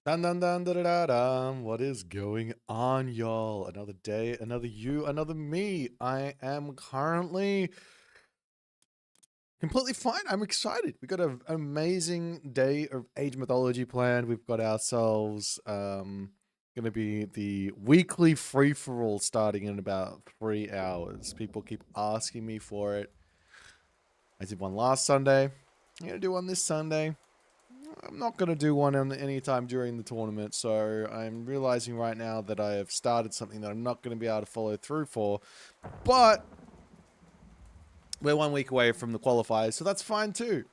Dun dun dun da da da dum. What is going on, y'all? Another day, another you, another me. I am currently completely fine. I'm excited. We got an amazing day of Age Mythology planned. We've got ourselves gonna be the weekly free for all starting in about 3 hours. People keep asking me for it. I did one last Sunday. I'm gonna do one this Sunday. I'm not going to do one any time during the tournament, so I'm realizing right now that I have started something that I'm not going to be able to follow through for, but we're 1 week away from the qualifiers, so that's fine too.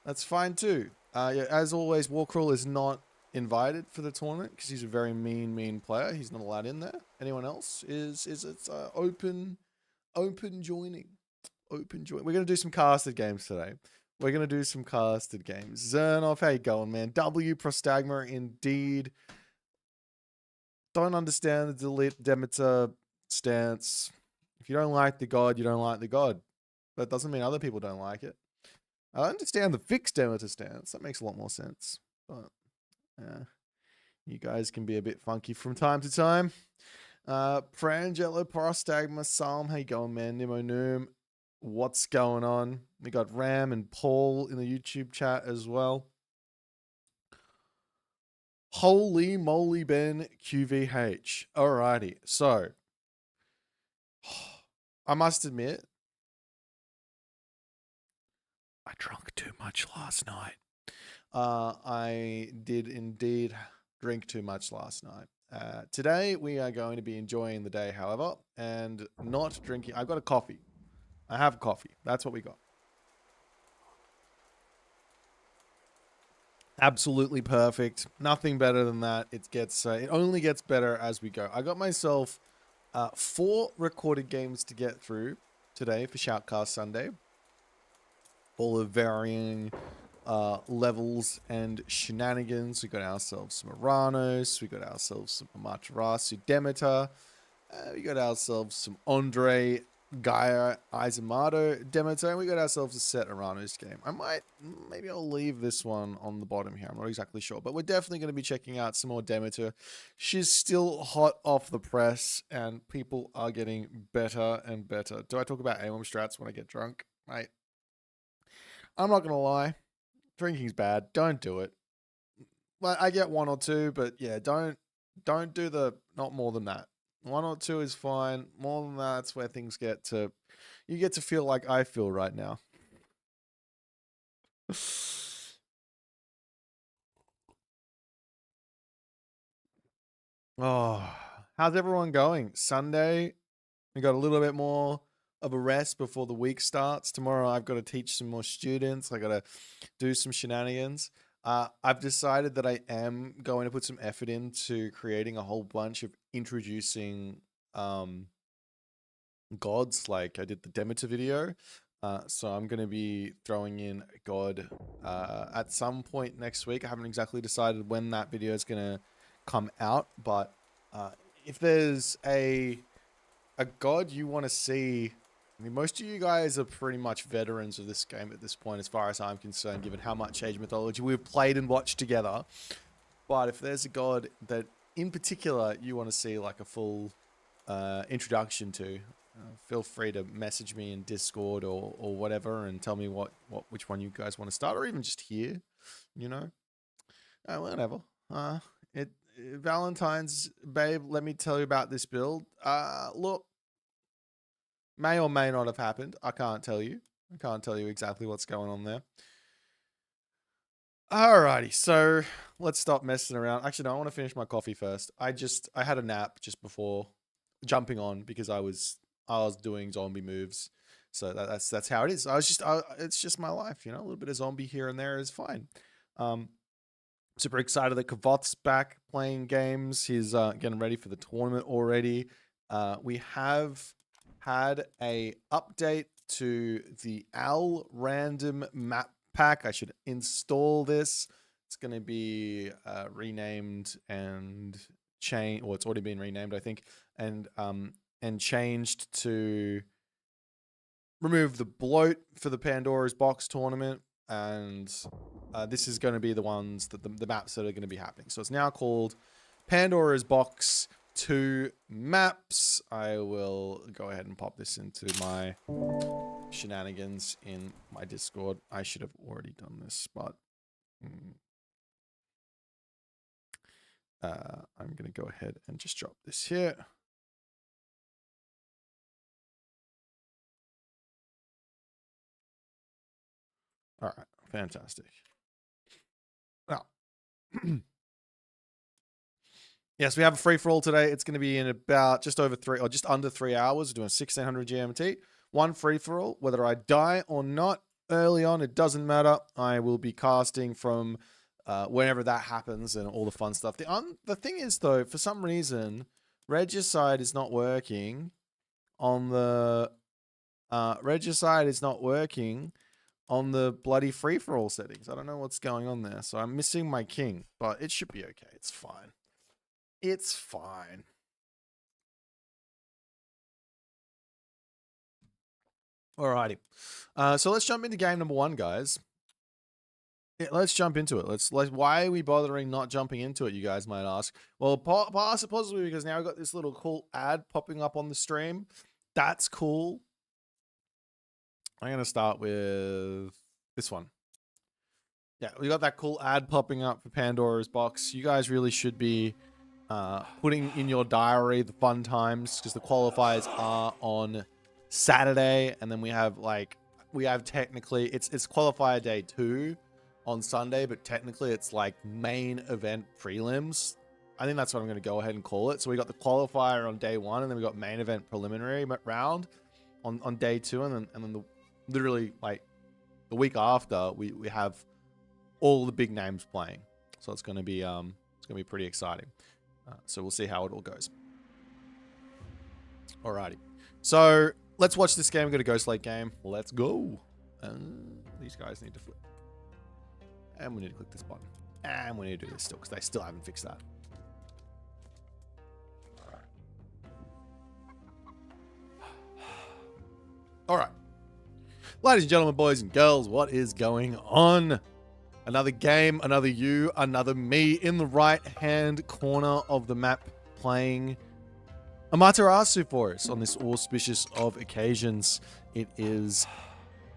That's fine too. As always, Warcrawl is not invited for the tournament because he's a very mean player. He's not allowed in there. Anyone else is it's open joining. Open join. We're going to do some casted games today. We're going to do some casted games. Zernov, how you going, man? W Prostagma, indeed. Don't understand the delete Demeter stance. If you don't like the god, you don't like the god. That doesn't mean other people don't like it. I understand the fixed Demeter stance. That makes a lot more sense. But, yeah. You guys can be a bit funky from time to time. Prangelo, Prostagma, Psalm, how you going, man? Nimo Noom. What's going on? We got Ram and Paul in the YouTube chat as well. Holy moly, Ben QVH. Alrighty, so I must admit, I drank too much last night. I did indeed drink too much last night. Today we are going to be enjoying the day, however, and not drinking. I've got a coffee. I have coffee. That's what we got. Absolutely perfect. Nothing better than that. It only gets better as we go. I got myself 4 recorded games to get through today for Shoutcast Sunday. All of varying levels and shenanigans. We got ourselves some Oranos. We got ourselves some Amaterasu, Demeter. We got ourselves some Andre, Gaia, Izumato, Demeter, and we got ourselves a set Oranos game. Maybe I'll leave this one on the bottom here. I'm not exactly sure, but we're definitely going to be checking out some more Demeter. She's still hot off the press, and people are getting better and better. Do I talk about AIM strats when I get drunk? Mate, I'm not going to lie. Drinking's bad. Don't do it. Well, I get 1 or 2, but yeah, don't do the not more than that. 1 or 2 is fine. More than that's where things get to... You get to feel like I feel right now. Oh, how's everyone going? Sunday, we got a little bit more of a rest before the week starts. Tomorrow I've got to teach some more students. I got to do some shenanigans. I've decided that I am going to put some effort into creating a whole bunch of introducing gods. Like I did the Demeter video. So I'm going to be throwing in a god at some point next week. I haven't exactly decided when that video is going to come out, but if there's a god you want to see, I mean, most of you guys are pretty much veterans of this game at this point, as far as I'm concerned, given how much Age Mythology we've played and watched together. But if there's a god that in particular you want to see like a full introduction to, feel free to message me in Discord or whatever and tell me which one you guys want to start, or even just here, you know. Whatever. Valentine's, babe, let me tell you about this build. Look, may or may not have happened. I can't tell you. I can't tell you exactly what's going on there. Alrighty, so let's stop messing around. Actually, no, I want to finish my coffee first. I had a nap just before jumping on because I was doing zombie moves. So that's how it is. It's just my life, you know. A little bit of zombie here and there is fine. Super excited that Kavoth's back playing games. He's getting ready for the tournament already. We have had a update to the Owl random map pack. I should install this. It's going to be renamed and changed. Well, it's already been renamed, I think, and changed to remove the bloat for the Pandora's Box tournament. And this is going to be the ones that the maps that are going to be happening. So it's now called Pandora's Box 2 maps. I will go ahead and pop this into my shenanigans in my Discord. I should have already done this, but I'm going to go ahead and just drop this here. All right, fantastic. Now, yes, we have a free for all today. It's going to be in about just under 3 hours. We're doing 1600 GMT. One free for all. Whether I die or not early on, it doesn't matter. I will be casting from whenever that happens and all the fun stuff. The thing is, though, for some reason, Regicide is not working on the Regicide is not working on the bloody free-for-all settings. I don't know what's going on there. So I'm missing my king, but it should be okay. It's fine. It's fine. Alrighty. So let's jump into game number 1, guys. Yeah, let's jump into it. Why are we bothering not jumping into it, you guys might ask? Well, possibly because now we've got this little cool ad popping up on the stream. That's cool. I'm going to start with this one. Yeah, we got that cool ad popping up for Pandora's Box. You guys really should be putting in your diary the fun times because the qualifiers are on Saturday. And then we have technically, it's qualifier day 2 on Sunday, but technically it's like main event prelims. I think that's what I'm going to go ahead and call it. So we got the qualifier on day 1, and then we got main event preliminary round on day 2, and then literally like the week after we have all the big names playing. So it's going to be pretty exciting. So we'll see how it all goes. Alrighty. So let's watch this game. We've got a Ghost Lake game. Let's go. These guys need to flip. And we need to click this button. And we need to do this still because they still haven't fixed that. Alright. Ladies and gentlemen, boys and girls, what is going on? Another game, another you, another me in the right-hand corner of the map playing Amaterasu for us on this auspicious of occasions. It is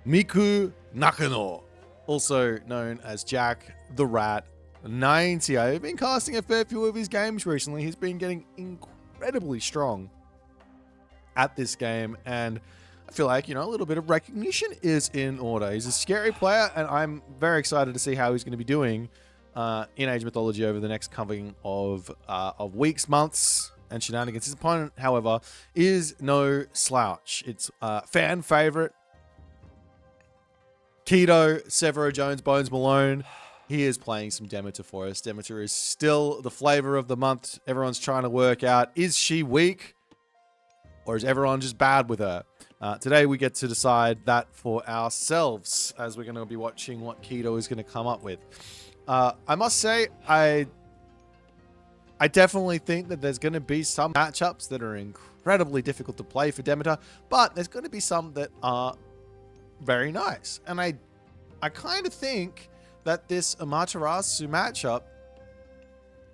Miku Nakano, also known as Jack the Rat 90. I've been casting a fair few of his games recently. He's been getting incredibly strong at this game, and I feel like, you know, a little bit of recognition is in order. He's a scary player, and I'm very excited to see how he's going to be doing in Age Mythology over the next coming of weeks, months, and shenanigans. His opponent, however, is no slouch. It's fan favorite Keto, Severo Jones, Bones Malone. He is playing some Demeter for us. Demeter is still the flavor of the month. Everyone's trying to work out, is she weak or is everyone just bad with her? Today we get to decide that for ourselves as we're going to be watching what Keto is going to come up with. I must say, I definitely think that there's going to be some matchups that are incredibly difficult to play for Demeter, but there's going to be some that are very nice. And I kind of think that this Amaterasu matchup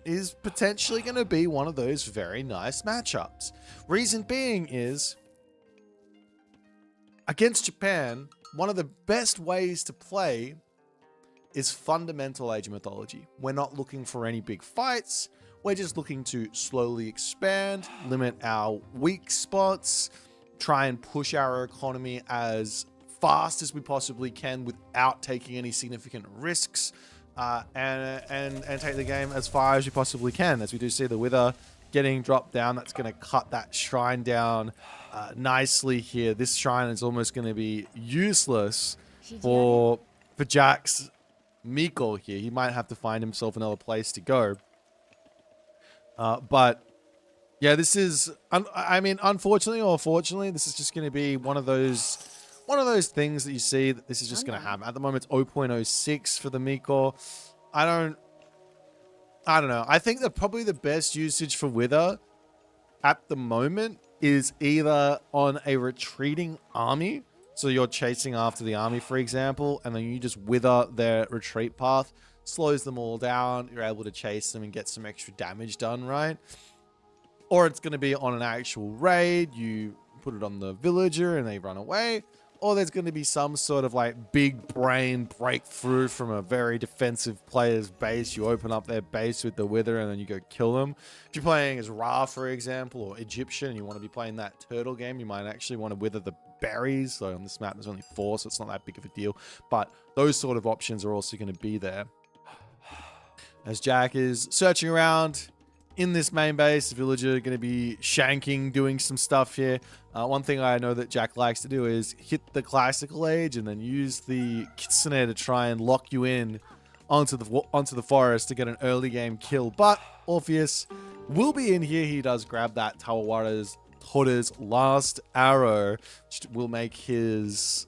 is potentially going to be one of those very nice matchups. Reason being is against Japan, one of the best ways to play is fundamental Age of Mythology. We're not looking for any big fights. We're just looking to slowly expand, limit our weak spots, try and push our economy as fast as we possibly can without taking any significant risks, and take the game as far as you possibly can. As we do see the Wither getting dropped down, that's going to cut that shrine down nicely here. This shrine is almost going to be useless for Jack's Miko here. He might have to find himself another place to go. But yeah, this is, I mean, unfortunately or fortunately, this is just going to be one of those things that you see that this is just going to happen. At the moment, it's 0.06 for the Miko. I don't know. I think that probably the best usage for Wither at the moment is either on a retreating army. So you're chasing after the army, for example, and then you just wither their retreat path, slows them all down. You're able to chase them and get some extra damage done, right? Or it's going to be on an actual raid. You put it on the villager and they run away. Or there's going to be some sort of like big brain breakthrough from a very defensive player's base. You open up their base with the Wither and then you go kill them. If you're playing as Ra, for example, or Egyptian, and you want to be playing that turtle game, you might actually want to wither the berries. So on this map, there's only 4, so it's not that big of a deal. But those sort of options are also going to be there. As Jack is searching around in this main base, the villager going to be shanking, doing some stuff here. One thing I know that Jack likes to do is hit the classical age and then use the kitsune to try and lock you in onto the forest to get an early game kill. But Orpheus will be in here. He does grab that Tawawara's last arrow, which will make his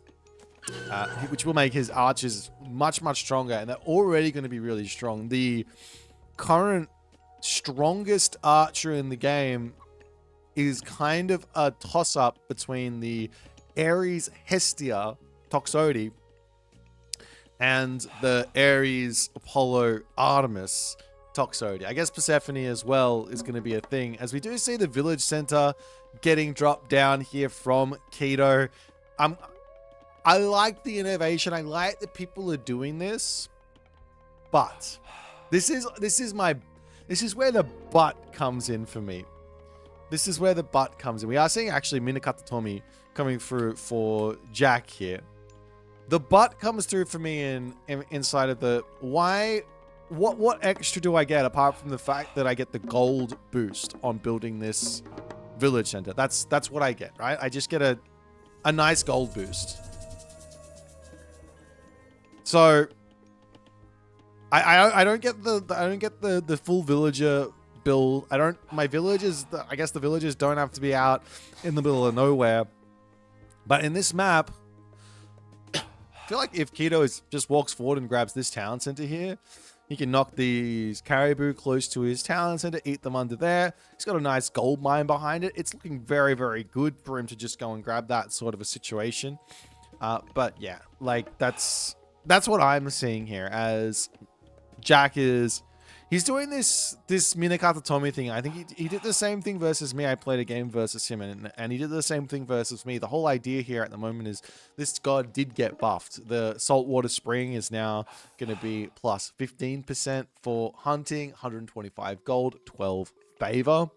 archers much stronger, and they're already going to be really strong. The current strongest archer in the game is kind of a toss-up between the Ares Hestia Toxotes and the Ares Apollo Artemis Toxotes. I guess Persephone as well is going to be a thing, as we do see the village center getting dropped down here from Keto. I like the innovation. I like that people are doing this, but this is where the but comes in for me. This is where the but comes in. We are seeing actually Minakata Tomi coming through for Jack here. The but comes through for me inside of the why. What extra do I get apart from the fact that I get the gold boost on building this village center? That's what I get, right? I just get a nice gold boost. So I don't get the full villager build. My villagers, I guess the villagers don't have to be out in the middle of nowhere. But in this map, I feel like if Keto just walks forward and grabs this town center here, he can knock these caribou close to his town center, eat them under there. He's got a nice gold mine behind it. It's looking very, very good for him to just go and grab that sort of a situation. But yeah, like that's what I'm seeing here, as Jack he's doing this Minakata Tomi thing. I think he did the same thing versus me. I played a game versus him, and he did the same thing versus me. The whole idea here at the moment is this god did get buffed. The saltwater spring is now going to be plus 15% for hunting, 125 gold, 12 favor.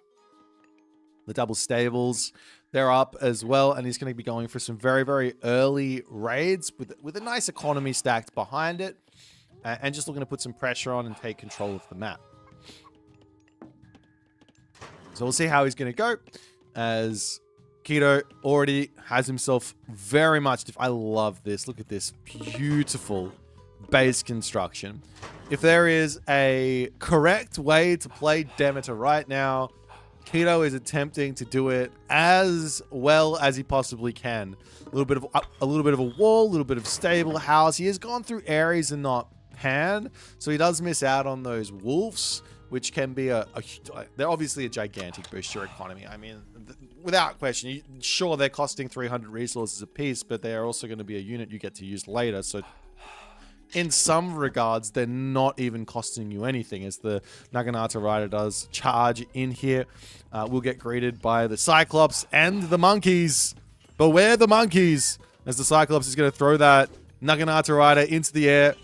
The double stables, they're up as well, and he's going to be going for some very, very early raids with a nice economy stacked behind it. And just looking to put some pressure on and take control of the map. So we'll see how he's going to go, as Keto already has himself very much... I love this. Look at this beautiful base construction. If there is a correct way to play Demeter right now, Keto is attempting to do it as well as he possibly can. A little bit of a wall, a little bit of stable house. He has gone through Ares and not Pan, so he does miss out on those wolves, which can be they're obviously a gigantic boost to your economy. I mean, without question, sure, they're costing 300 resources a piece, but they're also going to be a unit you get to use later. So in some regards, they're not even costing you anything, as the Naginata Rider does charge in here. We'll get greeted by the Cyclops and the monkeys. Beware the monkeys. as the Cyclops is going to throw that Naginata Rider into the air.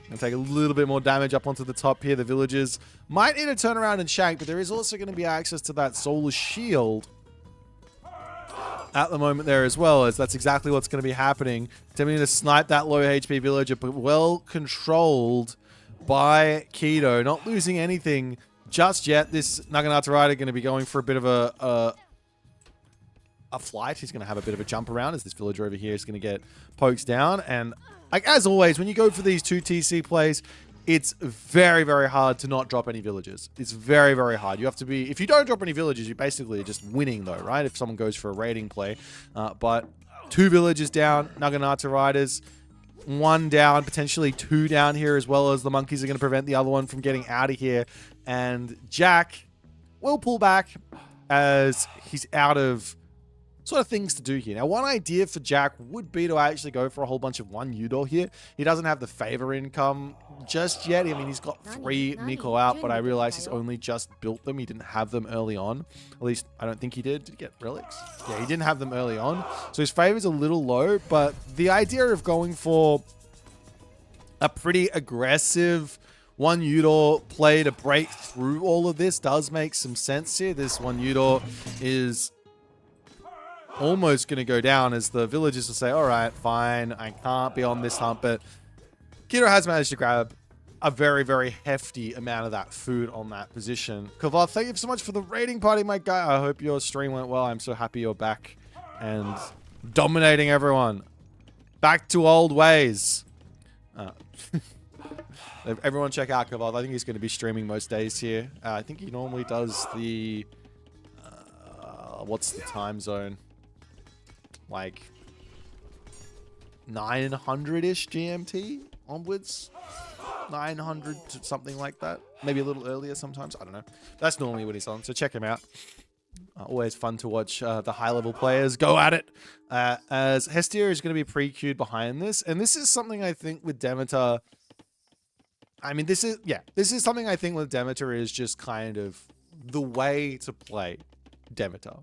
And take a little bit more damage up onto the top here. The villagers might need to turn around and shank, but there is also going to be access to that Solar Shield at the moment there as well, as that's exactly what's going to be happening. Attempting to snipe that low HP villager, but well controlled by Keto. Not losing anything just yet. This Naginata Rider going to be going for a bit of a flight. He's going to have a bit of a jump around as this villager over here is going to get poked down. And like as always, when you go for these 2 TC plays, it's very, very hard to not drop any villagers. It's very, very hard. You have to be... If you don't drop any villagers, you basically are just winning though, right? If someone goes for a raiding play. But 2 villagers down, Naginata Riders. 1 down, potentially 2 down here, as well as the monkeys are going to prevent the other one from getting out of here. And Jack will pull back as he's out of sort of things to do here. Now, one idea for Jack would be to actually go for a whole bunch of 1 Udor here. He doesn't have the favor income just yet. I mean, he's got 3 Miko out, but I realize he's only just built them. He didn't have them early on. At least, I don't think he did. Did he get relics? Yeah, he didn't have them early on. So his favor's a little low, but the idea of going for a pretty aggressive 1 Udor play to break through all of this does make some sense here. This 1 Udor is almost going to go down as the villagers will say, all right, fine, I can't be on this hump, but Keto has managed to grab a very, very hefty amount of that food on that position. Kovar, thank you so much for the raiding party, my guy. I hope your stream went well. I'm so happy you're back and dominating everyone. Back to old ways. Everyone check out Kovar. I think he's going to be streaming most days here. I think he normally does the... what's the time zone? Like 900-ish GMT onwards. 900 to something like that. Maybe a little earlier sometimes. I don't know. That's normally what he's on. So check him out. Always fun to watch the high-level players go at it. As Hestia is going to be pre-queued behind this. And this is something I think with Demeter... I mean, this is something I think with Demeter is just kind of the way to play Demeter.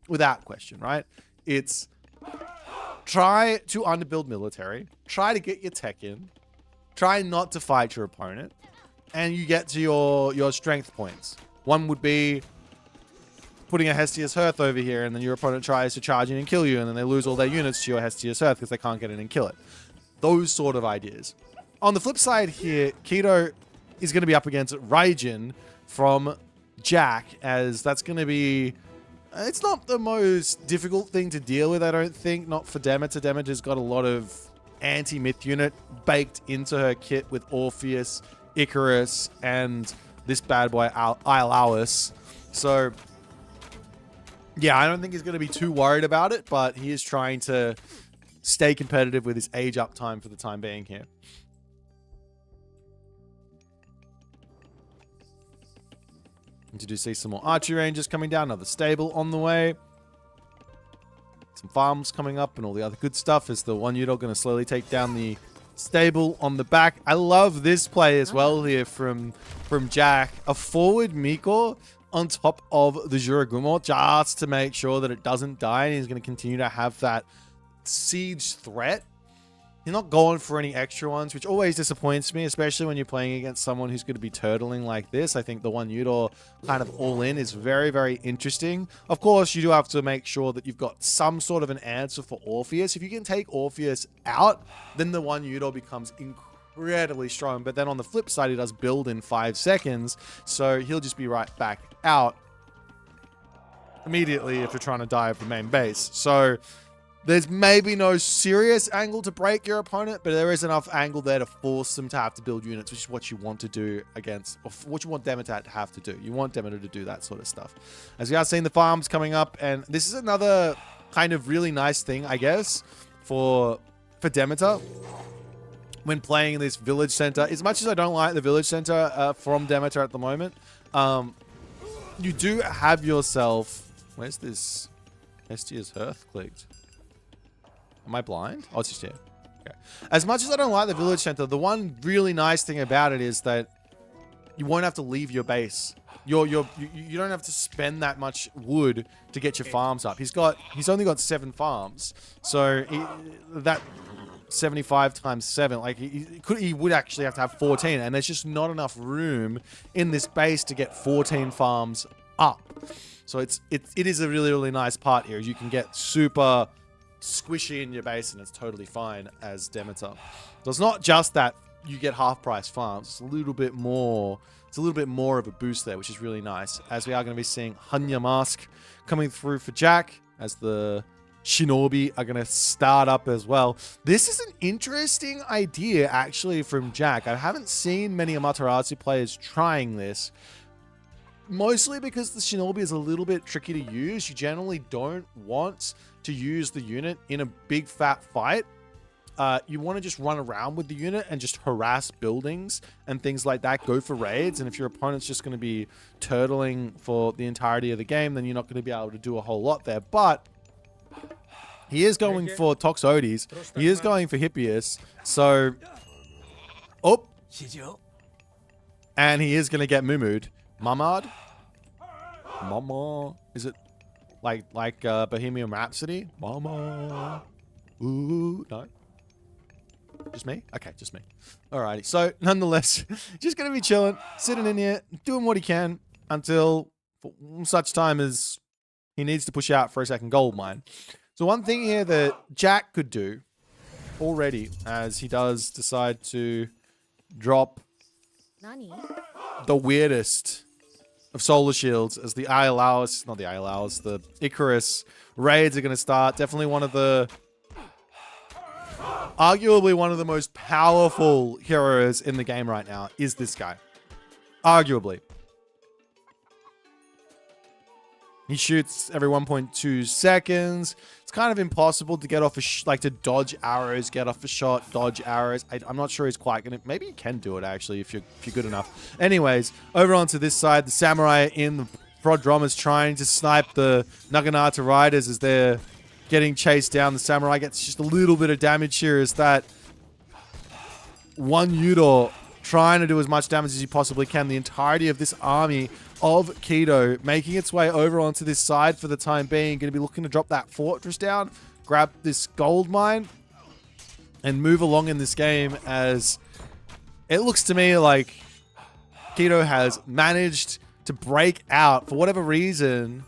Without question, right? It's try to underbuild military, try to get your tech in, try not to fight your opponent, and you get to your strength points. One would be putting a Hestia's Hearth over here, and then your opponent tries to charge in and kill you, and then they lose all their units to your Hestia's Hearth because they can't get in and kill it. Those sort of ideas. On the flip side here, Keto is going to be up against Raijin from Jack, as that's going to be... It's not the most difficult thing to deal with, I don't think. Not for Demeter. Demeter's got a lot of anti-myth unit baked into her kit with Orpheus, Icarus, and this bad boy, Iolaus. So, yeah, I don't think he's going to be too worried about it, but he is trying to stay competitive with his age up time for the time being here. And you do see some more archery ranges coming down, another stable on the way. Some farms coming up and all the other good stuff as the 1 Udor going to slowly take down the stable on the back. I love this play as well here from Jack. A forward Miko on top of the Juragumo just to make sure that it doesn't die, and he's going to continue to have that siege threat. You're not going for any extra ones, which always disappoints me, especially when you're playing against someone who's going to be turtling like this. I think the 1 Udor kind of all in is very, very interesting. Of course, you do have to make sure that you've got some sort of an answer for Orpheus. If you can take Orpheus out, then the 1 Udor becomes incredibly strong. But then on the flip side, he does build in 5 seconds, so he'll just be right back out immediately if you're trying to dive the main base. So there's maybe no serious angle to break your opponent, but there is enough angle there to force them to have to build units, which is what you want to do against, or what you want Demeter to have to do. You want Demeter to do that sort of stuff. As we are seeing the farms coming up, and this is another kind of really nice thing, I guess, for Demeter when playing this village center. As much as I don't like the village center from Demeter at the moment, you do have yourself... Where's this Hestia's Hearth clicked? Am I blind? Oh, it's just here. Okay. As much as I don't like the village center, the one really nice thing about it is that you won't have to leave your base. you don't have to spend that much wood to get your farms up. He's only got 7 farms, so that 75 times 7, like he would actually have to have 14, and there's just not enough room in this base to get 14 farms up. So it is a really, really nice part here. You can get super squishy in your base, and it's totally fine as Demeter. So it's not just that you get half price farms. It's a little bit more. It's a little bit more of a boost there, which is really nice. As we are going to be seeing Hanya Mask coming through for Jack, as the Shinobi are going to start up as well. This is an interesting idea, actually, from Jack. I haven't seen many Amaterasu players trying this. Mostly because the Shinobi is a little bit tricky to use. You generally don't want to use the unit in a big fat fight. You want to just run around with the unit and just harass buildings and things like that. Go for raids. And if your opponent's just going to be turtling for the entirety of the game, then you're not going to be able to do a whole lot there. But he is going for Toxotes. He is going for Hippias. So, oh. And he is going to get Mumu'd. Mamad? Mama? Is it like Bohemian Rhapsody? Mama? Ooh, no. Just me? Okay, just me. Alrighty. So, nonetheless, just going to be chilling, sitting in here, doing what he can until such time as he needs to push out for a second gold mine. So, one thing here that Jack could do already, as he does decide to drop the weirdest of solar shields, as the the Icarus raids are going to start. Definitely arguably one of the most powerful heroes in the game right now is this guy. Arguably. He shoots every 1.2 seconds. It's kind of impossible to get off to dodge arrows, get off a shot, dodge arrows. I'm not sure he's quite gonna. Maybe he can do it actually if you're good enough. Anyways, over onto this side, the samurai in the Prodromus trying to snipe the Naginata riders as they're getting chased down. The samurai gets just a little bit of damage here as that one Yudor trying to do as much damage as he possibly can. The entirety of this army of Keto making its way over onto this side for the time being. Going to be looking to drop that fortress down, grab this gold mine, and move along in this game, as it looks to me like Keto has managed to break out. For whatever reason,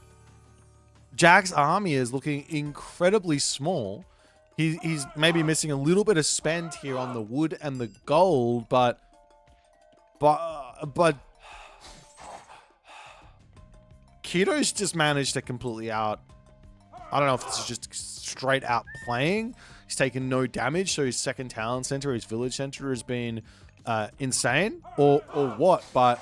Jack's army is looking incredibly small. He's maybe missing a little bit of spend here on the wood and the gold, but Keto's just managed to completely I don't know if this is just straight out playing. He's taken no damage, so his second talent center, his village center, has been insane, or what, but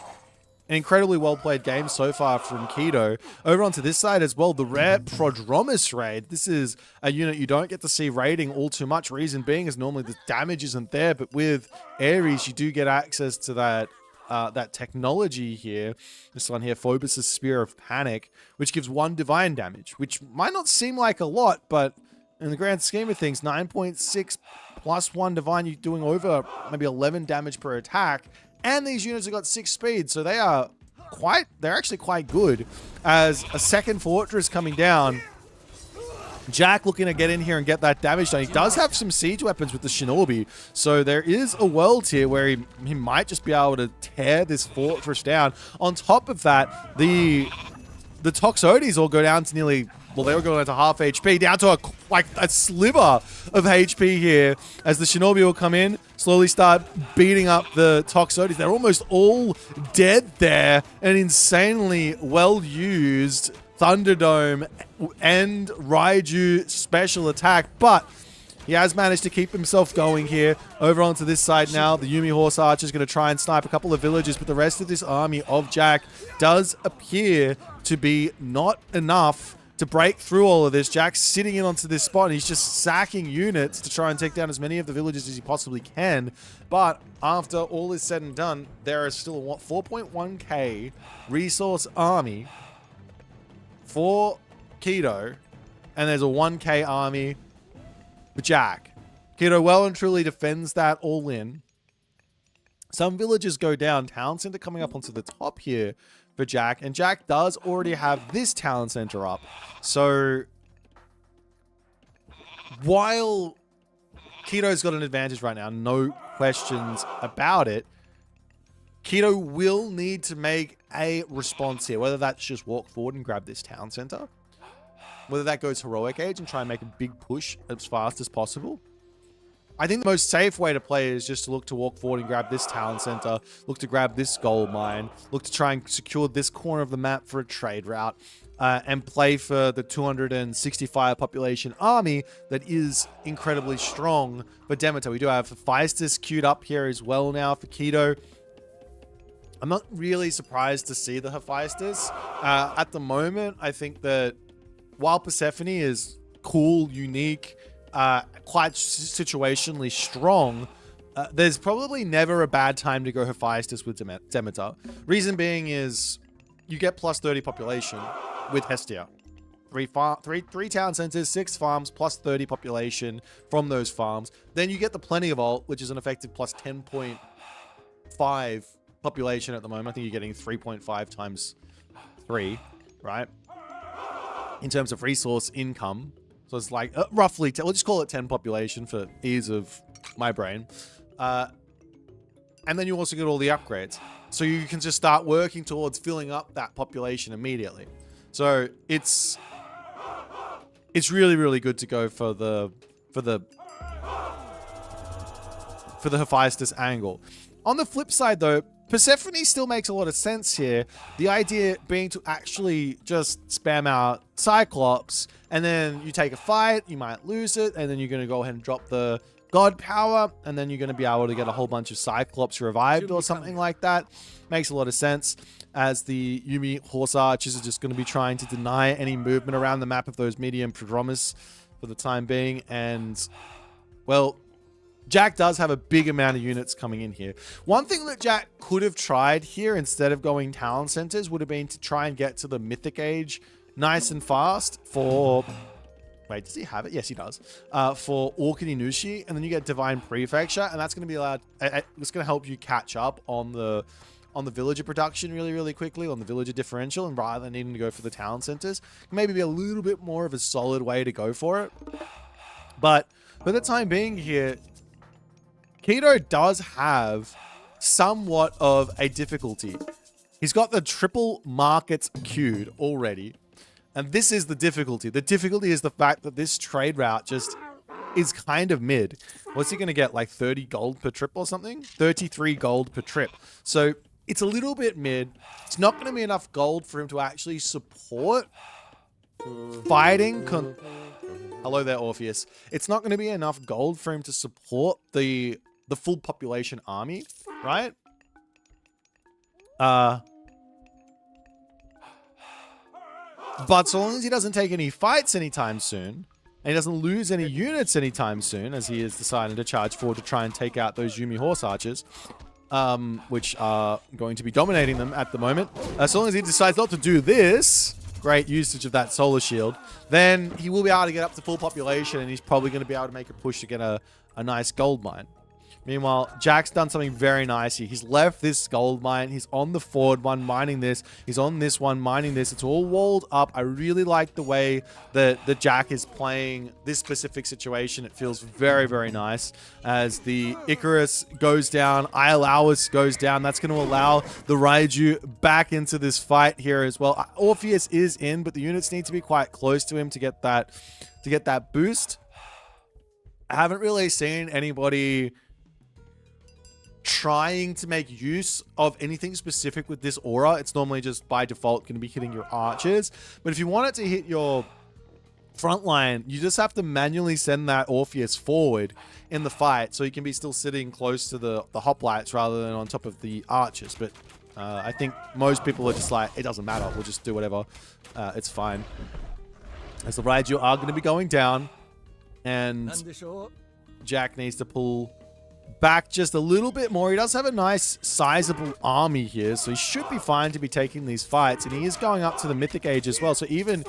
an incredibly well-played game so far from Keto. Over onto this side as well, the rare Prodromus raid. This is a unit you don't get to see raiding all too much. Reason being is normally the damage isn't there, but with Ares, you do get access to that that technology here. This one here, Phobos' Spear of Panic, which gives 1 divine damage, which might not seem like a lot, but in the grand scheme of things, 9.6 plus 1 divine, you're doing over maybe 11 damage per attack. And these units have got 6 speed, so they're actually quite good. As a second fortress coming down, Jack looking to get in here and get that damage done. He does have some siege weapons with the Shinobi, so there is a world here where he might just be able to tear this fortress down. On top of that, the Toxotes all go down to nearly, well, they were going down to half HP, down to a sliver of HP here, as the Shinobi will come in, slowly start beating up the Toxotes. They're almost all dead there. An insanely well-used Thunderdome and Raiju special attack, but he has managed to keep himself going here. Over onto this side now, the Yumi Horse Archer is going to try and snipe a couple of villagers, but the rest of this army of Jack does appear to be not enough to break through all of this. Jack's sitting in onto this spot, and he's just sacking units to try and take down as many of the villagers as he possibly can. But after all is said and done, there is still a 4.1k resource army for Keto, and there's a 1k army for Jack. Keto well and truly defends that all in. Some villagers go down. Town Center coming up onto the top here for Jack. And Jack does already have this talent center up. So while Keto's got an advantage right now, no questions about it, Keto will need to make a response here, whether that's just walk forward and grab this town center, whether that goes heroic age and try and make a big push as fast as possible. I think the most safe way to play is just to look to walk forward and grab this town center, look to grab this gold mine, look to try and secure this corner of the map for a trade route, and play for the 265 population army that is incredibly strong for Demeter. We do have Hephaestus queued up here as well now for Keto. I'm not really surprised to see the Hephaestus. At the moment, I think that while Persephone is cool, unique, quite situationally strong, there's probably never a bad time to go Hephaestus with Demeter. Reason being is you get plus 30 population with Hestia. Three town centers, 6 farms, plus 30 population from those farms. Then you get the Plenty of Ult, which is an effective plus 10.5 population at the moment. I think you're getting 3.5 times 3, right? In terms of resource income. So it's like roughly, we'll just call it 10 population for ease of my brain. And then you also get all the upgrades. So you can just start working towards filling up that population immediately. So it's really, really good to go for the Hephaestus angle. On the flip side though, Persephone still makes a lot of sense here. The idea being to actually just spam out Cyclops, and then you take a fight, you might lose it, and then you're going to go ahead and drop the God power, and then you're going to be able to get a whole bunch of Cyclops revived or something like that. Makes a lot of sense, as the Yumi Horse Archers are just going to be trying to deny any movement around the map of those medium Prodromus for the time being. And, well, Jack does have a big amount of units coming in here. One thing that Jack could have tried here instead of going talent centers would have been to try and get to the Mythic Age nice and fast for... Wait, does he have it? Yes, he does. For Orkaninushi, and then you get Divine Prefecture, and that's going to be allowed... It's going to help you catch up on the villager production really, really quickly, on the villager differential, and rather than needing to go for the town centers, maybe be a little bit more of a solid way to go for it. But for the time being here, Keto does have somewhat of a difficulty. He's got the triple markets queued already. And this is the difficulty. The difficulty is the fact that this trade route just is kind of mid. What's he going to get? Like 30 gold per trip or something? 33 gold per trip. So it's a little bit mid. It's not going to be enough gold for him to actually support fighting. Hello there, Orpheus. It's not going to be enough gold for him to support the full population army, right? But so long as he doesn't take any fights anytime soon, and he doesn't lose any units anytime soon, as he is deciding to charge forward to try and take out those Yumi Horse Archers, which are going to be dominating them at the moment. As long as he decides not to do this, great usage of that solar shield, then he will be able to get up to full population, and he's probably going to be able to make a push to get a nice gold mine. Meanwhile, Jack's done something very nice here. He's left this gold mine. He's on the forward one, mining this. He's on this one, mining this. It's all walled up. I really like the way that Jack is playing this specific situation. It feels very, very nice. As the Icarus goes down, Iolawus goes down. That's going to allow the Raiju back into this fight here as well. Orpheus is in, but the units need to be quite close to him to get that boost. I haven't really seen anybody trying to make use of anything specific with this aura. It's normally just by default going to be hitting your archers. But if you want it to hit your front line, you just have to manually send that Orpheus forward in the fight, so you can be still sitting close to the hoplites rather than on top of the archers. But I think most people are just like, it doesn't matter, we'll just do whatever. It's fine. As the Raiju are going to be going down, and Jack needs to pull back just a little bit more. He does have a nice sizable army here, so he should be fine to be taking these fights, and he is going up to the Mythic Age as well. So even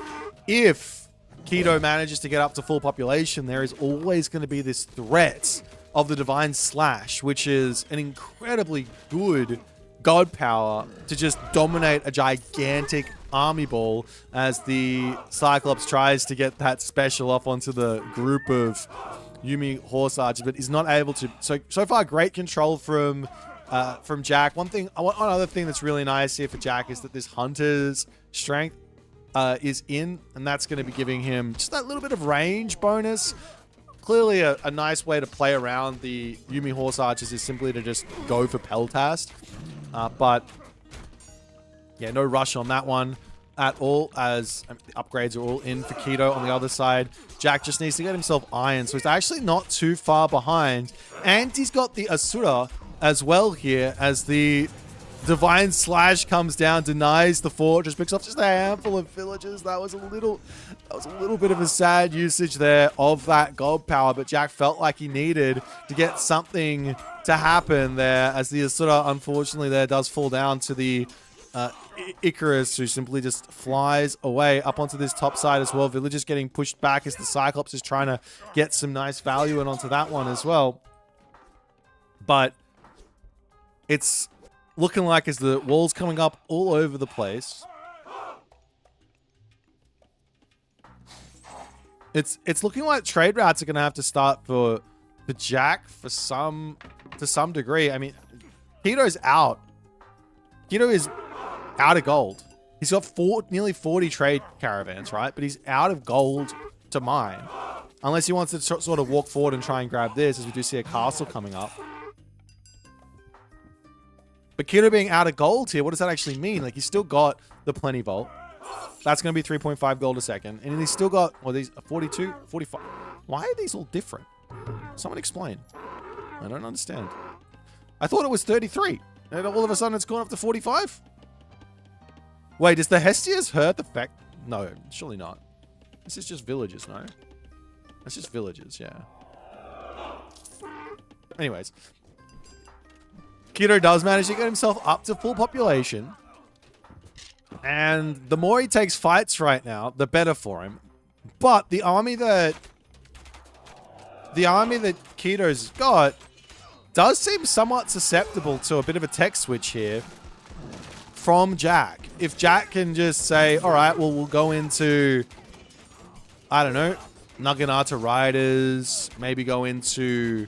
if Keto manages to get up to full population, there is always going to be this threat of the Divine Slash, which is an incredibly good god power to just dominate a gigantic army ball as the Cyclops tries to get that special off onto the group of Yumi horse archers, but is not able to. So far, great control from Jack. One other thing that's really nice here for Jack is that this hunter's strength is in, and that's going to be giving him just that little bit of range bonus. Clearly, a nice way to play around the Yumi horse archers is simply to just go for Peltast. But yeah, no rush on that one at all, as the upgrades are all in for Keto on the other side. Jack just needs to get himself iron, so he's actually not too far behind. And he's got the Asura as well here, as the Divine Slash comes down, denies the fortress, picks off just a handful of villagers. That was a little bit of a sad usage there of that gold power, but Jack felt like he needed to get something to happen there, as the Asura, unfortunately, there does fall down to the Icarus, who simply just flies away up onto this top side as well. Villagers getting pushed back as the Cyclops is trying to get some nice value in onto that one as well. But it's looking like, as the wall's coming up all over the place, it's looking like trade routes are going to have to start for Jack to some degree. I mean, Keto's out. Keto is out of gold. He's got nearly 40 trade caravans, right? But he's out of gold to mine. Unless he wants to sort of walk forward and try and grab this, as we do see a castle coming up. But Keto being out of gold here, what does that actually mean? Like, he's still got the Plenty Vault. That's going to be 3.5 gold a second. And he's still got, well, these 42, 45. Why are these all different? Someone explain. I don't understand. I thought it was 33. And all of a sudden it's gone up to 45? Wait, does the Hestias hurt the fact? No, surely not. This is just villagers, no? That's just villagers, yeah. Anyways. Keto does manage to get himself up to full population. And the more he takes fights right now, the better for him. But the army that Keto's got does seem somewhat susceptible to a bit of a tech switch here from Jack. If Jack can just say, all right, well, we'll go into, I don't know, Naginata Riders, maybe go into,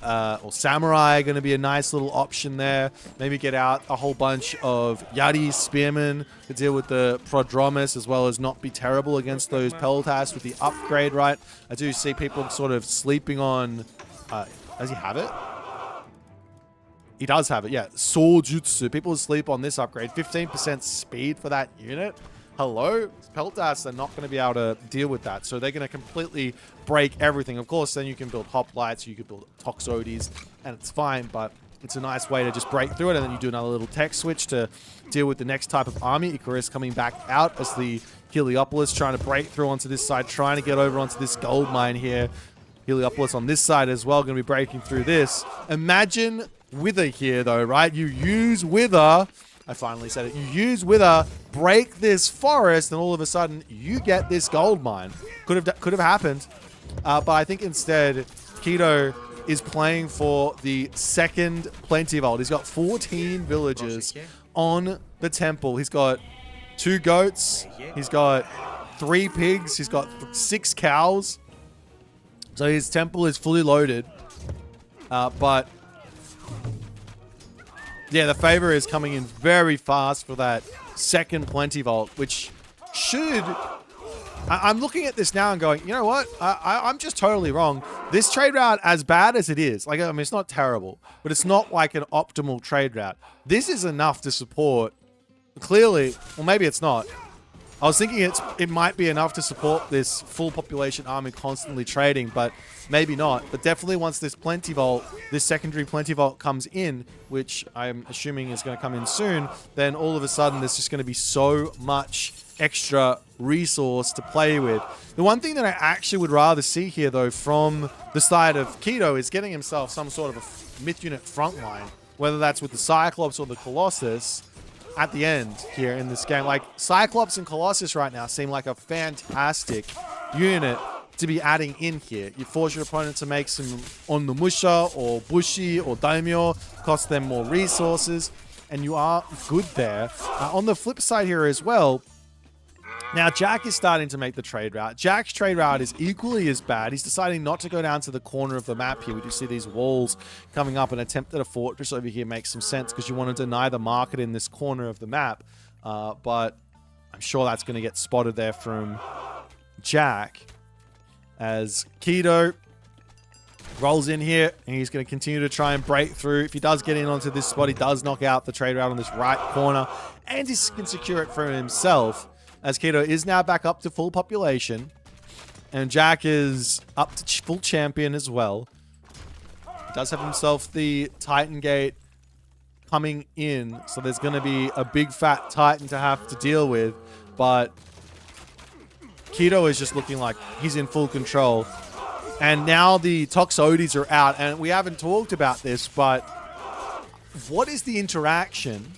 or Samurai, going to be a nice little option there. Maybe get out a whole bunch of Yari Spearmen to deal with the Prodromus, as well as not be terrible against those Peltas with the upgrade, right? I do see people sort of sleeping on, does he have it? He does have it, yeah. Sojutsu. People sleep on this upgrade. 15% speed for that unit. Hello? Peltas are not going to be able to deal with that. So they're going to completely break everything. Of course, then you can build Hoplites, you can build Toxotes, and it's fine, but it's a nice way to just break through it, and then you do another little tech switch to deal with the next type of army. Icarus coming back out as the Heliopolis trying to break through onto this side, trying to get over onto this gold mine here. Heliopolis on this side as well, going to be breaking through this. Imagine Wither here, though, right? You use Wither. I finally said it. You use Wither, break this forest, and all of a sudden you get this gold mine. Could have happened, but I think instead Keto is playing for the second Plenty Vault. He's got 14 villagers on the temple. He's got 2 goats. He's got 3 pigs. He's got 6 cows. So his temple is fully loaded, but yeah, the favor is coming in very fast for that second Plenty Vault, which should... I'm looking at this now and going, you know what? I'm just totally wrong. This trade route, as bad as it is, like, I mean, it's not terrible, but it's not like an optimal trade route. This is enough to support, clearly, well, maybe it's not. I was thinking it might be enough to support this full population army constantly trading, but maybe not. But definitely once this Plenty Vault, this secondary Plenty Vault comes in, which I'm assuming is going to come in soon, then all of a sudden there's just going to be so much extra resource to play with. The one thing that I actually would rather see here, though, from the side of Keto is getting himself some sort of a myth unit frontline, whether that's with the Cyclops or the Colossus, at the end here in this game. Like, Cyclops and Colossus right now seem like a fantastic unit to be adding in here. You force your opponent to make some Onnomusha or Bushi or Daimyo, cost them more resources. and you are good there. On the flip side here as well, now, Jack is starting to make the trade route. Jack's trade route is equally as bad. He's deciding not to go down to the corner of the map here. We do see these walls coming up. An attempt at a fortress over here makes some sense because you want to deny the market in this corner of the map. But I'm sure that's going to get spotted there from Jack as Keto rolls in here, and he's going to continue to try and break through. If he does get in onto this spot, he does knock out the trade route on this right corner, and he can secure it for himself. As Keto is now back up to full population. And Jack is up to full champion as well. He does have himself the Titan Gate coming in. So there's going to be a big fat Titan to have to deal with. But Keto is just looking like he's in full control. And now the Toxotes are out. And we haven't talked about this, but what is the interaction?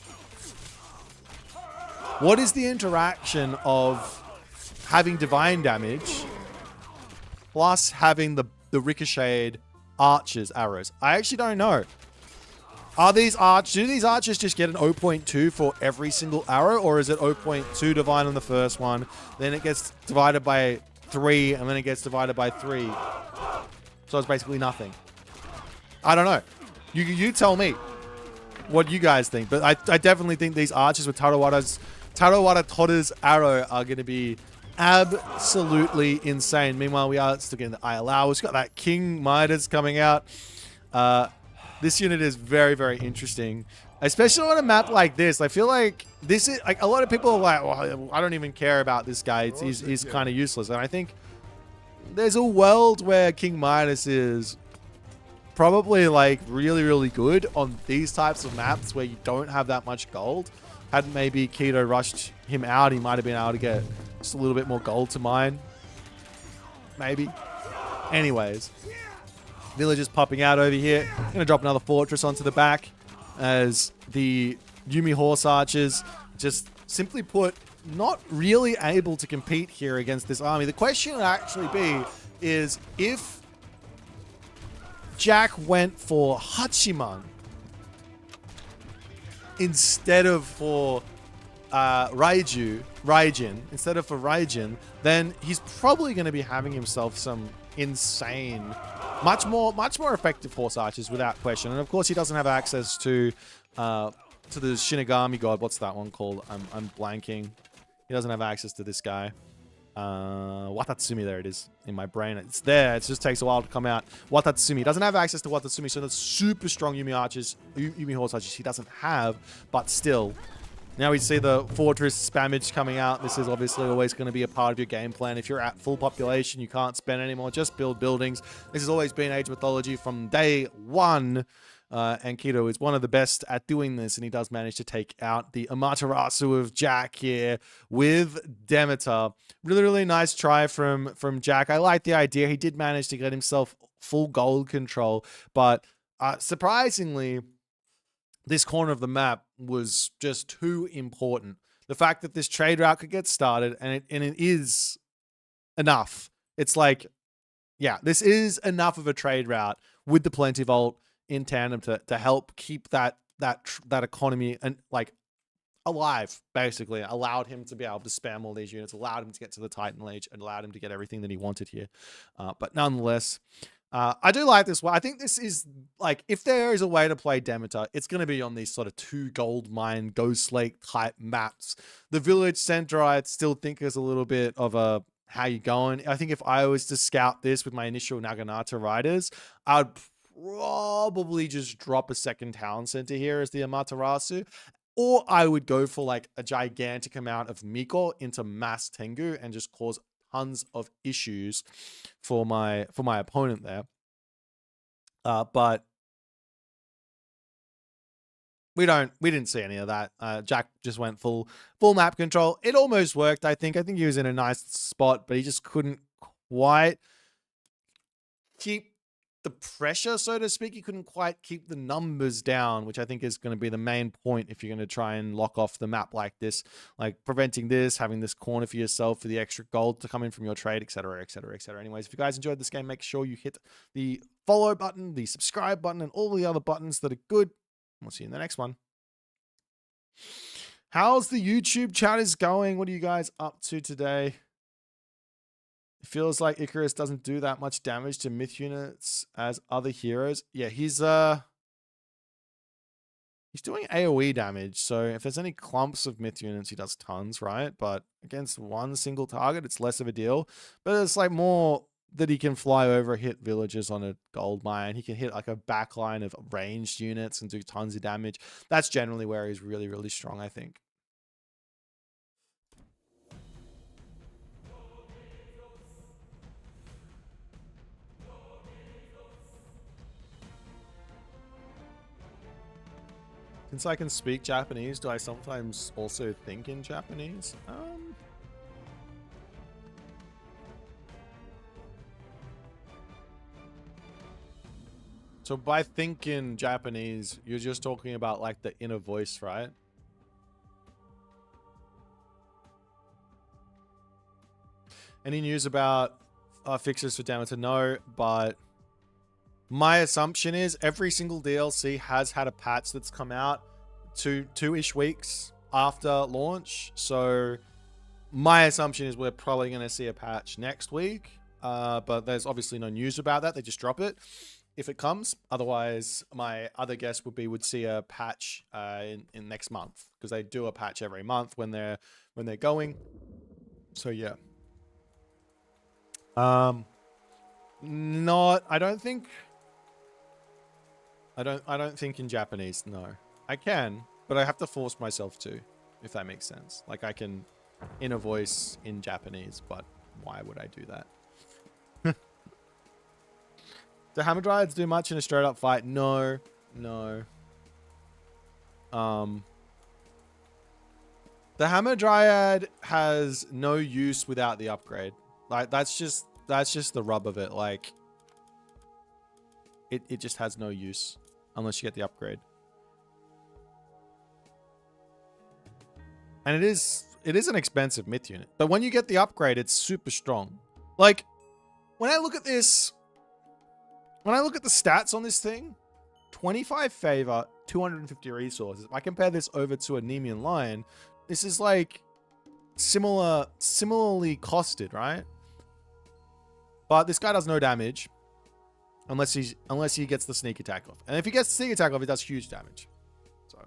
What is the interaction of having divine damage plus having the ricocheted archers arrows? I actually don't know. Do these archers just get an 0.2 for every single arrow, or is it 0.2 divine on the first one, then it gets divided by 3, and then it gets divided by 3? So it's basically nothing. I don't know. You tell me what you guys think, but I definitely think these archers with Tarawara Totta's arrow are going to be absolutely insane. Meanwhile, we are still getting the ILR. We've got that King Midas coming out. This unit is very, very interesting, especially on a map like this. I feel like this is like a lot of people are like, well, I don't even care about this guy. He's kind of useless. And I think there's a world where King Midas is probably like really, really good on these types of maps where you don't have that much gold. Had maybe Keto rushed him out, he might have been able to get just a little bit more gold to mine. Maybe. Anyways. Villagers popping out over here. Going to drop another fortress onto the back as the Yumi Horse Archers just simply put not really able to compete here against this army. The question would actually be is if Jack went for Hachiman instead of for Raijin, instead of for Raijin, then he's probably going to be having himself some insane, much more effective horse archers without question. And of course, he doesn't have access to the Shinigami god. What's that one called? I'm blanking. He doesn't have access to this guy. Watatsumi, there it is in my brain. It's there. It just takes a while to come out. Watatsumi. He doesn't have access to Watatsumi, so that's super strong Yumi horse archers he doesn't have, but still. Now we see the fortress spammage coming out. This is obviously always going to be a part of your game plan. If you're at full population, you can't spend anymore. Just build buildings. This has always been Age of Mythology from day one. And Keto is one of the best at doing this, and he does manage to take out the Amaterasu of Jack here with Demeter. Really, really nice try from Jack. I like the idea. He did manage to get himself full gold control, but surprisingly, this corner of the map was just too important. The fact that this trade route could get started, and it is enough. It's like, yeah, this is enough of a trade route with the Plenty Vault in tandem to help keep that economy and like alive, basically. Allowed him to be able to spam all these units, allowed him to get to the Titan Age, and allowed him to get everything that he wanted here. But nonetheless, I do like this one. I think this is like, if there is a way to play Demeter, it's going to be on these sort of 2 gold mine, Ghost Lake type maps. The Village Center, I still think is a little bit of a, how you going? I think if I was to scout this with my initial Naginata riders, I'd probably just drop a second town center here as the Amaterasu, or I would go for like a gigantic amount of Miko into mass Tengu and just cause tons of issues for my opponent there. But we didn't see any of that. Jack just went full map control. It almost worked, I think. I think he was in a nice spot, but he just couldn't quite keep the pressure, so to speak. He couldn't quite keep the numbers down, which I think is going to be the main point if you're going to try and lock off the map like this, like preventing this, having this corner for yourself for the extra gold to come in from your trade, etc, etc, etc. Anyways, if you guys enjoyed this game, make sure you hit the follow button, the subscribe button, and all the other buttons that are good. We'll see you in the next one. How's the YouTube chat is going? What are you guys up to today? It feels like Icarus doesn't do that much damage to myth units as other heroes. Yeah, he's doing AoE damage, so if there's any clumps of myth units, he does tons, right? But against one single target, it's less of a deal. But it's like more that he can fly over, hit villages on a gold mine. He can hit like a backline of ranged units and do tons of damage. That's generally where he's really, really strong, I think. Since I can speak Japanese, do I sometimes also think in Japanese? So by thinking Japanese, you're just talking about like the inner voice, right? Any news about fixes for Demeter? No, but my assumption is every single DLC has had a patch that's come out two-ish weeks after launch. So my assumption is we're probably going to see a patch next week. But there's obviously no news about that. They just drop it if it comes. Otherwise, my other guess would be we'd see a patch in next month, because they do a patch every month when they're going. So yeah. Not. I don't think in Japanese. No, I can, but I have to force myself to, if that makes sense. Like I can inner voice in Japanese, but why would I do that? Do Hammer Dryads do much in a straight up fight? No. The Hammer Dryad has no use without the upgrade. Like that's just the rub of it. Like it just has no use unless you get the upgrade. And it is an expensive myth unit, but when you get the upgrade, it's super strong. Like when I look at this, when I look at the stats on this thing, 25 favor, 250 resources. If I compare this over to a Nemean Lion, this is like similarly costed, right? But this guy does no damage unless he gets the sneak attack off. And if he gets the sneak attack off, it does huge damage. So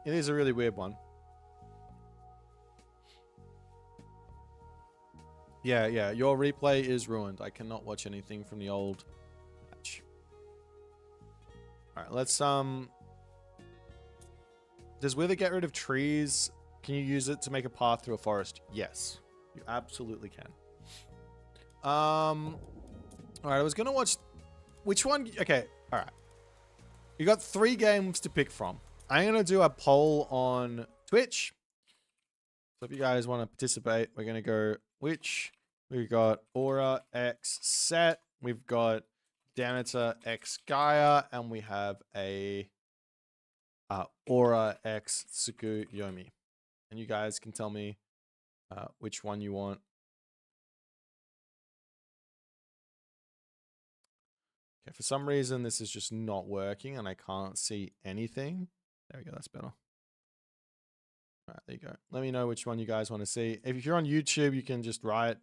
it is a really weird one. Yeah, your replay is ruined. I cannot watch anything from the old match. All right, let's does Wither get rid of trees? Can you use it to make a path through a forest? Yes, you absolutely can. All right, I was gonna watch which one. Okay, all right. You got 3 games to pick from. I'm gonna do a poll on Twitch. So if you guys want to participate, we're gonna go which. We've got Aura X Set. We've got Demeter X Gaia, and we have a Aura X Tsukuyomi. And you guys can tell me which one you want. Okay, for some reason this is just not working and I can't see anything. There we go, that's better. All right, there you go. Let me know which one you guys want to see. If you're on YouTube, you can just write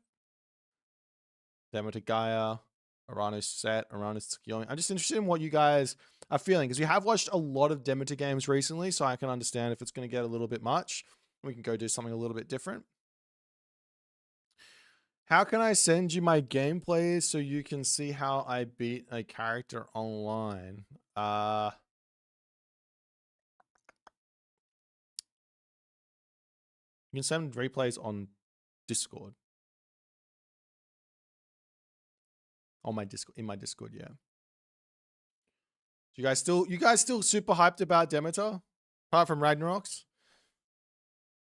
Demeter Gaia, Oranos Set, Oranos Tsukuyomi. I'm just interested in what you guys are feeling, because we have watched a lot of Demeter games recently, so I can understand if it's going to get a little bit much. We can go do something a little bit different. How can I send you my gameplays so you can see how I beat a character online? You can send replays on Discord. On my Discord, in my Discord, yeah. You guys still super hyped about Demeter? Apart from Ragnarok's?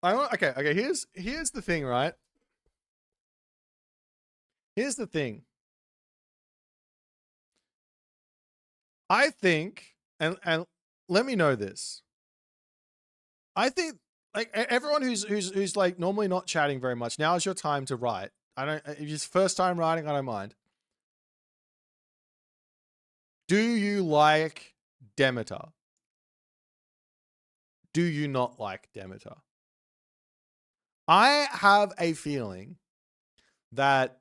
Okay, here's the thing, right? Here's the thing. I think, and let me know this. I think like everyone who's like normally not chatting very much, now is your time to write. If it's first time writing, I don't mind. Do you like Demeter? do you not like Demeter? I have a feeling that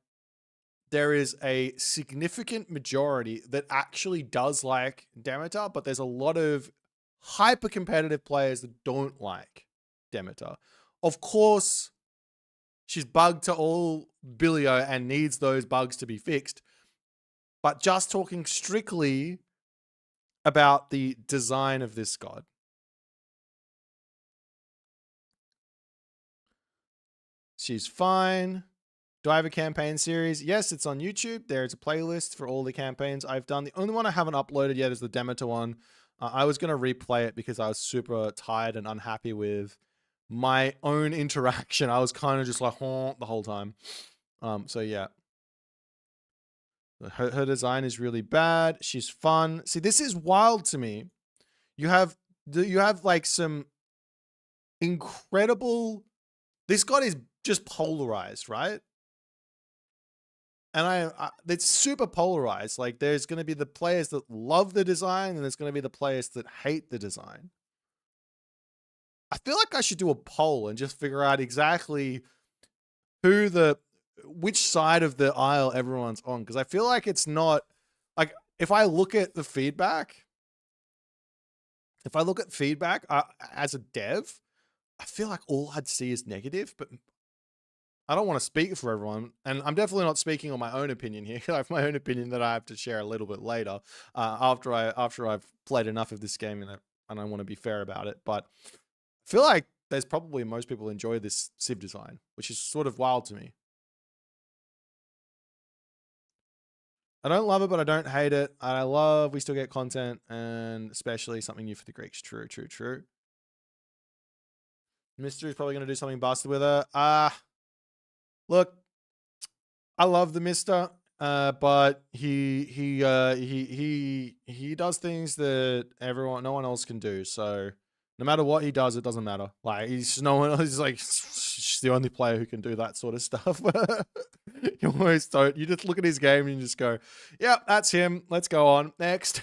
there is a significant majority that actually does like Demeter, but there's a lot of hyper competitive players that don't like Demeter. Of course, she's bugged to all billio and needs those bugs to be fixed. But just talking strictly about the design of this god. She's fine. Do I have a campaign series? Yes, it's on YouTube. There's a playlist for all the campaigns I've done. The only one I haven't uploaded yet is the Demeter one. I was going to replay it because I was super tired and unhappy with my own interaction. I was kind of just like, the whole time. So yeah. Her design is really bad. She's fun. See, this is wild to me. You have like some incredible... This god is just polarized, right? And it's super polarized. Like, there's going to be the players that love the design, and there's going to be the players that hate the design. I feel like I should do a poll and just figure out exactly which side of the aisle everyone's on. Because I feel like it's not... Like, if I look at the feedback... as a dev, I feel like all I'd see is negative, but I don't want to speak for everyone, and I'm definitely not speaking on my own opinion here. I have my own opinion that I have to share a little bit later, after I've played enough of this game, and I want to be fair about it. But I feel like there's probably most people enjoy this Civ design, which is sort of wild to me. I don't love it, but I don't hate it. I love we still get content, and especially something new for the Greeks. True. Mystery's probably going to do something busted with her. Look, I love the Mister, but he does things that no one else can do. So no matter what he does, it doesn't matter. Like, he's like she's the only player who can do that sort of stuff. You always don't. You just look at his game and you just go, "Yeah, that's him. Let's go on next."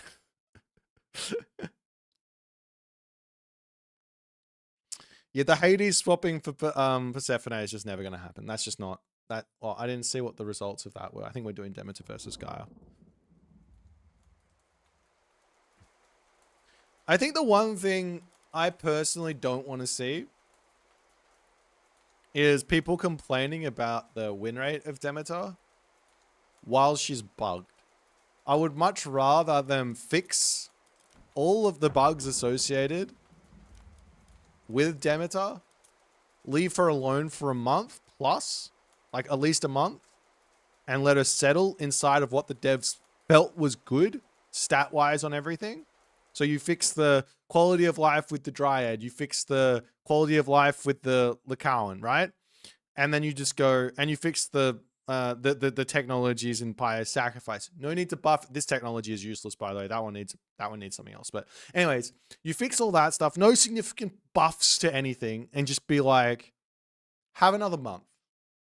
Yeah, the Hades swapping for Persephone is just never going to happen. That's just not that. Well, I didn't see what the results of that were. I think we're doing Demeter versus Gaia. I think the one thing I personally don't want to see is people complaining about the win rate of Demeter while she's bugged. I would much rather them fix all of the bugs associated with Demeter, leave her alone for a month plus, like at least a month, and let her settle inside of what the devs felt was good stat-wise on everything. So you fix the quality of life with the Dryad, you fix the quality of life with the Lycaon, right? And then you just go and you fix the technologies in Pious Sacrifice. No need to buff. This technology is useless, by the way. That one needs something else. But anyways, you fix all that stuff. No significant buffs to anything, and just be like, have another month,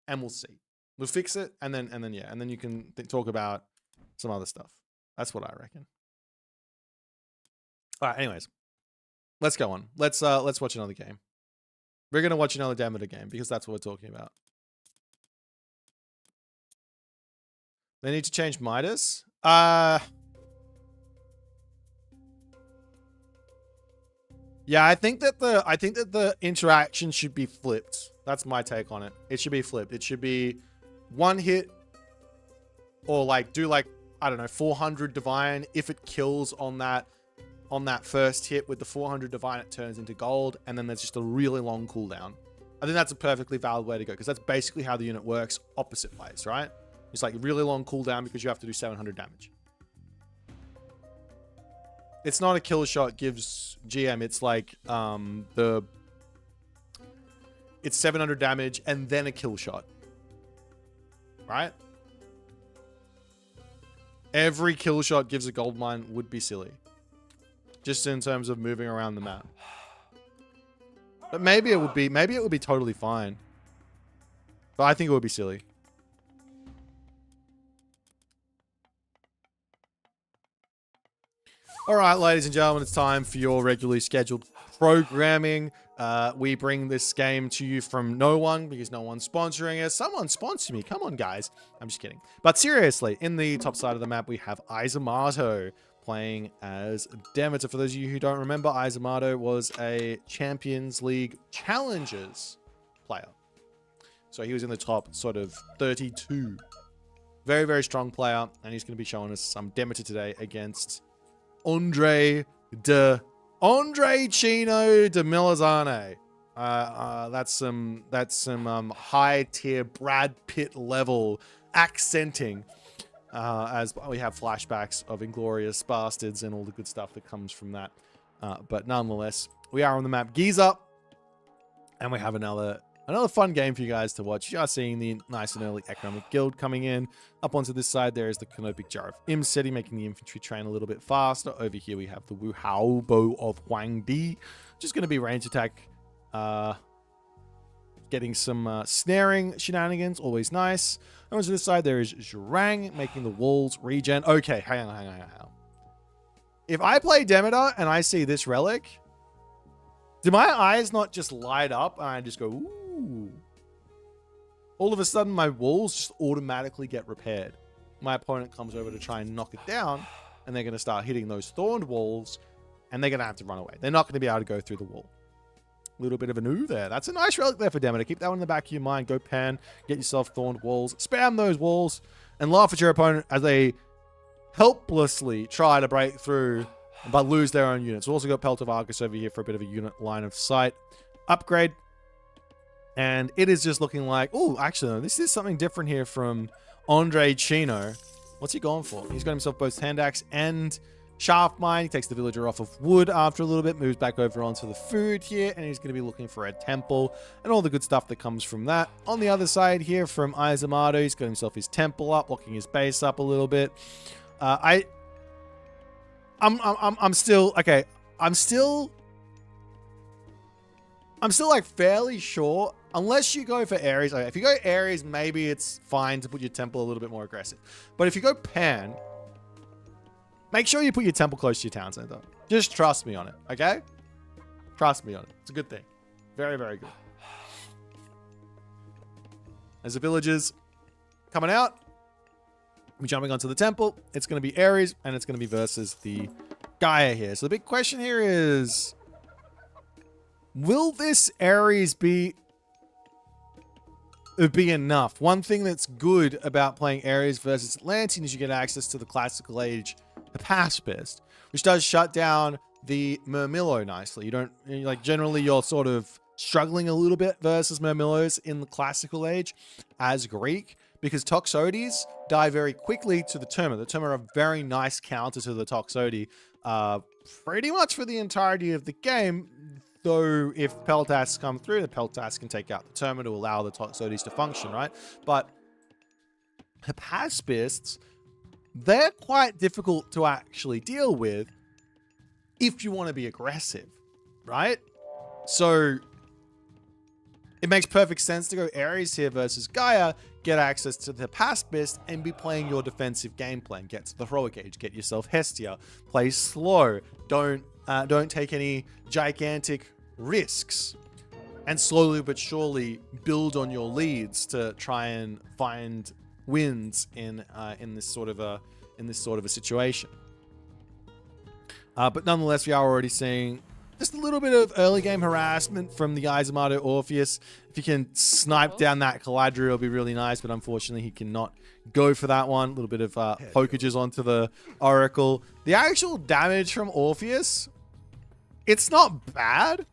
and we'll see. We'll fix it, and then you can talk about some other stuff. That's what I reckon. All right. Anyways, let's go on. Let's watch another game. We're gonna watch another Demeter game because that's what we're talking about. They need to change Midas. Yeah, I think that the interaction should be flipped. That's my take on it. It should be flipped. It should be one hit, or like do like, I don't know, 400 divine. If it kills on that first hit with the 400 divine, it turns into gold, and then there's just a really long cooldown. I think that's a perfectly valid way to go, because that's basically how the unit works opposite ways, right? It's like really long cooldown because you have to do 700 damage. It's not a kill shot gives GM. It's like it's 700 damage and then a kill shot, right? Every kill shot gives a gold mine would be silly, just in terms of moving around the map. But maybe it would be totally fine. But I think it would be silly. All right, ladies and gentlemen, it's time for your regularly scheduled programming. We bring this game to you from no one because no one's sponsoring us. Someone sponsor me. Come on, guys. I'm just kidding. But seriously, in the top side of the map, we have Amaterasu playing as Demeter. For those of you who don't remember, Amaterasu was a Champions League Challengers player. So he was in the top sort of 32. Very, very strong player. And he's going to be showing us some Demeter today against Chino de Milazane. That's some high tier Brad Pitt level accenting, as we have flashbacks of Inglorious Bastards and all the good stuff that comes from that. But nonetheless, we are on the map Giza, and we have another fun game for you guys to watch. You are seeing the nice and early economic guild coming in. Up onto this side, there is the Canopic Jar of Im City, making the infantry train a little bit faster. Over here, we have the Wu Hao Bow of Huang Di, just going to be range attack, getting some snaring shenanigans, always nice. And onto this side, there is Zhurang, making the walls regen. Okay, hang on. If I play Demeter and I see this relic, do my eyes not just light up and I just go, ooh? All of a sudden, my walls just automatically get repaired. My opponent comes over to try and knock it down, and they're going to start hitting those thorned walls, and they're going to have to run away. They're not going to be able to go through the wall. A little bit of an ooh there. That's a nice relic there for Demeter. Keep that one in the back of your mind. Go pan, get yourself thorned walls, spam those walls, and laugh at your opponent as they helplessly try to break through but lose their own units. We've also got Pelt of Arcus over here for a bit of a unit line of sight upgrade. And it is just looking like, oh, actually, no, this is something different here from Chino. What's he going for? He's got himself both hand axe and shaft mine. He takes the villager off of wood after a little bit, moves back over onto the food here, and he's going to be looking for a temple and all the good stuff that comes from that. On the other side here from Amaterasu, he's got himself his temple up, locking his base up a little bit. I'm still like fairly sure, unless you go for Ares. Okay, if you go Ares, maybe it's fine to put your temple a little bit more aggressive. But if you go Pan, make sure you put your temple close to your town center. Just trust me on it, okay? Trust me on it. It's a good thing. Very, very good. As the villagers coming out, we're jumping onto the temple. It's going to be Ares, and it's going to be versus the Gaia here. So the big question here is, will this Ares be enough? One thing that's good about playing Ares versus Atlantean is you get access to the classical age Pacifist, which does shut down the Murmillo nicely. Generally you're sort of struggling a little bit versus Murmillos in the classical age as Greek, because Toxotes die very quickly to the Terma. The Terma are a very nice counter to the Toxotes, pretty much for the entirety of the game. Though if Peltas come through, the Peltas can take out the Terma to allow the Toxotes to function, right? But Pacifists, they're quite difficult to actually deal with if you want to be aggressive, right? So it makes perfect sense to go Ares here versus Gaia, get access to the Pacifist, and be playing your defensive game plan. Get to the heroic age, get yourself Hestia, play slow, don't take any gigantic risks, and slowly but surely build on your leads to try and find wins in this sort of a situation. But nonetheless, we are already seeing just a little bit of early game harassment from the Amaterasu Orpheus. If you can snipe down that Caladri, it'll be really nice, but unfortunately he cannot go for that one. A little bit of pokages onto the Oracle. The actual damage from Orpheus, it's not bad,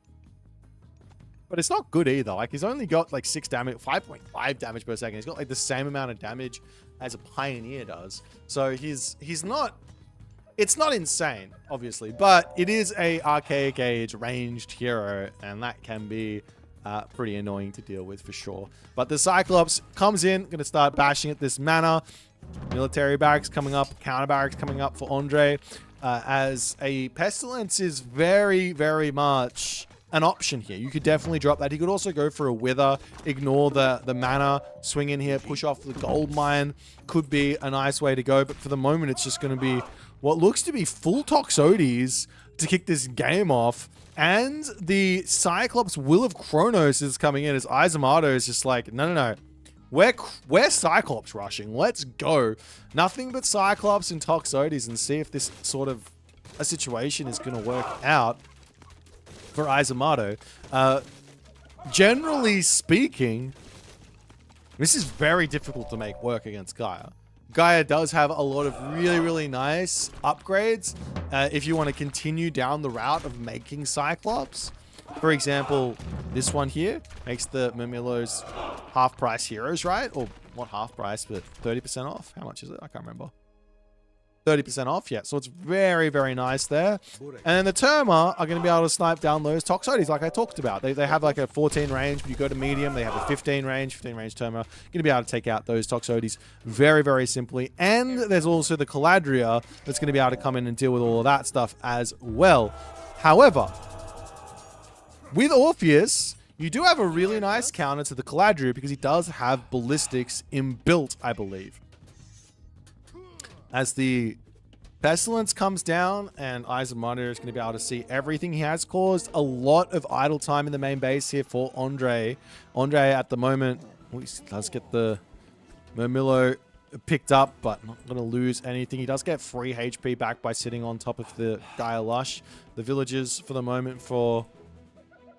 but it's not good either. Like, he's only got like 5.5 damage per second. He's got like the same amount of damage as a Pioneer does. So it's not insane, obviously, but it is a archaic age ranged hero, and that can be pretty annoying to deal with for sure. But the Cyclops comes in, going to start bashing at this mana. Military barracks coming up, counter barracks coming up for Andre, as a Pestilence is very, very much an option here. You could definitely drop that. He could also go for a Wither, ignore the mana, swing in here, push off the gold mine. Could be a nice way to go, but for the moment, it's just going to be what looks to be full Toxotes to kick this game off. And the Cyclops Will of Kronos is coming in as Amaterasu is just like, no. We're Cyclops rushing. Let's go. Nothing but Cyclops and Toxotes and see if this sort of a situation is going to work out for Amaterasu. Generally speaking, this is very difficult to make work against Gaia. Gaia does have a lot of really nice upgrades if you want to continue down the route of making Cyclops. For example, this one here makes the Murmillos half-price heroes, right? Or not half-price, but 30% off. How much is it? I can't remember. 30% off, yeah. So it's very nice there. And then the Terma are going to be able to snipe down those Toxotes like I talked about. They have like a 14 range. When you go to medium, they have a 15 range Terma. Going to be able to take out those Toxotes very simply. And there's also the Caladria that's going to be able to come in and deal with all of that stuff as well. However, with Orpheus, you do have a really nice counter to the Caladria because he does have ballistics inbuilt, I believe. As the Pestilence comes down and Amaterasu is going to be able to see everything, he has caused a lot of idle time in the main base here for Andre. Andre at the moment, he does get the Murmillo picked up, but not going to lose anything. He does get free HP back by sitting on top of the Gaia Lush. The villagers for the moment for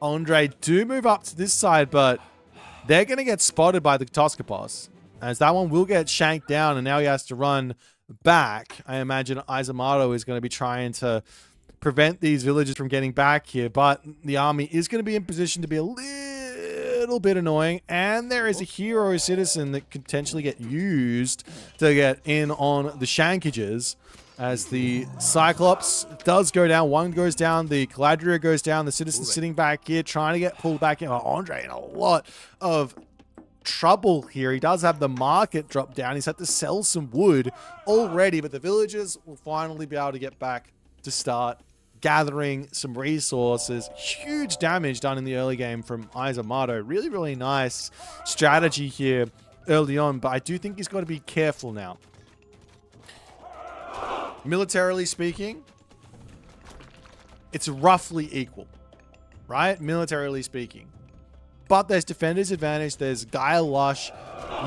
Andre do move up to this side, but they're going to get spotted by the Toskopos, as that one will get shanked down, and now he has to run back. I imagine Amaterasu is going to be trying to prevent these villagers from getting back here, but the army is going to be in position to be a little bit annoying, and there is a hero citizen that could potentially get used to get in on the shankages. As the Cyclops does go down, one goes down, the Caladria goes down, the citizen sitting back here trying to get pulled back in. Andre in a lot of trouble here. He does have the market drop down. He's had to sell some wood already, but the villagers will finally be able to get back to start gathering some resources. Huge damage done in the early game from Amaterasu. Really nice strategy here early on, but I do think he's got to be careful now. Militarily speaking, it's roughly equal, right? Militarily speaking. But there's defender's advantage. There's Gaia Lush.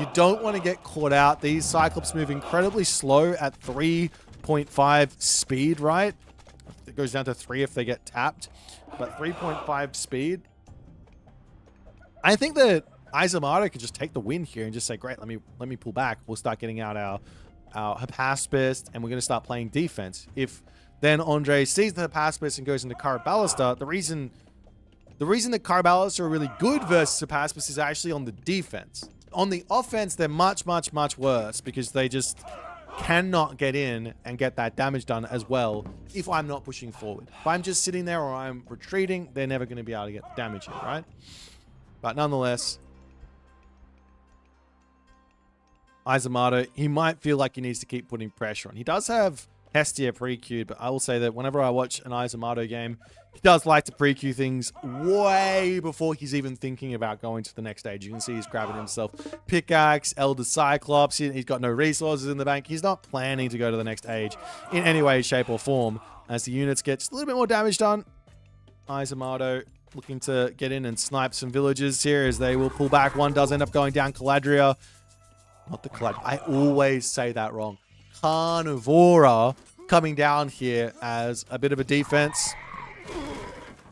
You don't want to get caught out. These Cyclops move incredibly slow at 3.5 speed, right? It goes down to 3 if they get tapped. But 3.5 speed. I think that Amaterasu can just take the win here and just say, great, let me pull back. We'll start getting out our Hypaspist, and we're going to start playing defense. If then Andre sees the Hypaspist and goes into Carabalista, the reason that Carabalista are really good versus Hypaspist is actually on the defense. On the offense, they're much worse because they just cannot get in and get that damage done as well if I'm not pushing forward. If I'm just sitting there or I'm retreating, they're never going to be able to get the damage in, right? But nonetheless, Amaterasu, he might feel like he needs to keep putting pressure on. He does have Hestia pre-queued, but I will say that whenever I watch an Amaterasu game, he does like to pre-queue things way before he's even thinking about going to the next stage. You can see he's grabbing himself Pickaxe, Elder Cyclops. He's got no resources in the bank. He's not planning to go to the next age in any way, shape, or form. As the units get just a little bit more damage done, Amaterasu looking to get in and snipe some villagers here as they will pull back. One does end up going down. Caladria. Not the Caladria. I always say that wrong. Carnivora coming down here as a bit of a defense.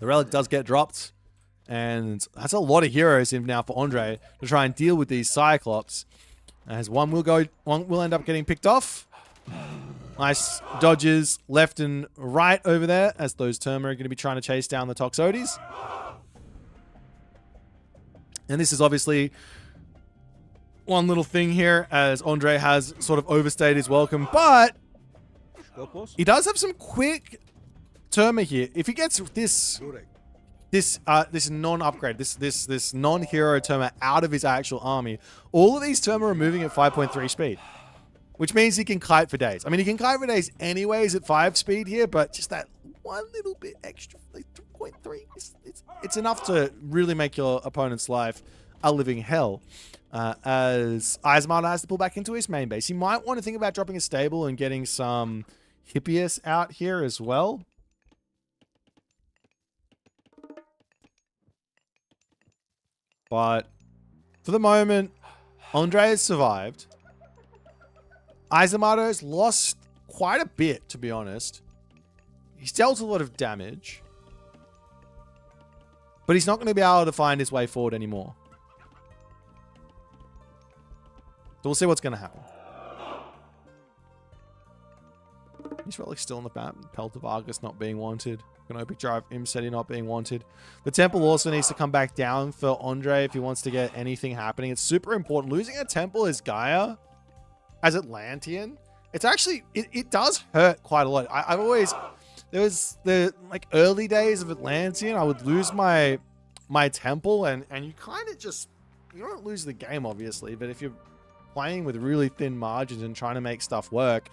The relic does get dropped, and that's a lot of heroes in now for Andre to try and deal with these Cyclops. As one will end up getting picked off. Nice dodges left and right over there as those Terma are going to be trying to chase down the Toxotes. And this is obviously one little thing here as Andre has sort of overstayed his welcome, but he does have some quick Terma here. If he gets this non-upgrade, this non-hero Terma out of his actual army, all of these Terma are moving at 5.3 speed, which means he can kite for days. I mean, he can kite for days anyways at 5 speed here, but just that one little bit extra, like 3.3, it's enough to really make your opponent's life a living hell. As Amaterasu has to pull back into his main base. He might want to think about dropping a stable and getting some Hippias out here as well. But for the moment, Andre has survived. Izamato's lost quite a bit, to be honest. He's dealt a lot of damage. But he's not going to be able to find his way forward anymore. So we'll see what's going to happen. He's probably still on the map. Pelta Vargas not being wanted. Canopic Drive, Imseti not being wanted. The temple also needs to come back down for Andre if he wants to get anything happening. It's super important. Losing a temple as Gaia, as Atlantean, it's actually, it does hurt quite a lot. I've always, there was the like early days of Atlantean, I would lose my temple and you kind of just, you don't lose the game obviously, but if you're playing with really thin margins and trying to make stuff work,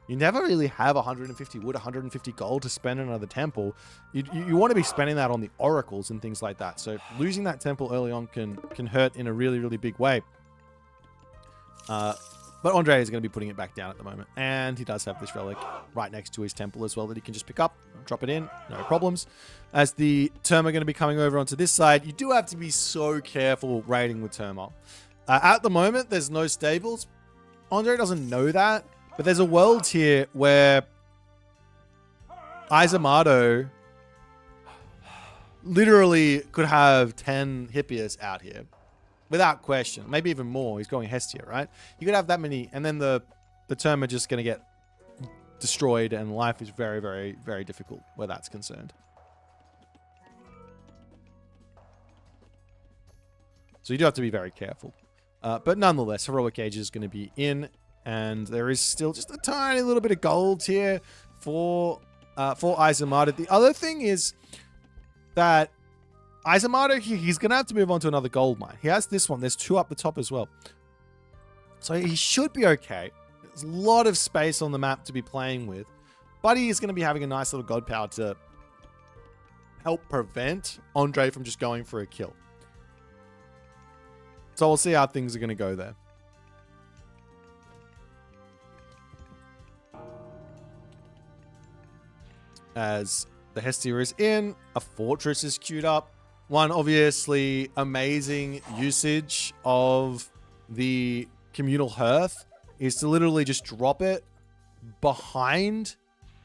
you never really have 150 wood, 150 gold to spend on another temple. You want to be spending that on the oracles and things like that. So losing that temple early on can hurt in a really, really big way. But Andre is going to be putting it back down at the moment. And he does have this relic right next to his temple as well that he can just pick up, drop it in, no problems. As the Terma are going to be coming over onto this side, you do have to be so careful raiding with Terma. At the moment, there's no stables. Andre doesn't know that. But there's a world here where Izamato literally could have 10 Hippias out here. Without question. Maybe even more. He's going Hestia, right? You could have that many. And then the term are just going to get destroyed. And life is very, very, very difficult where that's concerned. So you do have to be very careful. But nonetheless, Heroic Age is going to be in. And there is still just a tiny little bit of gold here for Izamato. The other thing is that Izamato, he's going to have to move on to another gold mine. He has this one. There's two up the top as well. So he should be okay. There's a lot of space on the map to be playing with. But he is going to be having a nice little god power to help prevent Andre from just going for a kill. So we'll see how things are going to go there. As the Hestia is in, a fortress is queued up. One obviously amazing usage of the communal hearth is to literally just drop it behind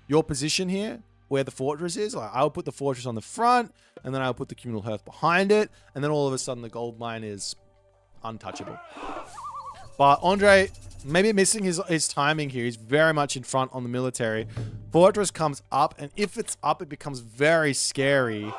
your position here where the fortress is. Like, I'll put the fortress on the front and then I'll put the communal hearth behind it. And then all of a sudden the gold mine is untouchable. But Andre, maybe missing his timing here. He's very much in front on the military. Fortress comes up, and if it's up, it becomes very scary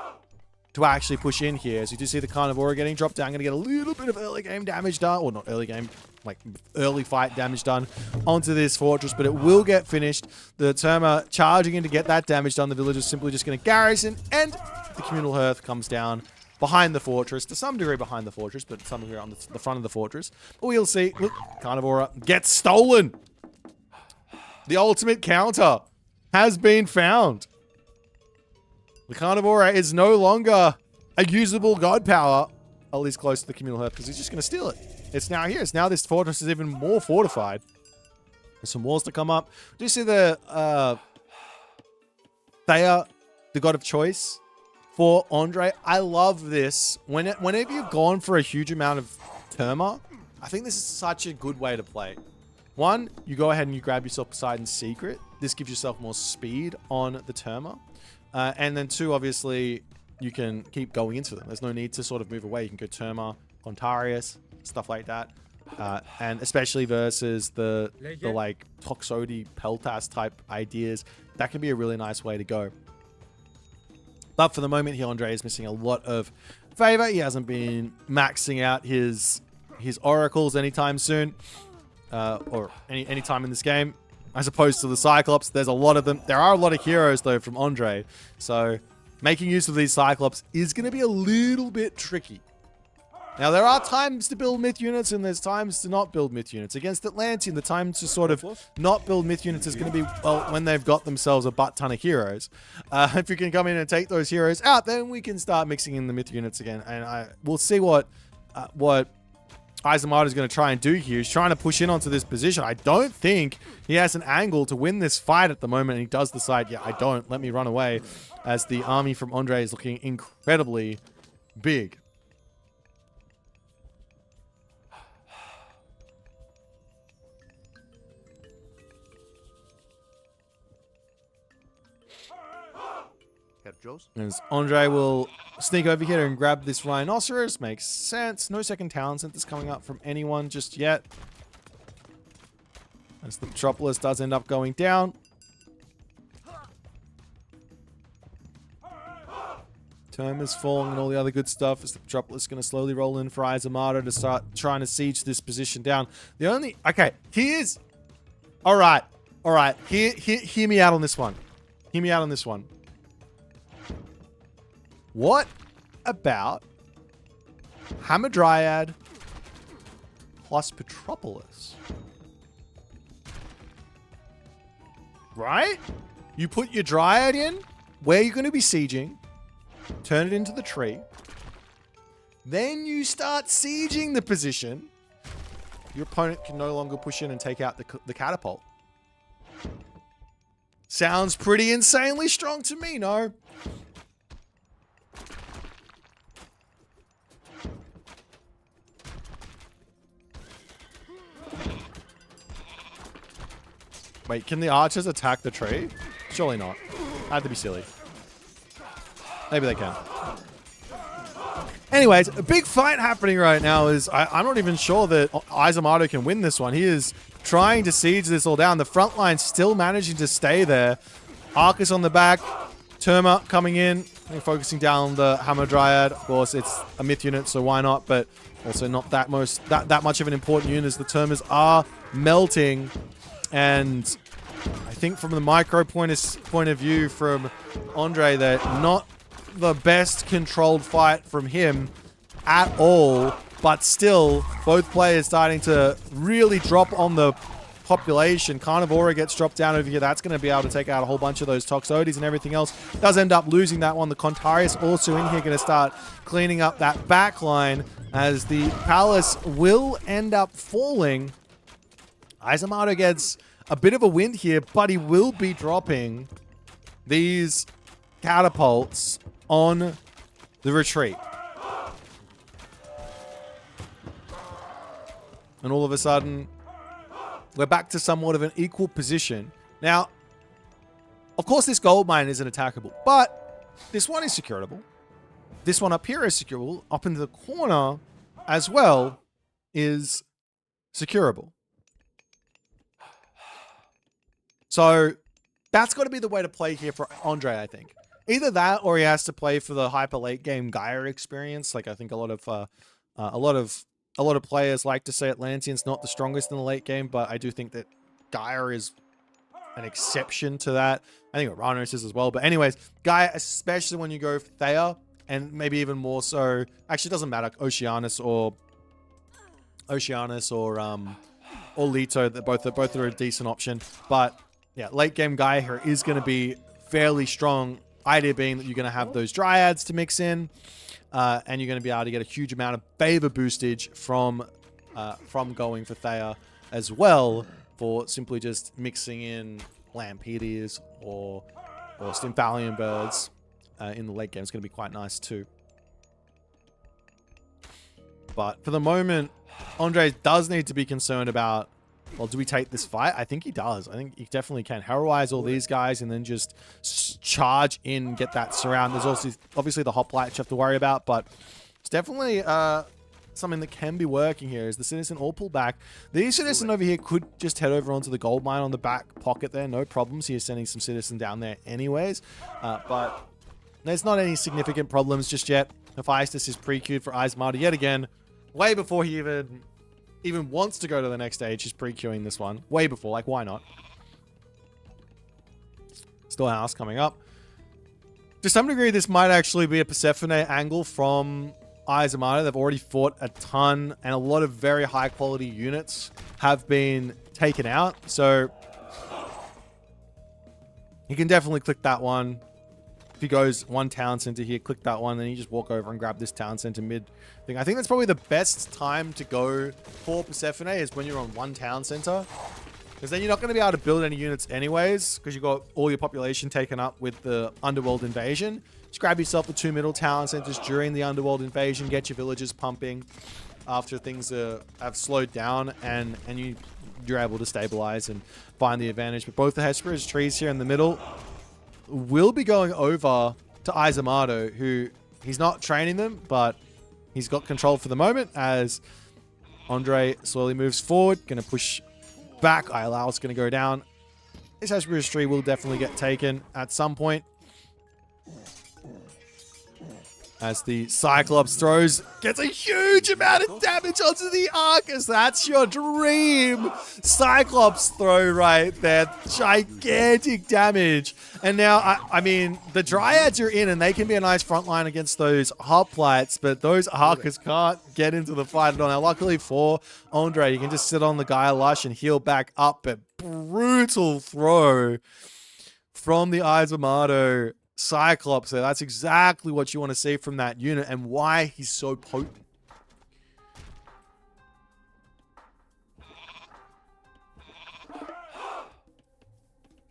to actually push in here. So you do see the Carnivora getting dropped down. Going to get a little bit of early game damage done. Or not early game, like early fight damage done onto this fortress. But it will get finished. The Terma charging in to get that damage done. The villagers simply just going to garrison. And the communal hearth comes down behind the fortress, to some degree behind the fortress, but some degree on the front of the fortress. But we'll see. Look, Carnivora gets stolen. The ultimate counter has been found. The Carnivora is no longer a usable god power, at least close to the communal hearth, because he's just going to steal it. It's now here. It's now this fortress is even more fortified. There's some walls to come up. Do you see the Thea, the god of choice? For Andre, I love this. Whenever you've gone for a huge amount of Terma, I think this is such a good way to play. One, you go ahead and you grab yourself Poseidon's Secret. This gives yourself more speed on the Terma. And then two, obviously, you can keep going into them. There's no need to sort of move away. You can go Terma, Contarius, stuff like that. And especially versus the like Toxodi, Peltas type ideas. That can be a really nice way to go. But for the moment here, Andre is missing a lot of favor. He hasn't been maxing out his oracles anytime soon. Or any time in this game. As opposed to the Cyclops, there's a lot of them. There are a lot of heroes, though, from Andre. So making use of these Cyclops is going to be a little bit tricky. Now, there are times to build myth units, and there's times to not build myth units. Against Atlantean, the time to sort of not build myth units is going to be, well, when they've got themselves a butt ton of heroes. If you can come in and take those heroes out, then we can start mixing in the myth units again. And we'll see what Izamato is going to try and do here. He's trying to push in onto this position. I don't think he has an angle to win this fight at the moment, and he does decide, yeah, I don't. Let me run away, as the army from Andre is looking incredibly big. As Andre will sneak over here and grab this Rhinoceros. Makes sense. No second talent centers coming up from anyone just yet. As the Metropolis does end up going down. Term is falling and all the other good stuff. As the Metropolis is going to slowly roll in for Izamata to start trying to siege this position down. The only... Okay, here's... Alright. Alright. Hear me out on this one. Hear me out on this one. What about Hamadryad plus Petropolis? Right? You put your Dryad in where you're going to be sieging. Turn it into the tree. Then you start sieging the position. Your opponent can no longer push in and take out the catapult. Sounds pretty insanely strong to me, no? Wait, can the archers attack the tree? Surely not. Had to be silly. Maybe they can. Anyways, a big fight happening right now is... I'm not even sure that Izamata can win this one. He is trying to siege this all down. The front line still managing to stay there. Arcus on the back. Terma coming in. And focusing down the Hamadryad. Of course, it's a myth unit, so why not? But also not that much of an important unit as the Termas are melting. And I think from the micro point of view from Andre, that not the best controlled fight from him at all, but still both players starting to really drop on the population. Carnivora gets dropped down over here. That's going to be able to take out a whole bunch of those Toxotes and everything else. Does end up losing that one. The Contarius also in here going to start cleaning up that back line as the Palace will end up falling. Izamata gets a bit of a win here, but he will be dropping these catapults on the retreat. And all of a sudden, we're back to somewhat of an equal position. Now, of course, this gold mine isn't attackable, but this one is securable. This one up here is securable. Up into the corner as well is securable. So that's got to be the way to play here for Andre, I think. Either that, or he has to play for the hyper late game Gaia experience. Like I think a lot of players like to say Atlantean's not the strongest in the late game, but I do think that Gaia is an exception to that. I think Oranos is as well. But anyways, Gaia, especially when you go for Thea, and maybe even more so. Actually, it doesn't matter. Oceanus or Leto. Both are a decent option, but yeah, late game Gaia here is going to be fairly strong. Idea being that you're going to have those Dryads to mix in, and you're going to be able to get a huge amount of favor boostage from going for Thea as well, for simply just mixing in Lampedes or Stymphalian birds in the late game. It's going to be quite nice too. But for the moment, Andre does need to be concerned about, well, do we take this fight? I think he does. I think he definitely can heroize all these guys and then just charge in, get that surround. There's also obviously the hoplite you have to worry about, but it's definitely something that can be working here. Is the Citizen all pull back? The Citizen over here could just head over onto the gold mine on the back pocket there. No problems. He is sending some Citizen down there anyways, but there's not any significant problems just yet. Hephaestus is pre-queued for Izamata yet again, way before he even wants to go to the next stage. He's pre-queuing this one way before. Like, why not? Storehouse coming up. To some degree, this might actually be a Persephone angle from Izamata. They've already fought a ton, and a lot of very high quality units have been taken out. So you can definitely click that one. If he goes one town center here, click that one, then you just walk over and grab this town center mid thing. I think that's probably the best time to go for Persephone, is when you're on one town center. Because then you're not going to be able to build any units anyways, because you've got all your population taken up with the Underworld invasion. Just grab yourself the 2 middle town centers during the Underworld invasion, get your villagers pumping after things have slowed down, and you're able to stabilize and find the advantage. But both the Hesperus trees here in the middle will be going over to Amaterasu, who he's not training them, but he's got control for the moment as Andre slowly moves forward. Going to push back. Ialao's going to go down. This Hesperus tree will definitely get taken at some point. As the Cyclops throws, gets a huge amount of damage onto the Arcus. That's your dream Cyclops throw right there. Gigantic damage. And now, I mean, the Dryads are in and they can be a nice front line against those Hoplites, but those Arcus can't get into the fight at all. Now, luckily for Andre, you can just sit on the Gaia Lush and heal back up. But brutal throw from the Amaterasu Cyclops there. That's exactly what you want to see from that unit and why he's so potent.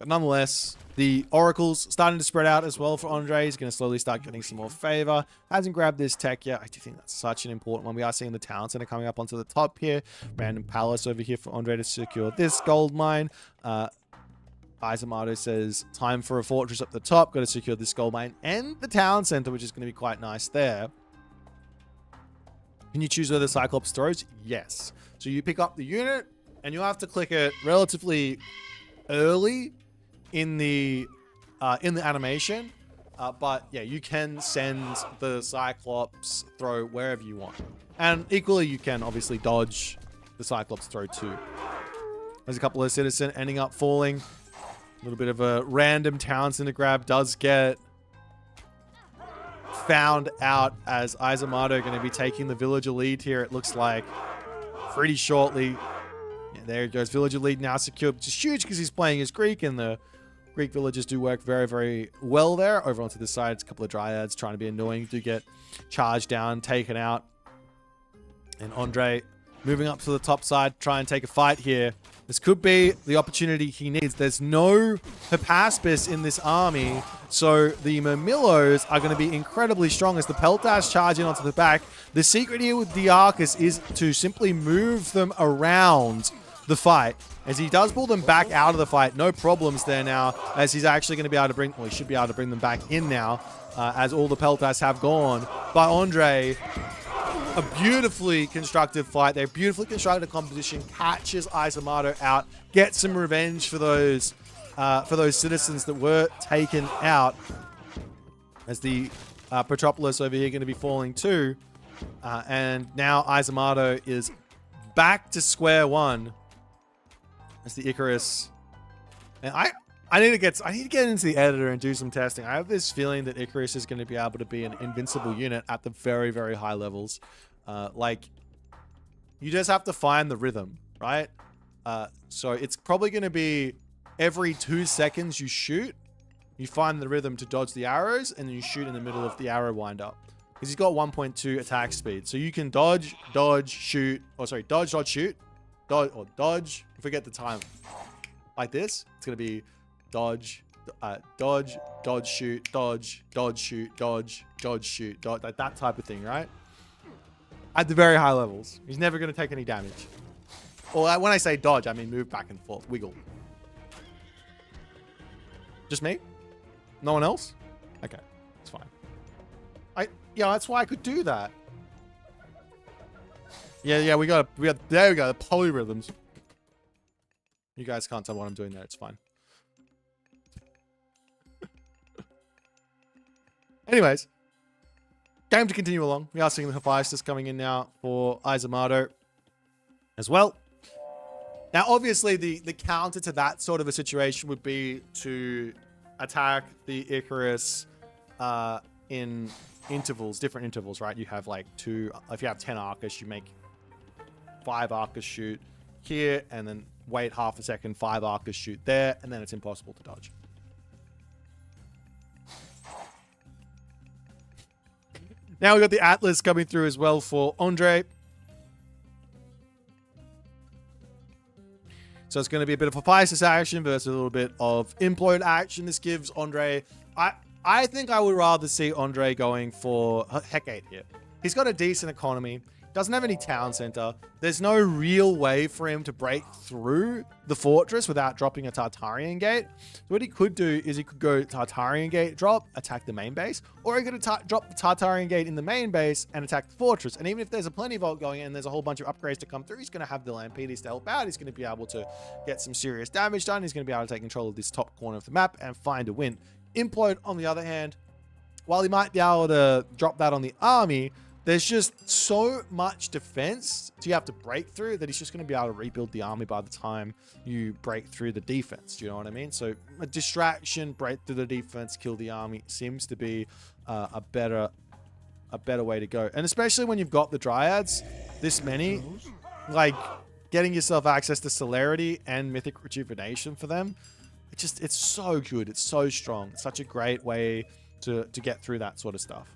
But nonetheless, the Oracle's starting to spread out as well for Andre. He's going to slowly start getting some more favor. Hasn't grabbed this tech yet. I do think that's such an important one. We are seeing the Town Center coming up onto the top here. Random Palace over here for Andre to secure this gold mine. Amaterasu says, time for a fortress up the top. Got to secure this gold mine and the town center, which is going to be quite nice there. Can you choose where the Cyclops throws? Yes. So you pick up the unit and you have to click it relatively early in the animation. But yeah, you can send the Cyclops throw wherever you want. And equally, you can obviously dodge the Cyclops throw too. There's a couple of citizens ending up falling. A little bit of a random town center grab does get found out as Amaterasu going to be taking the villager lead here, it looks like, pretty shortly. Yeah, there it goes. Villager lead now secured, which is huge because he's playing as Greek, and the Greek villagers do work very, very well there. Over onto the side, it's a couple of Dryads trying to be annoying, do get charged down, taken out. And Andre moving up to the top side, try and take a fight here. This could be the opportunity he needs. There's no Hypaspis in this army, so the Murmillos are going to be incredibly strong as the Peltas charge in onto the back. The secret here with the Arcus is to simply move them around the fight. As he does pull them back out of the fight, no problems there now, as he's actually going to be able to bring, well, he should be able to bring them back in now, as all the Peltas have gone. But Andre, a beautifully constructed fight there, beautifully constructed composition, catches Amaterasu out, gets some revenge for those citizens that were taken out, as the Petropolis over here going to be falling too, and now Amaterasu is back to square one as the Icarus. And I need to get into the editor and do some testing. I have this feeling that Icarus is going to be able to be an invincible unit at the very, very high levels. Like, you just have to find the rhythm, right? So it's probably going to be every 2 seconds you shoot, you find the rhythm to dodge the arrows, and then you shoot in the middle of the arrow wind-up. Because he's got 1.2 attack speed. So you can dodge, shoot, or sorry, dodge, shoot, dodge, or dodge, forget the time. Like this, it's going to be dodge, dodge, shoot, dodge, shoot, dodge, shoot, dodge, like that type of thing, right? At the very high levels. He's never going to take any damage. Or when I say dodge, I mean move back and forth, wiggle. Just me? No one else? Okay, it's fine. Yeah, that's why I could do that. Yeah, there we go, the polyrhythms. You guys can't tell what I'm doing there, it's fine. Anyways, game to continue along. We are seeing the Hephaestus coming in now for Amaterasu as well. Now, obviously, the counter to that sort of a situation would be to attack the Icarus in intervals, different intervals, right? You have like if you have 10 Arcus, you make 5 Arcus shoot here, and then wait half a second, 5 Arcus shoot there, and then it's impossible to dodge. Now we've got the Atlas coming through as well for Andre. So it's going to be a bit of a Pisces action versus a little bit of Implode action. This gives Andre... I think I would rather see Andre going for Hecate here. He's got a decent economy. Doesn't have any town center. There's no real way for him to break through the fortress without dropping a Tartarian gate. So what he could do is he could go Tartarian gate, drop, attack the main base, or he could drop the Tartarian gate in the main base and attack the fortress. And even if there's a plenty vault going in and there's a whole bunch of upgrades to come through, he's going to have the Lampedes to help out. He's going to be able to get some serious damage done. He's going to be able to take control of this top corner of the map and find a win. Implode, on the other hand, while he might be able to drop that on the army, there's just so much defense you have to break through that he's just going to be able to rebuild the army by the time you break through the defense. Do you know what I mean? So a distraction, break through the defense, kill the army seems to be a better way to go. And especially when you've got the Dryads, this many, like getting yourself access to Celerity and Mythic Rejuvenation for them, it's so good. It's so strong. It's such a great way to get through that sort of stuff.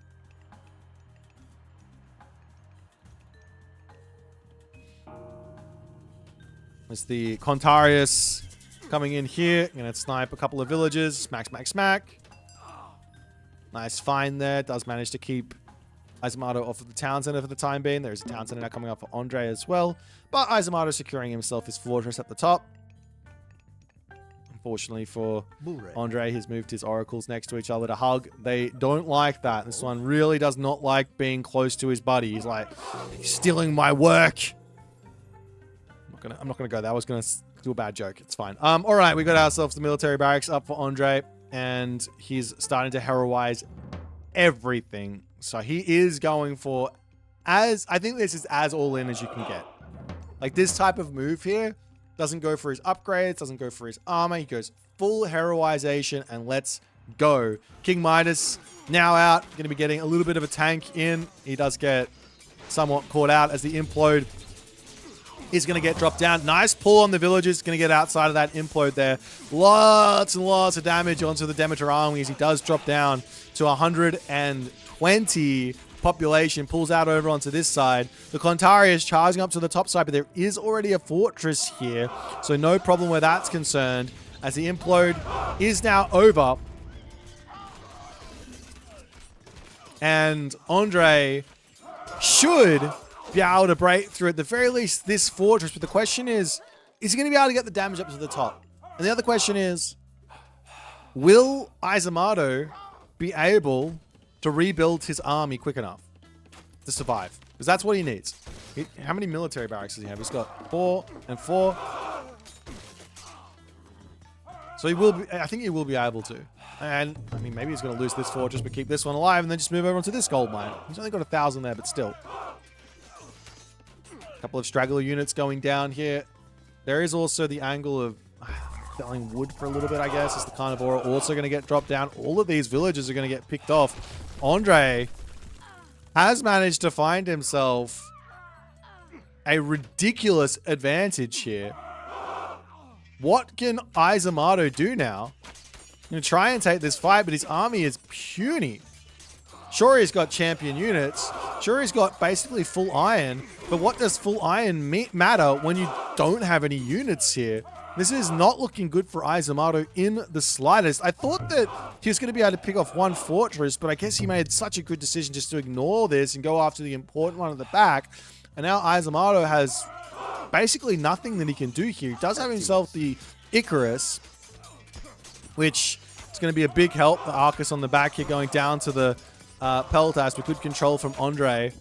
There's the Contarius coming in here. Gonna snipe a couple of villages. Smack, smack, smack. Nice find there. Does manage to keep Izumato off of the town center for the time being. There's a town center now coming up for Andre as well. But Izumato securing himself his fortress at the top. Unfortunately for Andre, he's moved his oracles next to each other to hug. They don't like that. This one really does not like being close to his buddy. He's like, he's stealing my work. I'm not gonna go there. I was gonna do a bad joke. It's fine. All right, we got ourselves the military barracks up for Andre, and he's starting to heroize everything. So he is going for I think this is as all in as you can get. Like this type of move here doesn't go for his upgrades, doesn't go for his armor. He goes full heroization and let's go. King Midas now out, going to be getting a little bit of a tank in. He does get somewhat caught out as the implode is going to get dropped down. Nice pull on the villagers. Going to get outside of that implode there. Lots and lots of damage onto the Demeter armies. He does drop down to 120 population. Pulls out over onto this side. The Contari is charging up to the top side, but there is already a fortress here. So no problem where that's concerned. As the implode is now over. And Andre should be able to break through at the very least this fortress, but the question is he going to be able to get the damage up to the top? And the other question is, will Izumato be able to rebuild his army quick enough to survive? Because that's what he needs. How many military barracks does he have? He's got 4 and 4. So he will be, I think he will be able to. And I mean, maybe he's going to lose this fortress but keep this one alive and then just move over onto this gold mine. He's only got 1,000 there, but still. Couple of straggler units going down here. There is also the angle of felling wood for a little bit, I guess. Is the carnivora also going to get dropped down? All of these villages are going to get picked off. Andre has managed to find himself a ridiculous advantage here. What can Izumato do now? He's going to try and take this fight, but his army is puny. Sure, he's got champion units. Sure, he's got basically full iron. But what does full iron matter when you don't have any units here? This is not looking good for Izumato in the slightest. I thought that he was going to be able to pick off one fortress, but I guess he made such a good decision just to ignore this and go after the important one at the back. And now Izumato has basically nothing that he can do here. He does have himself the Icarus, which is going to be a big help. The Arcus on the back here going down to the Peltas with good control from Andre.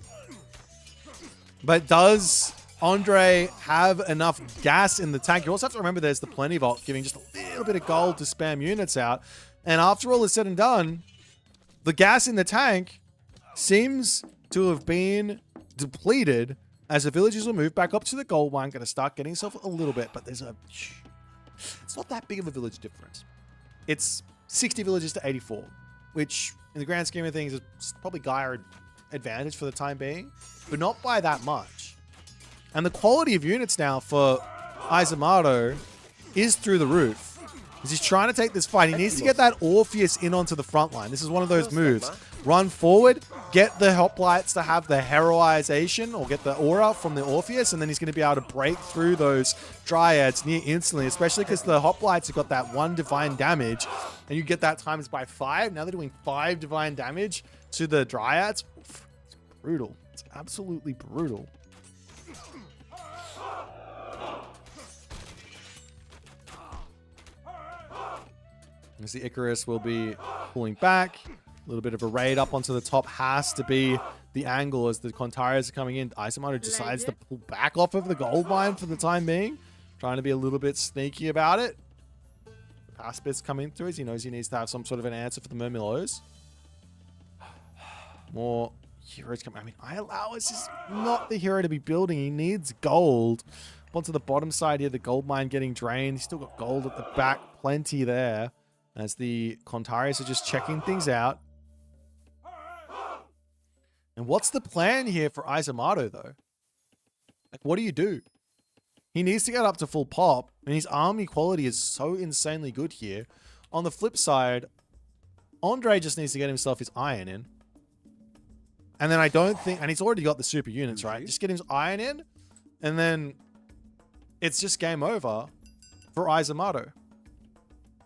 But does Andre have enough gas in the tank? You also have to remember there's the Plenty Vault giving just a little bit of gold to spam units out. And after all is said and done, the gas in the tank seems to have been depleted as the villagers will move back up to the gold mine. Going to start getting himself a little bit, but it's not that big of a village difference. It's 60 villages to 84, which in the grand scheme of things is probably Gaia advantage for the time being, but not by that much. And the quality of units now for Izumato is through the roof. Because he's trying to take this fight. He needs to get that Orpheus in onto the front line. This is one of those moves. Run forward, get the hoplites to have the heroization or get the aura from the Orpheus, and then he's going to be able to break through those dryads near instantly, especially because the hoplites have got that 1 divine damage, and you get that times by 5. Now they're doing 5 divine damage to the dryads. It's brutal. It's absolutely brutal. As the Icarus will be pulling back. A little bit of a raid up onto the top has to be the angle as the Contarias are coming in. Amaterasu decides to pull back off of the gold mine for the time being. Trying to be a little bit sneaky about it. The pass bit's coming through as he knows he needs to have some sort of an answer for the Murmillos. More heroes coming. I mean, Iolaus is not the hero to be building. He needs gold. Up onto the bottom side here, the gold mine getting drained. He's still got gold at the back. Plenty there. As the Contarias are just checking things out. And what's the plan here for Izumato, though? Like, what do you do? He needs to get up to full pop, and his army quality is so insanely good here. On the flip side, Andre just needs to get himself his iron in. And then I don't think... And he's already got the super units, right? Just get his iron in, and then it's just game over for Izumato.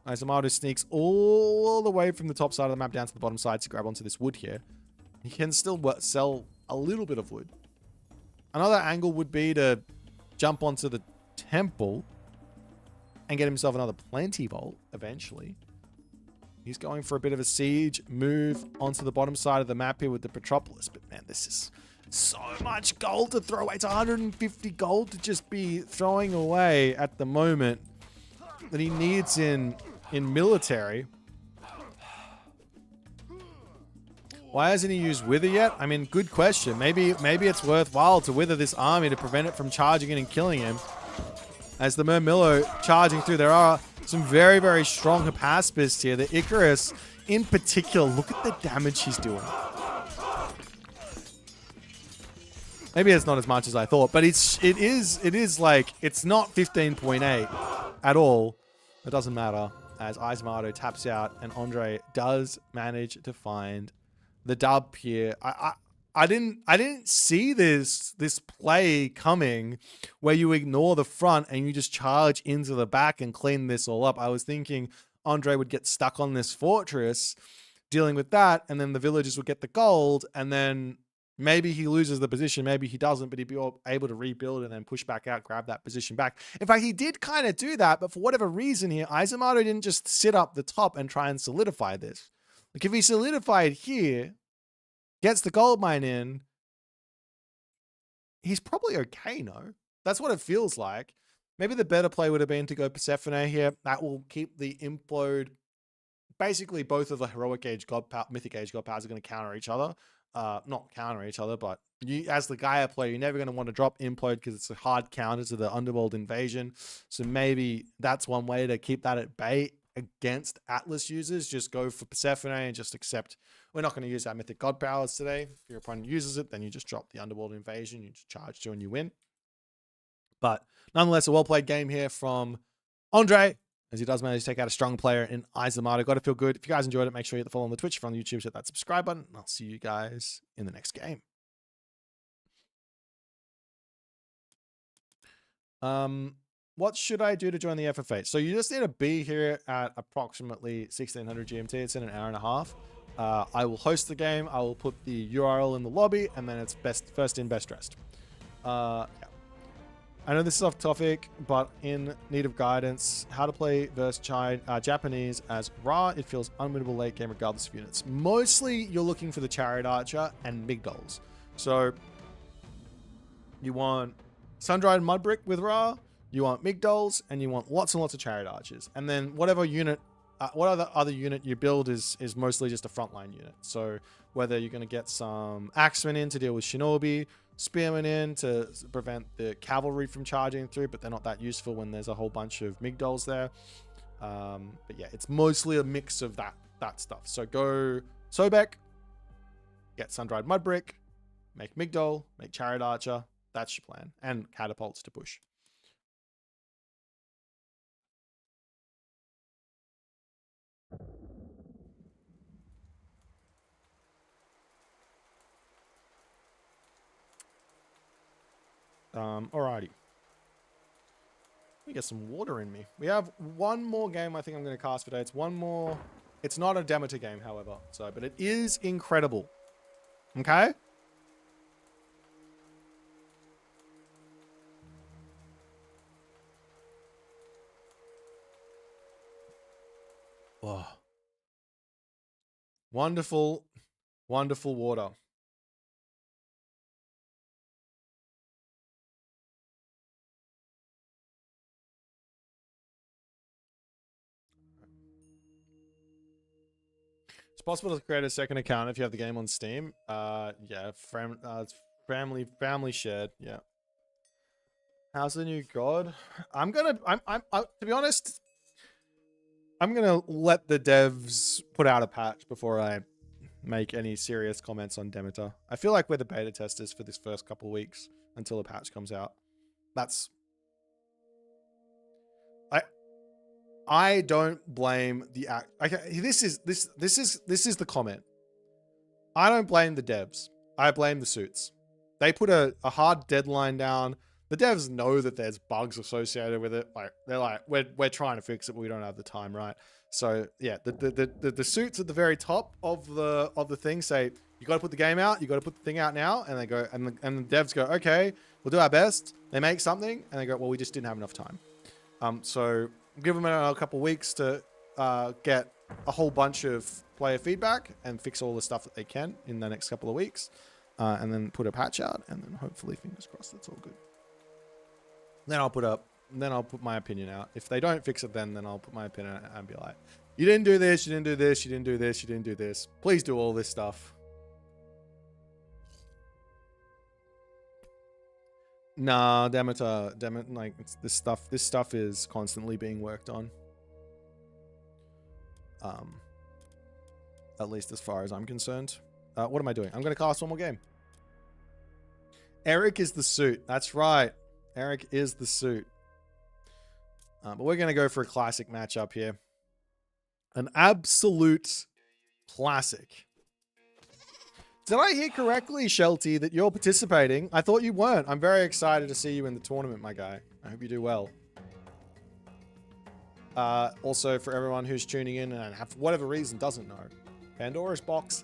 Izumato sneaks all the way from the top side of the map down to the bottom side to grab onto this wood here. He can still sell a little bit of wood. Another angle would be to jump onto the temple and get himself another plenty bolt eventually. He's going for a bit of a siege move onto the bottom side of the map here with the Petropolis. But man, this is so much gold to throw away. It's 150 gold to just be throwing away at the moment that he needs in military. Why hasn't he used Wither yet? I mean, good question. Maybe it's worthwhile to wither this army to prevent it from charging in and killing him. As the Murmillo charging through, there are some very, very strong Hypaspists here. The Icarus, in particular, look at the damage he's doing. Maybe it's not as much as I thought, but it is like, it's not 15.8 at all. It doesn't matter, as Izumato taps out and Andre does manage to find the dub here. I didn't see this play coming where you ignore the front and you just charge into the back and clean this all up. I was thinking Andre would get stuck on this fortress dealing with that, and then the villagers would get the gold, and then maybe he loses the position, maybe he doesn't, but he'd be able to rebuild and then push back out, grab that position back. In fact, he did kind of do that, but for whatever reason here, Izumato didn't just sit up the top and try and solidify this. Like, if he solidified here, gets the gold mine in, he's probably okay, no? That's what it feels like. Maybe the better play would have been to go Persephone here. That will keep the implode. Basically, both of the heroic age god power, mythic age god powers are going to counter each other. Not counter each other, but you, as the Gaia player, you're never going to want to drop implode because it's a hard counter to the underworld invasion. So maybe that's one way to keep that at bay against Atlas users. Just go for Persephone and just accept we're not going to use our mythic god powers today. If your opponent uses it, then you just drop the underworld invasion, you just charge 2 and you win. But nonetheless, a well-played game here from Andre, as he does manage to take out a strong player in Izumato. Got to feel good. If you guys enjoyed it, make sure you hit the follow on the Twitch. If you're on the YouTube, hit that subscribe button. And I'll see you guys in the next game. What should I do to join the FFA? So you just need to be here at approximately 1600 GMT. It's in an hour and a half. I will host the game. I will put the URL in the lobby, and then it's first in, best dressed. Yeah. I know this is off topic, but in need of guidance. How to play versus Japanese as Ra. It feels unwinnable late game regardless of units. Mostly you're looking for the Chariot Archer and Migdols. So you want Sun-Dried Mudbrick with Ra, you want Migdols, and you want lots and lots of Chariot Archers. And then whatever unit, whatever other unit you build is mostly just a frontline unit. So whether you're going to get some Axemen in to deal with Shinobi, Spearmen in to prevent the cavalry from charging through, but they're not that useful when there's a whole bunch of Migdols there. But yeah, it's mostly a mix of that stuff. So go Sobek, get Sun-Dried Mudbrick, make Migdol, make Chariot Archer. That's your plan. And catapults to push. Alrighty. Let me get some water in me. We have one more game I think I'm going to cast for today. It's one more. It's not a Demeter game, however. So, but it is incredible. Okay? Oh. Wonderful, wonderful water. It's possible to create a second account if you have the game on Steam. Yeah, it's family shared. Yeah. How's the new god? To be honest, I'm gonna let the devs put out a patch before I make any serious comments on Demeter. I feel like we're the beta testers for this first couple of weeks until the patch comes out. That's I don't blame the act. Okay, this is the comment. I don't blame the devs. I blame the suits. They put a hard deadline down. The devs know that there's bugs associated with it. Like they're like, we're trying to fix it, but we don't have the time, right? So yeah, the suits at the very top of the thing say, you got to put the game out. You got to put the thing out now. And they go, and the devs go, okay, we'll do our best. They make something, and they go, well, we just didn't have enough time. So give them a couple weeks to get a whole bunch of player feedback and fix all the stuff that they can in the next couple of weeks, and then put a patch out, and then hopefully, fingers crossed, that's all good. Then I'll put my opinion out. If they don't fix it, then I'll put my opinion out and be like, you didn't do this, you didn't do this, you didn't do this, you didn't do this. Please do all this stuff. Nah, Demeter, like this stuff is constantly being worked on. At least as far as I'm concerned. What am I doing? I'm going to cast one more game. Eric is the suit. That's right. Eric is the suit. But we're going to go for a classic matchup here. An absolute classic. Did I hear correctly, Shelty, that you're participating? I thought you weren't. I'm very excited to see you in the tournament, my guy. I hope you do well. Also, for everyone who's tuning in and for whatever reason doesn't know, Pandora's Box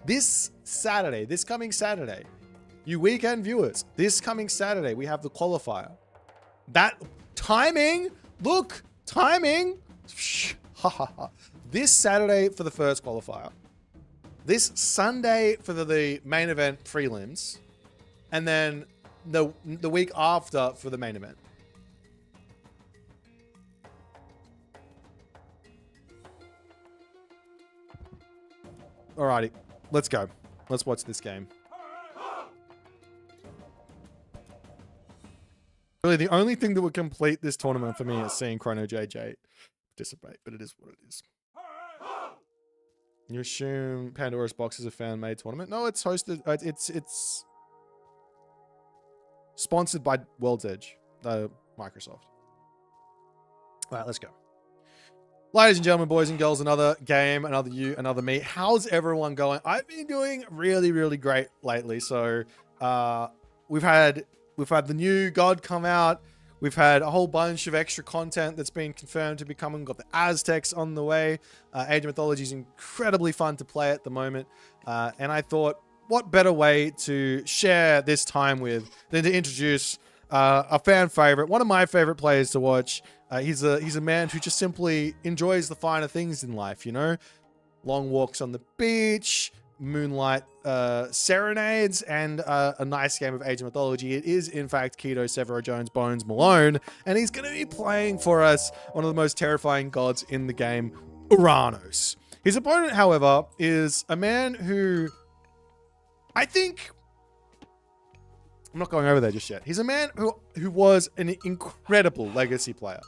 this Saturday, this coming Saturday, you weekend viewers, this coming Saturday, we have the qualifier. That timing, look, timing. This Saturday for the first qualifier. This Sunday for the main event prelims, and then the week after for the main event. Alrighty, let's go. Let's watch this game. Really, the only thing that would complete this tournament for me is seeing Chrono JJ participate, but it is what it is. You assume Pandora's Box is a fan-made tournament? No, it's hosted. It's sponsored by World's Edge, Microsoft. All right, let's go. Ladies and gentlemen, boys and girls, another game, another you, another me. How's everyone going? I've been doing really, really great lately. So we've had the new God come out. We've had a whole bunch of extra content that's been confirmed to be coming. We've got the Aztecs on the way. Age of Mythology is incredibly fun to play at the moment. And I thought, what better way to share this time with than to introduce a fan favorite, one of my favorite players to watch. He's a man who just simply enjoys the finer things in life, you know? Long walks on the beach, moonlight serenades, and a nice game of Age of Mythology. It is, in fact, Keto Severo Jones Bones Malone, and he's going to be playing for us one of the most terrifying gods in the game, Oranos. His opponent, however, is a man who I think... I'm not going over there just yet. He's a man who was an incredible Legacy player.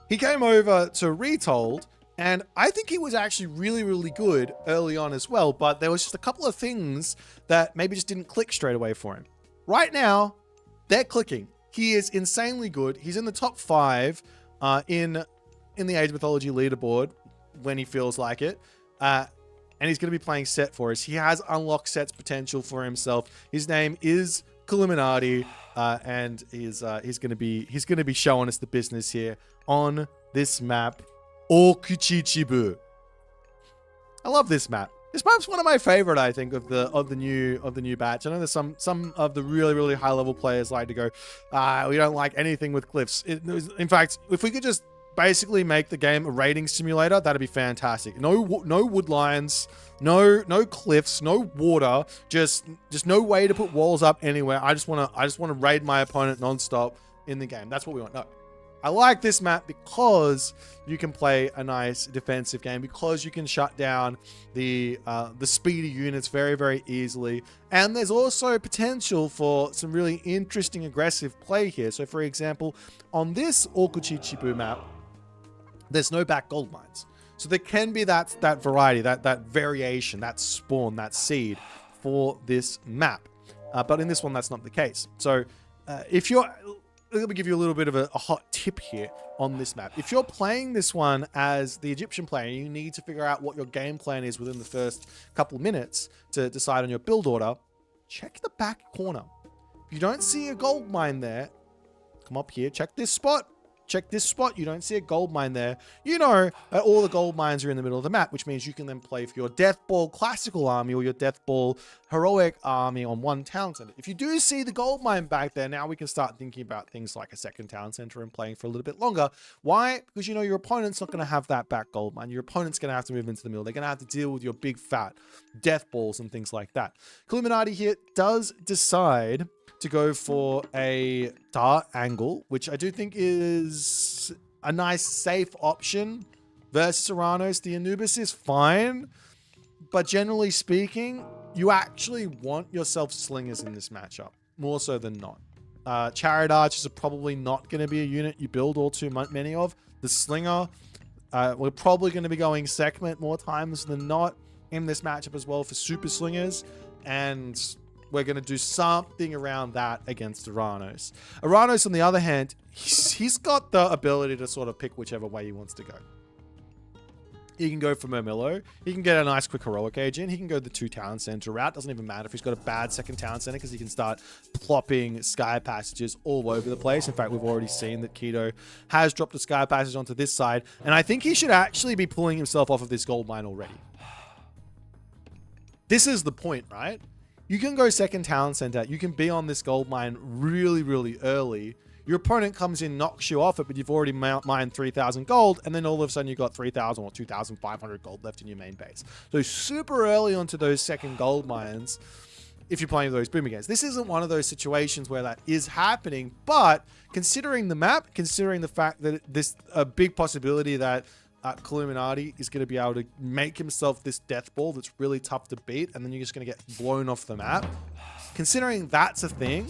He came over to Retold, and I think he was actually really, really good early on as well, but there was just a couple of things that maybe just didn't click straight away for him. Right now, they're clicking. He is insanely good. He's in the top 5 in the Age of Mythology leaderboard when he feels like it. And he's going to be playing Set for us. He has unlocked Set's potential for himself. His name is Illuminati, and he's going to be showing us the business here on this map, Okuchichibu. I love this map. This map's one of my favorite, I think, of the new batch. I know there's some of the really, really high level players like to go, we don't like anything with cliffs. In fact, if we could just basically make the game a raiding simulator, that'd be fantastic. No wood lines, no cliffs, no water, just no way to put walls up anywhere. I just want to raid my opponent nonstop in the game. That's what we want. No. I like this map because you can play a nice defensive game, because you can shut down the speedy units very, very easily. And there's also potential for some really interesting aggressive play here. So for example, on this Okuchichibu map, there's no back gold mines. So there can be that variety, that variation, that spawn, that seed for this map. But in this one, that's not the case. So if you're... Let me give you a little bit of a hot tip here on this map. If you're playing this one as the Egyptian player, you need to figure out what your game plan is within the first couple of minutes to decide on your build order. Check the back corner. If you don't see a gold mine there, come up here, check this spot. Check this spot. You don't see a gold mine there. You know that all the gold mines are in the middle of the map, which means you can then play for your Death Ball Classical Army or your Death Ball Heroic Army on one town center. If you do see the gold mine back there, now we can start thinking about things like a second town center and playing for a little bit longer. Why? Because you know your opponent's not going to have that back gold mine. Your opponent's going to have to move into the middle. They're going to have to deal with your big fat Death Balls and things like that. Illuminati here does decide to go for a dart angle, which I do think is a nice safe option versus Oranos. The Anubis is fine, but generally speaking, you actually want yourself slingers in this matchup, more so than not. Chariot archers are probably not going to be a unit you build all too many of. The slinger, we're probably going to be going segment more times than not in this matchup as well for super slingers, and we're going to do something around that against Oranos. Oranos, on the other hand, he's got the ability to sort of pick whichever way he wants to go. He can go for Mermillo. He can get a nice quick heroic age in. He can go the 2 town center route. Doesn't even matter if he's got a bad second town center, because he can start plopping sky passages all over the place. In fact, we've already seen that Keto has dropped a sky passage onto this side, and I think he should actually be pulling himself off of this gold mine already. This is the point, right? You can go second town center. You can be on this gold mine really, really early. Your opponent comes in, knocks you off it, but you've already mined 3,000 gold, and then all of a sudden you've got 3,000 or 2,500 gold left in your main base. So super early onto those second gold mines, if you're playing those boom against. This isn't one of those situations where that is happening, but considering the map, considering the fact that this a big possibility that Illuminati is going to be able to make himself this death ball that's really tough to beat, and then you're just going to get blown off the map. Considering that's a thing,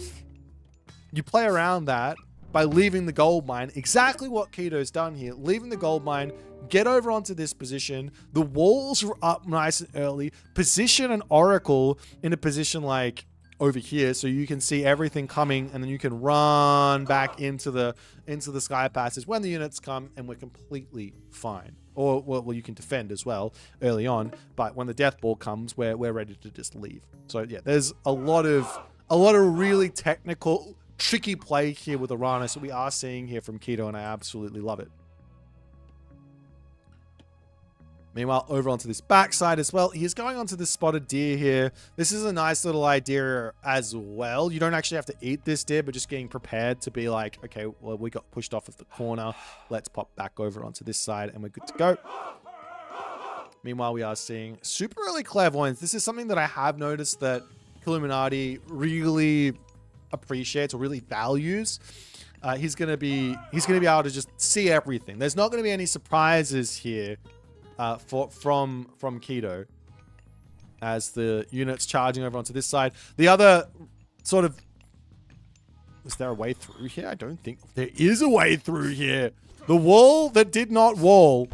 you play around that by leaving the gold mine. Exactly what Keto's done here. Leaving the gold mine, get over onto this position. The walls are up nice and early. Position an oracle in a position like over here, so you can see everything coming, and then you can run back into the sky passes when the units come, and we're completely fine. Or well, you can defend as well early on, but when the death ball comes, we're ready to just leave. So yeah, there's a lot of really technical, tricky play here with Oranos that we are seeing here from Keto, and I absolutely love it. Meanwhile, over onto this backside as well, he is going onto this spotted deer here. This is a nice little idea as well. You don't actually have to eat this deer, but just getting prepared to be like, okay, well, we got pushed off of the corner. Let's pop back over onto this side, and we're good to go. Meanwhile, we are seeing super early clairvoyance. This is something that I have noticed that Illuminati really appreciates or really values. He's gonna be able to just see everything. There's not gonna be any surprises here. From Keto as the units charging over onto this side. The other sort of... Is there a way through here? I don't think there is a way through here. The wall that did not wall.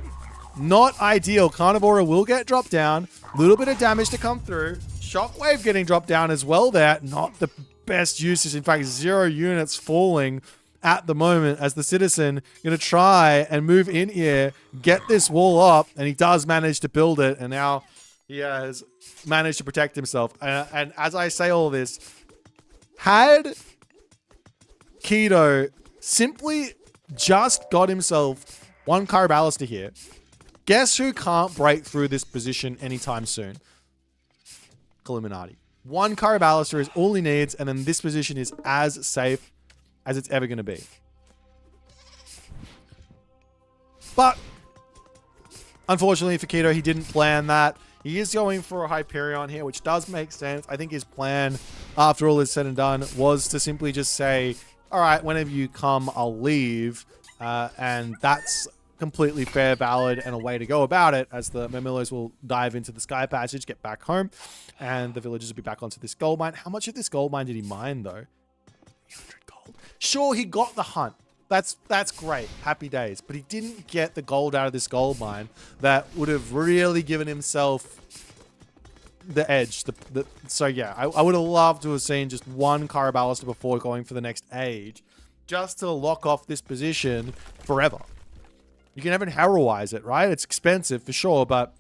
Not ideal. Carnivora will get dropped down. A little bit of damage to come through. Shockwave getting dropped down as well there. Not the best usage. In fact, 0 units falling at the moment as the citizen going to try and move in here, get this wall up, and he does manage to build it, and now he has managed to protect himself. And as I say all this, had Keto simply just got himself 1 Caraballister here, guess who can't break through this position anytime soon? Illuminati. 1 Caraballister is all he needs, and then this position is as safe as it's ever going to be. But unfortunately for Keto, he didn't plan that. He is going for a Hyperion here, which does make sense. I think his plan, after all is said and done, was to simply just say, all right, whenever you come, I'll leave. And that's completely fair, valid, and a way to go about it, as the Murmillos will dive into the Sky Passage, get back home, and the villagers will be back onto this gold mine. How much of this gold mine did he mine, though? 300 gold. Sure, he got the hunt. That's great. Happy days. But he didn't get the gold out of this gold mine that would have really given himself the edge. So yeah, I would have loved to have seen just one Caraballister before going for the next age, just to lock off this position forever. You can even heroize it, right? It's expensive for sure, but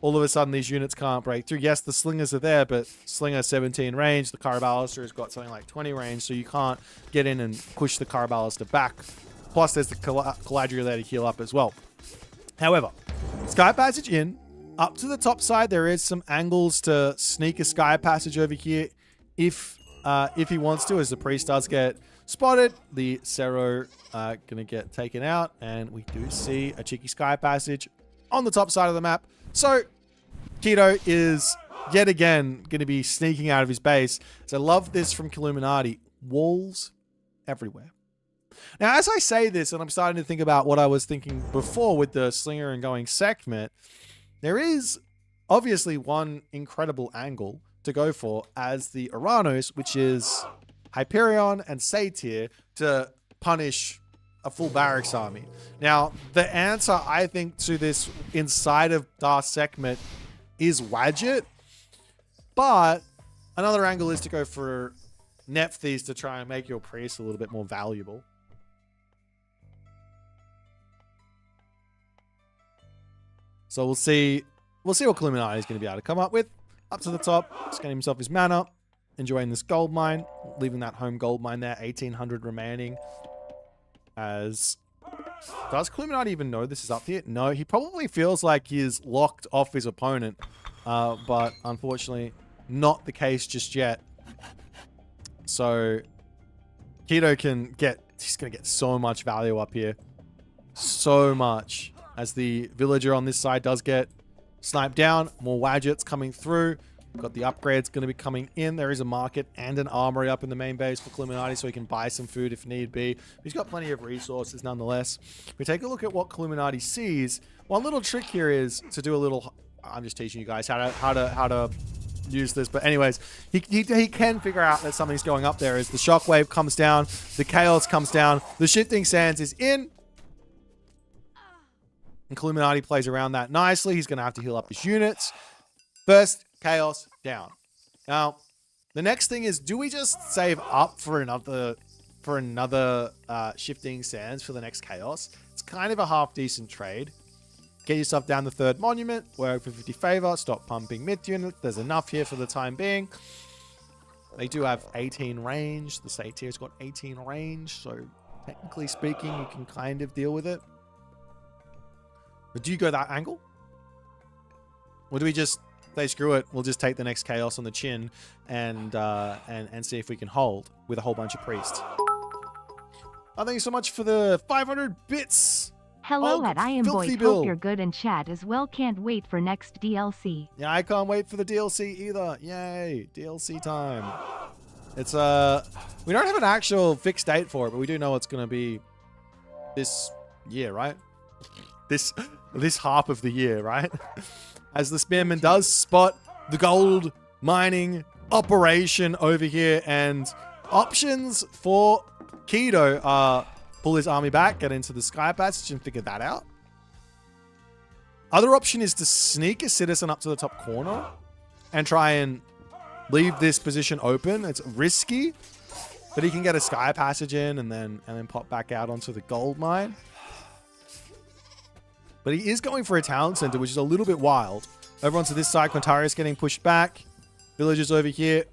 all of a sudden these units can't break through. Yes, the slingers are there, but slinger 17 range. The Caraballister has got something like 20 range, so you can't get in and push the Caraballister back. Plus, there's the Caladria there to heal up as well. However, Sky Passage in. Up to the top side, there is some angles to sneak a Sky Passage over here if he wants to, as the priest does get spotted. The Cero gonna get taken out, and we do see a cheeky Sky Passage on the top side of the map. So Keto is yet again going to be sneaking out of his base. So I love this from Illuminati. Walls everywhere. Now, as I say this, and I'm starting to think about what I was thinking before with the Slinger and going Sekhmet, there is obviously one incredible angle to go for as the Oranos, which is Hyperion and Satyr, to punish a full barracks army. Now, the answer, I think, to this inside of Darth Sekhmet is Wadjet, but another angle is to go for Nephthys to try and make your priest a little bit more valuable. So we'll see what Illuminati is going to be able to come up with. Up to the top, just getting himself his mana, enjoying this gold mine, leaving that home gold mine there, 1800 remaining. Does Illuminati even know this is up here? No, he probably feels like he's locked off his opponent, but unfortunately not the case just yet. So Keto he's going to get so much value up here. So much. As the villager on this side does get sniped down, more Wadgets coming through. Got the upgrades going to be coming in. There is a market and an armory up in the main base for Illuminati, so he can buy some food if need be. He's got plenty of resources nonetheless. If we take a look at what Illuminati sees, one little trick here is to do a little... I'm just teaching you guys how to use this, but anyways, he can figure out that something's going up there as the shockwave comes down, the chaos comes down, the shifting sands is in, and Illuminati plays around that nicely. He's going to have to heal up his units. First, chaos down. Now, the next thing is, do we just save up for another shifting sands for the next chaos? It's kind of a half decent trade. Get yourself down the third monument, work for 50 favor, stop pumping mid unit. There's enough here for the time being. They do have 18 range. The Satyr's got 18 range, so technically speaking, you can kind of deal with it. But do you go that angle? Or do we just say, screw it, we'll just take the next chaos on the chin and see if we can hold with a whole bunch of priests? Oh, thank you so much for the 500 bits. Hello, I am Boit. Hope you're good and chat as well. Can't wait for next DLC. Yeah, I can't wait for the DLC either. Yay, DLC time. It's we don't have an actual fixed date for it, but we do know it's going to be this year, right? This half of the year, right? As the Spearman does spot the gold mining operation over here, and options for Keto are pull his army back, get into the Sky Passage and figure that out. Other option is to sneak a citizen up to the top corner and try and leave this position open. It's risky, but he can get a Sky Passage in and then pop back out onto the gold mine. But he is going for a town center, which is a little bit wild. Over onto this side, Quintarius getting pushed back. Villagers over here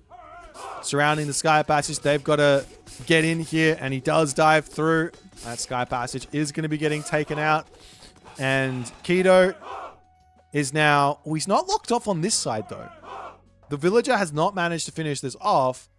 surrounding the Sky Passage. They've got to get in here, and he does dive through. That Sky Passage is going to be getting taken out. And Keto is now... Oh, he's not locked off on this side, though. The villager has not managed to finish this off.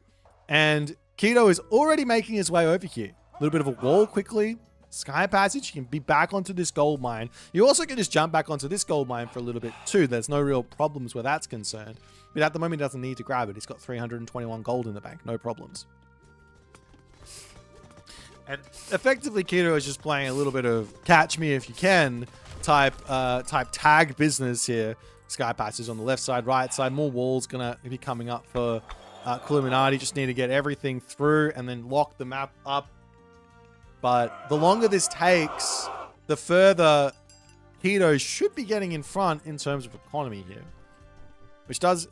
And Keto is already making his way over here. A little bit of a wall quickly. Sky Passage, you can be back onto this gold mine. You also can just jump back onto this gold mine for a little bit too. There's no real problems where that's concerned. But at the moment, he doesn't need to grab it. He's got 321 gold in the bank. No problems. And effectively, Keto is just playing a little bit of catch me if you can type tag business here. Sky Passage on the left side, right side. More walls going to be coming up for Illuminati. Just need to get everything through and then lock the map up. But the longer this takes, the further Keto should be getting in front in terms of economy here. Which does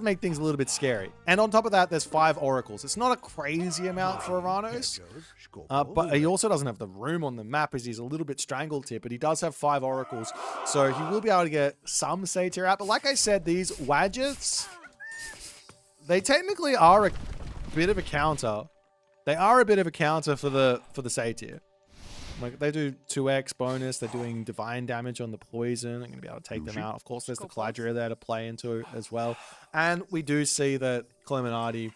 make things a little bit scary. And on top of that, there's 5 oracles. It's not a crazy amount for Oranos. But he also doesn't have the room on the map as he's a little bit strangled here. But he does have 5 oracles. So he will be able to get some satyr out. But like I said, these Wadgets, they technically are a bit of a counter. They are a bit of a counter for the satyr. Like they do 2x bonus. They're doing divine damage on the poison. They're going to be able to take them out. Of course, there's the Caladria there to play into as well. And we do see that Illuminati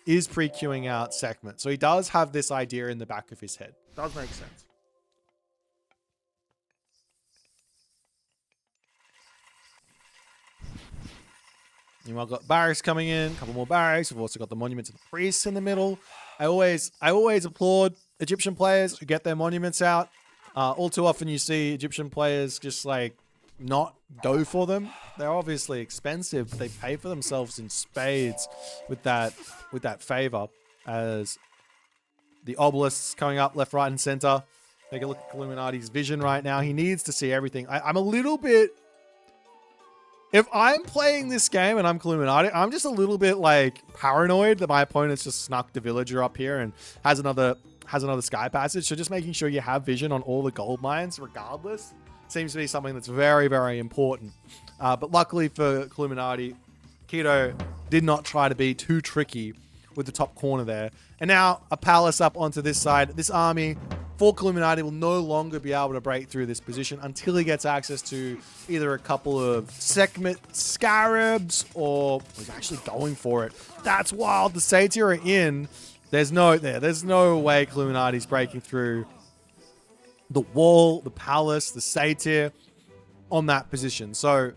is pre-queuing out Sekhmet. So he does have this idea in the back of his head. Does make sense. Meanwhile, got barracks coming in, a couple more barracks. We've also got the monuments of the priests in the middle. I always applaud Egyptian players who get their monuments out. All too often you see Egyptian players just like not go for them. They're obviously expensive, but they pay for themselves in spades with that favor. As the obelisks coming up left, right, and center. Take a look at Illuminati's vision right now. He needs to see everything. I'm a little bit. If I'm playing this game and I'm Illuminati, I'm just a little bit like paranoid that my opponent's just snuck the villager up here and has another Sky Passage. So just making sure you have vision on all the gold mines regardless seems to be something that's very, very important. But luckily for Illuminati, Keto did not try to be too tricky with the top corner there. And now a palace up onto this side. This army for Illuminati will no longer be able to break through this position until he gets access to either a couple of Sekhmet scarabs or he's actually going for it. That's wild. The satyr are in. There's no way Illuminati's breaking through the wall, the palace, the satyr on that position. So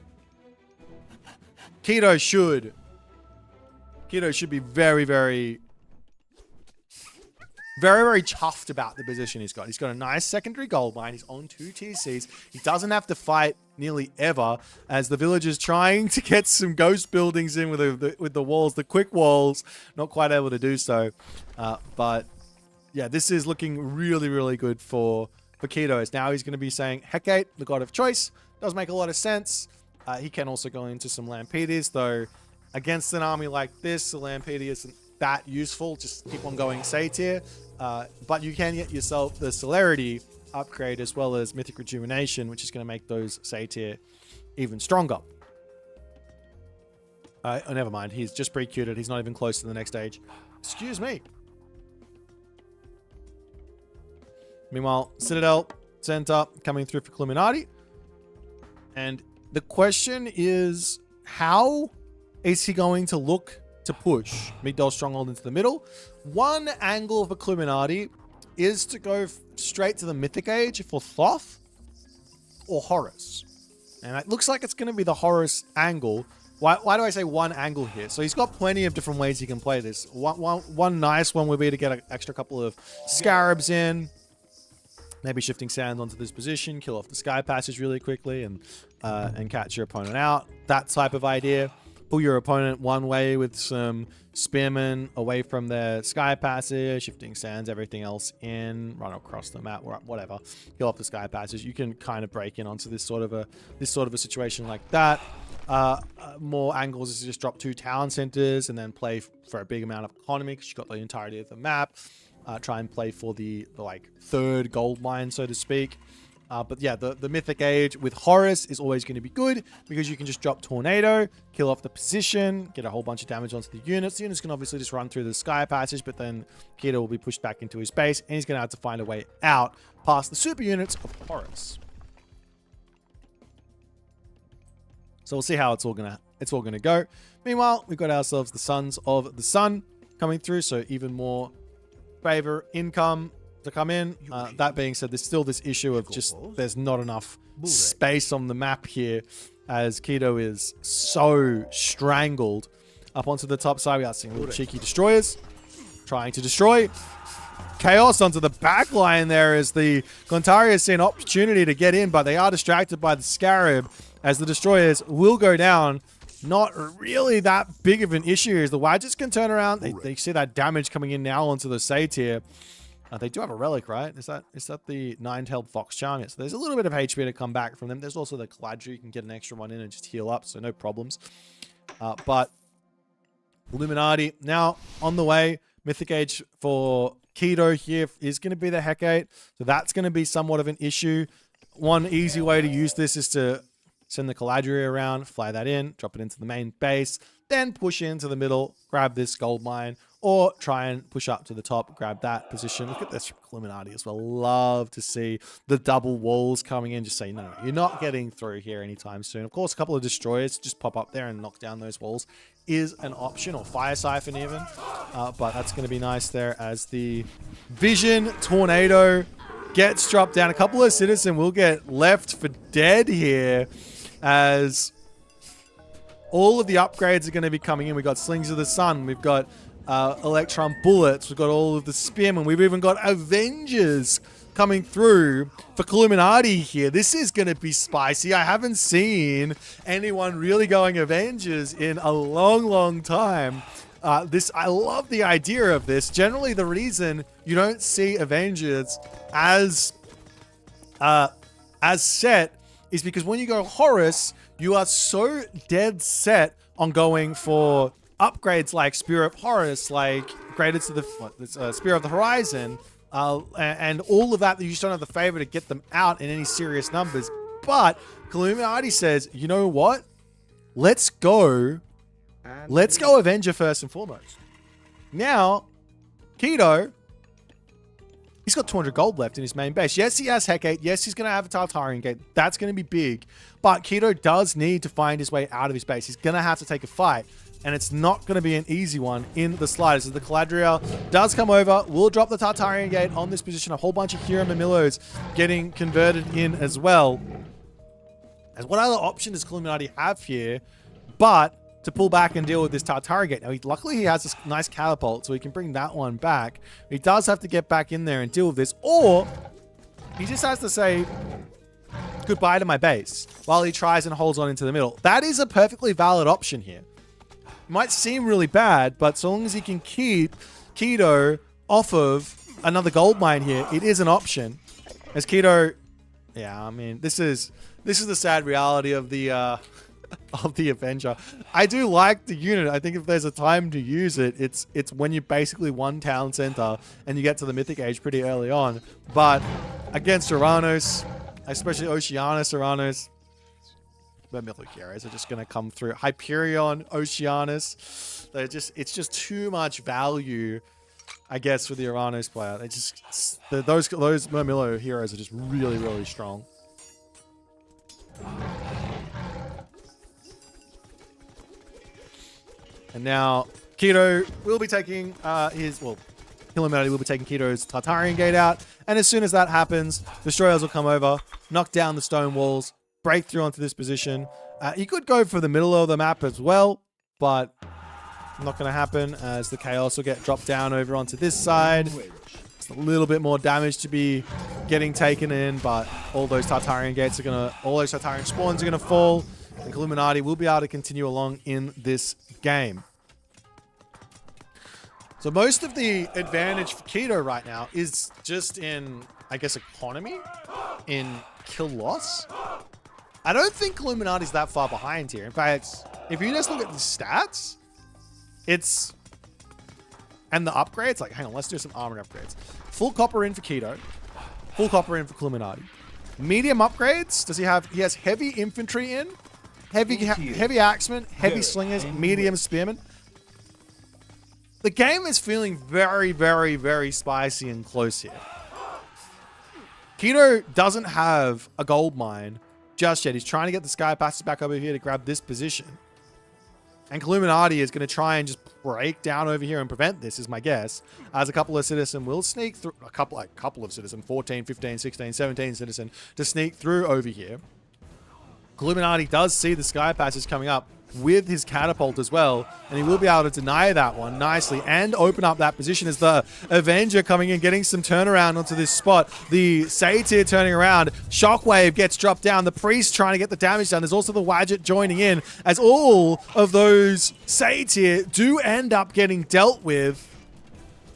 Keto should be very, very, very, very chuffed about the position he's got. He's got a nice secondary gold mine. He's on 2 TCs. He doesn't have to fight nearly ever as the villagers trying to get some ghost buildings in with the walls, the quick walls, not quite able to do so. But yeah, this is looking really, really good for Keto. As now he's going to be saying Hecate, the god of choice. Does make a lot of sense. He can also go into some Lampedes, though against an army like this, the Lampede isn't that useful. Just keep on going satyr. But you can get yourself the celerity upgrade as well as mythic rejuvenation, which is going to make those satyr even stronger. Oh, never mind. He's just pre-queued it. He's not even close to the next stage. Excuse me. Meanwhile, Citadel center coming through for Illuminati. And the question is, how is he going to look to push Migdol Stronghold into the middle? One angle of Illuminati is to go straight to the Mythic Age for Thoth or Horus. And it looks like it's going to be the Horus angle. Why do I say one angle here? So he's got plenty of different ways he can play this. One nice one would be to get an extra couple of scarabs in. Maybe shifting sand onto this position, kill off the Sky Passage really quickly and catch your opponent out. That type of idea. Pull your opponent one way with some spearmen away from their Sky Passage, shifting sands, everything else in, run across the map, whatever. Kill off the Sky Passage. You can kind of break in onto this sort of a situation like that. More angles is to just drop 2 town centers and then play for a big amount of economy because you've got the entirety of the map. Try and play for the like 3rd gold mine, so to speak. But yeah, the Mythic Age with Horus is always going to be good because you can just drop Tornado, kill off the position, get a whole bunch of damage onto the units. The units can obviously just run through the Sky Passage, but then Keto will be pushed back into his base and he's going to have to find a way out past the super units of Horus. So we'll see how it's all gonna go. Meanwhile, we've got ourselves the Sons of the Sun coming through, so even more favor, income, to come in. That being said, there's still this issue of just there's not enough space on the map here, as Keto is so strangled up onto the top side. We are seeing little cheeky destroyers trying to destroy. Chaos onto the back line there as the Gontarians see an opportunity to get in, but they are distracted by the Scarab as the destroyers will go down. Not really that big of an issue as the Wadgets can turn around. They see that damage coming in now onto the Satyr. They do have a relic, right? Is that the nine-tailed fox charm? Yeah, so there's a little bit of HP to come back from them. There's also the Caladri. You can get an extra one in and just heal up, so no problems. But Illuminati now on the way. Mythic Age for Keto here is going to be the Hecate, so that's going to be somewhat of an issue. One easy way to use this is to send the Caladri around, fly that in, drop it into the main base, then push into the middle, grab this gold mine, or try and push up to the top, grab that position. Look at this from Illuminati as well. Love to see the double walls coming in. Just say, no, you're not getting through here anytime soon. Of course, a couple of destroyers just pop up there and knock down those walls is an option, or fire siphon even. But that's going to be nice there as the Vision Tornado gets dropped down. A couple of Citizen will get left for dead here as all of the upgrades are going to be coming in. We've got Slings of the Sun. We've got Electron Bullets. We've got all of the Spearmen. We've even got Avengers coming through for Illuminati here. This is going to be spicy. I haven't seen anyone really going Avengers in a long, long time. I love the idea of this. Generally, the reason you don't see Avengers as set is because when you go Horus, you are so dead set on going for upgrades like Spear of Horus, like graded to the Spear of the Horizon, and all of that you just don't have the favor to get them out in any serious numbers. But Illuminati says, you know what? Let's go Avenger first and foremost. Now, Keto, he's got 200 gold left in his main base. Yes, he has Hecate. Yes, he's going to have a Tartarian Gate. That's going to be big. But Keto does need to find his way out of his base. He's going to have to take a fight. And it's not going to be an easy one in the sliders. As the Caladriel does come over, we'll drop the Tartarian Gate on this position. A whole bunch of Hero Mamillos getting converted in as well. As what other option does Illuminati have here but to pull back and deal with this Tartarian Gate? Now, luckily he has this nice catapult, so he can bring that one back. He does have to get back in there and deal with this, or he just has to say goodbye to my base while he tries and holds on into the middle. That is a perfectly valid option here. Might seem really bad, but so long as he can keep Keto off of another gold mine here, it is an option. As Keto, yeah, I mean, this is the sad reality of the of the Avenger. I do like the unit. I think if there's a time to use it, it's when you basically one town center and you get to the Mythic Age pretty early on. But against Oranos, especially Oceanus Oranos, the Mythic heroes are just going to come through. Hyperion, Oceanus, it's just too much value, I guess, for the Oranos player. They just those Murmillo heroes are just really, really strong. And now Keto will be taking Illuminati will be taking Keto's Tartarian Gate out. And as soon as that happens, Destroyers will come over, knock down the stone walls, break through onto this position. You could go for the middle of the map as well, but not going to happen as the Chaos will get dropped down over onto this side. It's a little bit more damage to be getting taken in, but all those Tartarian gates are all those Tartarian spawns are going to fall, and Illuminati will be able to continue along in this game. So most of the advantage for Keto right now is just in, I guess, economy, in kill loss. I don't think Illuminati's that far behind here. In fact, if you just look at the stats, and the upgrades, like, hang on, let's do some armor upgrades. Full copper in for Keto, full copper in for Illuminati. Medium upgrades, does he have? He has heavy infantry in, heavy axemen, heavy slingers, medium spearmen. The game is feeling very, very, very spicy and close here. Keto doesn't have a gold mine just yet. He's trying to get the Sky Passes back over here to grab this position. And Illuminati is going to try and just break down over here and prevent this, is my guess. As a couple of citizen will sneak through, a couple of citizen, 14, 15, 16, 17 citizen, to sneak through over here. Illuminati does see the sky passage coming up with his catapult as well, and he will be able to deny that one nicely and open up that position as the Avenger coming in, getting some turnaround onto this spot. The Satyr turning around, Shockwave gets dropped down, the Priest trying to get the damage done. There's also the Wadjet joining in as all of those Satyr do end up getting dealt with,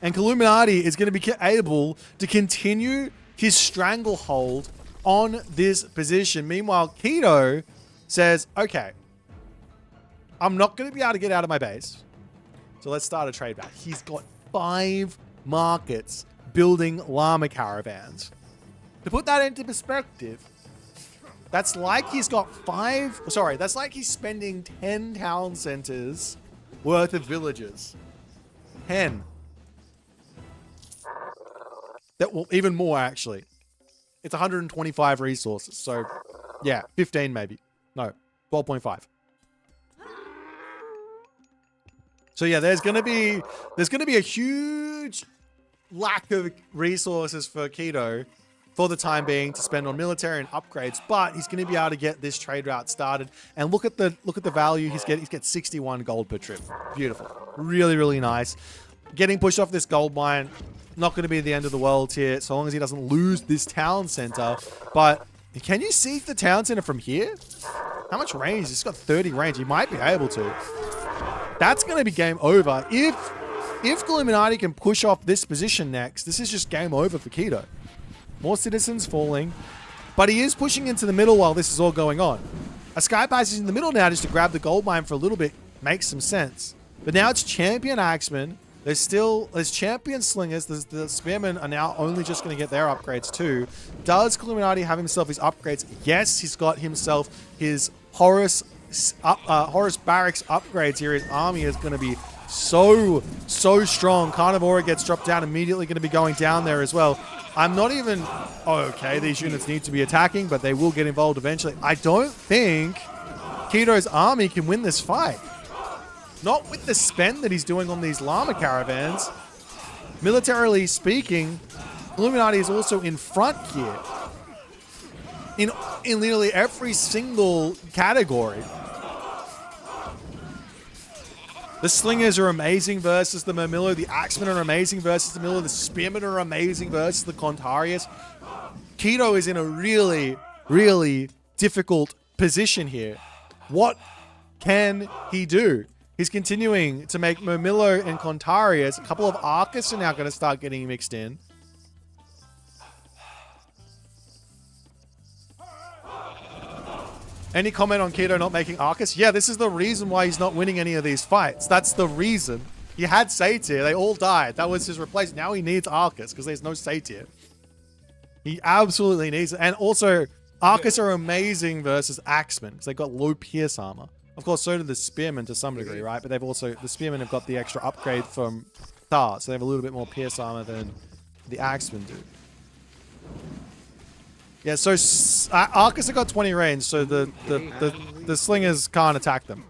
and Illuminati is going to be able to continue his stranglehold on this position. Meanwhile, Keto says, okay, I'm not going to be able to get out of my base. So let's start a trade back. He's got 5 markets building llama caravans. To put that into perspective, that's like he's got that's like he's spending 10 town centers worth of villages. 10. Well, even more actually. It's 125 resources. So yeah, 15 maybe. No, 12.5. So yeah, there's gonna be a huge lack of resources for Keto for the time being to spend on military and upgrades, but he's gonna be able to get this trade route started. And look at the value he's getting. He's got 61 gold per trip. Beautiful, really, really nice. Getting pushed off this gold mine, not gonna be the end of the world here, so long as he doesn't lose this town center. But can you see the town center from here? How much range? He's got 30 range. He might be able to. That's going to be game over. If Illuminati can push off this position next, this is just game over for Keto. More citizens falling, but he is pushing into the middle while this is all going on. A sky passage in the middle now just to grab the gold mine for a little bit makes some sense. But now it's champion axemen. There's champion slingers. The spearmen are now only just going to get their upgrades too. Does Illuminati have himself his upgrades? Yes, he's got himself his Horus Barracks upgrades here. His army is going to be so strong. Carnivora gets dropped down, immediately going to be going down there as well. I'm not even... okay, these units need to be attacking, but they will get involved eventually. I don't think Keto's army can win this fight. Not with the spend that he's doing on these llama caravans. Militarily speaking, Illuminati is also in front here. In literally every single category. The Slingers are amazing versus the Mermillo. The Axemen are amazing versus the Miller. The Spearmen are amazing versus the Contarius. Keto is in a really, really difficult position here. What can he do? He's continuing to make Mermillo and Contarius. A couple of Arcus are now going to start getting mixed in. Any comment on Keto not making Arcus? Yeah, this is the reason why he's not winning any of these fights. That's the reason. He had Satyr. They all died. That was his replacement. Now he needs Arcus because there's no Satyr. He absolutely needs it. And also, Arcus are amazing versus Axemen because they've got low pierce armor. Of course, so do the Spearmen to some degree, right? But they've also... the Spearmen have got the extra upgrade from Thar, so they have a little bit more pierce armor than the Axemen do. Yeah, so Arcus have got 20 range, so the Slingers can't attack them.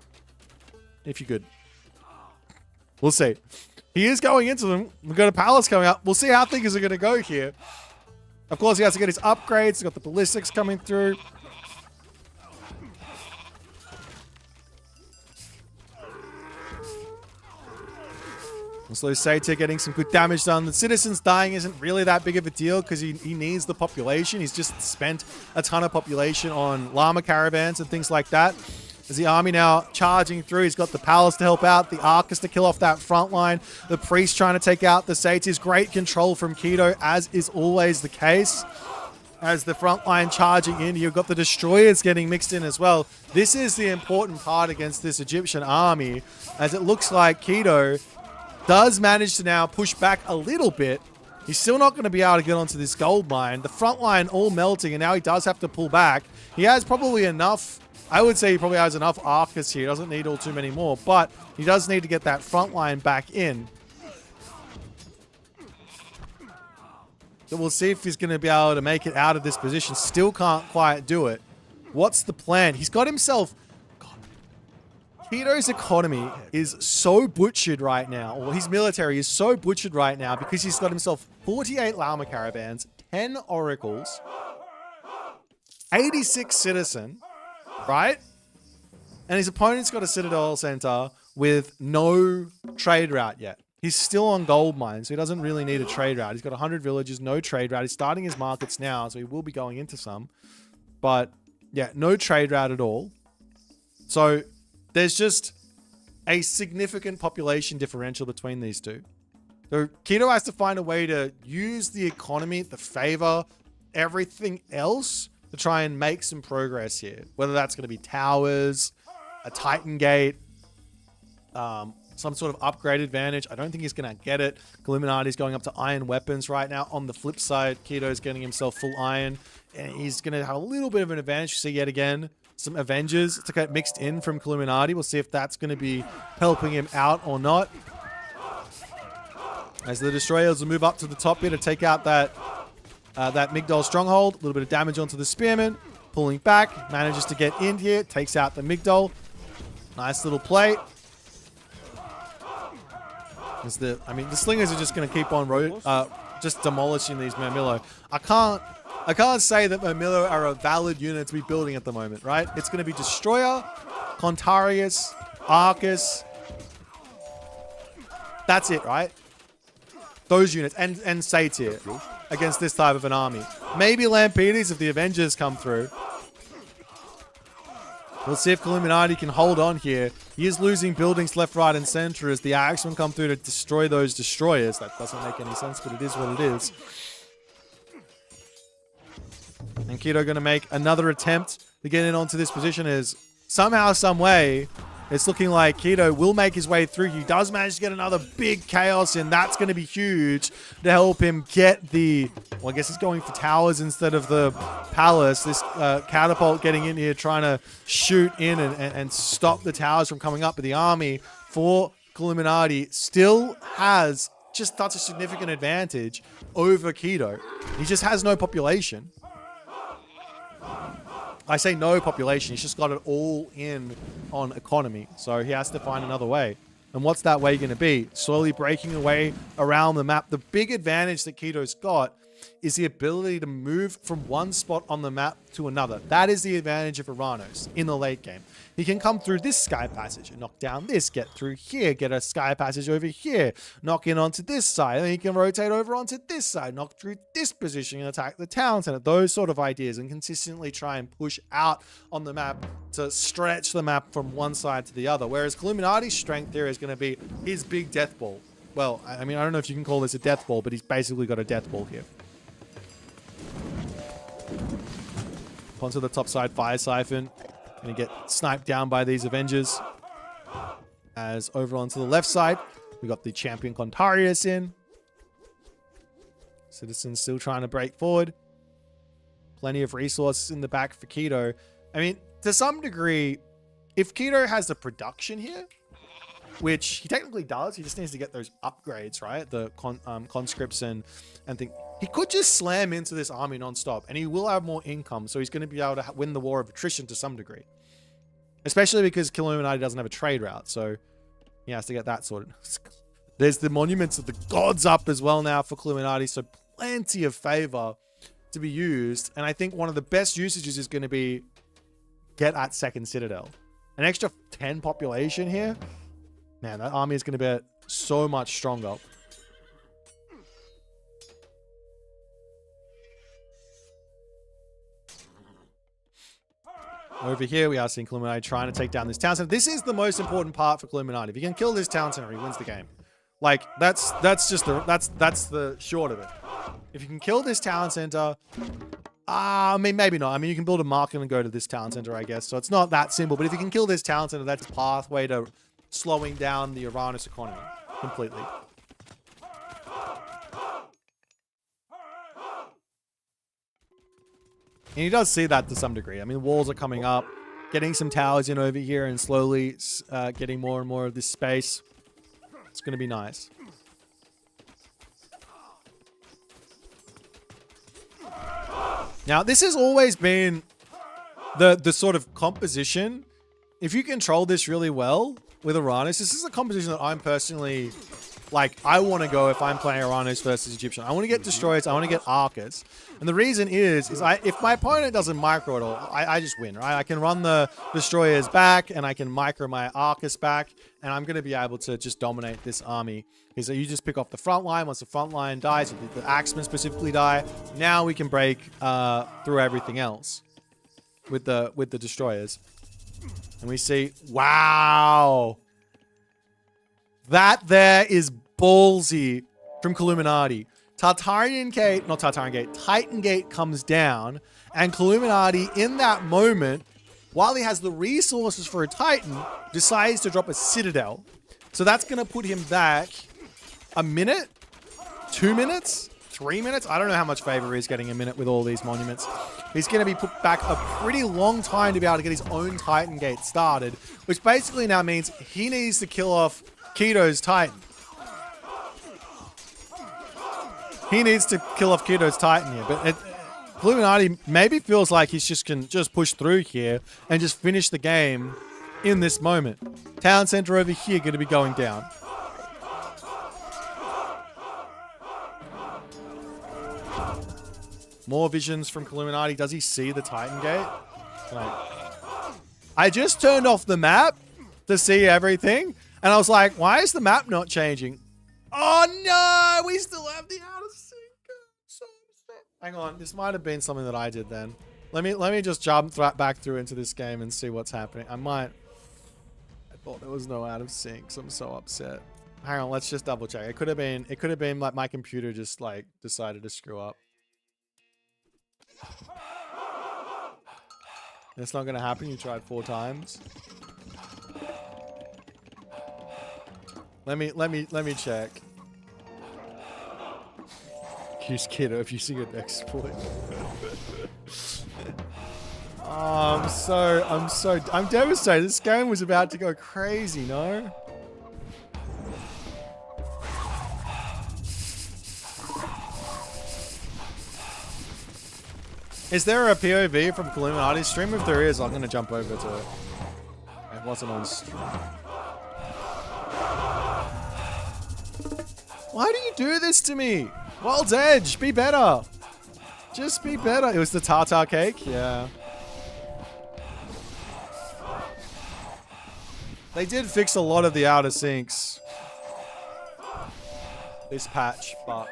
If you could. We'll see. He is going into them. We've got a Palace coming up. We'll see how things are going to go here. Of course, he has to get his upgrades. He's got the Ballistics coming through. So Satyr getting some good damage done. The citizens dying isn't really that big of a deal because he needs the population. He's just spent a ton of population on llama caravans and things like that. As the army now charging through, he's got the Palace to help out, the Arcus to kill off that front line, the Priest trying to take out the Satyrs. Great control from Keto, as is always the case. As the front line charging in, you've got the Destroyers getting mixed in as well. This is the important part against this Egyptian army, as it looks like Keto does manage to now push back a little bit. He's still not going to be able to get onto this gold mine. The front line all melting, and now he does have to pull back. He has probably enough. I would say he probably has enough Arcus here. He doesn't need all too many more, but he does need to get that front line back in. So we'll see if he's going to be able to make it out of this position. Still can't quite do it. What's the plan? He's got himself... God. Kido's economy is so butchered right now, or his military is so butchered right now because he's got himself 48 llama caravans, 10 oracles, 86 citizen, right? And his opponent's got a citadel center with no trade route yet. He's still on gold mine, so he doesn't really need a trade route. He's got 100 villages, no trade route. He's starting his markets now, so he will be going into some. But yeah, no trade route at all. So there's just a significant population differential between these two. So Kido has to find a way to use the economy to favor everything else to try and make some progress here. Whether that's going to be towers, a Titan Gate, some sort of upgrade advantage. I don't think he's going to get it. Illuminati's going up to iron weapons right now. On the flip side, Kido's getting himself full iron, and he's going to have a little bit of an advantage. See yet again some Avengers to get mixed in from Illuminati. We'll see if that's going to be helping him out or not. As the destroyers will move up to the top here to take out that Migdol stronghold. A little bit of damage onto the spearman. Pulling back, manages to get in here, takes out the Migdol. Nice little play. The slingers are just going to keep on just demolishing these Murmillo. I can't say that Murmillo are a valid unit to be building at the moment, right? It's going to be Destroyer, Contarius, Arcus. That's it, right? Those units and Satyr against this type of an army. Maybe Lampedes if the Avengers come through. We'll see if Illuminati can hold on here. He is losing buildings left, right, and center as the Axemen come through to destroy those destroyers. That doesn't make any sense, but it is what it is. And Kido going to make another attempt to get in onto this position as somehow, some way, it's looking like Kido will make his way through. He does manage to get another big chaos in. That's going to be huge to help him get the... Well, I guess he's going for towers instead of the palace. This catapult getting in here, trying to shoot in and stop the towers from coming up. But the army for Illuminati still has just such a significant advantage over Kido. He just has no population. I say no population. He's just got it all in on economy. So he has to find another way. And what's that way going to be? Slowly breaking away around the map. The big advantage that Kido's got is the ability to move from one spot on the map to another. That is the advantage of Oranos in the late game. He can come through this sky passage and knock down this, get through here, get a sky passage over here, knock in onto this side, and then he can rotate over onto this side, knock through this position and attack the town center. Those sort of ideas, and consistently try and push out on the map to stretch the map from one side to the other. Whereas Illuminati's strength here is going to be his big death ball. Well, I mean, I don't know if you can call this a death ball, but he's basically got a death ball here. Onto the top side, Fire Siphon. Gonna get sniped down by these Avengers. As over onto the left side, we got the champion Contarius in. Citizens still trying to break forward. Plenty of resources in the back for Kido. I mean, to some degree, if Kido has the production here, which he technically does, he just needs to get those upgrades, right? The conscripts and think he could just slam into this army non-stop and he will have more income. So he's going to be able to win the war of attrition to some degree, especially because Illuminati doesn't have a trade route. So he has to get that sorted. There's the monuments of the gods up as well now for Illuminati. So plenty of favor to be used. And I think one of the best usages is going to be get at second citadel. An extra 10 population here. Man, that army is going to be so much stronger. Over here, we are seeing Illuminati trying to take down this town center. This is the most important part for Illuminati. If you can kill this town center, he wins the game. Like, that's the short of it. If you can kill this town center, I mean, maybe not. I mean, you can build a market and go to this town center, I guess. So it's not that simple. But if you can kill this town center, that's a pathway to slowing down the Oranos economy completely. And he does see that to some degree. I mean, walls are coming up, getting some towers in over here and slowly getting more and more of this space. It's going to be nice. Now, this has always been the sort of composition if you control this really well with Oranos, this is a competition that I'm personally, like, I want to go if I'm playing Oranos versus Egyptian. I want to get Destroyers, I want to get Arcus. And the reason is if my opponent doesn't micro at all, I just win, right? I can run the Destroyers back, and I can micro my Arcus back, and I'm going to be able to just dominate this army. Is that you just pick off the front line. Once the front line dies, the Axemen specifically die, now we can break through everything else with the Destroyers. And we see, wow, that there is ballsy from Illuminati. Titan Gate comes down, and Illuminati in that moment, while he has the resources for a Titan, decides to drop a Citadel. So that's going to put him back a minute, 2 minutes, 3 minutes. I don't know how much favor he's getting a minute with all these monuments. He's going to be put back a pretty long time to be able to get his own Titan Gate started, which basically now means he needs to kill off Keto's Titan. He needs to kill off Keto's Titan here, but Illuminati maybe feels like he's just can just push through here and just finish the game in this moment. Town center over here going to be going down. More visions from Illuminati. Does he see the Titan Gate? Like, I just turned off the map to see everything, and I was like, why is the map not changing? Oh no, we still have the out of sync. So upset. Hang on, this might have been something that I did then. Let me just jump back through into this game and see what's happening. I thought there was no out of sync, so I'm so upset. Hang on, let's just double check. It could have been like my computer just like decided to screw up. It's not gonna happen. You tried 4 times. Let me check. Use Keto if you see an exploit. Oh, I'm devastated. This game was about to go crazy, no? Is there a POV from Illuminati's stream? If there is, I'm gonna jump over to it. It wasn't on stream. Why do you do this to me? World's Edge, be better. Just be better. It was the tartar cake? Yeah. They did fix a lot of the outer sinks this patch, but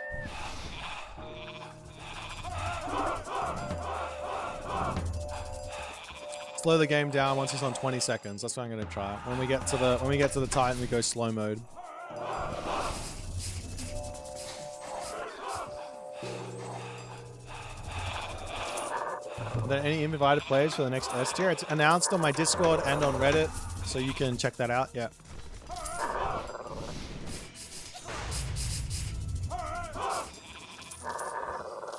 slow the game down once he's on 20 seconds. That's what I'm gonna try. When we get to the Titan, we go slow mode. Are there any invited players for the next S tier? It's announced on my Discord and on Reddit, so you can check that out. Yeah.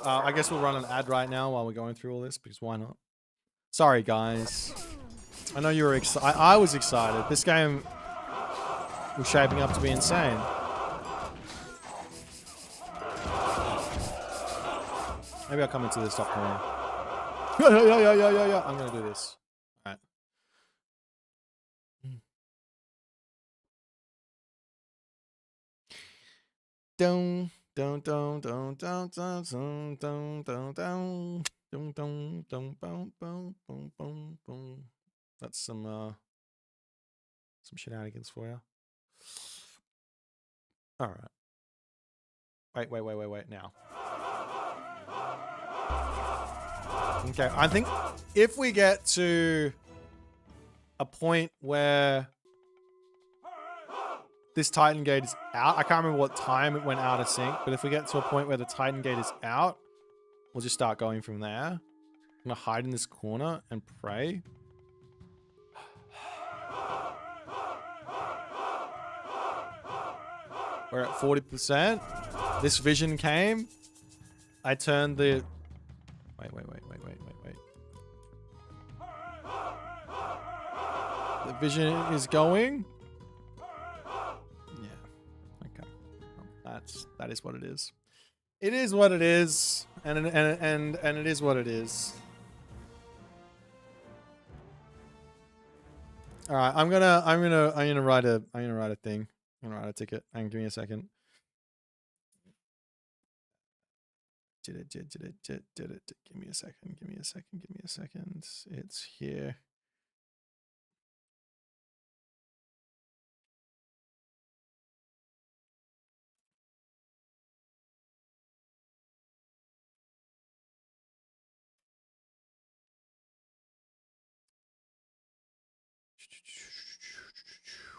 I guess we'll run an ad right now while we're going through all this, because why not? Sorry, guys. I know you were excited. I was excited. This game was shaping up to be insane. Maybe I'll come into this top corner. Yeah. I'm gonna do this. All right. Don't. That's some shenanigans for you. All right. Wait. Now. Okay, I think if we get to a point where this Titan Gate is out, I can't remember what time it went out of sync, but if we get to a point where the Titan Gate is out, we'll just start going from there. I'm gonna hide in this corner and pray. We're at 40%. This vision came. I turned the... Wait. The vision is going. Yeah. Okay. Well, that is what it is. It is what it is, and it is what it is. All right, I'm gonna write a thing. I'm gonna write a ticket. Hang on, give me a second. Give me a second. Give me a second. Give me a second. It's here.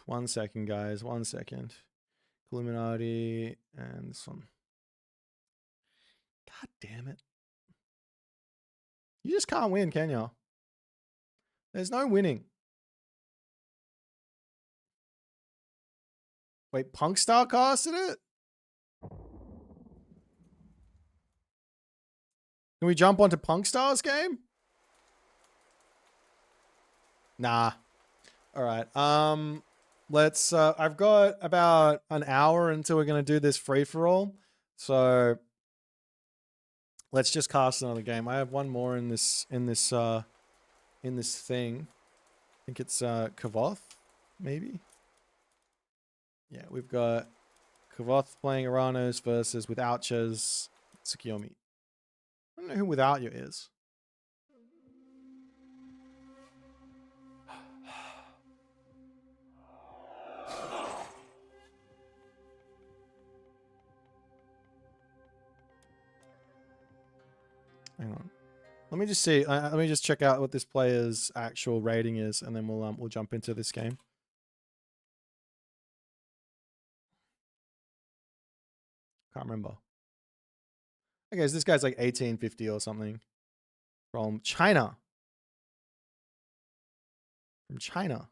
One second, guys. 1 second. Illuminati and this one. God damn it. You just can't win, can you? There's no winning. Wait, Punkstar casted it? Can we jump onto Punkstar's game? Nah. All right. Let's I've got about an hour until we're going to do this free for all. So let's just cast another game. I have one more in this thing. I think it's Kavoth, maybe. Yeah, we've got Kavoth playing Oranos versus Withoutcha's Tsukiyomi. I don't know who Without You is. Hang on. Let me just see. Let me just check out what this player's actual rating is, and then we'll jump into this game. Can't remember. Okay, so this guy's like 1850 or something. From China. From China.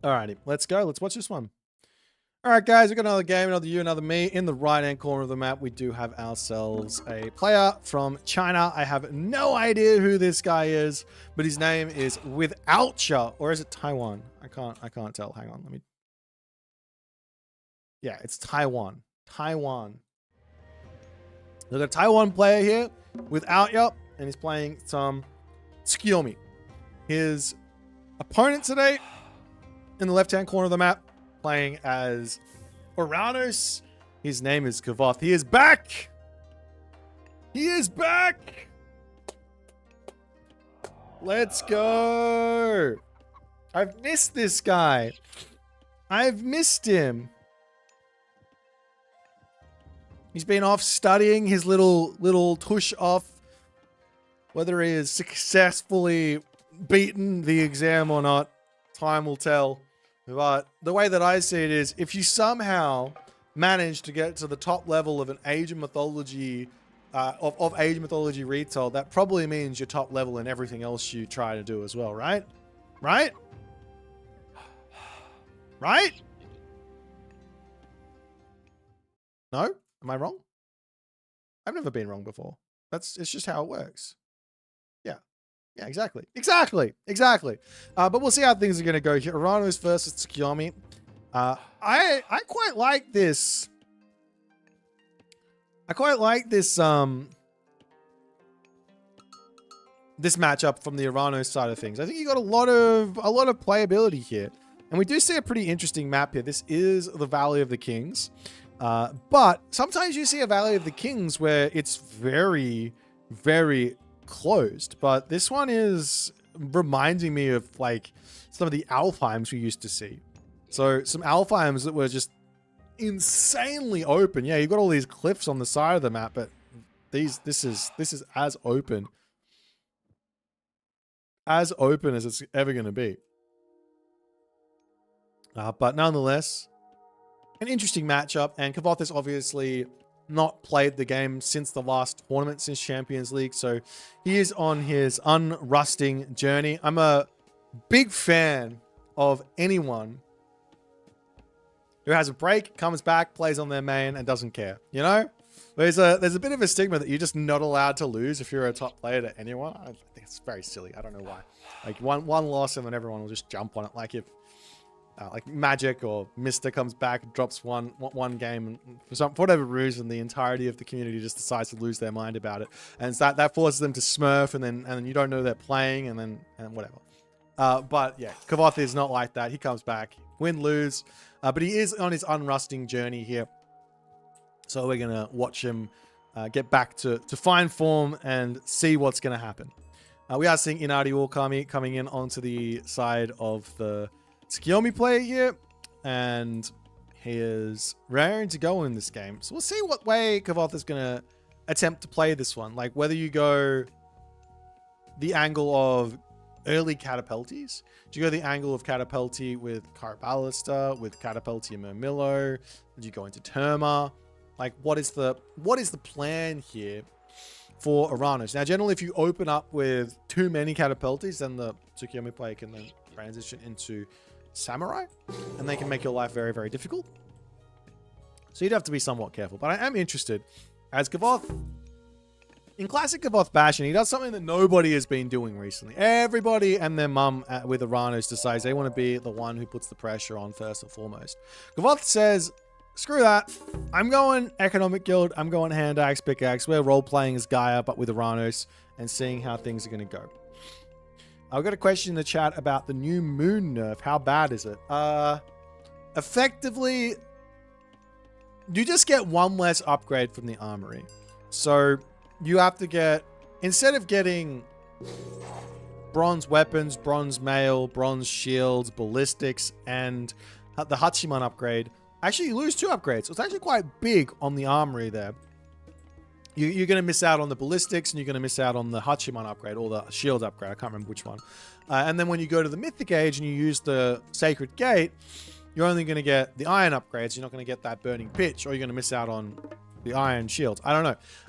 Alrighty, let's go. Let's watch this one. Alright guys, we've got another game, another you, another me. In the right-hand corner of the map, we do have ourselves a player from China. I have no idea who this guy is, but his name is Withoutcha, or is it Taiwan? I can't tell. Hang on, let me... Yeah, it's Taiwan. Taiwan. We've got a Taiwan player here, Withoutcha, and he's playing some Tsukiyomi. His opponent today, in the left-hand corner of the map, playing as Oranos. His name is Kavoth. He is back! He is back! Let's go! I've missed this guy. I've missed him. He's been off studying his little tush off. Whether he has successfully beaten the exam or not, time will tell. But the way that I see it is, if you somehow manage to get to the top level of an Age of Mythology, of Age of Mythology retail, that probably means you're top level in everything else you try to do as well, right? Right? Right? No? Am I wrong? I've never been wrong before. It's just how it works. Yeah. Yeah, exactly. Exactly. But we'll see how things are going to go here. Oranos versus Tsukiyomi. I quite like this. I quite like this this matchup from the Oranos side of things. I think you got a lot of playability here. And we do see a pretty interesting map here. This is the Valley of the Kings. But sometimes you see a Valley of the Kings where it's very, very closed, but this one is reminding me of like some of the Alfheims we used to see. So some Alfheims that were just insanely open. Yeah, you've got all these cliffs on the side of the map, but this is as open as it's ever going to be. But nonetheless, an interesting matchup, and Kavoth has obviously not played the game since the last tournament, since Champions League, so he is on his unrusting journey. I'm a big fan of anyone who has a break, comes back, plays on their main, and doesn't care. You know, there's a bit of a stigma that you're just not allowed to lose if you're a top player to anyone. I think it's very silly. I don't know why. Like one loss and then everyone will just jump on it. Like like Magic or Mister comes back, drops one game, and for whatever reason, the entirety of the community just decides to lose their mind about it, and that forces them to smurf, and then you don't know they're playing, and whatever. But yeah, Kavoth is not like that. He comes back, win, lose, but he is on his unrusting journey here. So we're gonna watch him get back to fine form and see what's gonna happen. We are seeing Inari Okami coming in onto the side of the Tsukiyomi player here, and he is raring to go in this game. So we'll see what way Kavoth is going to attempt to play this one. Like whether you go the angle of early Catapulties. Do you go the angle of Catapulti with Carabalista, with Catapulti and Murmillo? Do you go into Terma? Like what is the plan here for Oranos? Now generally if you open up with too many Catapultis, then the Tsukiyomi player can then transition into Samurai, and they can make your life very, very difficult. So you'd have to be somewhat careful. But I am interested, as Kavoth, in classic Kavoth fashion, he does something that nobody has been doing recently. Everybody and their mum with Oranos decides they want to be the one who puts the pressure on first and foremost. Kavoth says, screw that. I'm going Economic Guild. I'm going Hand Axe, Pickaxe. We're role-playing as Gaia, but with Oranos, and seeing how things are going to go. I've got a question in the chat about the new moon nerf. How bad is it? Effectively, you just get one less upgrade from the armory. So you have to get, instead of getting bronze weapons, bronze mail, bronze shields, ballistics, and the Hachiman upgrade, actually you lose 2 upgrades. So it's actually quite big on the armory there. You're going to miss out on the ballistics, and you're going to miss out on the Hachiman upgrade, or the shield upgrade. I can't remember which one. And then when you go to the Mythic Age and you use the Sacred Gate, you're only going to get the iron upgrades. You're not going to get that Burning Pitch, or you're going to miss out on the iron shields. I don't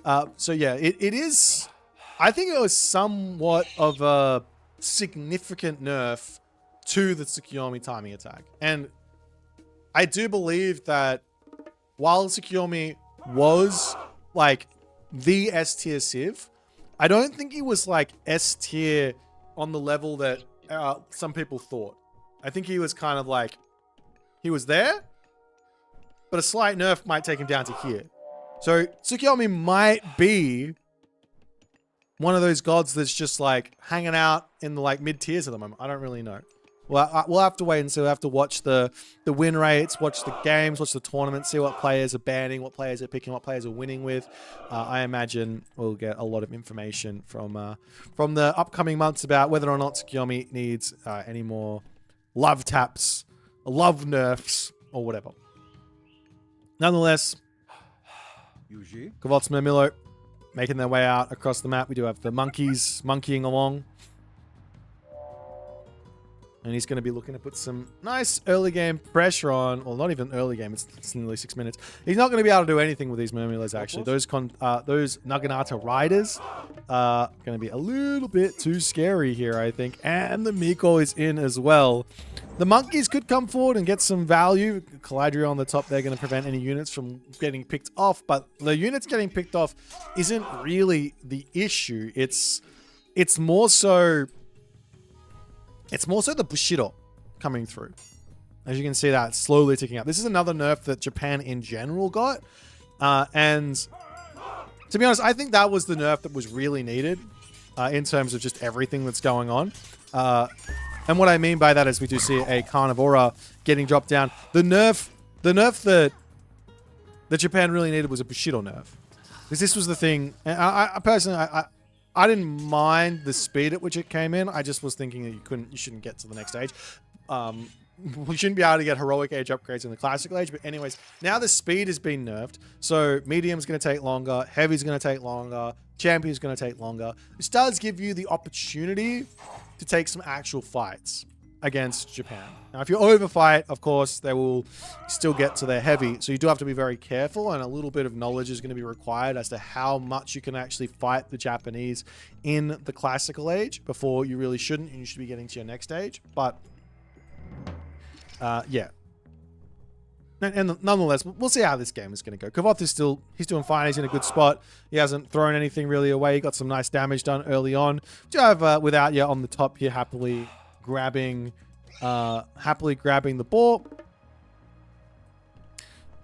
know. So yeah, it is... I think it was somewhat of a significant nerf to the Tsukiyomi timing attack. And I do believe that while Tsukiyomi was like the S tier Civ, I don't think he was like S tier on the level that some people thought. I think he was kind of like, he was there, but a slight nerf might take him down to here. So Tsukiyomi might be one of those gods that's just like hanging out in the like mid tiers at the moment. I don't really know. Well, we'll have to wait and see. We'll have to watch the win rates, watch the games, watch the tournament, see what players are banning, what players are picking, what players are winning with. I imagine we'll get a lot of information from the upcoming months about whether or not Tsukiyomi needs any more love taps, love nerfs, or whatever. Nonetheless, Kavoth's Murmillo making their way out across the map. We do have the monkeys monkeying along. And he's going to be looking to put some nice early game pressure on. Well, not even early game. It's nearly 6 minutes. He's not going to be able to do anything with these Murmillos, actually. Those Naginata Riders are going to be a little bit too scary here, I think. And the Miko is in as well. The monkeys could come forward and get some value. Caladria on the top, they're going to prevent any units from getting picked off. But the units getting picked off isn't really the issue. It's more so... It's more so the Bushido coming through. As you can see that, slowly ticking up. This is another nerf that Japan in general got. And to be honest, I think that was the nerf that was really needed in terms of just everything that's going on. And what I mean by that is we do see a Carnivora getting dropped down. The nerf that Japan really needed was a Bushido nerf. Because this was the thing. And I personally, I didn't mind the speed at which it came in. I just was thinking that you shouldn't get to the next stage. We shouldn't be able to get heroic age upgrades in the classical age. But anyways, now the speed has been nerfed. So medium's going to take longer. Heavy's going to take longer. Champion's going to take longer. This does give you the opportunity to take some actual fights against Japan. Now, if you overfight, of course, they will still get to their heavy. So you do have to be very careful, and a little bit of knowledge is going to be required as to how much you can actually fight the Japanese in the classical age before you really shouldn't, and you should be getting to your next stage. But, yeah. And nonetheless, we'll see how this game is going to go. Kavoth is still, he's doing fine. He's in a good spot. He hasn't thrown anything really away. He got some nice damage done early on. Do you have Without You on the top here, happily grabbing happily grabbing the ball.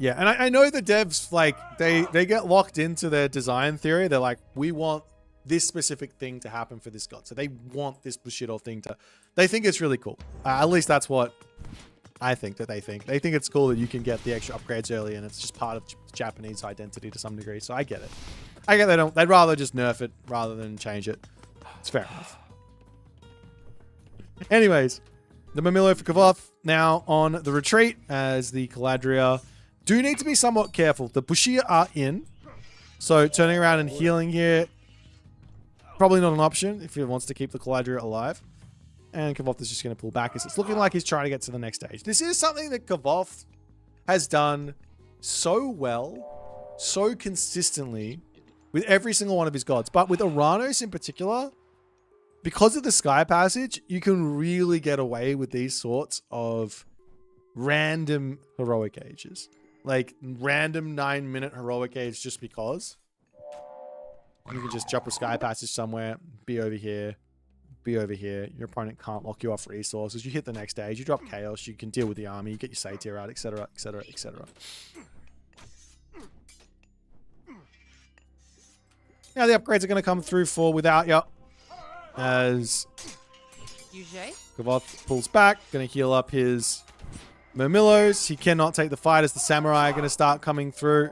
Yeah, and I know the devs, like, they get locked into their design theory. They're like, we want this specific thing to happen for this god. So they want this Bushido thing to... They think it's really cool. At least that's what I think that they think. They think it's cool that you can get the extra upgrades early, and it's just part of Japanese identity to some degree. So I get it. I get they'd rather just nerf it rather than change it. It's fair enough. Anyways, the Mamilo for Kavoth now on the retreat as the Caladria do need to be somewhat careful. The Bushia are in. So turning around and healing here, probably not an option if he wants to keep the Caladria alive. And Kavoth is just going to pull back as it's looking like he's trying to get to the next stage. This is something that Kavoth has done so well, so consistently with every single one of his gods. But with Oranos in particular, because of the Sky Passage, you can really get away with these sorts of random heroic ages. Like random 9-minute heroic age just because. You can just jump a Sky Passage somewhere, be over here, be over here. Your opponent can't lock you off resources. You hit the next stage, you drop Chaos, you can deal with the army, you get your Satyr out, etc, etc, etc. Now the upgrades are going to come through for Without Ya. As Kavoth pulls back, going to heal up his Murmillos. He cannot take the fight as the Samurai are going to start coming through.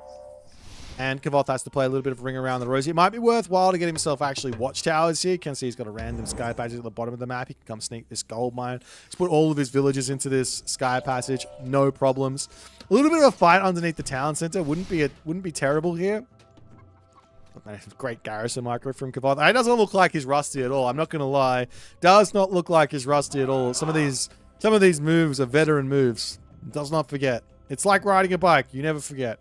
And Kavoth has to play a little bit of Ring Around the Rosie. It might be worthwhile to get himself actually Watchtowers here. You can see he's got a random Sky Passage at the bottom of the map. He can come sneak this gold mine. Let's put all of his villagers into this Sky Passage. No problems. A little bit of a fight underneath the town center wouldn't be terrible here. Great garrison micro from Kavoth. It doesn't look like he's rusty at all. I'm not going to lie. Does not look like he's rusty at all. Some of these moves are veteran moves. Does not forget. It's like riding a bike. You never forget.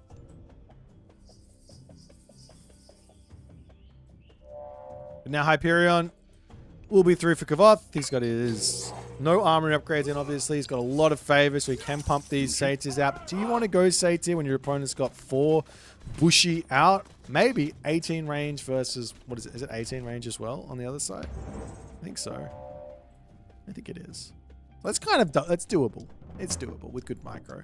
But now Hyperion will be through for Kavoth. He's got his no armory upgrades in, obviously. He's got a lot of favors, so he can pump these Satyrs out. But do you want to go Satyr when your opponent's got 4 Bushi out? Maybe 18 range versus, what is it? Is it 18 range as well on the other side? I think so. I think it is. That's that's doable. It's doable with good micro.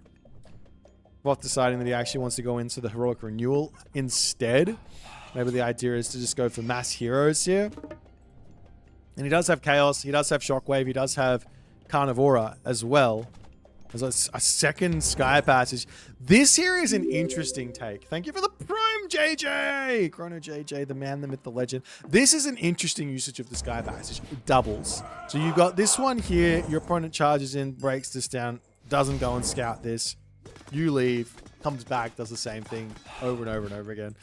Kavoth deciding that he actually wants to go into the Heroic Renewal instead. Maybe the idea is to just go for mass heroes here. And he does have Chaos. He does have Shockwave. He does have Carnivora as well. There's a second Sky Passage. This here is an interesting take. Thank you for the Prime JJ! Chrono JJ, the man, the myth, the legend. This is an interesting usage of the Sky Passage. It doubles. So you've got this one here. Your opponent charges in, breaks this down, doesn't go and scout this. You leave, comes back, does the same thing over and over and over again.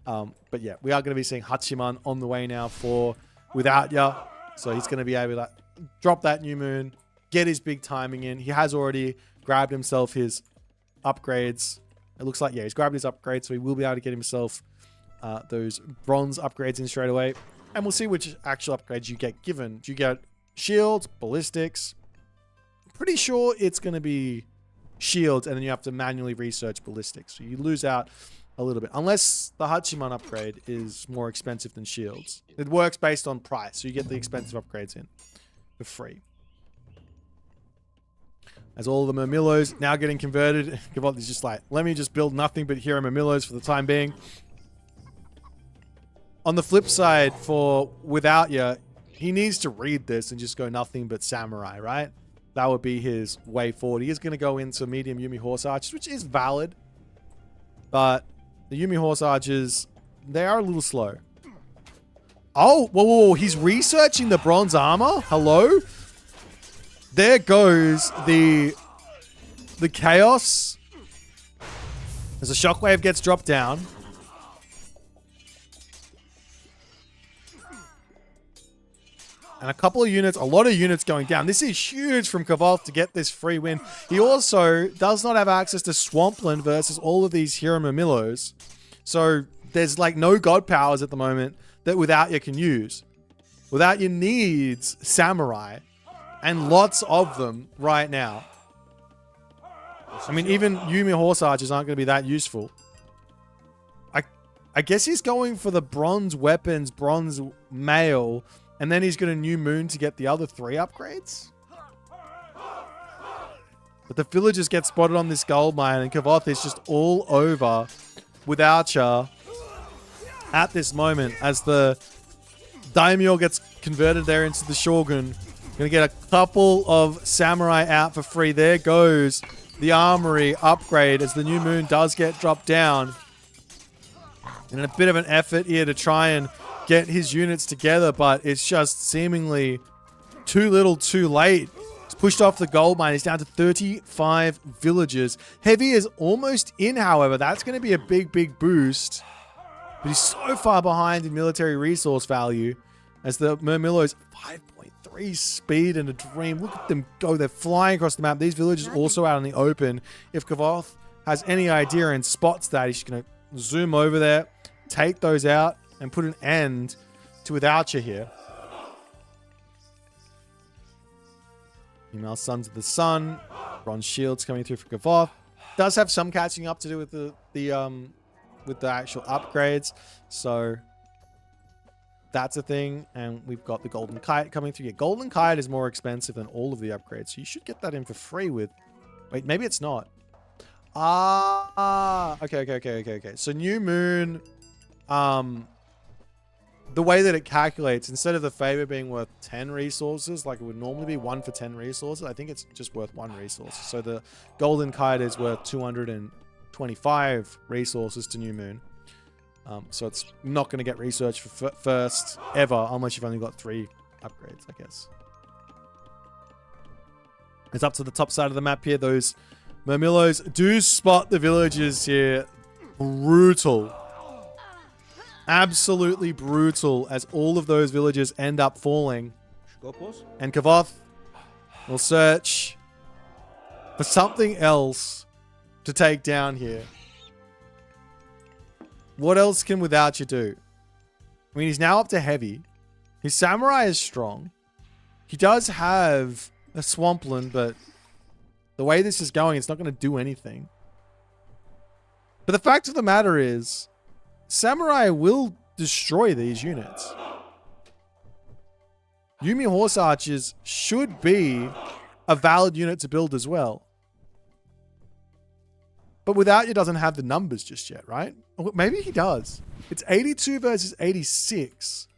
But yeah, we are going to be seeing Hachiman on the way now for Without Ya. So he's going to be able to drop that new moon, get his big timing in. He has already grabbed himself his upgrades. It looks like, yeah, he's grabbed his upgrades, so he will be able to get himself those bronze upgrades in straight away. And we'll see which actual upgrades you get given. Do you get shields, ballistics? Pretty sure it's going to be shields, and then you have to manually research ballistics. So you lose out a little bit. Unless the Hachiman upgrade is more expensive than shields. It works based on price, so you get the expensive upgrades in for free. As all the Murmillos now getting converted, Kavoth is just like, let me just build nothing but hero Murmillos for the time being. On the flip side, for Without Ya, he needs to read this and just go nothing but Samurai, right? That would be his way forward. He is going to go into medium Yumi Horse Archers, which is valid. But the Yumi Horse Archers, they are a little slow. Oh, whoa, whoa, whoa. He's researching the bronze armor? Hello? There goes the Chaos. As a Shockwave gets dropped down. And a couple of units, a lot of units going down. This is huge from Kavoth to get this free win. He also does not have access to Swampland versus all of these Hero Murmillos. So there's like no god powers at the moment that Without Ya can use. Without Ya needs Samurai. And lots of them right now. I mean, even Yumi Horse Archers aren't going to be that useful. I guess he's going for the bronze weapons, bronze mail, and then he's going to New Moon to get the other 3 upgrades? But the villagers get spotted on this gold mine, and Kavoth is just all over with Archer at this moment as the Daimyo gets converted there into the Shogun. Gonna get a couple of samurai out for free. There goes the armory upgrade as the new moon does get dropped down. And in a bit of an effort here to try and get his units together, but it's just seemingly too little too late. He's pushed off the gold mine. He's down to 35 villagers. Heavy is almost in, however. That's going to be a big boost. But he's so far behind in military resource value as the Murmillo's 5.3 speed and a dream. Look at them go. They're flying across the map. These villagers also out in the open. If Kavoth has any idea and spots that, he's going to zoom over there, take those out, and put an end to Without You here. Email Sons of the Sun. Bronze shields coming through for Kavoth. Does have some catching up to do with the actual upgrades. So that's a thing. And we've got the Golden Kite coming through. Yeah, Golden Kite is more expensive than all of the upgrades. So you should get that in for free with... Wait, maybe it's not. Okay. So New Moon... the way that it calculates, instead of the favor being worth 10 resources, like it would normally be 1 for 10 resources, I think it's just worth 1 resource. So the Golden Kite is worth 225 resources to New Moon. So it's not going to get research for first ever, unless you've only got 3 upgrades, I guess. It's up to the top side of the map here. Those Murmillos do spot the villagers here. Brutal. Absolutely brutal as all of those villagers end up falling. And Kavoth will search for something else to take down here. What else can Without You do? I mean, he's now up to heavy. His samurai is strong. He does have a swampland, but the way this is going, it's not going to do anything. But the fact of the matter is, samurai will destroy these units. Yumi Horse Archers should be a valid unit to build as well. But Without You doesn't have the numbers just yet, right? Maybe he does. It's 82 versus 86.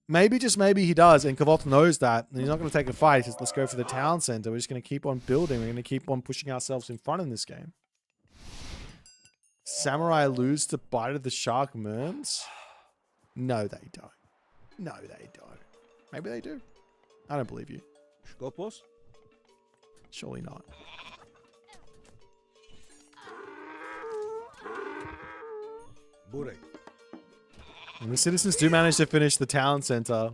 Maybe, just maybe he does, and Kavoth knows that, and he's not going to take a fight. He says, let's go for the town center. We're just going to keep on building. We're going to keep on pushing ourselves in front in this game. Samurai lose to Bite of the Shark Merms? No, they don't. No, they don't. Maybe they do. I don't believe you. Skopos? Surely not. Burek. And the citizens do manage to finish the town center.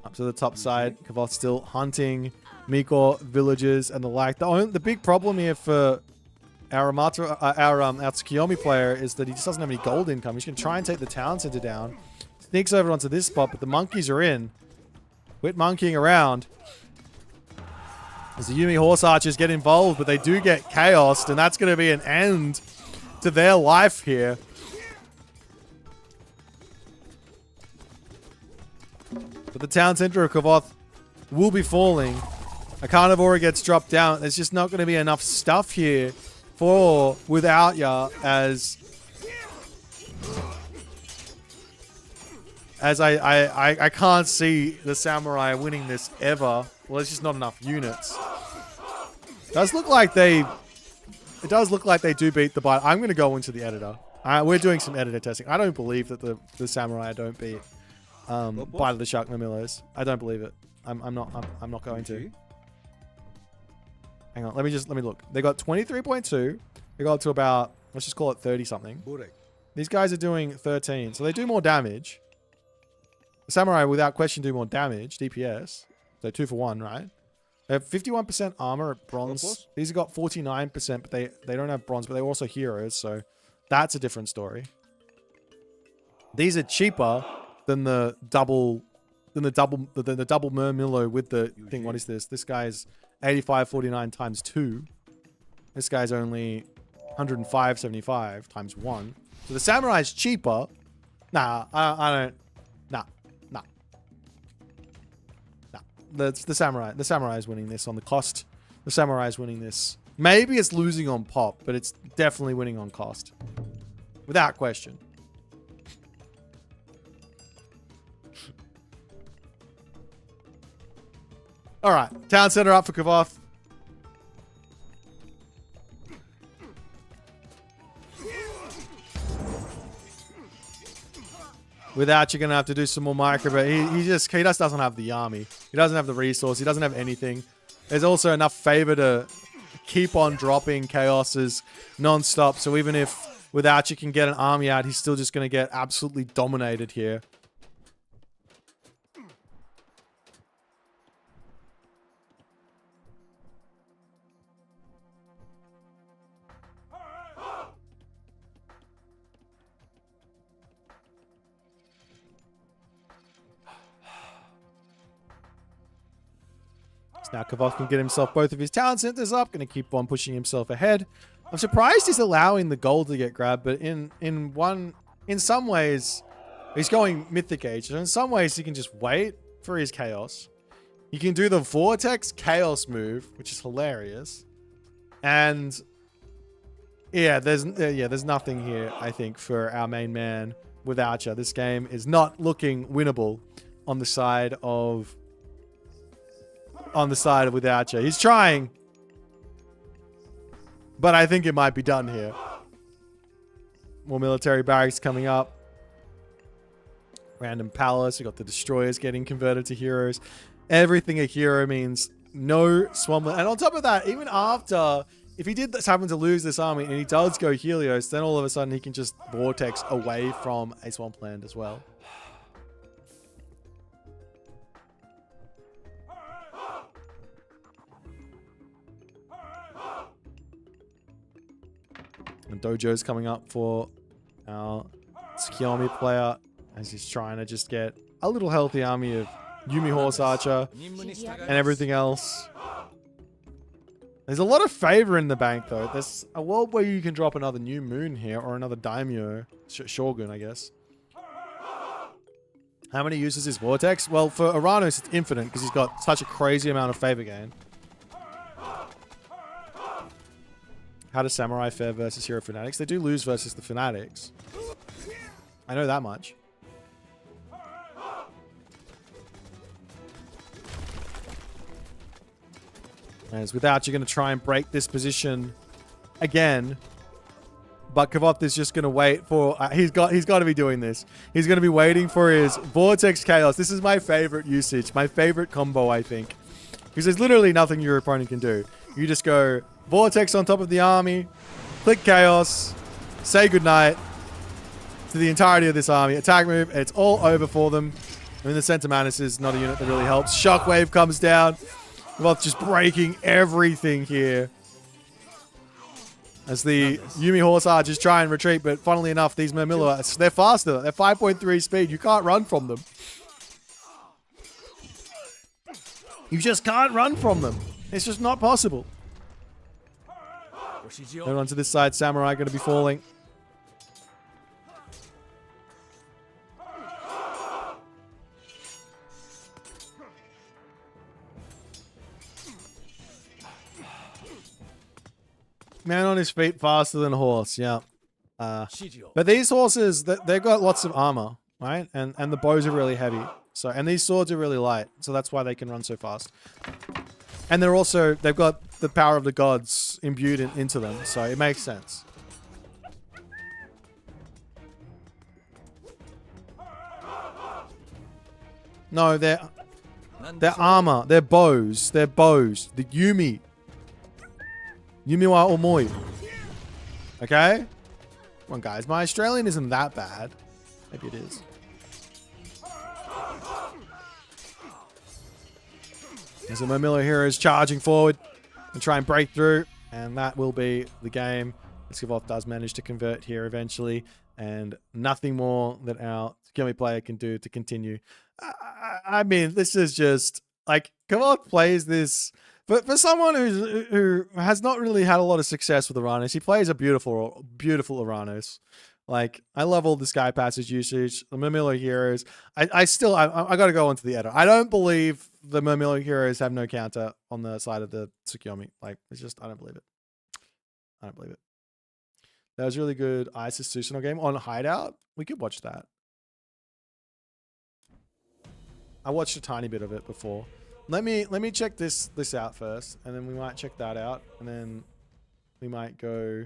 Up to the top side. Kavoth still hunting Miko villages and the like. The big problem here for our Tsukiyomi player is that he just doesn't have any gold income. He's going to try and take the town center down. Sneaks over onto this spot, but the monkeys are in. Quit monkeying around. As the Yumi Horse Archers get involved, but they do get chaosed, and that's going to be an end to their life here. But the town center of Kavoth will be falling. A carnivore gets dropped down. There's just not going to be enough stuff here for Without Ya as I can't see the samurai winning this ever. Well, there's just not enough units. It does look like they do beat the Bite. I'm going to go into the editor. We're doing some editor testing. I don't believe that the samurai don't beat Bite of the Shark Murmillos. I don't believe it. I'm not going to. Hang on. Let me look. They got 23.2. They got to about, let's just call it 30 something. These guys are doing 13. So they do more damage. The samurai, without question, do more damage. DPS. So 2 for 1, right? They have 51% armor at bronze. These have got 49%, but they don't have bronze, but they're also heroes, so that's a different story. These are cheaper than the double Murmillo with the thing. What is this? This guy's 85.49 times 2. This guy's only 105.75 times 1. So the samurai's cheaper. Nah, I don't. Nah. That's the samurai. The samurai is winning this on the cost. The samurai is winning this. Maybe it's losing on pop, but it's definitely winning on cost. Without question. All right. Town center up for Kavoth. Without, you're going to have to do some more micro, but he just doesn't have the army. He doesn't have the resource. He doesn't have anything. There's also enough favor to keep on dropping chaoses non-stop. So even if without you can get an army out, he's still just going to get absolutely dominated here. Now Kavoth can get himself both of his town centers up. Going to keep on pushing himself ahead. I'm surprised he's allowing the gold to get grabbed, but in some ways, he's going Mythic Age. So in some ways, he can just wait for his Chaos. He can do the Vortex Chaos move, which is hilarious. And yeah, there's nothing here, I think, for our main man with Archer. This game is not looking winnable on the side of with Archer. He's trying, but I think it might be done here. More military barracks coming up. Random palace. We got the destroyers getting converted to heroes. Everything a hero means no swampland. And on top of that, even after, if he did happen to lose this army and he does go Helios, then all of a sudden he can just vortex away from a swampland as well. And Dojo's coming up for our Tsukiyomi player as he's trying to just get a little healthy army of Yumi Horse Archer and everything else. There's a lot of favor in the bank though. There's a world where you can drop another new moon here or another daimyo, shogun I guess. How many uses is Vortex? Well, for Oranos it's infinite because he's got such a crazy amount of favor gain. How does Samurai fare versus Hero Fanatics? They do lose versus the Fanatics. I know that much. As without, you're going to try and break this position again. But Kavoth is just going to wait for... he's got to be doing this. He's going to be waiting for his Vortex Chaos. This is my favorite usage. My favorite combo, I think. Because there's literally nothing your opponent can do. You just go... Vortex on top of the army, click Chaos, say goodnight to the entirety of this army. Attack move, it's all over for them. I mean, the Centamanus is not a unit that really helps. Shockwave comes down. Both just breaking everything here. As the Yumi Horse Archers try and retreat, but funnily enough, these Murmillo, they're faster. They're 5.3 speed. You can't run from them. You just can't run from them. It's just not possible. Over onto this side, Samurai going to be falling. Man on his feet faster than a horse, yeah. But these horses, they've got lots of armor, right? And the bows are really heavy. So, and these swords are really light, so that's why they can run so fast. And they've got the power of the gods imbued into them, so it makes sense. No, they're armor, they're bows, The Yumi wa omoi. Okay? Come on, guys. My Australian isn't that bad. Maybe it is. As the Murmillo heroes charging forward and try and break through, and that will be the game. Kavoth does manage to convert here eventually, and nothing more that our Tsukiyomi player can do to continue. I mean, this is just like Kavoth plays this for someone who has not really had a lot of success with Oranos. He plays a beautiful Oranos. Like, I love all the Sky Passage usage, the Murmillo heroes. I got to go into the editor. I don't believe the Murmillo heroes have no counter on the side of the Tsukiyomi. Like, it's just, I don't believe it. I don't believe it. That was really good. Isis Susanoo game on Hideout. We could watch that. I watched a tiny bit of it before. Let me check this out first, and then we might check that out, and then we might go.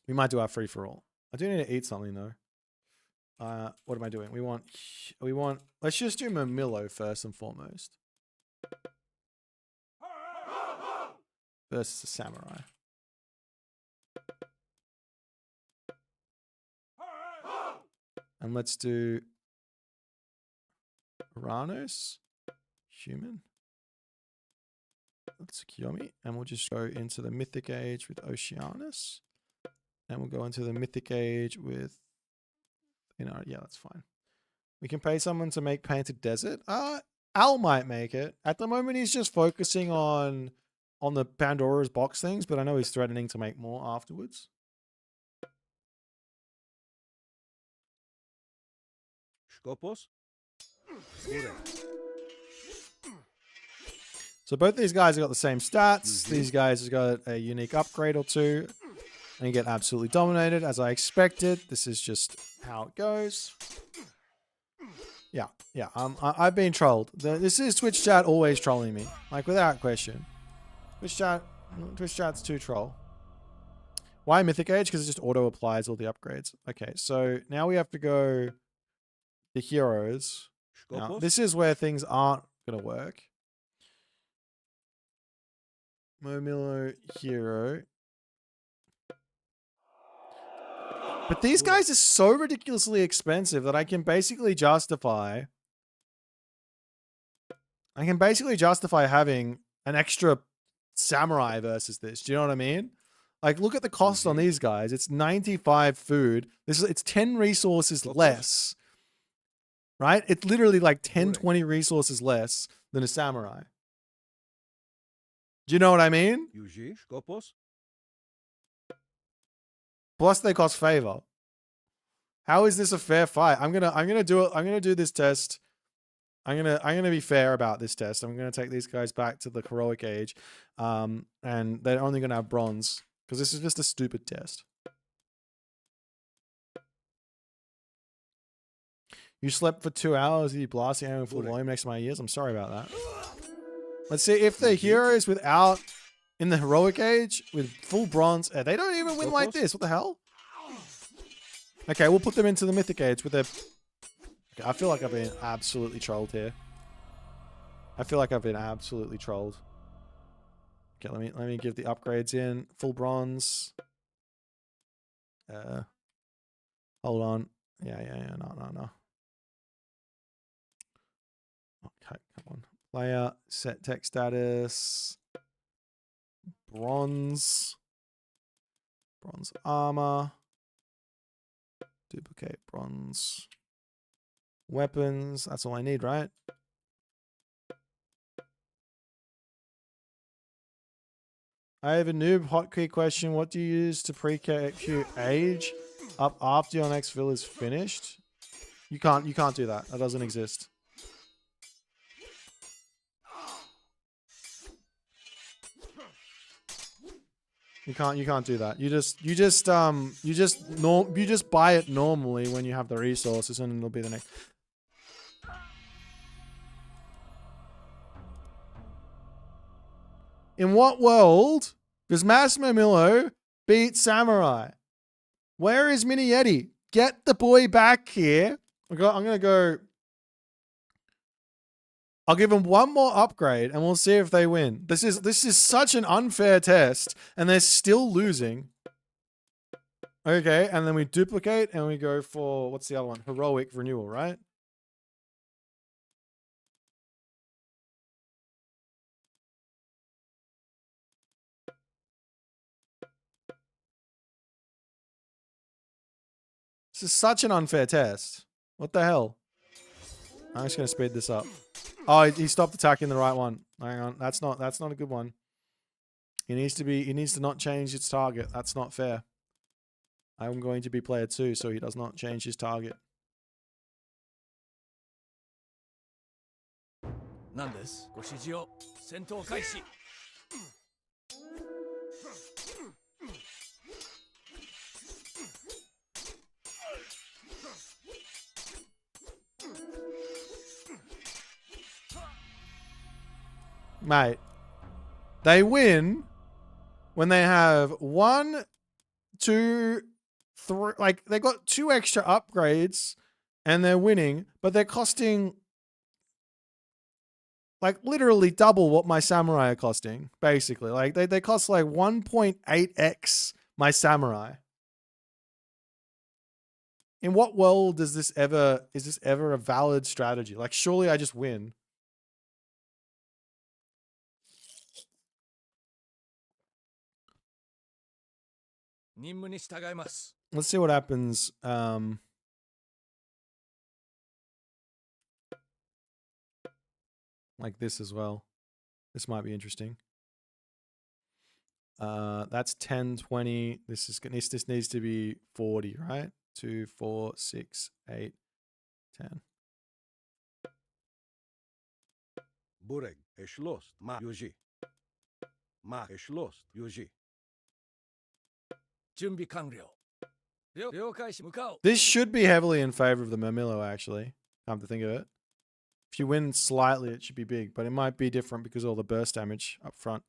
We might do our free for all. I do need to eat something though. What am I doing? We want. Let's just do Murmillo first and foremost. Versus the samurai. And let's do Oranos, human. That's Kiyomi. And we'll just go into the mythic age with Oceanus. And we'll go into the mythic age with, yeah, that's fine. We can pay someone to make Painted Desert. Al might make it. At the moment, he's just focusing on the Pandora's box things, but I know he's threatening to make more afterwards. Skopos. So both these guys have got the same stats. These guys have got a unique upgrade or two. And get absolutely dominated, as I expected. This is just how it goes. Yeah. I've been trolled. This is Twitch chat always trolling me, like without question. Twitch chat's too troll. Why Mythic Age? Because it just auto applies all the upgrades. Okay, so now we have to go the heroes. Now, this is where things aren't gonna work. Murmillo hero. But these guys are so ridiculously expensive that I can basically justify having an extra samurai versus this. Do you know what I mean? Like, look at the cost on these guys. It's 95 food. It's 10 resources less. Right? It's literally like 10, 20 resources less than a samurai. Do you know what I mean? Plus they cost favor. How is this a fair fight? I'm gonna do this test. I'm gonna be fair about this test. I'm gonna take these guys back to the heroic age. And they're only gonna have bronze. Because this is just a stupid test. You slept for 2 hours, you blasting out in full volume next to my ears. I'm sorry about that. Let's see if the heroes without in the heroic age with full bronze. They don't even win like this. What the hell? Okay, we'll put them into the mythic age with their. Okay, I feel like I've been absolutely trolled here. Okay, let me give the upgrades in. Full bronze. Hold on. Yeah. No. Okay, come on. Player, set tech status. Bronze armor. Duplicate bronze. Weapons. That's all I need, right? I have a noob hotkey question. What do you use to pre-queue age up after your next fill is finished? You can't do that. That doesn't exist. You can't do that. You just buy it normally when you have the resources, and it'll be the next. In what world does Mass Murmillo beat Samurai? Where is Mini Yeti? Get the boy back here. I'm gonna go. I'll give them one more upgrade and we'll see if they win. This is such an unfair test and they're still losing. Okay, and then we duplicate and we go for, what's the other one? Heroic renewal, right? This is such an unfair test. What the hell? I'm just gonna speed this up. Oh, he stopped attacking the right one. Hang on, that's not a good one. He needs to not change its target. That's not fair. I'm going to be player 2, so he does not change his target. Mate, they win when they have 1, 2, 3, like they got 2 extra upgrades and they're winning, but they're costing like literally double what my samurai are costing, basically. Like they cost like 1.8x my samurai. In what world is this ever a valid strategy? Like surely I just win. Let's see what happens. Like this as well. This might be interesting. That's 10, 20. This needs to be 40, right? 2, 4, 6, 8, 10. Bureg eschlost ma yuji. Ma eschlost yuji. Junbi kanryo. This should be heavily in favor of the Mermillo, actually. Come to think of it. If you win slightly, it should be big, but it might be different because of all the burst damage up front.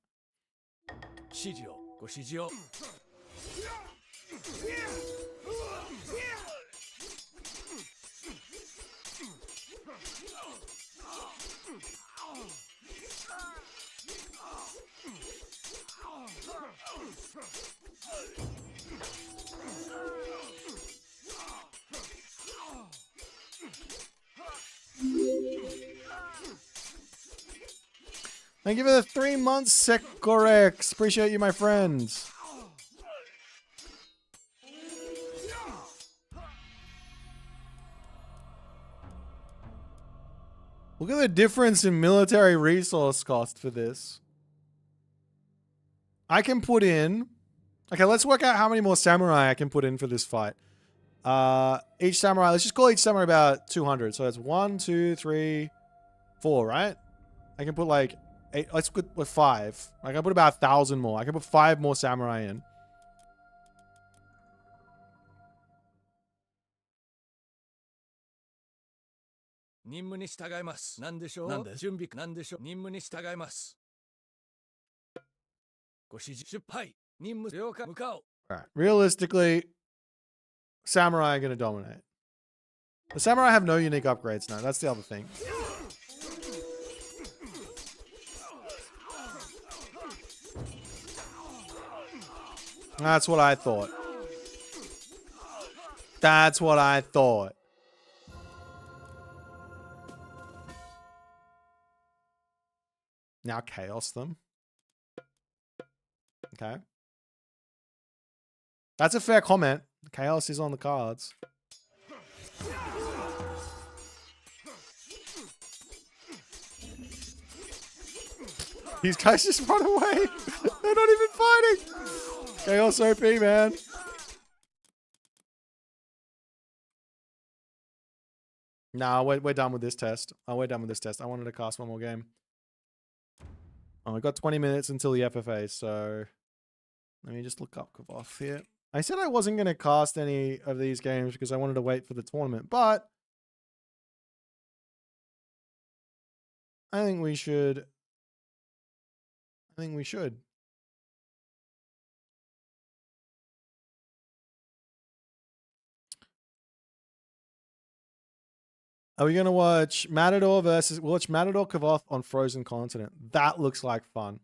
Thank you for the 3 months, Secorex. Appreciate you, my friends. Look at the difference in military resource cost for this. I can put in... Okay, let's work out how many more samurai I can put in for this fight. Each samurai... Let's just call each samurai about 200. So that's 1, 2, 3, 4, right? I can put like... 8... Let's put with 5. I can put about 1,000 more. I can put 5 more samurai in. Alright. Realistically, samurai are going to dominate. The samurai have no unique upgrades now. That's the other thing. That's what I thought. That's what I thought. Now chaos them. Okay. That's a fair comment. Chaos is on the cards. These guys just run away. They're not even fighting. Chaos OP, man. Nah, we're done with this test. Oh, we're done with this test. I wanted to cast one more game. Oh, I got 20 minutes until the FFA, so let me just look up Kavoth here. I said I wasn't going to cast any of these games because I wanted to wait for the tournament, but I think we should. Are we going to watch Matador versus... We'll watch Matador Kavoth on Frozen Continent. That looks like fun.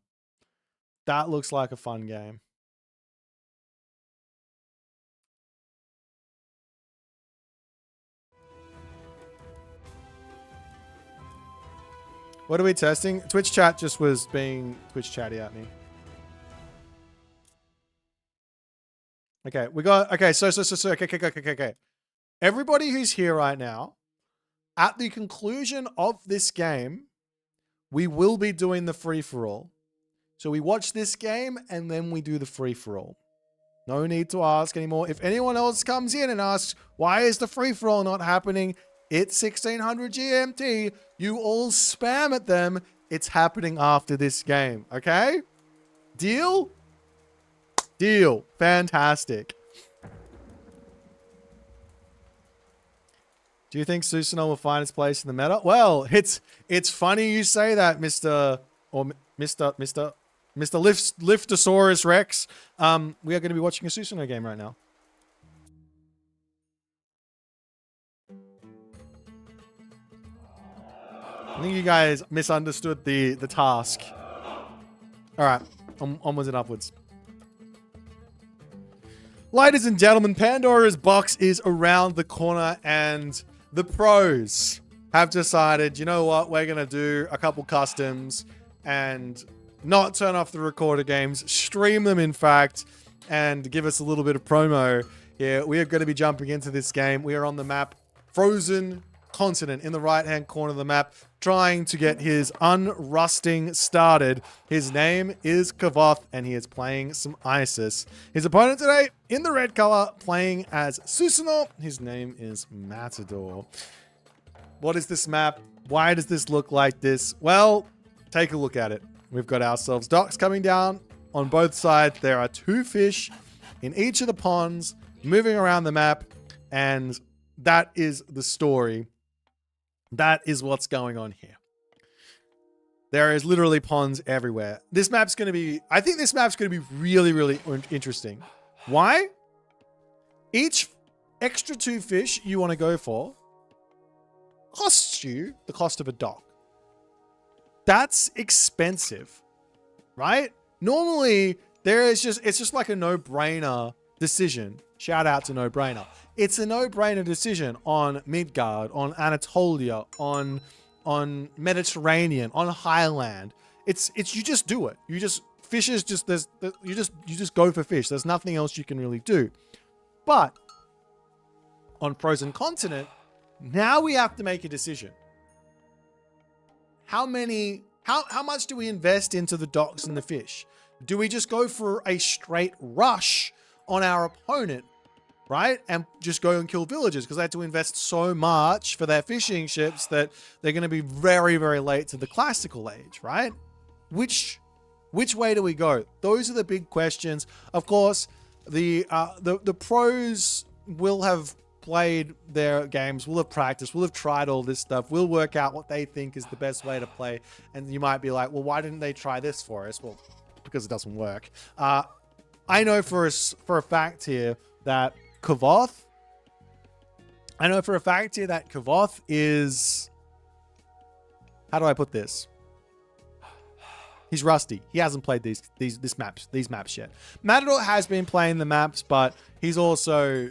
That looks like a fun game. What are we testing? Twitch chat just was being Twitch chatty at me. Okay, we got... Okay, so... Okay. Everybody who's here right now, at the conclusion of this game, we will be doing the free-for-all. So we watch this game and then we do the free-for-all. No need to ask anymore. If anyone else comes in and asks, why is the free-for-all not happening? It's 1600 GMT. You all spam at them. It's happening after this game. Okay? Deal? Deal. Fantastic. Do you think Susanoo will find its place in the meta? Well, it's funny you say that, Mr. Liftosaurus Rex. We are going to be watching a Susanoo game right now. I think you guys misunderstood the task. All right, onwards and upwards. Ladies and gentlemen, Pandora's box is around the corner and the pros have decided, you know what, we're going to do a couple customs and not turn off the recorder games, stream them in fact, and give us a little bit of promo here. We are going to be jumping into this game. We are on the map Frozen Continent in the right-hand corner of the map, trying to get his unrusting started. His name is Kavoth, and he is playing some Isis. His opponent today, in the red color, playing as Susanoo. His name is Matador. What is this map? Why does this look like this? Well, take a look at it. We've got ourselves docks coming down on both sides. There are 2 fish in each of the ponds moving around the map, and that is the story. That is what's going on here. There is literally ponds everywhere. This map's going to be, I think this map's going to be really, really interesting. Why? Each extra 2 fish you want to go for costs you the cost of a dock. That's expensive, right? Normally, it's just like a no-brainer decision. Shout out to no-brainer. It's a no-brainer decision on Midgard, on Anatolia, on Mediterranean, on Highland. It's you just do it. You just fishes just you just go for fish. There's nothing else you can really do. But on Frozen Continent, now we have to make a decision. How much do we invest into the docks and the fish? Do we just go for a straight rush on our opponent, right? And just go and kill villagers because they had to invest so much for their fishing ships that they're going to be very, very late to the classical age, right? Which way do we go? Those are the big questions. Of course, the pros will have played their games, will have practiced, will have tried all this stuff, will work out what they think is the best way to play. And you might be like, well, why didn't they try this for us? Well, because it doesn't work. I know for a fact here that Kavoth is, how do I put this? He's rusty. He hasn't played these maps yet. Matador has been playing the maps, but he's also,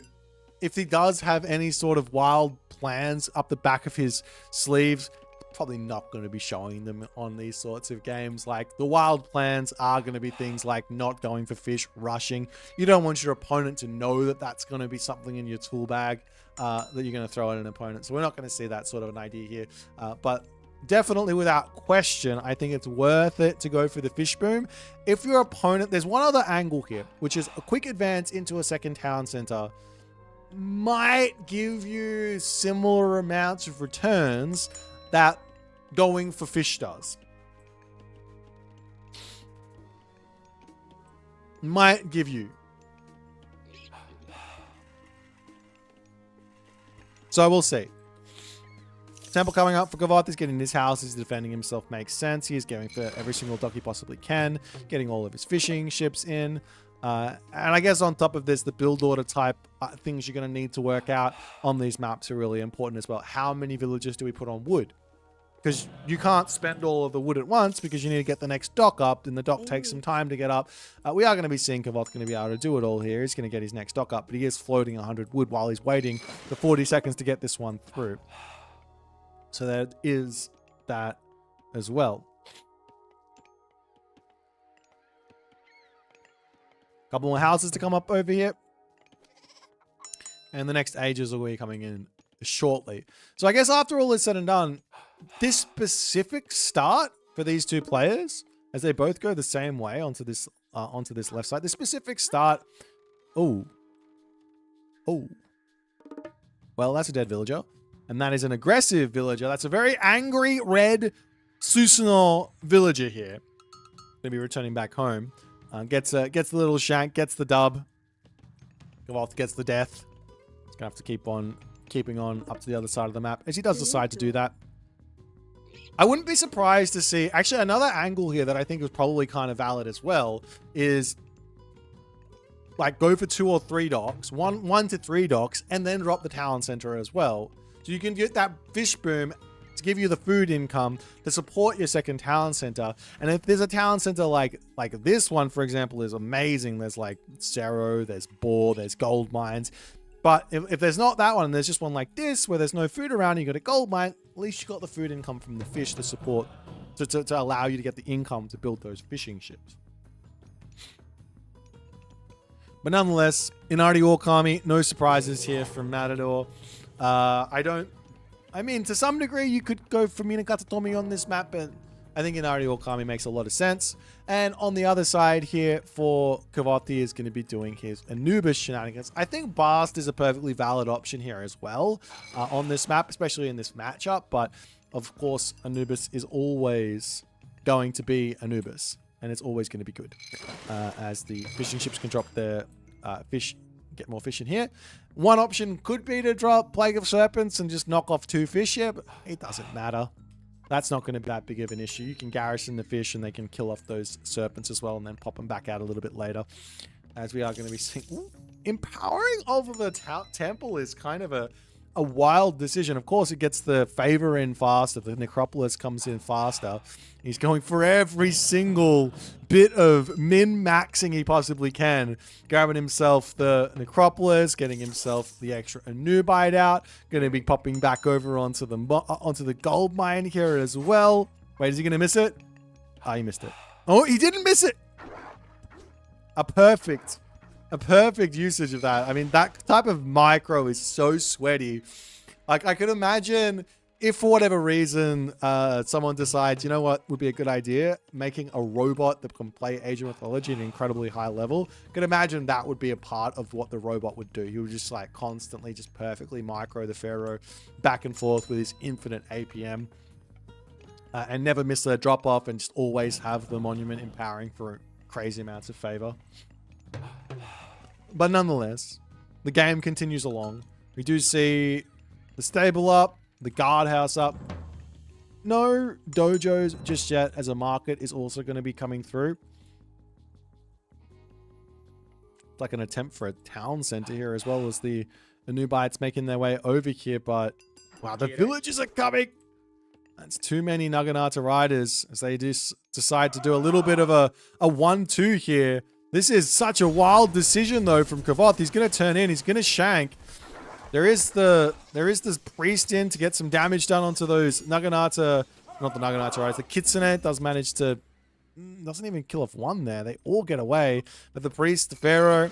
if he does have any sort of wild plans up the back of his sleeves, probably not going to be showing them on these sorts of games. Like, the wild plans are going to be things like not going for fish, rushing. You don't want your opponent to know that that's going to be something in your tool bag that you're going to throw at an opponent. So we're not going to see that sort of an idea here. But definitely, without question, I think it's worth it to go for the fish boom. If your opponent, there's one other angle here, which is a quick advance into a second town center. Might give you similar amounts of returns that going for fish does. Might give you. So we'll see. Temple coming up for Kavoth. He's getting his house. He's defending himself. Makes sense. He is going for every single dock he possibly can. Getting all of his fishing ships in. And I guess on top of this, the build order type things you're going to need to work out on these maps are really important as well. How many villages do we put on wood? Because you can't spend all of the wood at once because you need to get the next dock up, and the dock takes some time to get up. We are going to be seeing Kavoth going to be able to do it all here. He's going to get his next dock up, but he is floating 100 wood while he's waiting for 40 seconds to get this one through. So there is that as well. Couple more houses to come up over here. And the next ages will be coming in shortly. So I guess after all is said and done, this specific start for these two players as they both go the same way onto this left side. The specific start. Oh. Oh. Well, that's a dead villager. And that is an aggressive villager. That's a very angry red Susanoo villager here. Gonna be returning back home. Gets the little shank, gets the dub. Kavoth gets the death. He's gonna have to keeping on up to the other side of the map, as he does decide to do that. I wouldn't be surprised to see, actually, another angle here that I think was probably kind of valid as well is like go for 2 or 3 docks, 1 to 3 docks, and then drop the town center as well. So you can get that fish boom to give you the food income to support your second town center. And if there's a town center like this one, for example, is amazing. There's like Cerro, there's Boar, there's gold mines. But if there's not that one, and there's just one like this where there's no food around, you got a gold mine, at least you got the food income from the fish to support, to allow you to get the income to build those fishing ships. But nonetheless, Inari Orkami, no surprises here from Matador. I mean, to some degree, you could go for Minakata Tomi on this map, but I think Inari Orkami makes a lot of sense. And on the other side here for Kavoth is going to be doing his Anubis shenanigans. I think Bast is a perfectly valid option here as well on this map, especially in this matchup. But of course, Anubis is always going to be Anubis, and it's always going to be good as the fishing ships can drop their fish, get more fish in here. One option could be to drop Plague of Serpents and just knock off 2 fish here, but it doesn't matter. That's not going to be that big of an issue. You can garrison the fish and they can kill off those serpents as well and then pop them back out a little bit later. As we are going to be seeing... Ooh, empowering of the temple is kind of a wild decision. Of course, it gets the favor in faster. The necropolis comes in faster. He's going for every single bit of min-maxing he possibly can. Grabbing himself the necropolis, getting himself the extra Anubite out. Going to be popping back over onto the gold mine here as well. Wait, is he going to miss it? Oh, he missed it. Oh, he didn't miss it. A perfect usage of that. I mean, that type of micro is so sweaty. Like, I could imagine if for whatever reason someone decides, you know what would be a good idea, making a robot that can play Age of Mythology at an incredibly high level. I could imagine that would be a part of what the robot would do. He would just like constantly just perfectly micro the Pharaoh back and forth with his infinite APM and never miss a drop off and just always have the monument empowering for crazy amounts of favor. But nonetheless, the game continues along. We do see the stable up, the guardhouse up. No dojos just yet, as a market is also going to be coming through. It's like an attempt for a town center here, as well as the Anubites making their way over here. But wow, the villagers are coming. That's too many Naginata riders as they just decide to do a little bit of a 1-2 here. This is such a wild decision, though, from Kavoth. He's going to turn in. He's going to shank. There is this priest in to get some damage done onto those Naginata. Not the Naginata, right? The Kitsune does manage to... Doesn't even kill off one there. They all get away. But the priest, the Pharaoh,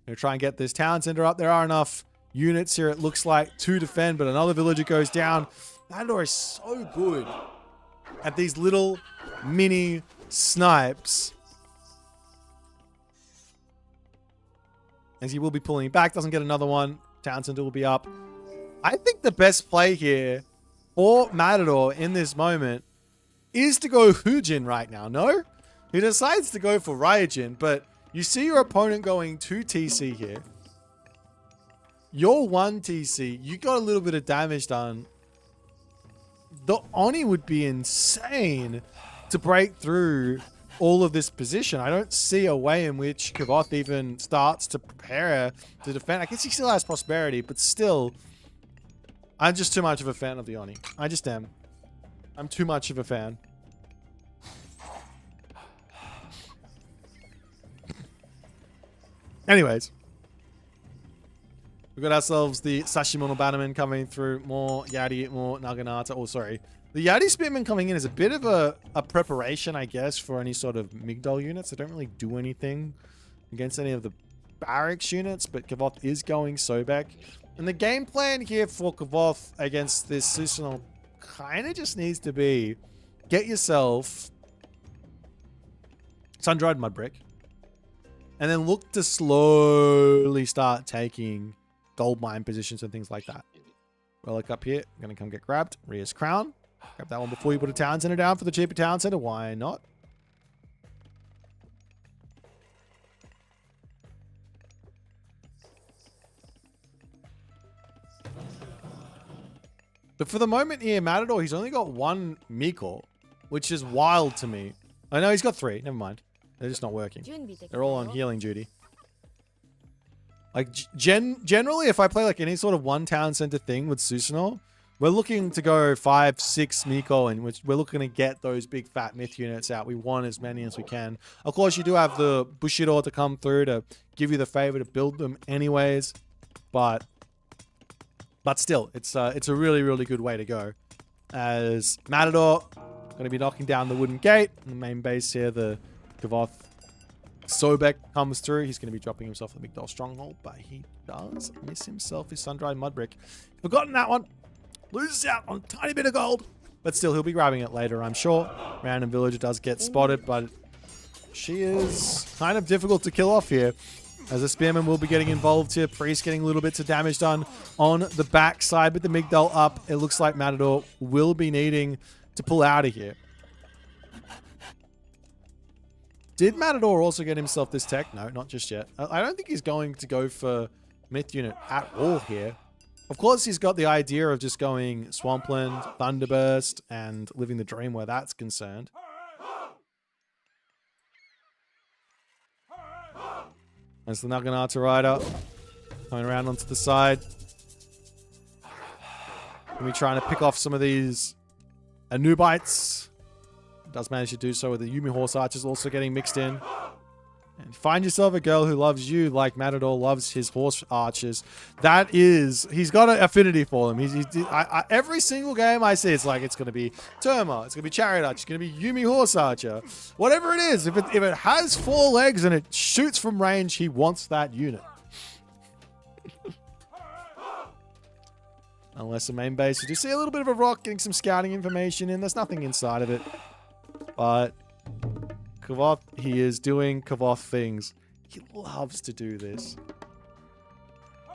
going to try and get this town center up. There are enough units here, it looks like, to defend. But another villager goes down. Matador is so good at these little mini snipes. As he will be pulling back. Doesn't get another one. Town center will be up. I think the best play here for Matador in this moment is to go Hujin right now. No? He decides to go for Ryujin, but you see your opponent going 2 TC here. You're 1 TC. You got a little bit of damage done. The Oni would be insane to break through all of this position. I don't see a way in which Kavoth even starts to prepare to defend. I guess he still has prosperity, but still, I'm just too much of a fan of the Oni. I just am. I'm too much of a fan. Anyways, we've got ourselves the Sashimono Bannerman coming through. More Yari, more Naginata. Oh, sorry. The Yadi Spearman coming in is a bit of a preparation, I guess, for any sort of Migdol units. They don't really do anything against any of the barracks units, but Kavoth is going Sobek. And the game plan here for Kavoth against this Susanoo kind of just needs to be get yourself sun-dried mud brick. And then look to slowly start taking gold mine positions and things like that. Relic up here. Going to come get grabbed. Rhea's crown. Grab that one before you put a town center down for the cheaper town center. Why not? But for the moment here, Matador, he's only got one Miko, which is wild to me. I know he's got 3. Never mind. They're just not working. They're all on healing duty. Like, generally, if I play like any sort of one town center thing with Susanoo, we're looking to go 5, 6 Miko, in which we're looking to get those big fat myth units out. We want as many as we can. Of course, you do have the Bushido to come through to give you the favor to build them anyways. But still, it's a really, really good way to go. As Matador, going to be knocking down the wooden gate. In the main base here, the Kavoth Sobek comes through. He's going to be dropping himself the Migdol Stronghold, but he does miss himself his sun-dried mudbrick. Forgotten that one. Loses out on a tiny bit of gold. But still, he'll be grabbing it later, I'm sure. Random villager does get spotted, but she is kind of difficult to kill off here. As the Spearman will be getting involved here. Priest getting little bits of damage done on the backside with the Migdol up. It looks like Matador will be needing to pull out of here. Did Matador also get himself this tech? No, not just yet. I don't think he's going to go for Myth Unit at all here. Of course, he's got the idea of just going Swampland, Thunderburst, and living the dream where that's concerned. There's the Naginata Rider coming around onto the side. Gonna be trying to pick off some of these Anubites. Does manage to do so with the Yumi Horse Archers also getting mixed in. And find yourself a girl who loves you like Matador loves his horse archers. That is, he's got an affinity for them. Every single game I see, it's like it's going to be Terma, it's going to be Chariot Archer, it's going to be Yumi Horse Archer. Whatever it is, if it has 4 legs and it shoots from range, he wants that unit. Unless the main base, you do see a little bit of a rock getting some scouting information in. There's nothing inside of it. But Kavoth, he is doing Kavoth things. He loves to do this.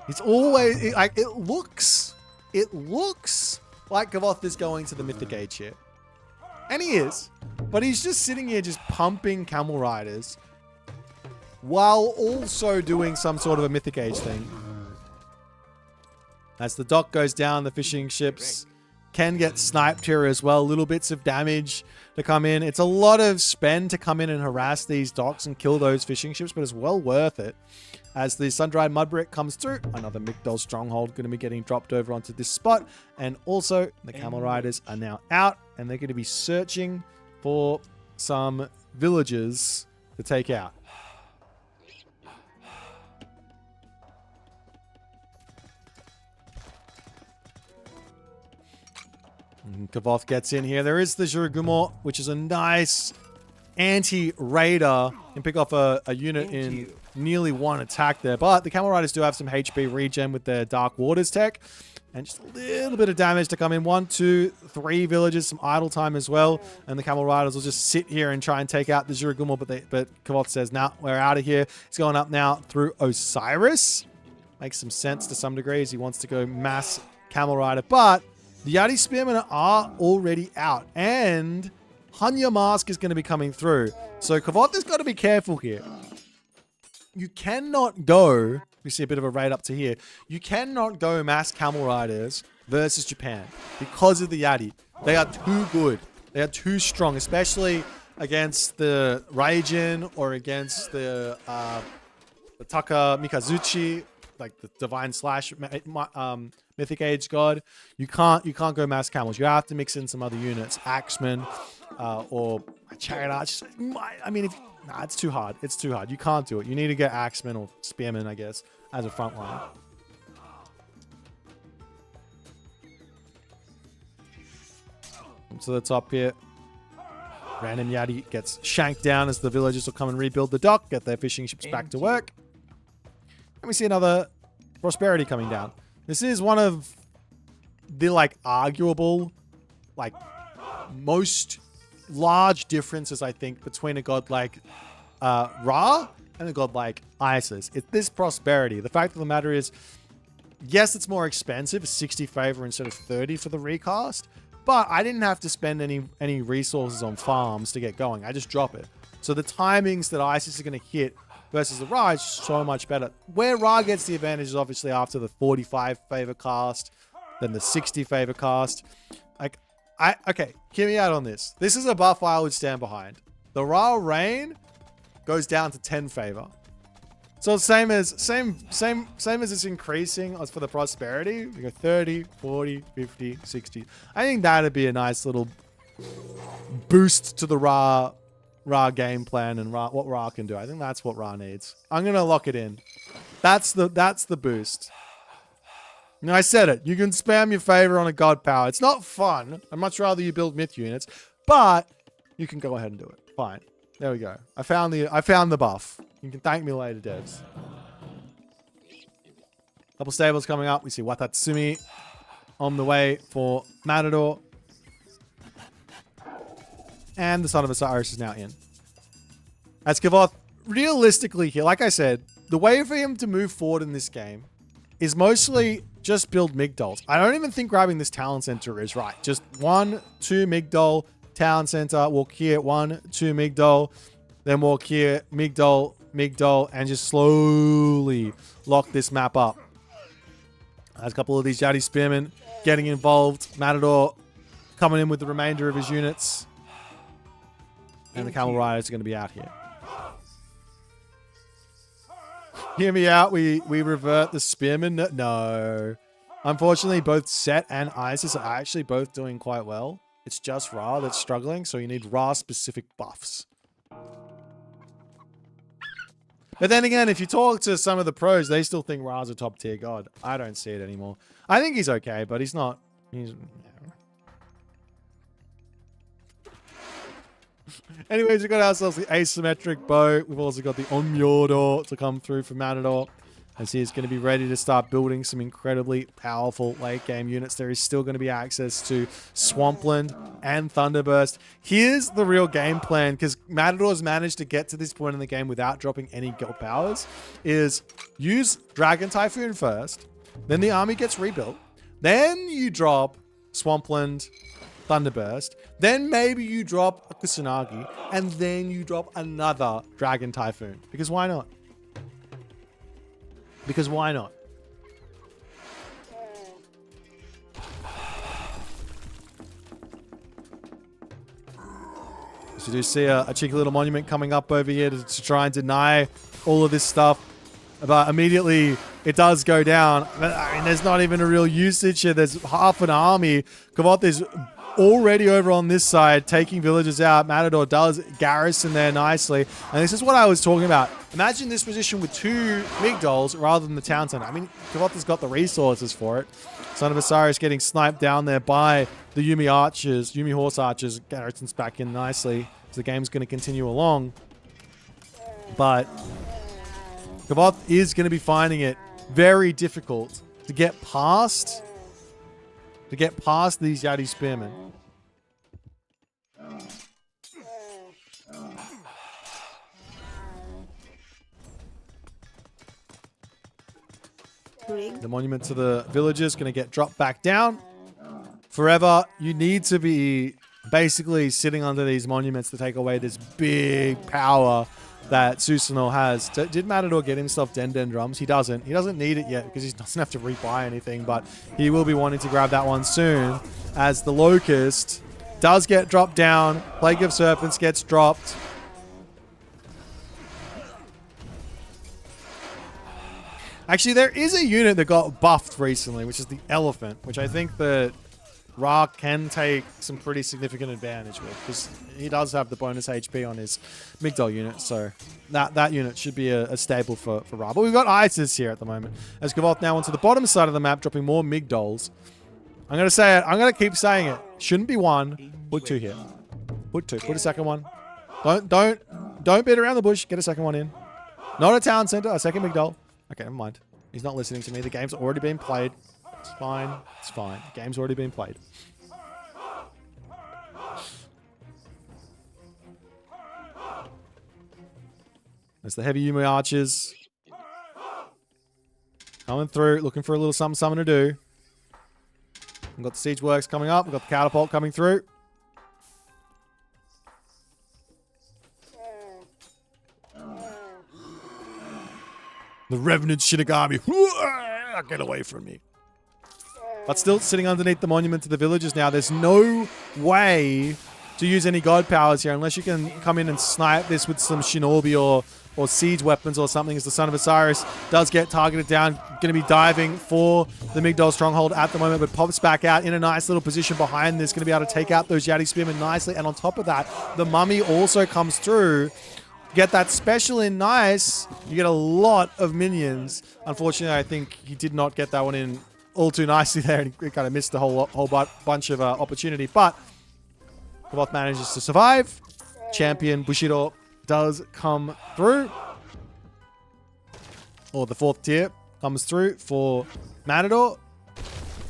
He's always like it looks like Kavoth is going to the Mythic Age here. And he is. But he's just sitting here just pumping Camel Riders while also doing some sort of a Mythic Age thing. As the dock goes down, the fishing ships can get sniped here as well. Little bits of damage to come in. It's a lot of spend to come in and harass these docks and kill those fishing ships, but it's well worth it. As the sun-dried mudbrick comes through, another Migdol Stronghold going to be getting dropped over onto this spot. And also, the Camel Riders are now out, and they're going to be searching for some villages to take out. Kavoth gets in here. There is the Jiragumo, which is a nice anti-raider. Can pick off a unit in nearly one attack there. But the Camel Riders do have some HP regen with their Dark Waters tech. And just a little bit of damage to come in. 1, 2, 3 villages. Some idle time as well. And the Camel Riders will just sit here and try and take out the Jiragumo. But Kavoth says, nah, we're out of here. It's going up now through Osiris. Makes some sense to some degree as he wants to go mass Camel Rider. But the Yati Spearmen are already out, and Hanya Mask is going to be coming through. So Kavoth has got to be careful here. You cannot go, we see a bit of a raid up to here, you cannot go mass Camel Riders versus Japan because of the Yati. They are too good. They are too strong, especially against the Raijin or against the Taka Mikazuchi, like the Divine Slash Mythic Age God. You can't go mass camels. You have to mix in some other units, Axemen or Chariot Archers. I mean, it's too hard. It's too hard. You can't do it. You need to get Axemen or Spearmen, I guess, as a front line. To the top here. Random Yati gets shanked down as the villagers will come and rebuild the dock, get their fishing ships back to work. And we see another Prosperity coming down. This is one of the, like, arguable, like, most large differences, I think, between a god like Ra and a god like Isis. It's this prosperity. The fact of the matter is, yes, it's more expensive, 60 favor instead of 30 for the recast, but I didn't have to spend any resources on farms to get going. I just drop it. So the timings that Isis is going to hit versus the Ra is so much better. Where Ra gets the advantage is obviously after the 45 favor cast, then the 60 favor cast. Like, okay, hear me out on this. This is a buff I would stand behind. The Ra Rain goes down to 10 favor. So same as it's increasing as for the prosperity. We go 30, 40, 50, 60. I think that'd be a nice little boost to the Ra game plan and what Ra can do. I think that's what Ra needs. I'm gonna lock it in. That's the boost. You know, I said it. You can spam your favor on a god power. It's not fun. I'd much rather you build myth units, but you can go ahead and do it. Fine. There we go. I found the buff. You can thank me later, devs. Couple stables coming up. We see Watatsumi on the way for Matador. And the Son of Osiris is now in. As Kavoth, realistically here, like I said, the way for him to move forward in this game is mostly just build Migdols. I don't even think grabbing this Talent Center is right. Just 1, 2 Migdol, Talent Center, walk here, 1, 2 Migdol, then walk here, Migdol, Migdol, and just slowly lock this map up. There's a couple of these Yadi Spearmen getting involved. Matador coming in with the remainder of his units. And the Camel Riders are going to be out here. Hear me out. We revert the Spearmen. No. Unfortunately, both Set and Isis are actually both doing quite well. It's just Ra that's struggling, so you need Ra-specific buffs. But then again, if you talk to some of the pros, they still think Ra's a top-tier god. I don't see it anymore. I think he's okay, but he's not. Anyways, we've got ourselves the asymmetric bow. We've also got the Onmyordo to come through for Matador, as he is going to be ready to start building some incredibly powerful late game units. There is still going to be access to Swampland and Thunderburst. Here's the real game plan, because Matador's managed to get to this point in the game without dropping any god powers, is use Dragon Typhoon first, then the army gets rebuilt, then you drop Swampland, Thunderburst, then maybe you drop a Kusanagi, and then you drop another Dragon Typhoon. Because why not? Because why not? So you do see a cheeky little monument coming up over here to try and deny all of this stuff. But immediately it does go down. I mean, there's not even a real usage here. There's half an army. Kavoth is already over on this side, taking villagers out. Matador does garrison there nicely. And this is what I was talking about. Imagine this position with 2 Migdols rather than the town center. I mean, Kavoth has got the resources for it. Son of Osiris getting sniped down there by the Yumi archers, Yumi horse archers. Garrison's back in nicely. So the game's going to continue along. But Kavoth is going to be finding it very difficult to get past these Yadi Spearmen. The monument to the villagers going to get dropped back down. Forever, you need to be basically sitting under these monuments to take away this big power that Susanoo has. Did Matador get himself Den drums? He doesn't. He doesn't need it yet because he doesn't have to rebuy anything, but he will be wanting to grab that one soon as the Locust does get dropped down. Plague of Serpents gets dropped. Actually, there is a unit that got buffed recently, which is the Elephant, which I think that Ra can take some pretty significant advantage with, because he does have the bonus HP on his Migdol unit, so that unit should be a staple for Ra. But we've got Isis here at the moment, as Kavoth now onto the bottom side of the map, dropping more Migdols. I'm going to say it. I'm going to keep saying it. Shouldn't be 1. Put 2 here. Put 2. Put a second one. Don't beat around the bush. Get a second one in. Not a town center. A second Migdol. Okay, never mind. He's not listening to me. The game's already been played. It's fine. It's fine. The game's already been played. There's the heavy Yumi archers. Coming through, looking for a little something to do. We've got the siege works coming up. We've got the catapult coming through. The Revenant Shinigami. Get away from me. But still sitting underneath the monument to the villagers now. There's no way to use any god powers here unless you can come in and snipe this with some shinobi or siege weapons or something, as the Son of Osiris does get targeted down. Going to be diving for the Migdol stronghold at the moment, but pops back out in a nice little position behind this. Going to be able to take out those Yati Spearmen nicely. And on top of that, the Mummy also comes through. Get that special in nice. You get a lot of minions. Unfortunately, I think he did not get that one in all too nicely there, and he kind of missed the whole bunch of opportunity. But Kavoth manages to survive. Champion Bushido does come through. Or the 4th tier comes through for Matador.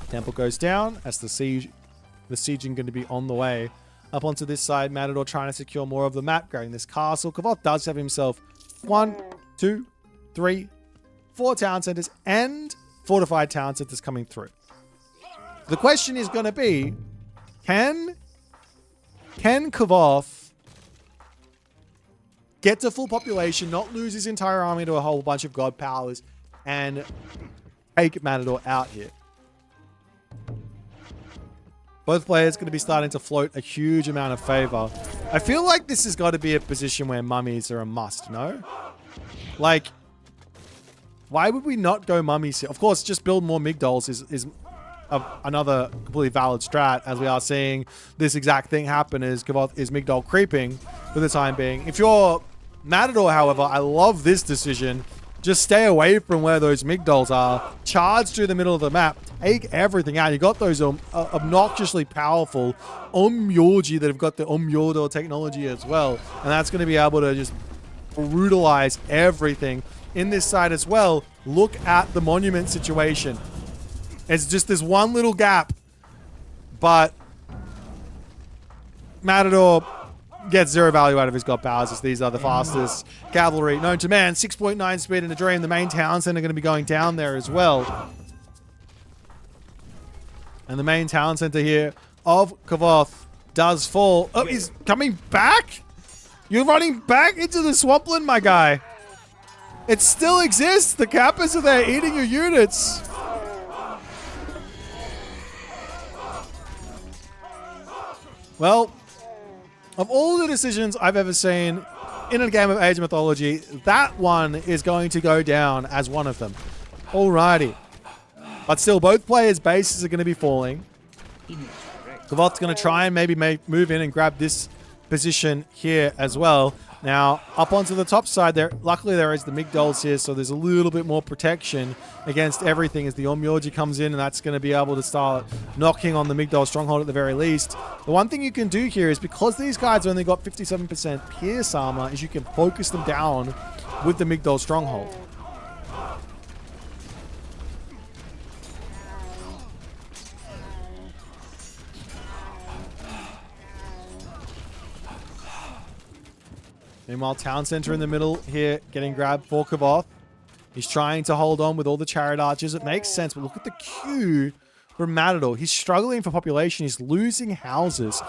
Temple goes down as the sieging going to be on the way. Up onto this side, Matador trying to secure more of the map, grabbing this castle. Kavoth does have himself 1, 2, 3, 4 town centers and fortified town centers coming through. The question is going to be, can Kavoth get to full population, not lose his entire army to a whole bunch of god powers, and take Matador out here? Both players going to be starting to float a huge amount of favor. I feel like this has got to be a position where mummies are a must, no? Like, why would we not go mummies here? Of course, just build more Migdols is another completely valid strat, as we are seeing this exact thing happen as Kavoth is Migdol creeping for the time being. If you're Matador, however, I love this decision. Just stay away from where those Migdols are. Charge through the middle of the map. Take everything out. You got those obnoxiously powerful Omyoji that have got the Omyodo technology as well. And that's going to be able to just brutalize everything. In this side as well, look at the monument situation. It's just this one little gap. But Matador gets 0 value out of his god powers, as these are the fastest cavalry known to man. 6.9 speed in a dream. The main town center going to be going down there as well. And the main town center here of Kavoth does fall. Oh, he's coming back? You're running back into the swampland, my guy. It still exists. The Kappas are there eating your units. Well, of all the decisions I've ever seen in a game of Age of Mythology, that one is going to go down as one of them. Alrighty. But still, both players' bases are going to be falling. Kavoth's going to try and maybe move in and grab this position here as well. Now, up onto the top side there, luckily there is the Migdols here, so there's a little bit more protection against everything as the Omyoji comes in, and that's going to be able to start knocking on the Migdol stronghold at the very least. The one thing you can do here is, because these guys only got 57% pierce armor, is you can focus them down with the Migdol stronghold. Meanwhile, town center in the middle here, getting grabbed for Kavoth. He's trying to hold on with all the chariot archers. It makes sense, but look at the queue from Matador. He's struggling for population. He's losing houses.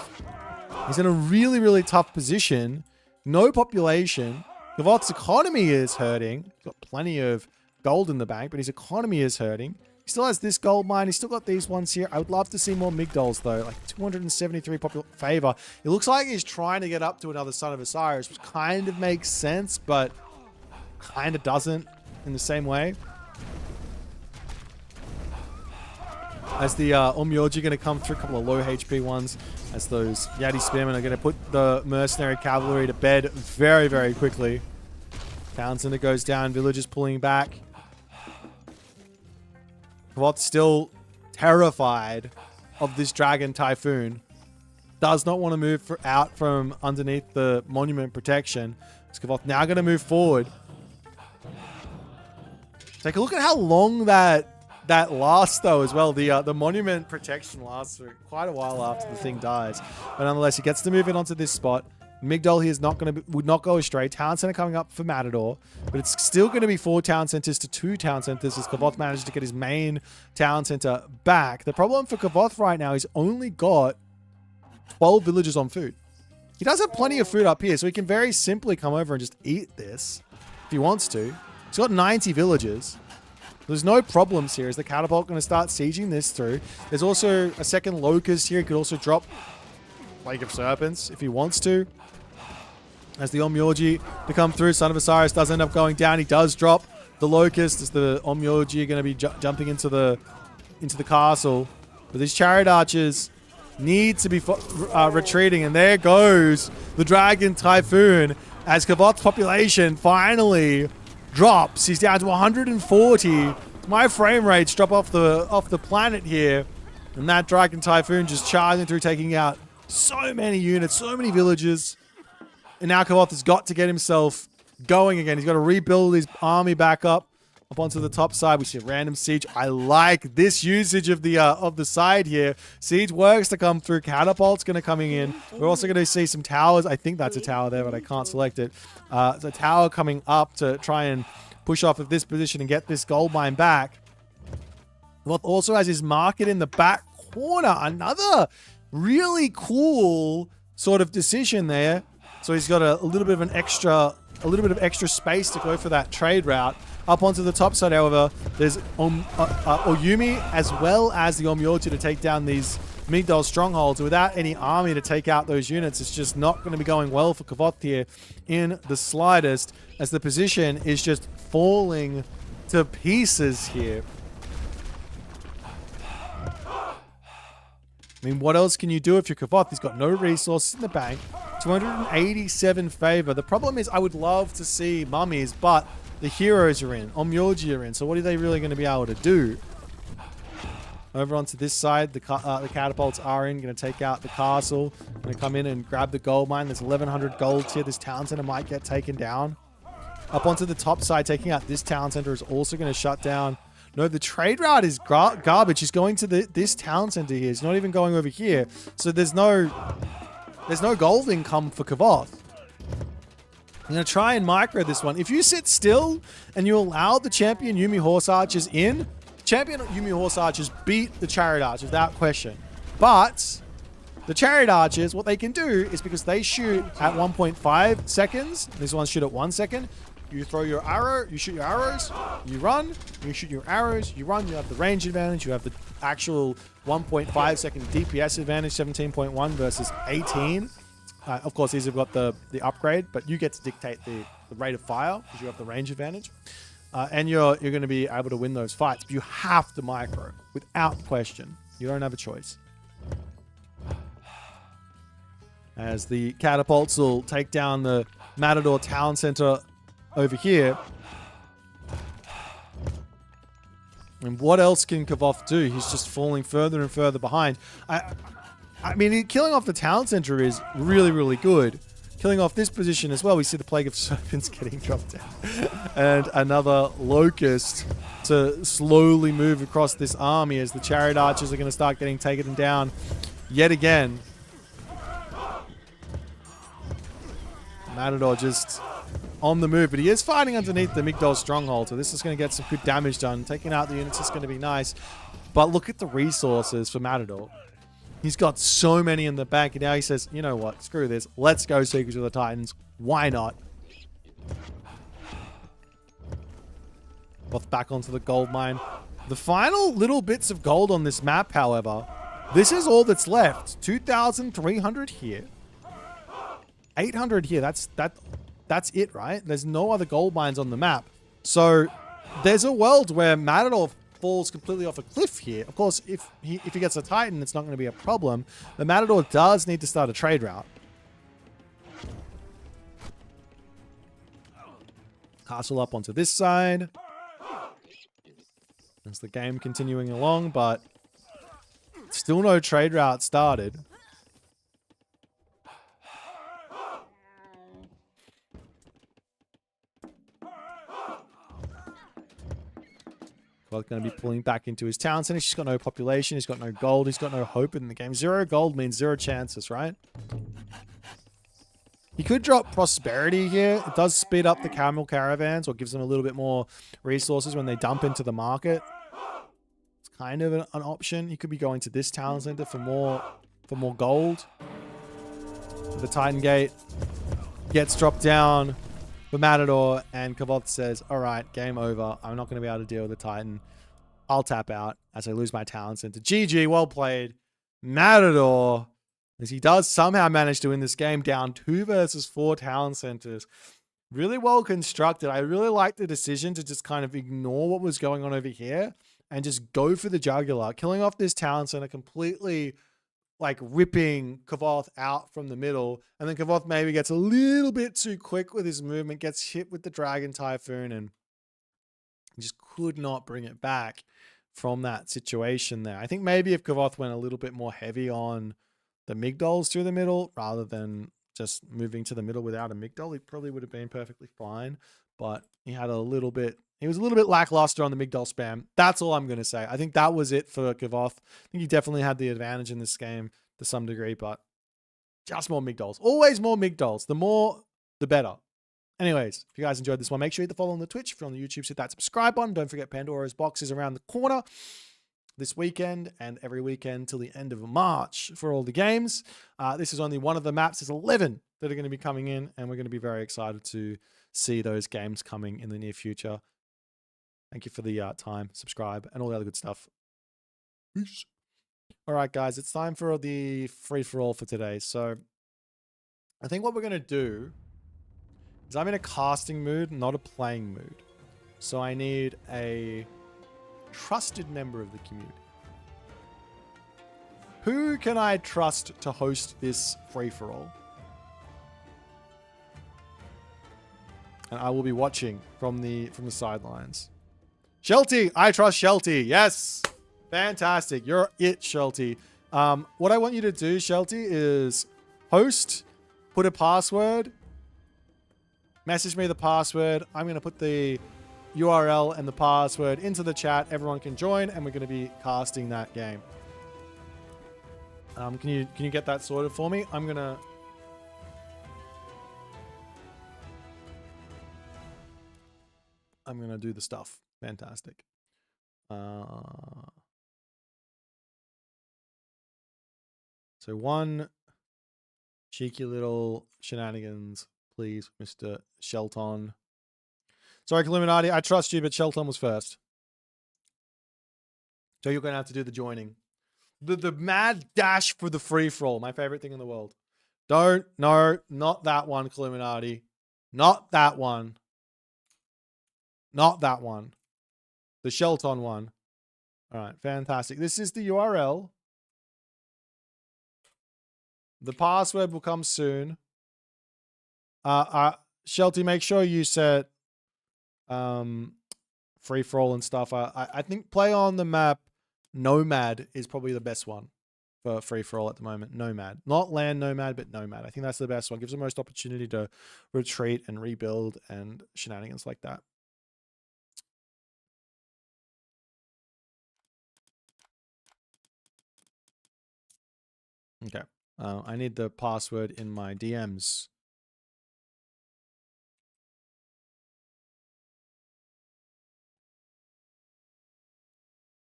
He's in a really, really tough position. No population. Kavoth's economy is hurting. He's got plenty of gold in the bank, but his economy is hurting. He still has this gold mine. He's still got these ones here. I would love to see more Migdols, though. Like 273 favor. It looks like he's trying to get up to another Son of Osiris, which kind of makes sense, but kind of doesn't in the same way. As the Omyoji going to come through, a couple of low HP ones, as those Yati Spearmen are going to put the mercenary cavalry to bed very, very quickly. Town center goes down. Villagers pulling back. Kavoth's still terrified of this dragon typhoon. Does not want to move out from underneath the monument protection. Kavoth now going to move forward. Take a look at how long that lasts, though, as well. The monument protection lasts for quite a while after the thing dies. But nonetheless, he gets to move in onto this spot. Migdol here is would not go astray. Town center coming up for Matador, but it's still going to be 4 town centers to 2 town centers as Kavoth manages to get his main town center back. The problem for Kavoth right now is only got 12 villagers on food. He does have plenty of food up here, so he can very simply come over and just eat this if he wants to. He's got 90 villagers. There's no problems here. Is the catapult going to start sieging this through? There's also a second locust here. He could also drop Plague of Serpents if he wants to. As the Onmyoji to come through, Son of Osiris does end up going down. He does drop the locust as the Onmyoji are going to be jumping into the castle. But these chariot archers need to be retreating, and there goes the Dragon Typhoon as Kavoth's population finally drops. He's down to 140. My frame rates drop off the planet here, and that Dragon Typhoon just charging through, taking out so many units, so many villages. And now Kavoth has got to get himself going again. He's got to rebuild his army back up onto the top side. We see a random siege. I like this usage of the side here. Siege works to come through. Catapult's going to coming in. We're also going to see some towers. I think that's a tower there, but I can't select it. It's a tower coming up to try and push off of this position and get this gold mine back. Kavoth also has his market in the back corner. Another really cool sort of decision there. So he's got a little bit of extra space to go for that trade route. Up onto the top side, however, there's Oyumi as well as the Onmyoji to take down these Migdol strongholds. Without any army to take out those units, it's just not going to be going well for Kavoth here in the slightest, as the position is just falling to pieces here. I mean, what else can you do if you're Kavoth? He's got no resources in the bank. 287 favor. The problem is I would love to see mummies, but the heroes are in. Onmyoji are in. So what are they really going to be able to do? Over onto this side, the catapults are in. Going to take out the castle. Going to come in and grab the gold mine. There's 1,100 gold here. This town center might get taken down. Up onto the top side, taking out this town center is also going to shut down. No, the trade route is garbage. He's going to this town center here. He's not even going over here. So there's no gold income for Kavoth. I'm going to try and micro this one. If you sit still and you allow the champion Yumi Horse Archers in, champion Yumi Horse Archers beat the Chariot Archers without question. But the Chariot Archers, what they can do is, because they shoot at 1.5 seconds, these ones shoot at 1 second, you throw your arrow, you shoot your arrows, you run, you shoot your arrows, you run, you have the range advantage, you have the actual 1.5 second DPS advantage, 17.1 versus 18. Of course, these have got the upgrade, but you get to dictate the rate of fire because you have the range advantage. And you're going to be able to win those fights. But you have to micro without question. You don't have a choice. As the catapults will take down the Matador Town Center over here. And what else can Kavoth do? He's just falling further and further behind. I mean, killing off the town center is really, really good. Killing off this position as well. We see the Plague of Serpents getting dropped down. And another Locust to slowly move across this army as the Chariot Archers are going to start getting taken down yet again. Matador just on the move, but he is fighting underneath the Migdol stronghold, so this is going to get some good damage done. Taking out the units is going to be nice. But look at the resources for Matador. He's got so many in the bank, and now he says, you know what, screw this. Let's go Seekers of the Titans. Why not? Both back onto the gold mine. The final little bits of gold on this map, however, this is all that's left. 2,300 here. 800 here. That's it, right? There's no other gold mines on the map. So there's a world where Matador falls completely off a cliff here. Of course, if he gets a Titan, it's not going to be a problem. The Matador does need to start a trade route. Castle up onto this side. There's the game continuing along, but still no trade route started. Going to be pulling back into his town center. He's got no population. He's got no gold. He's got no hope in the game. 0 gold means 0 chances, right? He could drop Prosperity here. It does speed up the camel caravans or gives them a little bit more resources when they dump into the market. It's kind of an option. He could be going to this town center for more gold. The Titan Gate gets dropped down for Matador, and Kavoth says, all right, game over. I'm not going to be able to deal with the Titan. I'll tap out as I lose my talent center. GG, well played. Matador, as he does somehow manage to win this game down 2 versus 4 talent centers. Really well constructed. I really like the decision to just kind of ignore what was going on over here and just go for the jugular, killing off this talent center, completely like ripping Kavoth out from the middle. And then Kavoth maybe gets a little bit too quick with his movement, gets hit with the Dragon Typhoon, and just could not bring it back from that situation there. I think maybe if Kavoth went a little bit more heavy on the Migdols through the middle rather than just moving to the middle without a Migdol, he probably would have been perfectly fine. But he was a little bit lackluster on the Migdol spam. That's all I'm going to say. I think that was it for Kavoth. I think he definitely had the advantage in this game to some degree, but just more Migdols. Always more Migdols. The more, the better. Anyways, if you guys enjoyed this one, make sure you hit the follow on the Twitch. If you're on the YouTube, hit that subscribe button. Don't forget Pandora's box is around the corner this weekend and every weekend till the end of March for all the games. This is only one of the maps. There's 11 that are going to be coming in, and we're going to be very excited to see those games coming in the near future. Thank you for the time, subscribe, and all the other good stuff. Peace. All right, guys, it's time for the free-for-all for today. So I think what we're going to do is I'm in a casting mood, not a playing mood. So I need a trusted member of the community. Who can I trust to host this free-for-all? And I will be watching from the sidelines. Shelty! I trust Shelty. Yes! Fantastic. You're it, Shelty. What I want you to do, Shelty, is host, put a password, message me the password. I'm going to put the URL and the password into the chat. Everyone can join, and we're going to be casting that game. Can you get that sorted for me? I'm gonna do the stuff. Fantastic. So one cheeky little shenanigans, please, Mr. Shelton. Sorry, Illuminati, I trust you, but Shelton was first. So you're going to have to do the joining. The mad dash for the free-for-all. My favorite thing in the world. No, not that one, Illuminati. Not that one. Not that one. The Shelton one. All right, fantastic. This is the URL. The password will come soon. Shelty, make sure you set free-for-all and stuff. I think play on the map Nomad is probably the best one for free-for-all at the moment. Nomad. Not Land Nomad, but Nomad. I think that's the best one. Gives the most opportunity to retreat and rebuild and shenanigans like that. Okay. I need the password in my DMs.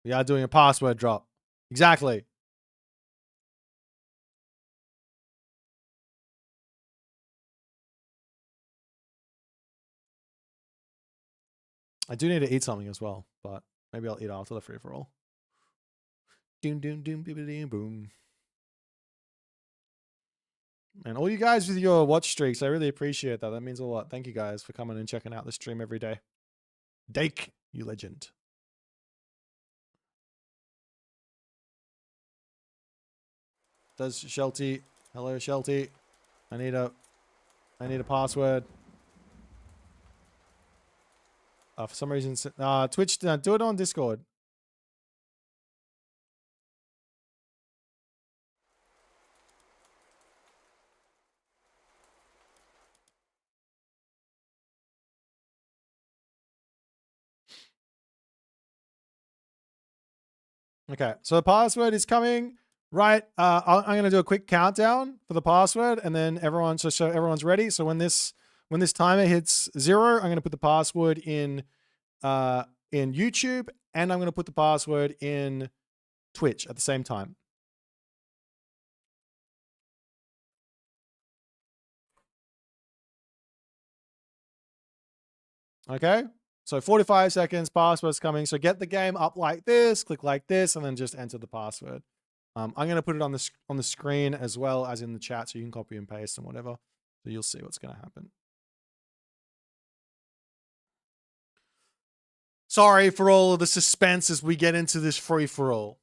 We are doing a password drop. Exactly. I do need to eat something as well, but maybe I'll eat after the free-for-all. Doom, doom, doom, doom, doom, boom. And all you guys with your watch streaks, I really appreciate that. That means a lot. Thank you guys for coming and checking out the stream every day. Dake, you legend. Does Shelty? Hello, Shelty. I need a password. For some reason, Twitch, do it on Discord. Okay, so the password is coming Right. I'm going to do a quick countdown for the password, and then everyone, so everyone's ready. So when this timer hits 0, I'm going to put the password in YouTube, and I'm going to put the password in Twitch at the same time. Okay. So 45 seconds, password's coming. So get the game up like this, click like this, and then just enter the password. I'm going to put it on the screen as well as in the chat, so you can copy and paste and whatever. So you'll see what's going to happen. Sorry for all of the suspense as we get into this free-for-all.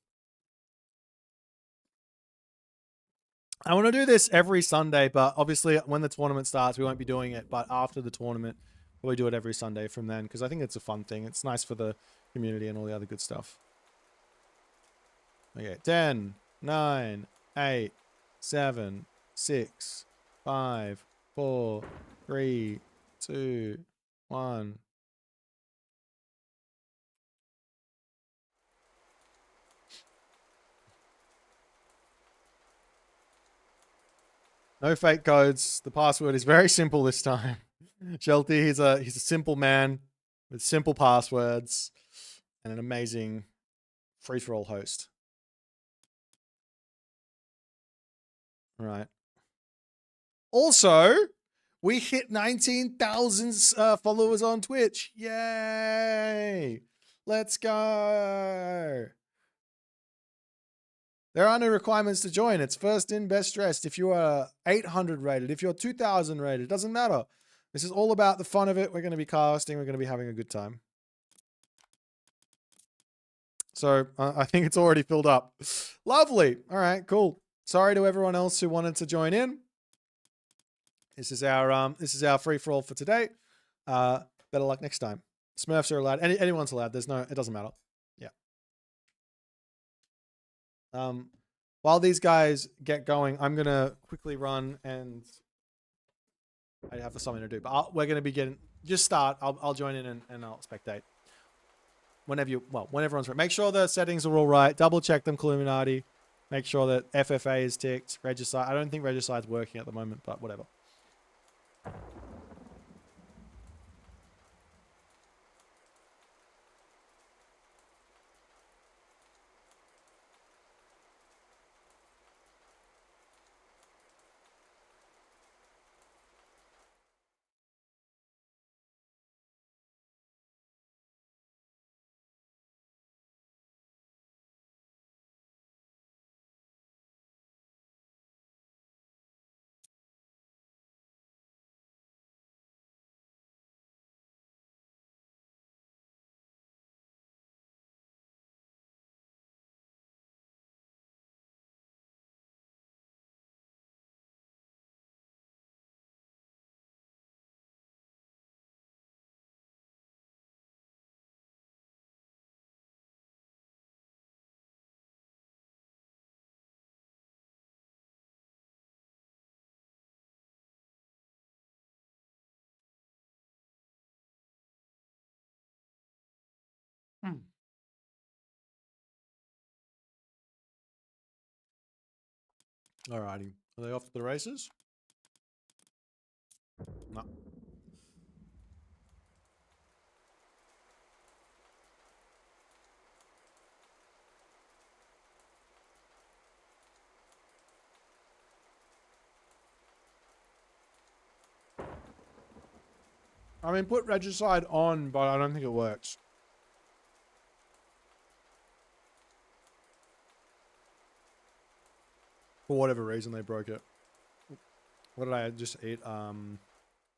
I want to do this every Sunday, but obviously when the tournament starts, we won't be doing it. But after the tournament, we'll do it every Sunday from then, because I think it's a fun thing. It's nice for the community and all the other good stuff. Okay, 10, 9, 8, 7, 6, 5, 4, 3, 2, 1. No fake codes. The password is very simple this time. Shelty, he's a simple man with simple passwords and an amazing free-for-all host. All right. Also, we hit 19,000 followers on Twitch. Yay! Let's go. There are no requirements to join. It's first in, best dressed. If you are 800 rated, if you're 2,000 rated, it doesn't matter. This is all about the fun of it. We're going to be casting. We're going to be having a good time. So I think it's already filled up. Lovely. All right, cool. Sorry to everyone else who wanted to join in. This is our free for all for today. Better luck next time. Smurfs are allowed. Anyone's allowed. It doesn't matter. Yeah. While these guys get going, I'm gonna quickly run and I have something to do. But we're gonna be getting. Just start. I'll join in and I'll spectate. When everyone's ready. Make sure the settings are all right. Double check them, Illuminati. Make sure that FFA is ticked. Regicide. I don't think Regicide's working at the moment, but whatever. Alrighty. Are they off to the races? No. I mean, put Regicide on, but I don't think it works. For whatever reason, they broke it. What did I just eat? An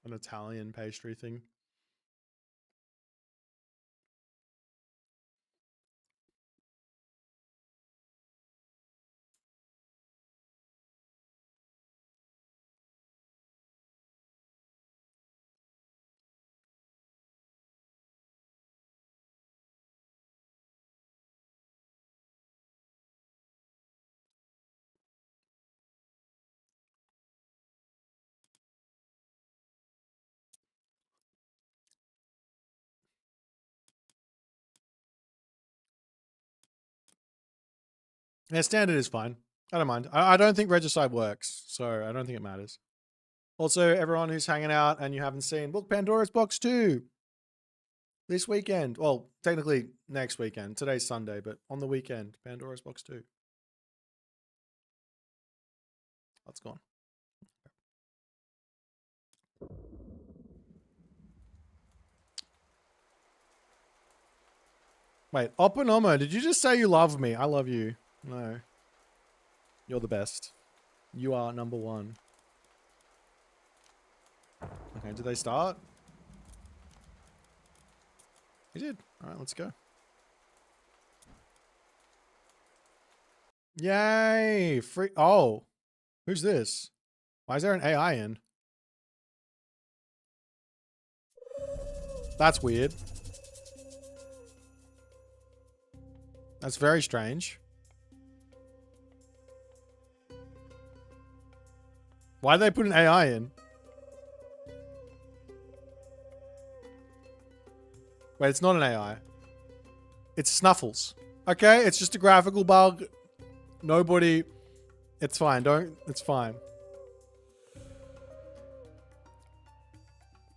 Italian pastry thing. Yeah, standard is fine. I don't mind. I don't think regicide works, so I don't think it matters. Also, everyone who's hanging out and you haven't seen, book Pandora's Box 2 this weekend. Well, technically next weekend. Today's Sunday, but on the weekend, Pandora's Box 2. That's gone. Wait, Oppenheimer, did you just say you love me? I love you. No. You're the best. You are number one. Okay, did they start? They did. Alright, let's go. Yay! Free. Oh. Who's this? Why is there an AI in? That's weird. That's very strange. Why did they put an AI in? Wait, it's not an AI. It's Snuffles. Okay, it's just a graphical bug. Nobody... It's fine. It's fine.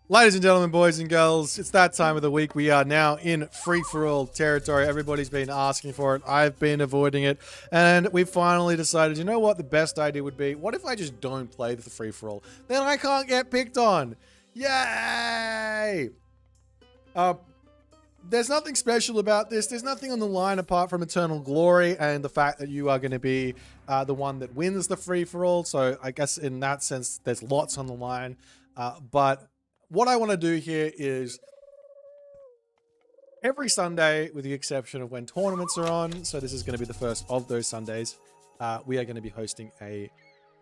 Ladies and gentlemen, boys and girls, it's that time of the week. We are now in free-for-all territory. Everybody's been asking for it. I've been avoiding it. And we finally decided, you know what the best idea would be? What if I just don't play the free-for-all? Then I can't get picked on. Yay! There's nothing special about this. There's nothing on the line apart from eternal glory and the fact that you are going to be the one that wins the free-for-all. So I guess in that sense, there's lots on the line. But what I want to do here is every Sunday, with the exception of when tournaments are on, so this is going to be the first of those Sundays, we are going to be hosting a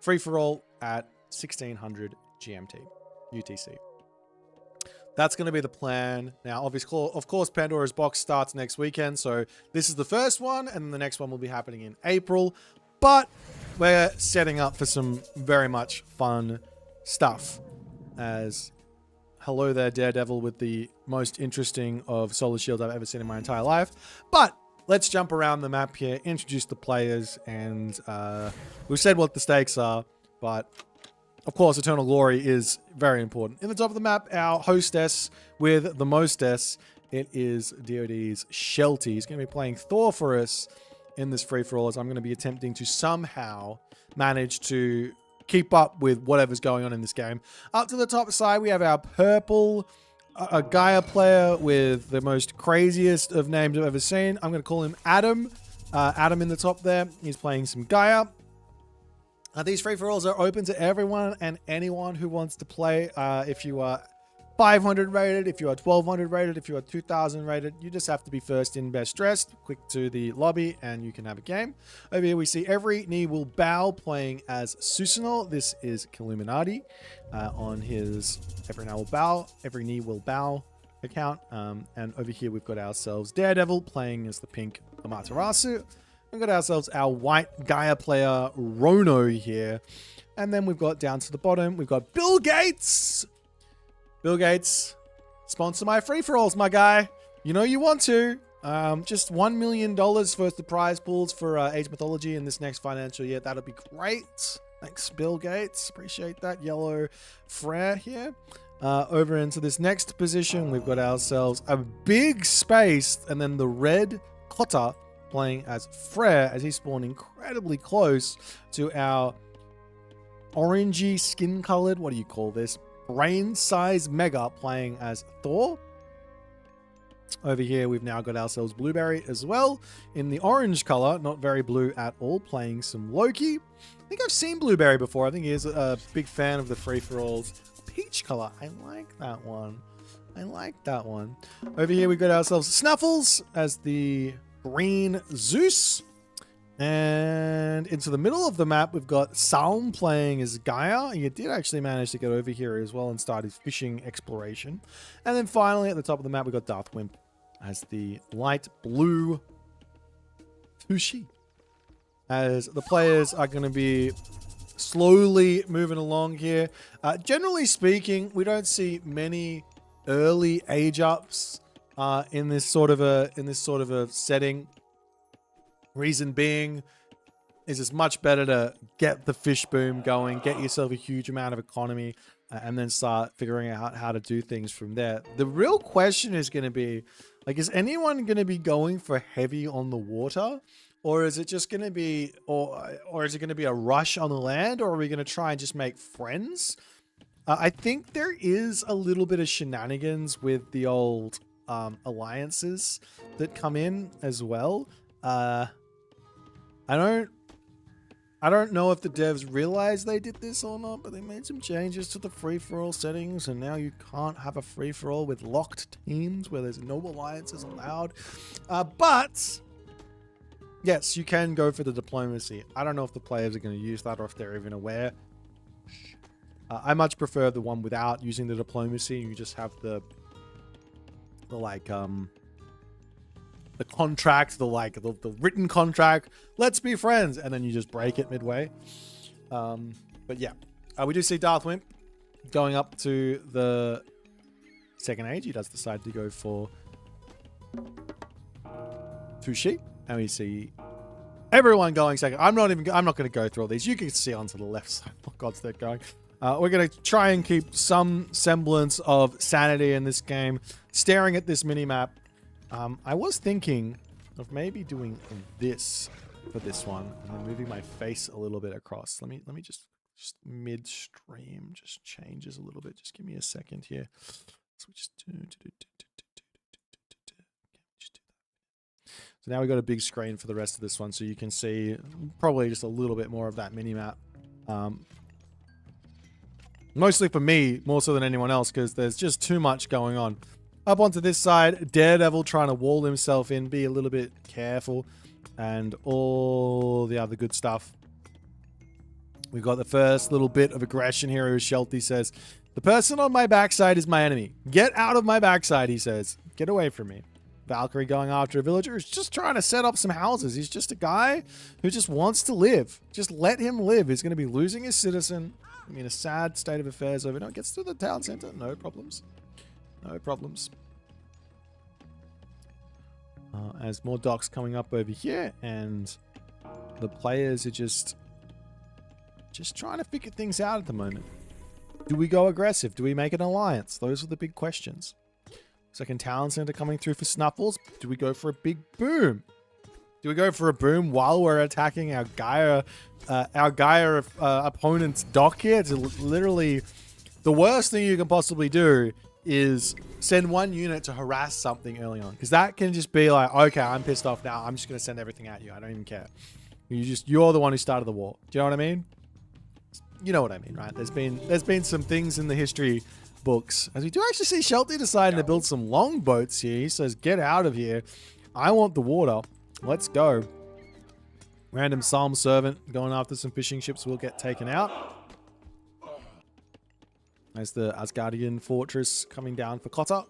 free-for-all at 1600 GMT, UTC. That's going to be the plan. Now, obviously, of course, Pandora's Box starts next weekend, so this is the first one, and the next one will be happening in April. But we're setting up for some very much fun stuff. As hello there, Daredevil, with the most interesting of Solar Shields I've ever seen in my entire life. But let's jump around the map here, introduce the players, and we've said what the stakes are, but of course, Eternal Glory is very important. In the top of the map, our hostess with the mostess, it is DoD's Shelty. He's going to be playing Thor for us in this free-for-all, as I'm going to be attempting to somehow manage to keep up with whatever's going on in this game. Up to the top side, we have our purple a Gaia player with the most craziest of names I've ever seen. I'm going to call him Adam. Adam in the top there. He's playing some Gaia. These free-for-alls are open to everyone and anyone who wants to play. If you are 500 rated, if you are 1200 rated, if you are 2000 rated, you just have to be first in, best dressed, quick to the lobby, and you can have a game. Over here we see Every Knee Will Bow playing as Susanoo. This is Killuminati on his Every Knee Will Bow account. And over here we've got ourselves Daredevil playing as the pink Amaterasu. We've got ourselves our white Gaia player, Rono, here. And then we've got down to the bottom, we've got Bill Gates. Bill Gates, sponsor my free-for-alls, my guy. You know you want to. Just $1 million for the prize pools for Age Mythology in this next financial year. That'll be great. Thanks, Bill Gates. Appreciate that. Yellow Frere here. Over into this next position, we've got ourselves a big space, and then the red Cotter playing as Frere, as he's spawned incredibly close to our orangey skin-colored, what do you call this? Brain-size Mega playing as Thor. Over here, we've now got ourselves Blueberry as well in the orange color, not very blue at all, playing some Loki. I think I've seen Blueberry before. I think he is a big fan of the free-for-alls. Peach color. I like that one. I like that one. Over here, we've got ourselves Snuffles as the green Zeus. And into the middle of the map, we've got Salm playing as Gaia. He did actually manage to get over here as well and start his fishing exploration. And then finally, at the top of the map, we've got Darth Wimp as the light blue Tushi. As the players are going to be slowly moving along here. Generally speaking, we don't see many early age ups in this sort of a setting. Reason being, is it's much better to get the fish boom going, get yourself a huge amount of economy, and then start figuring out how to do things from there. The real question is going to be, like, is anyone going to be going for heavy on the water? Or is it just going to be, or is it going to be a rush on the land? Or are we going to try and just make friends? I think there is a little bit of shenanigans with the old alliances that come in as well. I don't know if the devs realized they did this or not, but they made some changes to the free-for-all settings, and now you can't have a free-for-all with locked teams where there's no alliances allowed. But yes, you can go for the diplomacy. I don't know if the players are going to use that or if they're even aware. I much prefer the one without using the diplomacy. You just have the contract, the written contract. Let's be friends, and then you just break it midway. But yeah, we do see Darth Wimp going up to the second age. He does decide to go for 2 sheep, and we see everyone going second. I'm not going to go through all these. You can see onto the left side what gods they're going. We're going to try and keep some semblance of sanity in this game. Staring at this mini-map, I was thinking of maybe doing this for this one, and then moving my face a little bit across. Let me just midstream just changes a little bit. Just give me a second here. So we just so now we've got a big screen for the rest of this one, so you can see probably just a little bit more of that mini-map. Mostly for me, more so than anyone else, because there's just too much going on. Up onto this side, Daredevil trying to wall himself in, be a little bit careful, and all the other good stuff. We've got the first little bit of aggression here, as Shelty says. The person on my backside is my enemy. Get out of my backside, he says. Get away from me. Valkyrie going after a villager who's just trying to set up some houses. He's just a guy who just wants to live. Just let him live. He's going to be losing his citizen. I mean, a sad state of affairs over now. Gets to the town center. No problems. No problems. As more docks coming up over here, and the players are just trying to figure things out at the moment. Do we go aggressive? Do we make an alliance? Those are the big questions. Second town center coming through for Snuffles. Do we go for a big boom? Do we go for a boom while we're attacking our Gaia opponent's dock here? It's literally the worst thing you can possibly do is send one unit to harass something early on, because that can just be like, okay, I'm pissed off now. I'm just going to send everything at you. I don't even care. You're the one who started the war. Do you know what I mean? You know what I mean, right? There's been some things in the history books, as we do actually see Shelty deciding to build some longboats here. He says, get out of here. I want the water. Let's go. Random Psalm servant going after some fishing ships will get taken out. As the Asgardian fortress coming down for Cotter.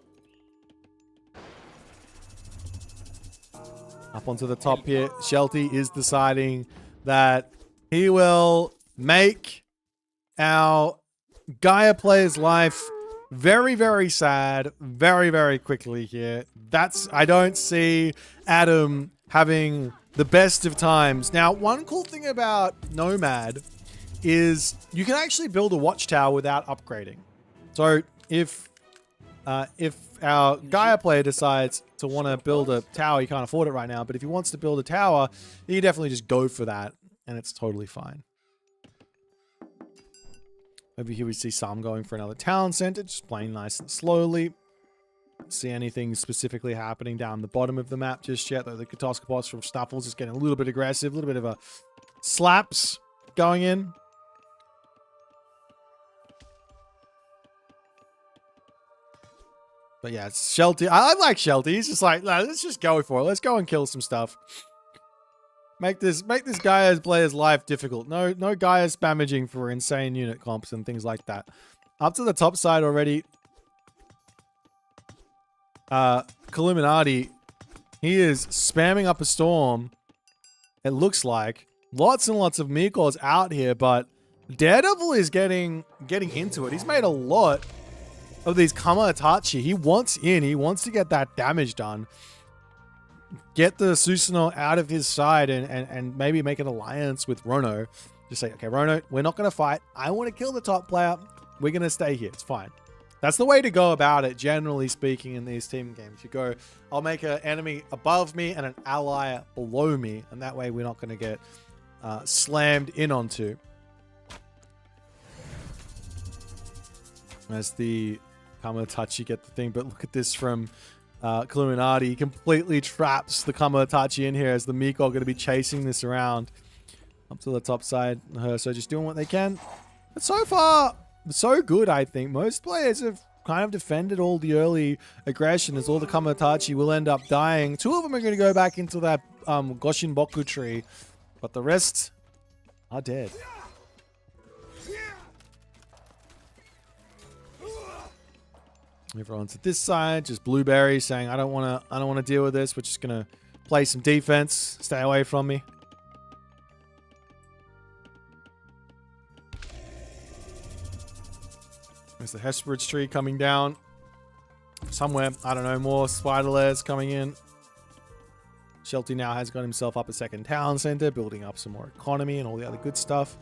Up onto the top here, Shelty is deciding that he will make our Gaia player's life very, very sad, very, very quickly here. I don't see Adam having the best of times. Now, one cool thing about Nomad is you can actually build a watchtower without upgrading. So if our Gaia player decides to want to build a tower, he can't afford it right now, but if he wants to build a tower, he definitely just go for that, and it's totally fine. Over here we see Sam going for another town center, just playing nice and slowly. Don't see anything specifically happening down the bottom of the map just yet, though the Katoskopos from Snuffles is getting a little bit aggressive, a little bit of a slaps going in. But yeah, it's Shelty. I like Shelty. He's just like, let's just go for it. Let's go and kill some stuff. Make this Gaia's player's life difficult. No Gaia spammaging for insane unit comps and things like that. Up to the top side already. Illuminati, he is spamming up a storm. It looks like lots and lots of Mikos out here, but Daredevil is getting into it. He's made a lot of these Kamatachi. He wants in. He wants to get that damage done. get the Susanoo out of his side and maybe make an alliance with Rono. Just say, okay, Rono, we're not going to fight. I want to kill the top player. We're going to stay here. It's fine. That's the way to go about it, generally speaking, in these team games. You go, I'll make an enemy above me and an ally below me, and that way we're not going to get slammed in onto. As the Amaterasu get the thing, but look at this from Illuminati. He completely traps the Amaterasu in here as the Miko are going to be chasing this around up to the top side. So just doing what they can. But so far, so good, I think. Most players have kind of defended all the early aggression as all the Amaterasu will end up dying. 2 of them are going to go back into that Goshin Boku tree, but the rest are dead. Everyone's at this side, just Blueberry saying, I don't want to deal with this. We're just going to play some defense. Stay away from me. There's the Hesperid's tree coming down. Somewhere, I don't know, more spider layers coming in. Shelty now has got himself up a second town center, building up some more economy and all the other good stuff.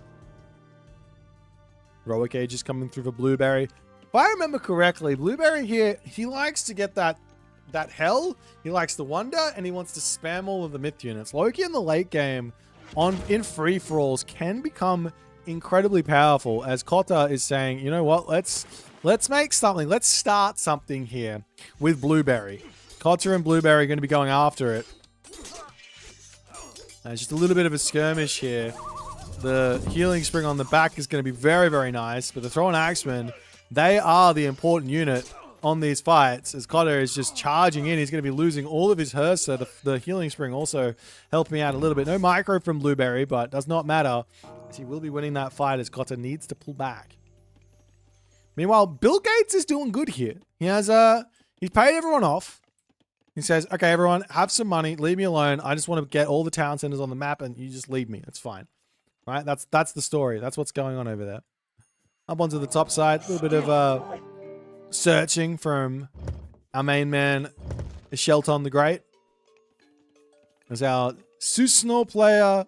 Heroic Age is coming through for Blueberry. If I remember correctly, Blueberry here, he likes to get that hell. He likes the wonder, and he wants to spam all of the myth units. Loki in the late game, in free-for-alls, can become incredibly powerful, as Kota is saying, you know what, let's make something. Let's start something here with Blueberry. Kota and Blueberry are going to be going after it. There's just a little bit of a skirmish here. The healing spring on the back is going to be very, very nice, but the Throw and Axeman, they are the important unit on these fights. As Cotter is just charging in, he's going to be losing all of his Hursa. The healing spring also helping out a little bit. No micro from Blueberry, but does not matter, as he will be winning that fight as Cotter needs to pull back. Meanwhile, Bill Gates is doing good here. He has he's paid everyone off. He says, okay, everyone, have some money. Leave me alone. I just want to get all the town centers on the map, and you just leave me. It's fine. Right? That's the story. That's what's going on over there. Up onto the top side, a little bit of searching from our main man, Shelton the Great. As our Susanoo player,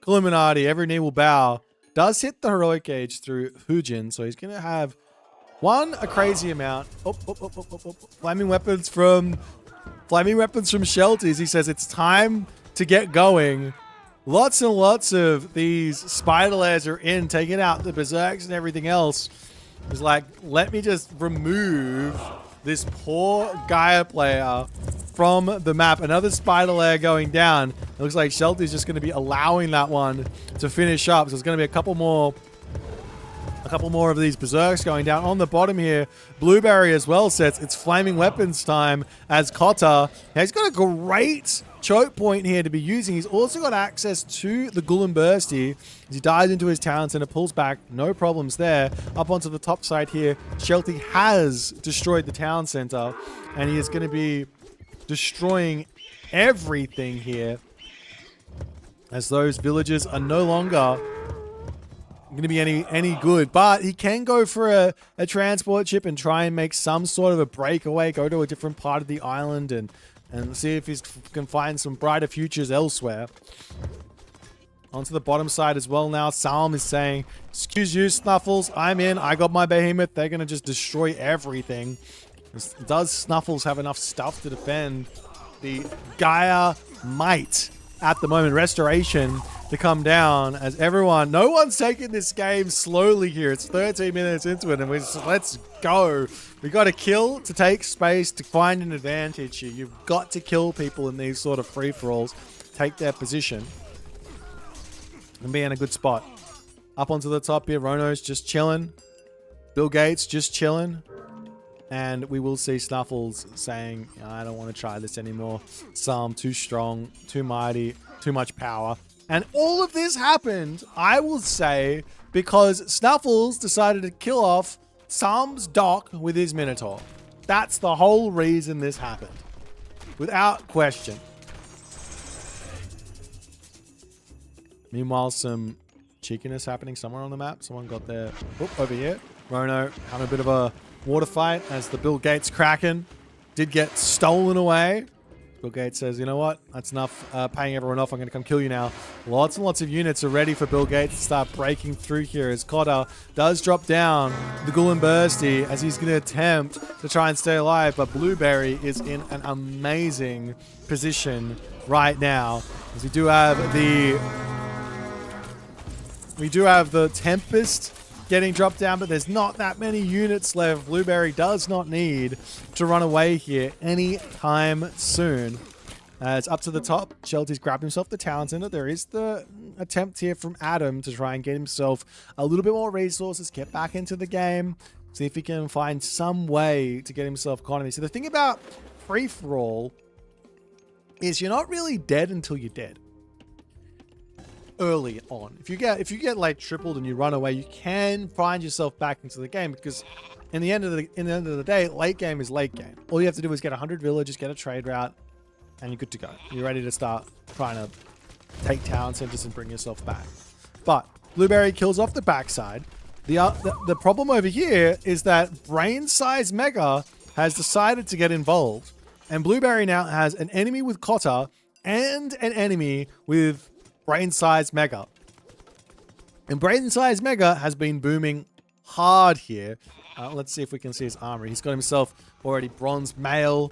Illuminati, every knee will bow, does hit the Heroic Age through Hujin, so he's going to have a crazy amount. Flaming weapons from Shelties. He says it's time to get going. Lots and lots of these spider layers are in, taking out the berserks and everything else. It's like, let me just remove this poor Gaia player from the map. Another spider layer going down. It looks like Shelty's just going to be allowing that one to finish up. So there's going to be a couple more of these berserks going down. On the bottom here, Blueberry as well says it's flaming weapons time as Kota. He's got a great choke point here to be using. He's also got access to the Gulum Bursty as he dives into his talents and it pulls back. No problems there. Up onto the top side here, Shelty has destroyed the town center and he is going to be destroying everything here as those villagers are no longer going to be any good, but he can go for a transport ship and try and make some sort of a breakaway, go to a different part of the island and see if he can find some brighter futures elsewhere. Onto the bottom side as well now, Salm is saying, excuse you, Snuffles, I'm in, I got my behemoth, they're going to just destroy everything. Does Snuffles have enough stuff to defend the Gaia might at the moment? Restoration to come down as no one's taking this game slowly here. It's 13 minutes into it and we're just, let's go. We got to kill to take space to find an advantage here. You've got to kill people in these sort of free-for-alls, take their position and be in a good spot. Up onto the top here, Rono's just chilling. Bill Gates just chilling. And we will see Snuffles saying, I don't want to try this anymore. Psalm, too strong, too mighty, too much power. And all of this happened, I will say, because Snuffles decided to kill off Psalm's dock with his Minotaur. That's the whole reason this happened. Without question. Meanwhile, some cheekiness happening somewhere on the map. Someone got there. Over here. Rono having a bit of a water fight as the Bill Gates Kraken did get stolen away. Bill Gates says, you know what? That's enough paying everyone off. I'm going to come kill you now. Lots and lots of units are ready for Bill Gates to start breaking through here as Cotter does drop down the Ghoul and Bursty as he's going to attempt to try and stay alive. But Blueberry is in an amazing position right now as we do have the Tempest getting dropped down, but there's not that many units left. Blueberry does not need to run away here anytime soon. It's up to the top. Shelty's grabbed himself the town center. There is the attempt here from Adam to try and get himself a little bit more resources, get back into the game, see if he can find some way to get himself economy. So the thing about free-for-all is you're not really dead until you're dead. Early on, if you get like tripled and you run away, you can find yourself back into the game, because in the end of the day, late game is late game. All you have to do is get 100 villagers, get a trade route, and you're good to go. You're ready to start trying to take town centers and bring yourself back. But Blueberry kills off the backside. The problem over here is that Brain Size Mega has decided to get involved, and Blueberry now has an enemy with Cotter and an enemy with Brain Size Mega. And Brain Size Mega has been booming hard here. Let's see if we can see his armory. He's got himself already bronze mail.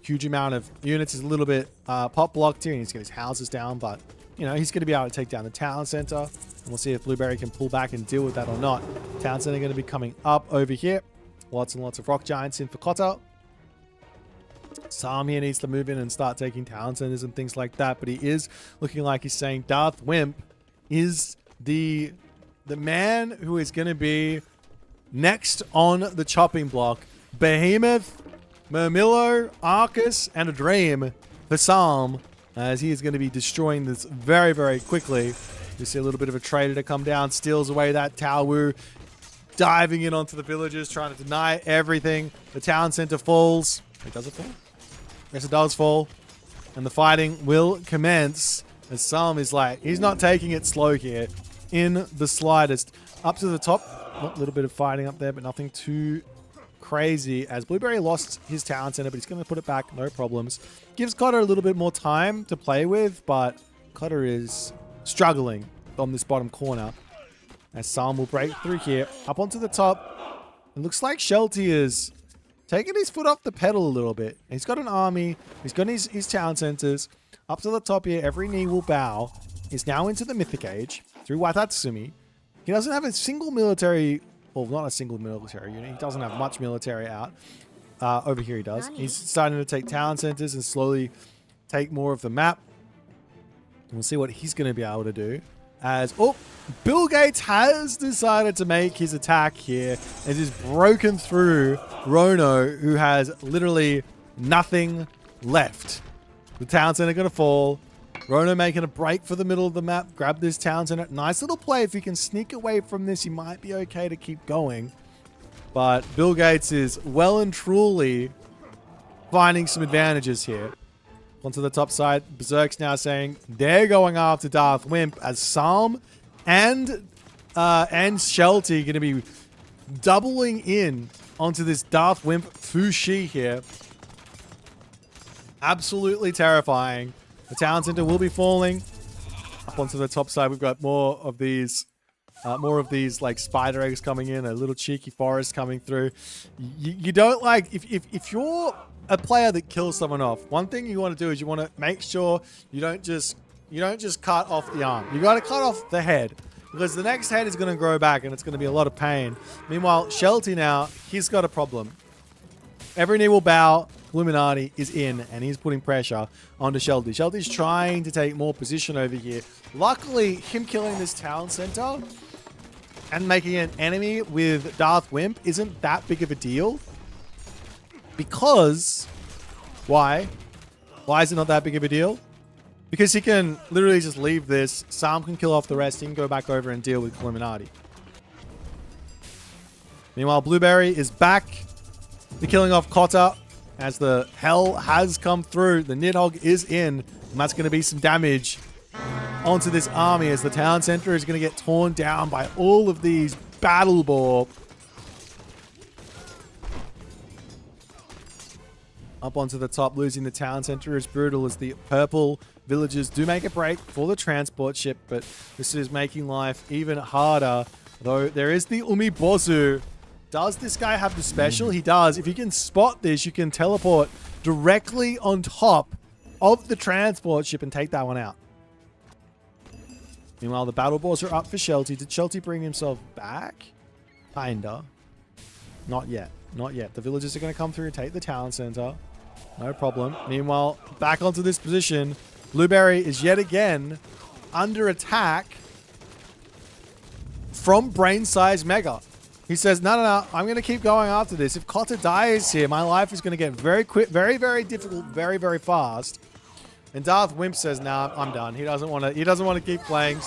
Huge amount of units. He's a little bit pop blocked here. He needs to get his houses down, but you know, he's going to be able to take down the town center. And we'll see if Blueberry can pull back and deal with that or not. Town center going to be coming up over here. Lots and lots of rock giants in for Cotter. Sam here needs to move in and start taking town centers and things like that, but he is looking like he's saying Darth Wimp is the man who is going to be next on the chopping block. Behemoth, Murmillo, Arcus, and a Dream for Sam, as he is going to be destroying this very, very quickly. You see a little bit of a trader to come down, steals away that Taowu, diving in onto the villagers, trying to deny everything. The town center falls. Wait, does it fall? Yes, it does fall. And the fighting will commence as Sam is like, he's not taking it slow here in the slightest. Up to the top, a little bit of fighting up there, but nothing too crazy as Blueberry lost his town center, but he's going to put it back, no problems. Gives Cotter a little bit more time to play with, but Cotter is struggling on this bottom corner as Sam will break through here. Up onto the top. It looks like Shelty is taking his foot off the pedal a little bit. He's got an army. He's got his town centers. Up to the top here, every knee will bow. He's now into the Mythic Age through Watatsumi. He doesn't have a single military, well, not a single military unit. He doesn't have much military out. Over here he does. He's starting to take town centers and slowly take more of the map. And we'll see what he's going to be able to do. As, oh, Bill Gates has decided to make his attack here and is broken through Rono, who has literally nothing left. The town center going to fall. Rono making a break for the middle of the map. Grab this town center. Nice little play. If he can sneak away from this, he might be okay to keep going. But Bill Gates is well and truly finding some advantages here. Onto the top side, Berserk's now saying they're going after Darth Wimp as Sam and Shelty going to be doubling in onto this Darth Wimp Fushi here. Absolutely terrifying. The town center will be falling. Up onto the top side, we've got more of these like spider eggs coming in, a little cheeky forest coming through. You don't like, if you're a player that kills someone off, one thing you want to do is you want to make sure you don't just cut off the arm. You got to cut off the head, because the next head is going to grow back and it's going to be a lot of pain. Meanwhile, Shelty now, he's got a problem. Every knee will bow. Illuminati is in and he's putting pressure onto Shelty. Shelty's trying to take more position over here. Luckily, him killing this town center and making an enemy with Darth Wimp isn't that big of a deal. Because, why? Why is it not that big of a deal? Because he can literally just leave this. Sam can kill off the rest. He can go back over and deal with Illuminati. Meanwhile, Blueberry is back. The killing off Cotter as the hell has come through. The Nidhogg is in, and that's going to be some damage onto this army as the town center is going to get torn down by all of these battle boar. Up onto the top, losing the town center is brutal as the purple villagers do make a break for the transport ship, but this is making life even harder. Though there is the Umibozu. Does this guy have the special? He does. If you can spot this, you can teleport directly on top of the transport ship and take that one out. Meanwhile, the battle balls are up for Shelty. Did Shelty bring himself back? Kinda. Not yet. Not yet. The villagers are going to come through and take the town center. No problem. Meanwhile, back onto this position. Blueberry is yet again under attack from Brain Size Mega. He says, no, I'm going to keep going after this. If Kotta dies here, my life is going to get very quick, very, very difficult, very, very fast. And Darth Wimp says, nah, I'm done. He doesn't want to keep playing.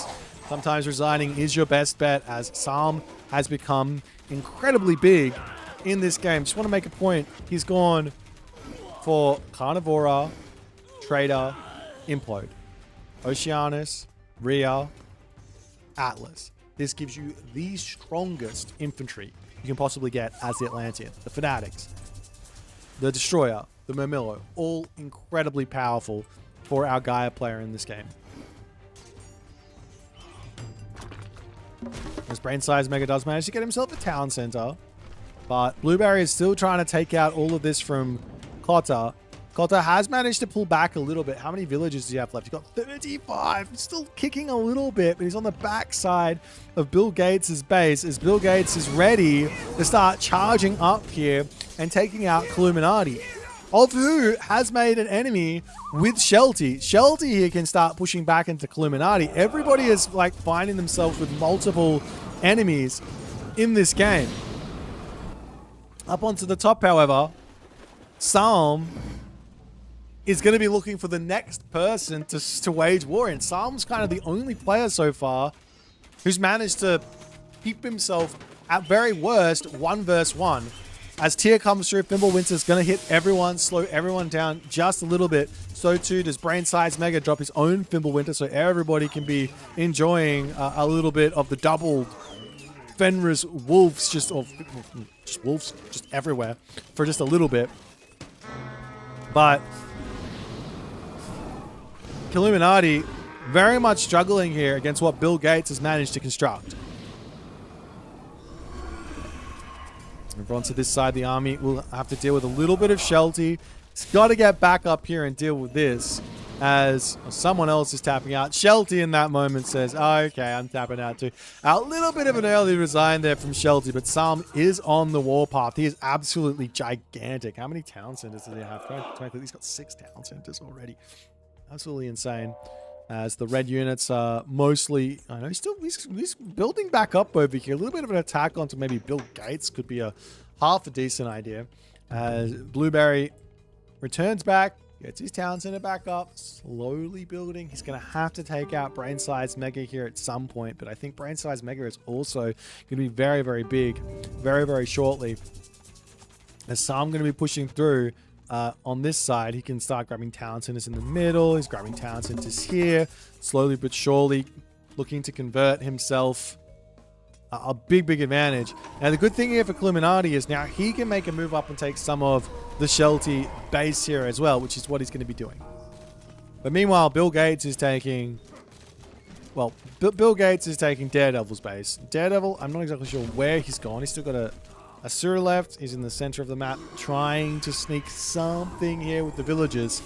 Sometimes resigning is your best bet, as Psalm has become incredibly big in this game. Just want to make a point. He's gone for Carnivora, Trader, Implode, Oceanus, Rhea, Atlas. This gives you the strongest infantry you can possibly get as the Atlantean. The Fanatics, the Destroyer, the Murmillo, all incredibly powerful for our Gaia player in this game. As Brain Size Mega does manage to get himself a town center, but Blueberry is still trying to take out all of this from Kotta. Kotta has managed to pull back a little bit. How many villages do you have left? You've got 35. He's still kicking a little bit, but he's on the backside of Bill Gates' base as Bill Gates is ready to start charging up here and taking out Illuminati, of who has made an enemy with Shelty. Shelty here can start pushing back into Illuminati. Everybody is like finding themselves with multiple enemies in this game. Up onto the top, however, Psalm is going to be looking for the next person to wage war in. Psalm's kind of the only player so far who's managed to keep himself, at very worst, 1 versus 1. As Tier comes through, Fimbulwinter's going to hit everyone, slow everyone down just a little bit. So too does Brain Size Mega drop his own Fimbulwinter, so everybody can be enjoying a little bit of the double Fenris wolves, just wolves just everywhere for just a little bit. But Illuminati very much struggling here against what Bill Gates has managed to construct. Over onto this side, the army will have to deal with a little bit of Shelty. It's got to get back up here and deal with this as someone else is tapping out. Shelty in that moment says, oh, okay, I'm tapping out too. A little bit of an early resign there from Shelty, but Psalm is on the warpath. He is absolutely gigantic. How many town centers does he have? He's got 6 town centers already. Absolutely insane. As the red units are mostly, I know he's building back up over here. A little bit of an attack onto maybe Bill Gates could be a half a decent idea. As Blueberry returns back, gets his town center back up, slowly building. He's going to have to take out Brain Size Mega here at some point, but I think Brain Size Mega is also going to be very, very big, very, very shortly. As so I'm going to be pushing through. On this side, he can start grabbing town centers in the middle. He's grabbing town centers here. Slowly but surely looking to convert himself a big advantage. Now, the good thing here for Illuminati is now he can make a move up and take some of the Shelty base here as well, which is what he's going to be doing. But meanwhile, Bill Gates is taking... Well, Bill Gates is taking Daredevil's base. Daredevil, I'm not exactly sure where he's gone. He's still got a Asura left. He's in the center of the map trying to sneak something here with the villagers.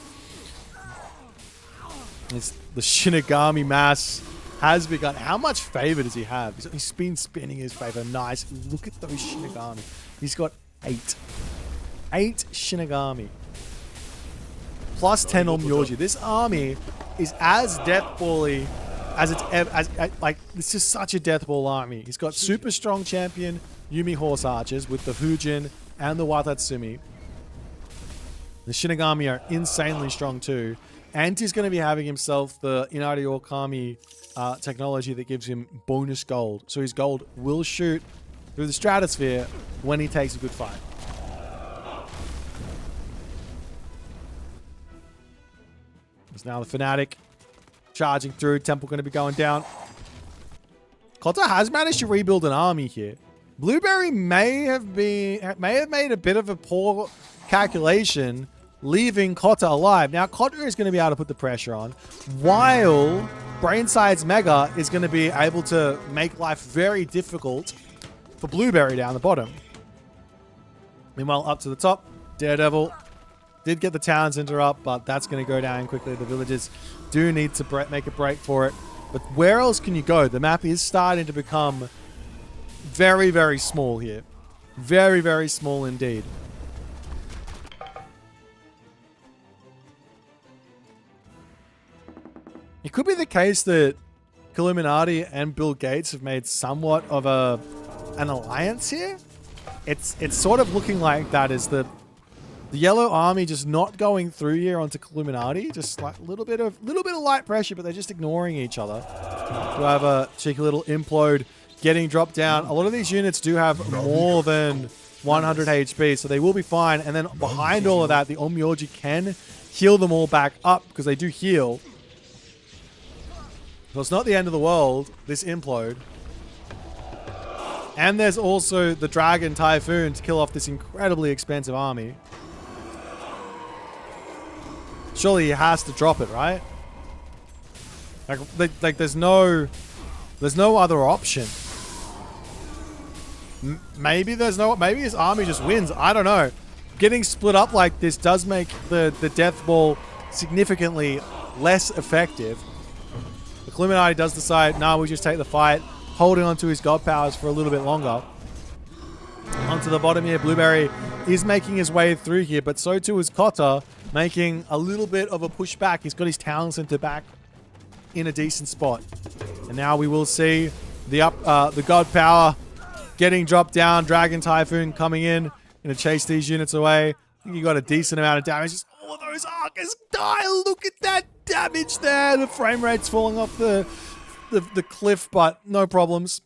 The Shinigami mass has begun. How much favor does he have? He's been spinning his favor. Nice. Look at those Shinigami. He's got 8. 8 Shinigami. Plus 10 on Myoji. This army is as deathbally as it's like, this is such a deathball army. He's got super strong champion Yumi Horse Archers with the Hujin and the Watatsumi. The Shinigami are insanely strong too. And he's going to be having himself the Inari Okami technology that gives him bonus gold. So his gold will shoot through the stratosphere when he takes a good fight. There's now the Fanatic charging through. Temple going to be going down. Kotta has managed to rebuild an army here. Blueberry may have made a bit of a poor calculation leaving Kota alive. Now, Kota is going to be able to put the pressure on, while Brainside's Mega is going to be able to make life very difficult for Blueberry down the bottom. Meanwhile, up to the top, Daredevil did get the town center up, but that's going to go down quickly. The villagers do need to make a break for it. But where else can you go? The map is starting to become very, very small here. Very, very small indeed. It could be the case that Illuminati and Bill Gates have made somewhat of an alliance here. It's sort of looking like that. Is the Yellow Army just not going through here onto Illuminati? Just like a little bit of light pressure, but they're just ignoring each other. Do have a cheeky little implode getting dropped down. A lot of these units do have more than 100 HP, so they will be fine. And then behind all of that, the Onmyoji can heal them all back up because they do heal. So it's not the end of the world, this implode. And there's also the Dragon Typhoon to kill off this incredibly expensive army. Surely he has to drop it, right? Like there's no other option. Maybe his army just wins. I don't know. Getting split up like this does make the death ball significantly less effective. The Illuminati does decide, no, we just take the fight, holding onto his god powers for a little bit longer. Onto the bottom here, Blueberry is making his way through here, but so too is Kota, making a little bit of a pushback. He's got his town center back in a decent spot. And now we will see the god power getting dropped down. Dragon Typhoon coming in, going to chase these units away. I think he got a decent amount of damage. Just all of those archers die. Look at that damage there. The frame rate's falling off the cliff, but no problems.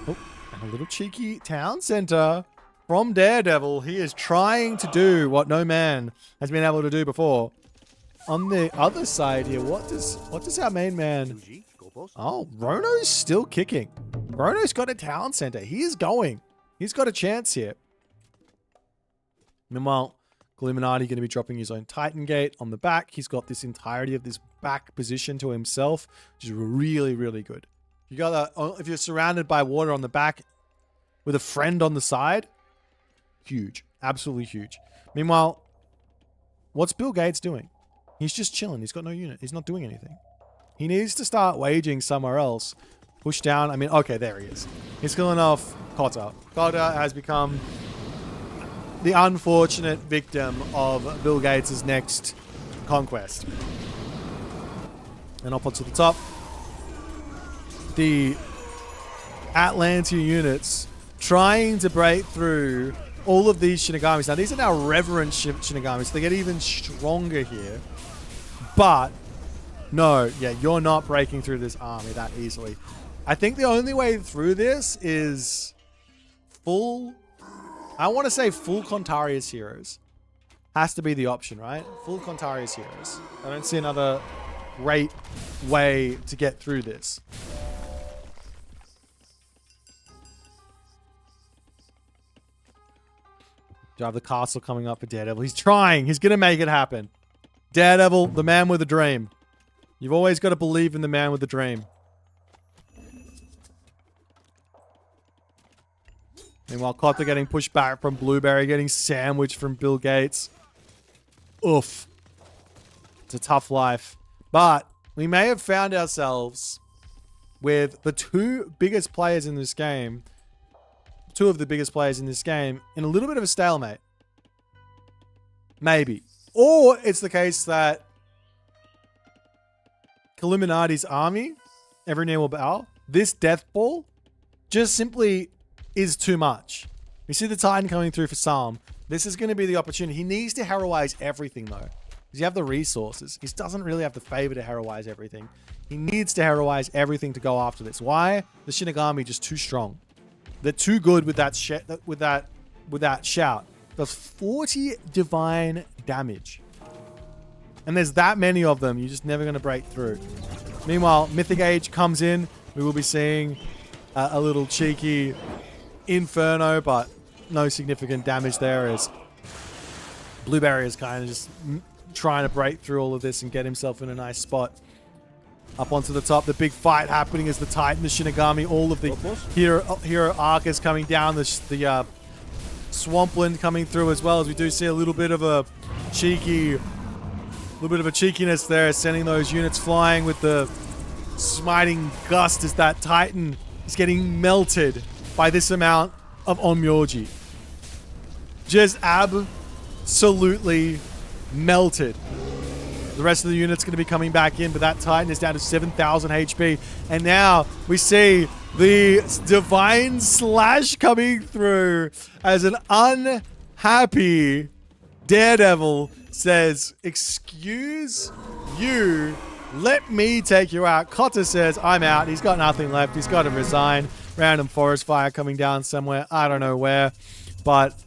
Oh, and a little cheeky town center from Daredevil. He is trying to do what no man has been able to do before. On the other side here, what does our main man... Oh, Rono's still kicking. Rono's got a town center. He is going. He's got a chance here. Meanwhile, Illuminati going to be dropping his own Titan Gate on the back. He's got this entirety of this back position to himself, which is really, really good. If you're surrounded by water on the back with a friend on the side, huge. Absolutely huge. Meanwhile, what's Bill Gates doing? He's just chilling. He's got no unit. He's not doing anything. He needs to start waging somewhere else. Push down. I mean, okay, there he is. He's killing off Kota. Kota has become the unfortunate victim of Bill Gates' next conquest. And up onto the top, the Atlantia units trying to break through all of these Shinagamis. Now, these are now Reverend Shinagamis. So they get even stronger here. But, no, yeah, you're not breaking through this army that easily. I think the only way through this is full... I want to say full Contarius heroes. Has to be the option, right? Full Contarius heroes. I don't see another great way to get through this. Do I have the castle coming up for Daredevil? He's trying. He's going to make it happen. Daredevil, the man with a dream. You've always got to believe in the man with a dream. Meanwhile, Kota getting pushed back from Blueberry, getting sandwiched from Bill Gates. Oof. It's a tough life. But we may have found ourselves with the two biggest players in this game, two of the biggest players in this game, in a little bit of a stalemate. Maybe. Or it's the case that Illuminati's army, every knee will bow, this death ball just simply is too much. We see the Titan coming through for Psalm. This is going to be the opportunity. He needs to heroize everything, though. Because you have the resources. He doesn't really have the favor to heroize everything. He needs to heroize everything to go after this. Why? The Shinigami just too strong. They're too good with that shout. Does 40 divine damage. And there's that many of them. You're just never going to break through. Meanwhile, Mythic Age comes in. We will be seeing a little cheeky Inferno, but no significant damage there as Blueberry is kind of just trying to break through all of this and get himself in a nice spot. Up onto the top, the big fight happening as the Titan, the Shinigami, all of the hero arc is coming down. The Swampland coming through as well, as we do see a little bit of a cheekiness there, sending those units flying with the smiting gust as that Titan is getting melted by this amount of Onmyoji. Just absolutely melted. The rest of the unit's going to be coming back in, but that Titan is down to 7,000 HP. And now we see the Divine Slash coming through as an unhappy Daredevil says, "Excuse you, let me take you out." Kotta says, "I'm out." He's got nothing left. He's got to resign. Random forest fire coming down somewhere. I don't know where. But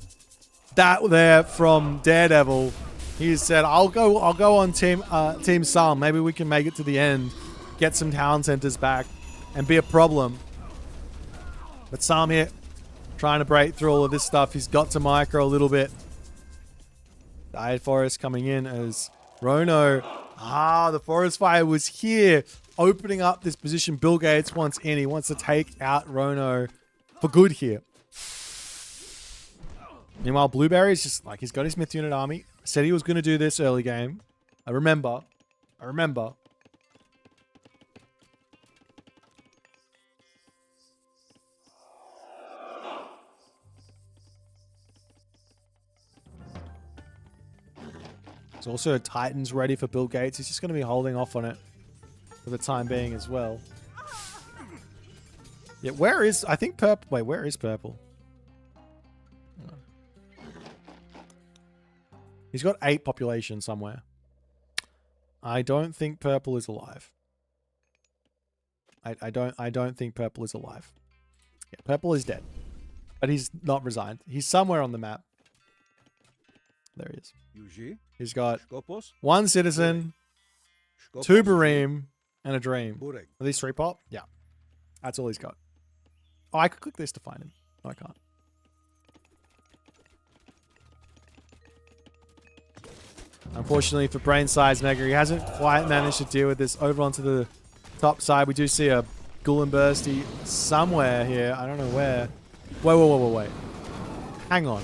that there from Daredevil, he said, I'll go on Team Psalm. Maybe we can make it to the end. Get some town centers back and be a problem. But Psalm here, trying to break through all of this stuff. He's got to micro a little bit. Diet Forest coming in as Rono. The forest fire was here, opening up this position. Bill Gates wants in. He wants to take out Rono for good here. Meanwhile, Blueberry's just like, he's got his Myth Unit army. Said he was going to do this early game. I remember. There's also a Titans ready for Bill Gates. He's just going to be holding off on it for the time being as well. Yeah, I think purple. Wait, where is purple? He's got 8 population somewhere. I don't think purple is alive. I don't think purple is alive. Yeah, purple is dead. But he's not resigned. He's somewhere on the map. There he is. He's got 1 citizen, 2 Bareem, and a dream. Are these 3 pop? Yeah. That's all he's got. Oh, I could click this to find him. No, I can't. Unfortunately for Brain Size Mega, he hasn't quite managed to deal with this. Over onto the top side, we do see a Ghoul and Bursty somewhere here. I don't know where. Wait. Hang on.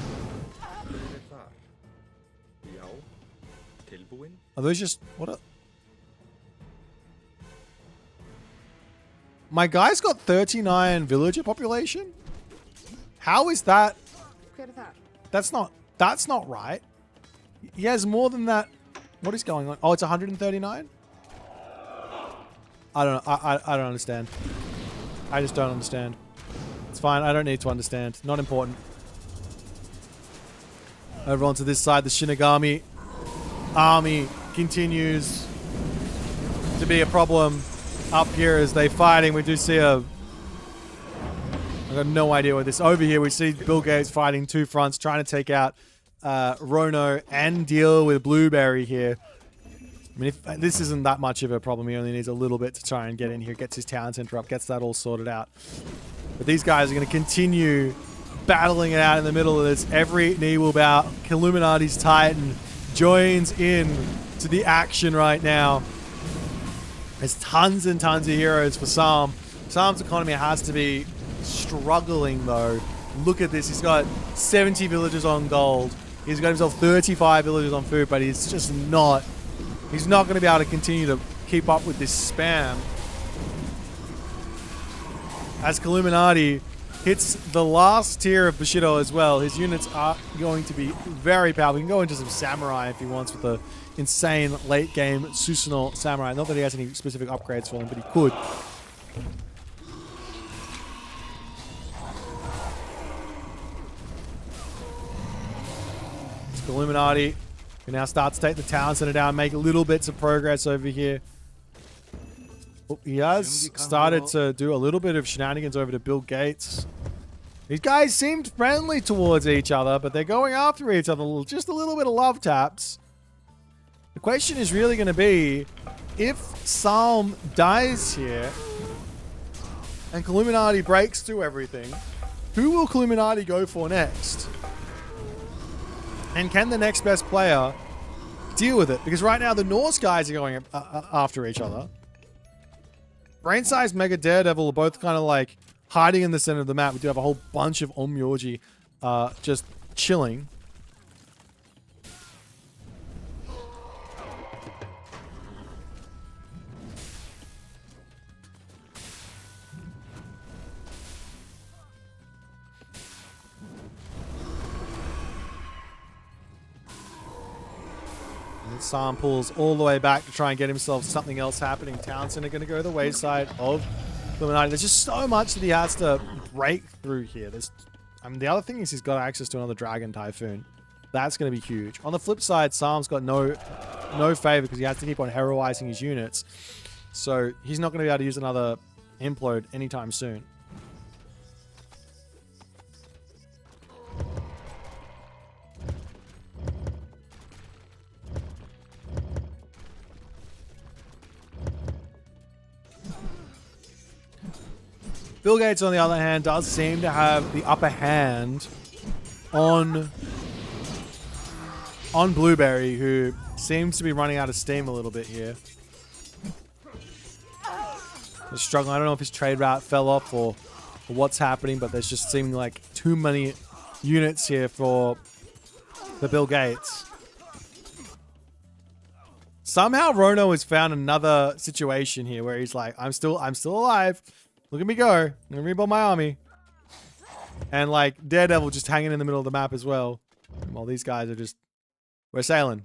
Are those just... My guy's got 39 villager population? How is that? That's not right. He has more than that. What is going on? Oh, it's 139? I don't know. I don't understand. I just don't understand. It's fine. I don't need to understand. Not important. Over onto this side, the Shinigami army continues to be a problem up here as they fighting. We do see I got no idea what this. Over here, we see Bill Gates fighting 2 fronts, trying to take out Rono and deal with Blueberry here. I mean, if this isn't that much of a problem, he only needs a little bit to try and get in here, gets his town center up, gets that all sorted out. But these guys are going to continue battling it out in the middle of this. Every knee will bow. Illuminati's Titan joins in to the action right now. There's tons and tons of heroes for Psalm. Psalm's economy has to be struggling though. Look at this. He's got 70 villagers on gold. He's got himself 35 villagers on food, but he's just not... He's not going to be able to continue to keep up with this spam. As Illuminati hits the last tier of Bushido as well, his units are going to be very powerful. He can go into some Samurai if he wants with the insane late game Susanoo Samurai. Not that he has any specific upgrades for him, but he could. Illuminati can now start to take the town center down, make little bits of progress over here. Oh, he has started to do a little bit of shenanigans over to Bill Gates. These guys seemed friendly towards each other, but they're going after each other. Just a little bit of love taps. The question is really going to be, if Psalm dies here and Illuminati breaks through everything, who will Illuminati go for next? And can the next best player deal with it? Because right now the Norse guys are going after each other. Brain Size, Mega Daredevil are both kind of like hiding in the center of the map. We do have a whole bunch of Onmyoji just chilling. Sam pulls all the way back to try and get himself something else happening. Townsend are going to go the wayside of Illuminati. There's just so much that he has to break through here. The other thing is he's got access to another Dragon Typhoon. That's going to be huge. On the flip side, Sam's got no favor because he has to keep on heroizing his units. So he's not going to be able to use another implode anytime soon. Bill Gates, on the other hand, does seem to have the upper hand on Blueberry, who seems to be running out of steam a little bit here. They're struggling. I don't know if his trade route fell off or what's happening, but there's just seeming like too many units here for Bill Gates. Somehow Rono has found another situation here where he's like, I'm still alive. Look at me go. I'm gonna rebuild my army. And like Daredevil just hanging in the middle of the map as well. While these guys are just, we're sailing.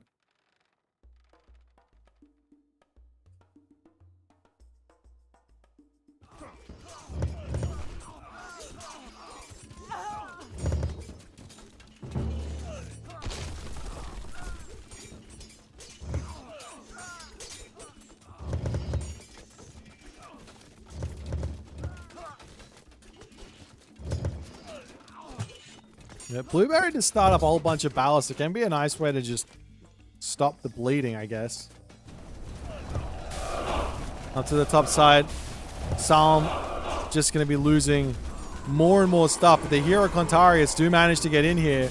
Yeah, Blueberry to start up a whole bunch of ballast. It can be a nice way to just stop the bleeding, I guess. Up to the top side. Psalm just going to be losing more and more stuff. But the Hero Contarius do manage to get in here.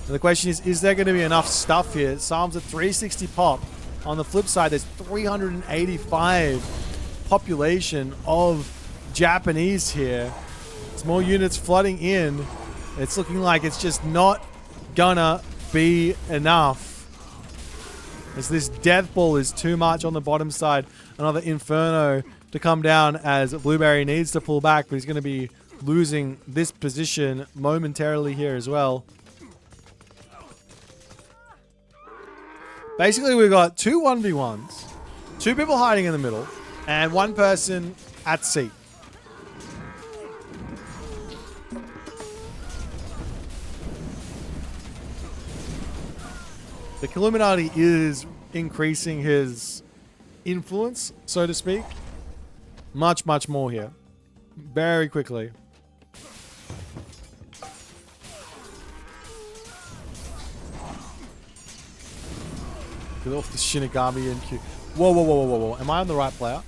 And the question is there going to be enough stuff here? Psalm's at 360 pop. On the flip side, there's 385 population of Japanese here. There's more units flooding in. It's looking like it's just not gonna be enough. As this death ball is too much on the bottom side. Another Inferno to come down as Blueberry needs to pull back, but he's going to be losing this position momentarily here as well. Basically, we've got two 1v1s, two people hiding in the middle, and one person at sea. The Illuminati is increasing his influence, so to speak. Much, much more here. Very quickly. Get off the Shinigami and Q. Whoa, whoa, whoa, whoa, whoa. Am I on the right player?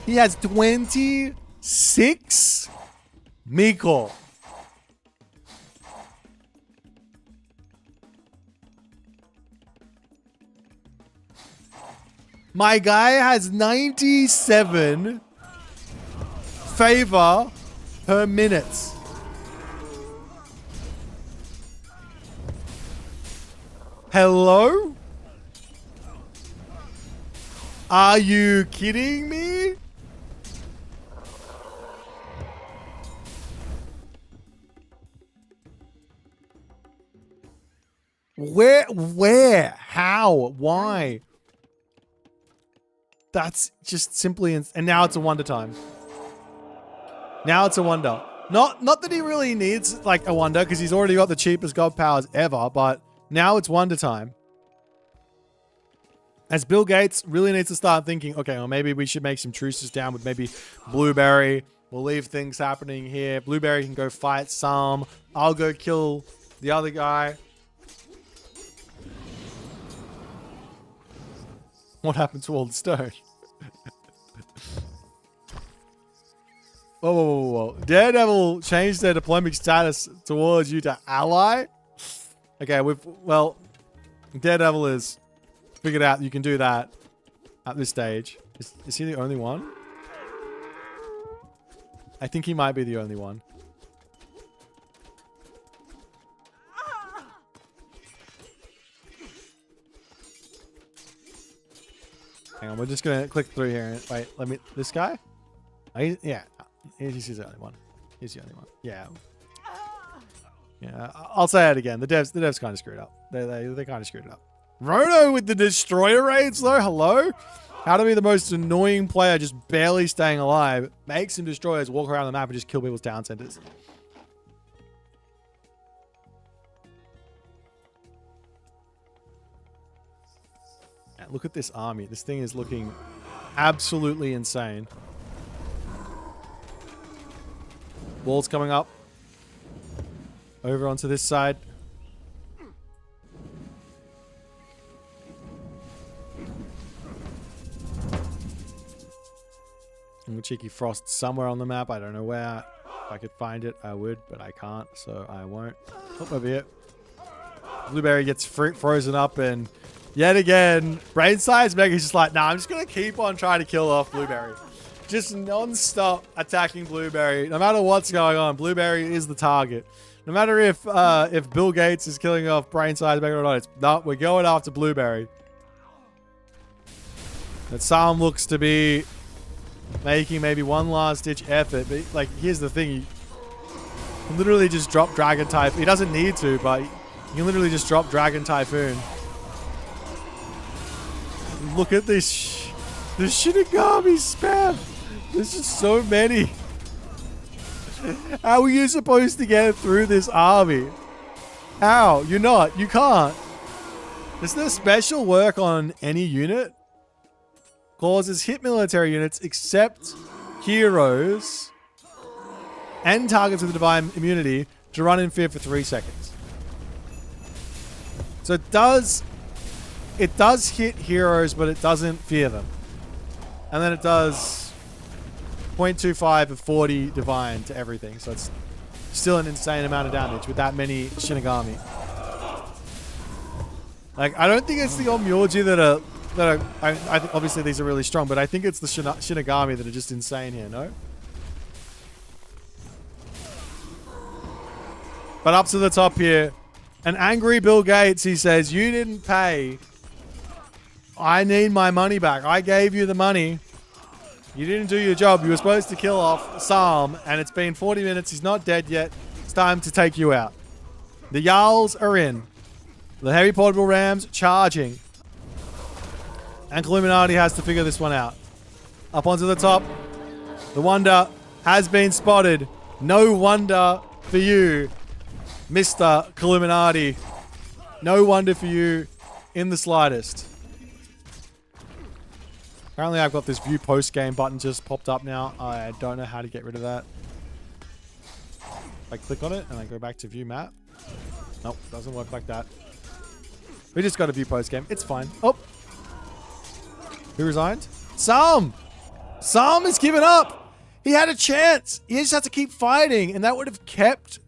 He has 26 Miko. My guy has 97 favor per minute. Hello? Are you kidding me? Where? How? Why? That's just simply... And now it's a wonder time. Now it's a wonder. Not that he really needs like a wonder because he's already got the cheapest god powers ever, but now it's wonder time. As Bill Gates really needs to start thinking, okay, well maybe we should make some truces down with maybe Blueberry. We'll leave things happening here. Blueberry can go fight some. I'll go kill the other guy. What happened to all the stone? Whoa, whoa, whoa, whoa. Daredevil changed their diplomatic status towards you to ally? Okay, well, Daredevil is figured out you can do that at this stage. Is he the only one? I think he might be the only one. Hang on, we're just gonna click through here. And, wait, let me. This guy? Yeah, he's the only one. He's the only one. Yeah. Yeah, I'll say it again. The devs kind of screwed up. They kind of screwed it up. Rono with the destroyer raids though. Hello? How to be the most annoying player, just barely staying alive. Make some destroyers walk around the map and just kill people's town centers. Look at this army. This thing is looking absolutely insane. Walls coming up. Over onto this side. And the cheeky frost somewhere on the map. I don't know where. If I could find it, I would, but I can't, so I won't. Oh, over here. Blueberry gets frozen up, and yet again, Brain Science Mega's just like, nah, I'm just going to keep on trying to kill off Blueberry. Just non-stop attacking Blueberry. No matter what's going on, Blueberry is the target. No matter if Bill Gates is killing off Brain Science Mega or not, it's not. We're going after Blueberry. That Psalm looks to be making maybe one last ditch effort, but like, here's the thing: he can literally just drop Dragon Typhoon. He doesn't need to, but he can literally just drop Dragon Typhoon. Look at this, the Shinigami spam. There's just so many. How are you supposed to get through this army? How? You're not. You can't. There's no special work on any unit. Causes hit military units except heroes and targets with the divine immunity to run in fear for 3 seconds. So it does hit heroes, but it doesn't fear them. And then it does 0.25 of 40 divine to everything. So it's still an insane amount of damage with that many Shinigami. Like, I don't think it's the Onmyoji that are I think obviously these are really strong, but I think it's the Shinigami that are just insane here, no? But up to the top here, an angry Bill Gates, he says, you didn't pay. I need my money back. I gave you the money. You didn't do your job. You were supposed to kill off Psalm, and it's been 40 minutes. He's not dead yet. It's time to take you out. The Jarls are in. The heavy portable rams charging. And Illuminati has to figure this one out. Up onto the top. The wonder has been spotted. No wonder for you, Mr. Illuminati. No wonder for you in the slightest. Apparently I've got this view post-game button just popped up now. I don't know how to get rid of that. I click on it and I go back to view map. Nope, doesn't work like that. We just got a view post-game. It's fine. Oh. Who resigned? Psalm! Psalm has given up! He had a chance! He just had to keep fighting, and that would have kept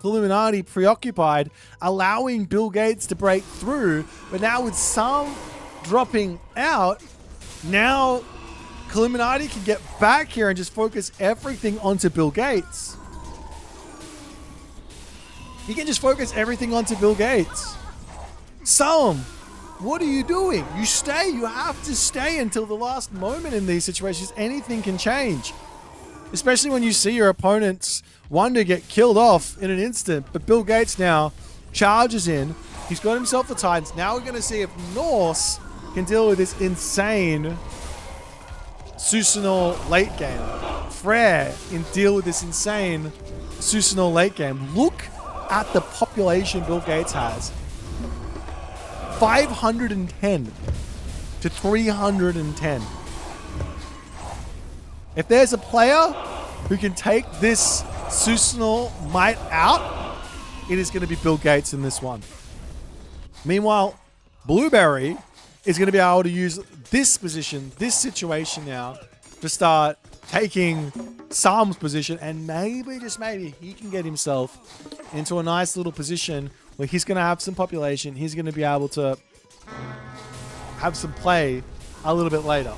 Illuminati preoccupied, allowing Bill Gates to break through. But now with Psalm dropping out, now Illuminati can get back here and just focus everything onto Bill Gates. He can just focus everything onto Bill Gates. Psalm! What are you doing? You stay. You have to stay until the last moment in these situations. Anything can change. Especially when you see your opponent's wonder get killed off in an instant. But Bill Gates now charges in. He's got himself the Titans. Now we're going to see if Norse can deal with this insane Susanoo late game. Freyr can deal with this insane Susanoo late game. Look at the population Bill Gates has. 510 to 310. If there's a player who can take this Susanoo might out, it is going to be Bill Gates in this one. Meanwhile, Blueberry is going to be able to use this position, this situation now, to start taking Psalm's position, and maybe, just maybe, he can get himself into a nice little position where he's going to have some population. He's going to be able to have some play a little bit later.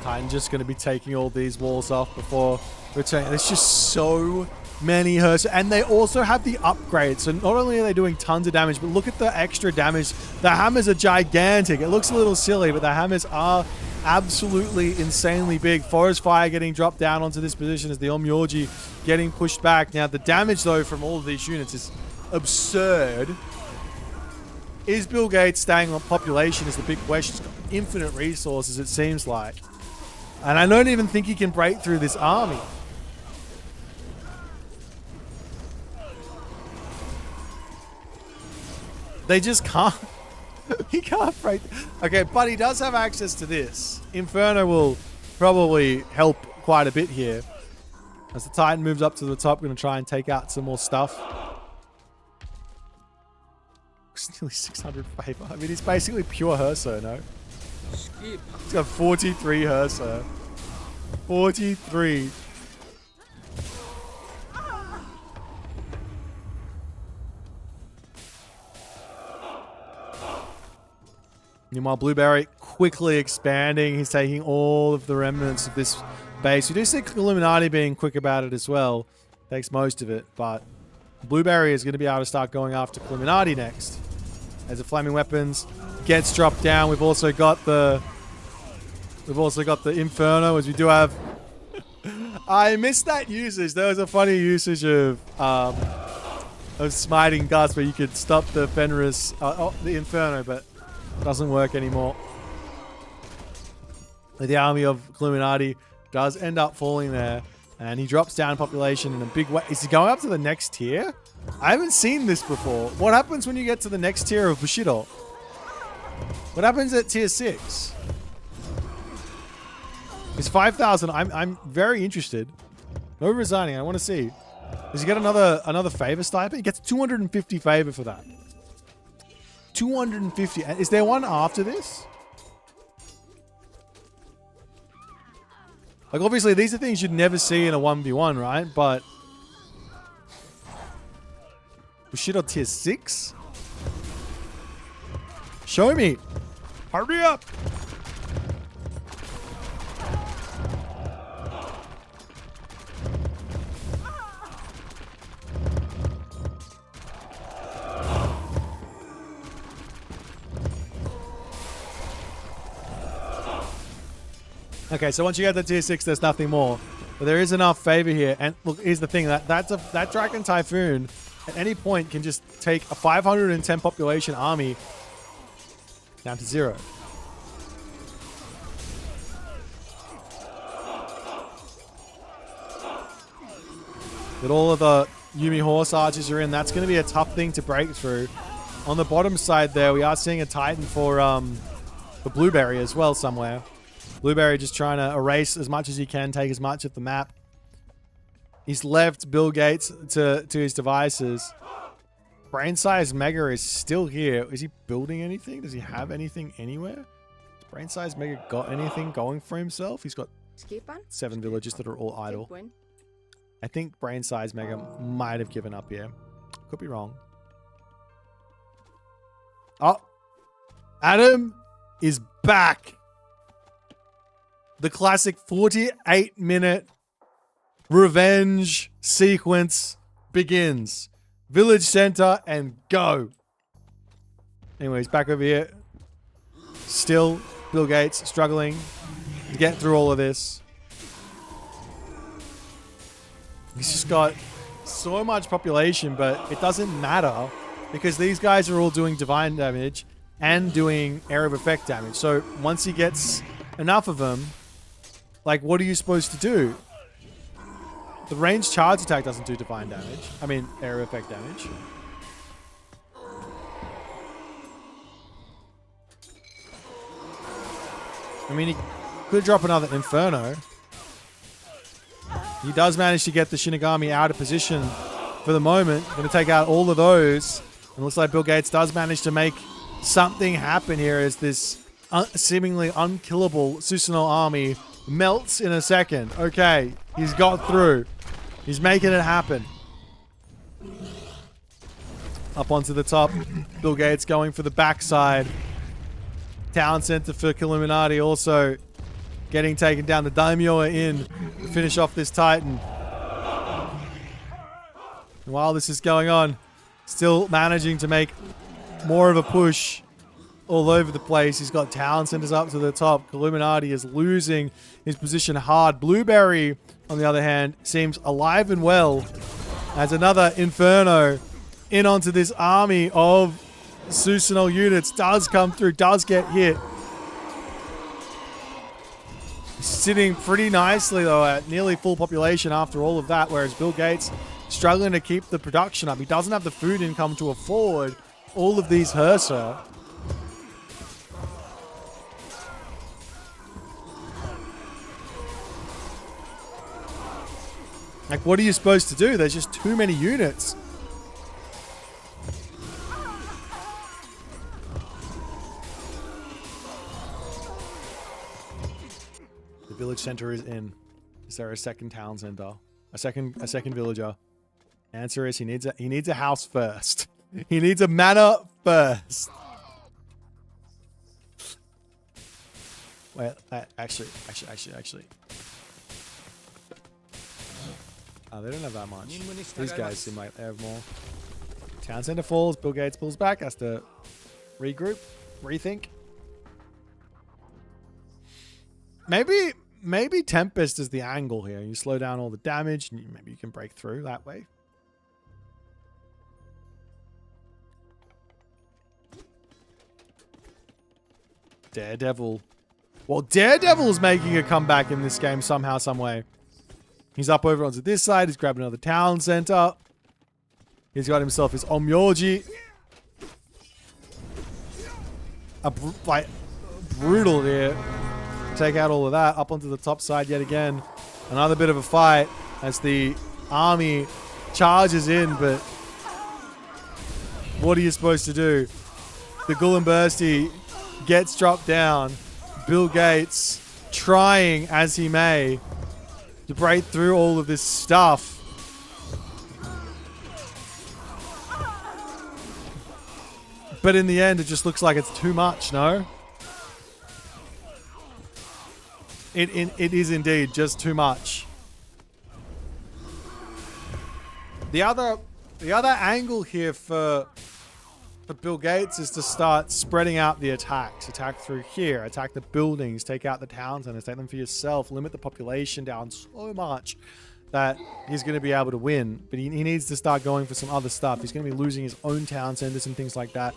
Titan just going to be taking all these walls off before returning. There's just so many hers. And they also have the upgrade. So not only are they doing tons of damage, but look at the extra damage. The hammers are gigantic. It looks a little silly, but the hammers are absolutely insanely big. Forest Fire getting dropped down onto this position as the Onmyoji getting pushed back. Now, the damage, though, from all of these units is absurd. Is Bill Gates staying on population is the big question. He's got infinite resources, it seems like. And I don't even think he can break through this army. They just can't. He can't break. Okay, but he does have access to this. Inferno will probably help quite a bit here. As the Titan moves up to the top, going to try and take out some more stuff. It's nearly 600 favor. I mean, he's basically pure Herso, no? Skip. He's got 43 Herso. 43. Meanwhile, Blueberry quickly expanding. He's taking all of the remnants of this base. We do see Illuminati being quick about it as well. Takes most of it, but Blueberry is going to be able to start going after Illuminati next. As the flaming weapons gets dropped down, we've also got the Inferno, as we do have. I missed that usage. There was a funny usage of Smiting Gust where you could stop the Fenris, the Inferno, but it doesn't work anymore. The army of Illuminati does end up falling there, and he drops down population in a big way. Is he going up to the next tier? I haven't seen this before. What happens when you get to the next tier of Bushido? What happens at tier 6? It's 5,000. I'm very interested. No resigning. I want to see. Does he get another favor stipend? He gets 250 favor for that. 250. Is there one after this? Like, obviously, these are things you'd never see in a 1v1, right? But Bushido tier 6? Show me. Hurry up. Okay, so once you get to tier 6, there's nothing more. But there is enough favor here. And look, here's the thing. That Dragon Typhoon at any point can just take a 510 population army down to 0. With all of the Yumi Horse Archers are in, that's going to be a tough thing to break through. On the bottom side there, we are seeing a Titan for Blueberry as well somewhere. Blueberry just trying to erase as much as he can, take as much of the map. He's left Bill Gates to his devices. Brain Size Mega is still here. Is he building anything? Does he have anything anywhere? Has Brain Size Mega got anything going for himself? He's got 7 villages that are all idle. I think Brain Size Mega might have given up here. Could be wrong. Oh, Adam is back. The classic 48-minute revenge sequence begins. Village center and go. Anyways, back over here. Still, Bill Gates struggling to get through all of this. He's just got so much population, but it doesn't matter because these guys are all doing divine damage and doing area of effect damage. So once he gets enough of them, like, what are you supposed to do? The ranged charge attack doesn't do divine damage. I mean, area effect damage. I mean, he could drop another Inferno. He does manage to get the Shinigami out of position for the moment. Going to take out all of those. And looks like Bill Gates does manage to make something happen here as this seemingly unkillable Susanoo army melts in a second. Okay, he's got through. He's making it happen. Up onto the top. Bill Gates going for the backside. Town center for Illuminati also getting taken down. The Daimyo are in to finish off this Titan. And while this is going on, still managing to make more of a push all over the place. He's got town centers up to the top. Illuminati is losing his position hard. Blueberry, on the other hand, seems alive and well as another Inferno in onto this army of Susanoo units. Does come through, does get hit. Sitting pretty nicely, though, at nearly full population after all of that, whereas Bill Gates struggling to keep the production up. He doesn't have the food income to afford all of these Hursa. Like, what are you supposed to do? There's just too many units. The village center is in. Is there a second town center? A second villager? Answer is he needs a house first. He needs a manor first. Wait, actually. Oh, they don't have that much. These guys seem like they have more. Town center falls. Bill Gates pulls back. Has to regroup, rethink. Maybe Tempest is the angle here. You slow down all the damage, and maybe you can break through that way. Daredevil. Well, Daredevil's making a comeback in this game somehow, some way. He's up over onto this side. He's grabbed another town center. He's got himself his Omyoji. Brutal here. Take out all of that. Up onto the top side yet again. Another bit of a fight as the army charges in, but what are you supposed to do? The Gullimbursty gets dropped down. Bill Gates trying as he may to break through all of this stuff. But in the end, it just looks like it's too much, no? It is indeed just too much. The other angle here for Bill Gates is to start spreading out the attacks. Attack through here, attack the buildings, take out the town centers, take them for yourself, limit the population down so much that he's going to be able to win. But he needs to start going for some other stuff. He's going to be losing his own town centers and things like that.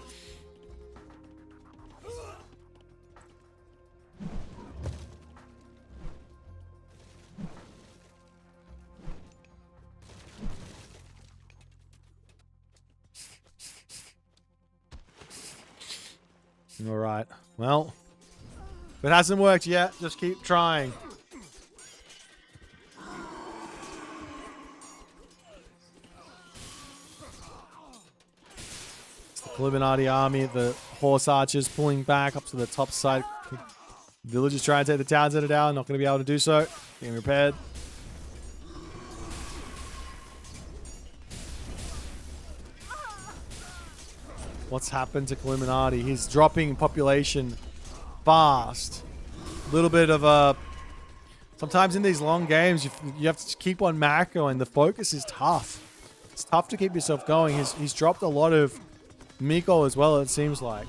All right. Well, if it hasn't worked yet, just keep trying. It's the Illuminati army, the horse archers pulling back up to the top side. Villagers trying to take the town center down. Not going to be able to do so. Getting repaired. What's happened to Illuminati? He's dropping population fast. A little bit of a... Sometimes in these long games, you have to keep on macro, and the focus is tough. It's tough to keep yourself going. He's dropped a lot of Miko as well, it seems like.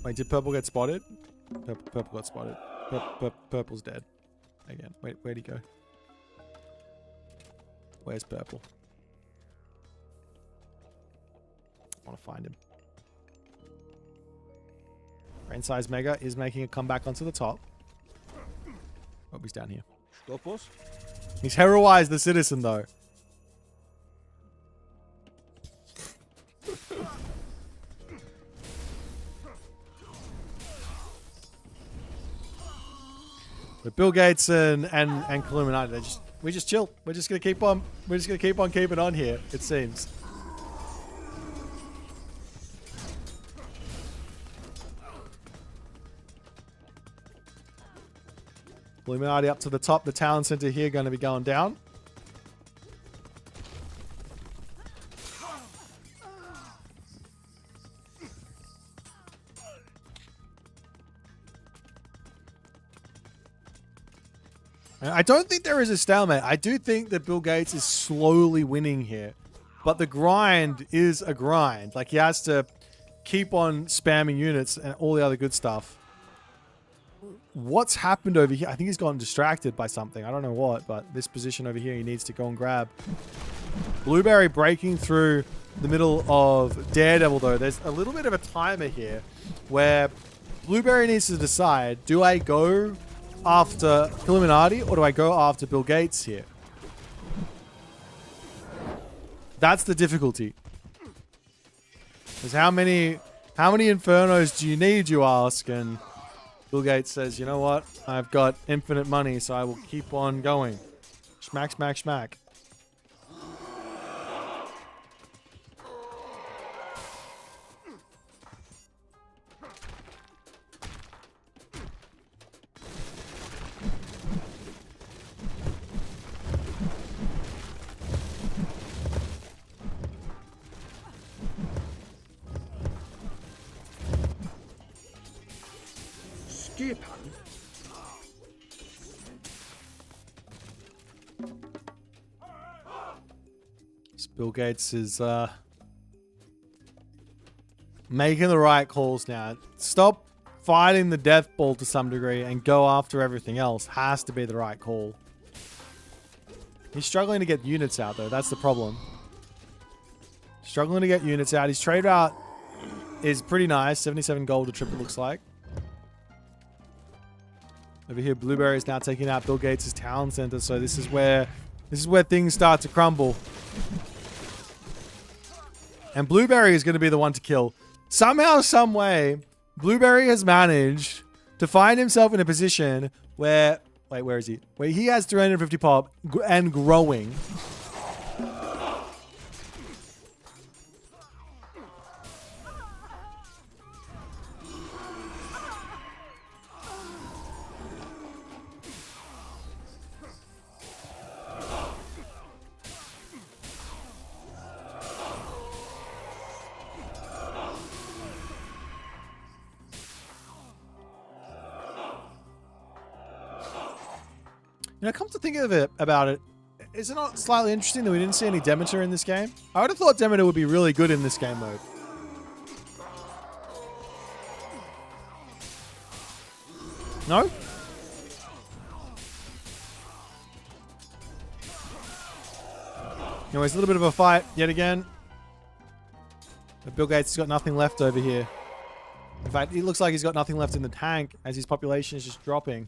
Wait, did Purple get spotted? Purple got spotted. Purple's dead. Again. Wait, where'd he go? Where's Purple? I want to find him. Brain Size Mega is making a comeback onto the top. Oh, he's down here. He's heroized the citizen, though. The But Bill Gates and Illuminati, we just chill. We're just gonna keep on keeping on here, it seems. Illuminati up to the top. The town center here going to be going down. I don't think there is a stalemate. I do think that Bill Gates is slowly winning here. But the grind is a grind. Like, he has to keep on spamming units and all the other good stuff. What's happened over here? I think he's gotten distracted by something. I don't know what, but this position over here he needs to go and grab. Blueberry breaking through the middle of Daredevil, though. There's a little bit of a timer here where Blueberry needs to decide, do I go after Illuminati or do I go after Bill Gates here? That's the difficulty. Because how many Infernos do you need, you ask? And Bill Gates says, you know what? I've got infinite money, so I will keep on going. Smack, smack, smack. Bill Gates is making the right calls now. Stop fighting the death ball to some degree and go after everything else. Has to be the right call. He's struggling to get units out, though. That's the problem. Struggling to get units out. His trade route is pretty nice. 77 gold a trip, it looks like. Over here, Blueberry is now taking out Bill Gates' town center, so this is where things start to crumble. And Blueberry is going to be the one to kill. Somehow, some way, Blueberry has managed to find himself in a position where... Wait, where is he? Where he has 350 pop and growing. You know, come to think of it about it, is it not slightly interesting that we didn't see any Demeter in this game? I would have thought Demeter would be really good in this game mode. No? Anyways, a little bit of a fight yet again. But Bill Gates has got nothing left over here. In fact, it looks like he's got nothing left in the tank as his population is just dropping.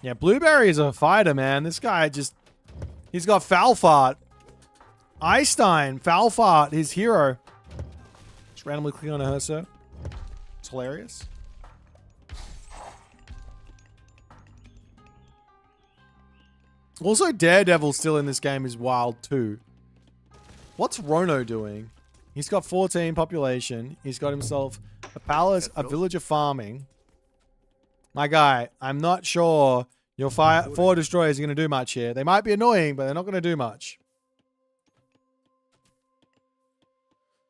Yeah, Blueberry is a fighter, man. This guy just... He's got foul fart. Einstein, foul fart, his hero. Just randomly click on a Herso. It's hilarious. Also, Daredevil still in this game is wild too. What's Rono doing? He's got 14 population. He's got himself a palace, a villager farming. My guy, I'm not sure your 4 destroyers are going to do much here. They might be annoying, but they're not going to do much.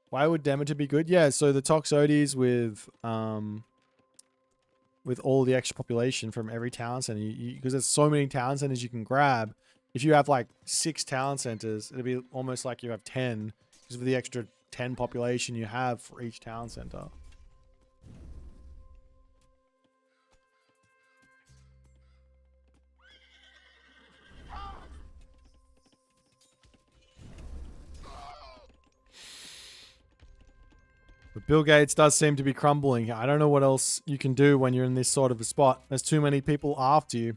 Why would Demeter be good? Yeah, so the Toxotes with all the extra population from every town center, because there's so many town centers you can grab. If you have like 6 town centers, it'll be almost like you have 10 because of the extra 10 population you have for each town center. But Bill Gates does seem to be crumbling. I don't know what else you can do when you're in this sort of a spot. There's too many people after you.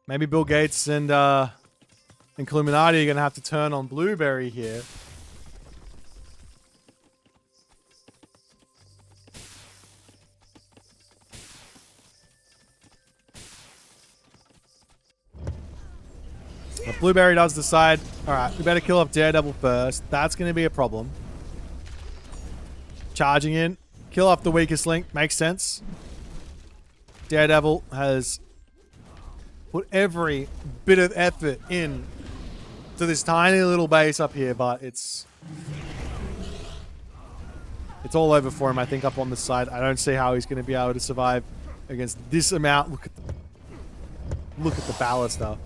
Maybe Bill Gates and Illuminati are going to have to turn on Blueberry here. But Blueberry does decide, alright, we better kill off Daredevil first. That's going to be a problem. Charging in. Kill off the weakest link. Makes sense. Daredevil has put every bit of effort in to this tiny little base up here, but it's all over for him, I think, up on the side. I don't see how he's going to be able to survive against this amount. Look at the Ballista.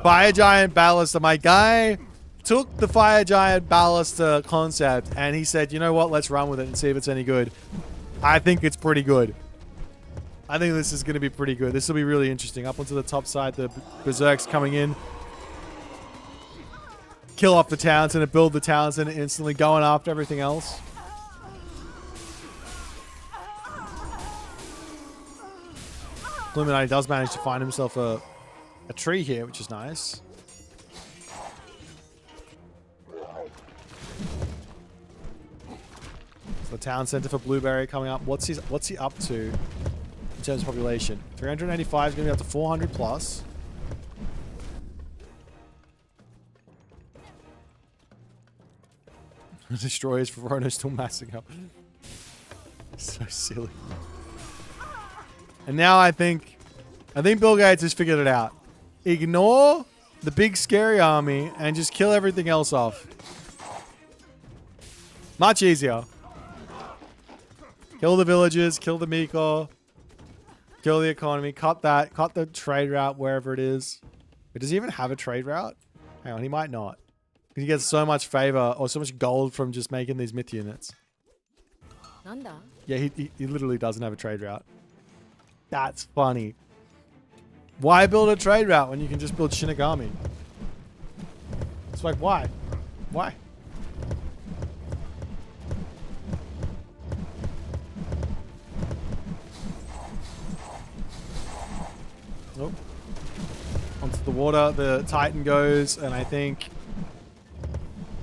Fire Giant Ballista. My guy took the Fire Giant Ballista concept and he said, you know what, let's run with it and see if it's any good. I think it's pretty good. I think this is going to be pretty good. This will be really interesting. Up onto the top side, the Berserk's coming in. Kill off the town center, build the town center instantly, going after everything else. Illuminati does manage to find himself a tree here, which is nice. So the town center for Blueberry coming up. What's he up to in terms of population? 385 is going to be up to 400 plus. Destroyers for Oranos still massing up. So silly. And now I think Bill Gates has figured it out. Ignore the big scary army and just kill everything else off. Much easier. Kill the villagers, kill the Miko, kill the economy, cut the trade route wherever it is. But does he even have a trade route? Hang on, he might not. He gets so much favor or so much gold from just making these myth units. Yeah, he literally doesn't have a trade route. That's funny. Why build a trade route when you can just build Shinigami? It's like, why? Why? Oh. Onto the water, the Titan goes, and I think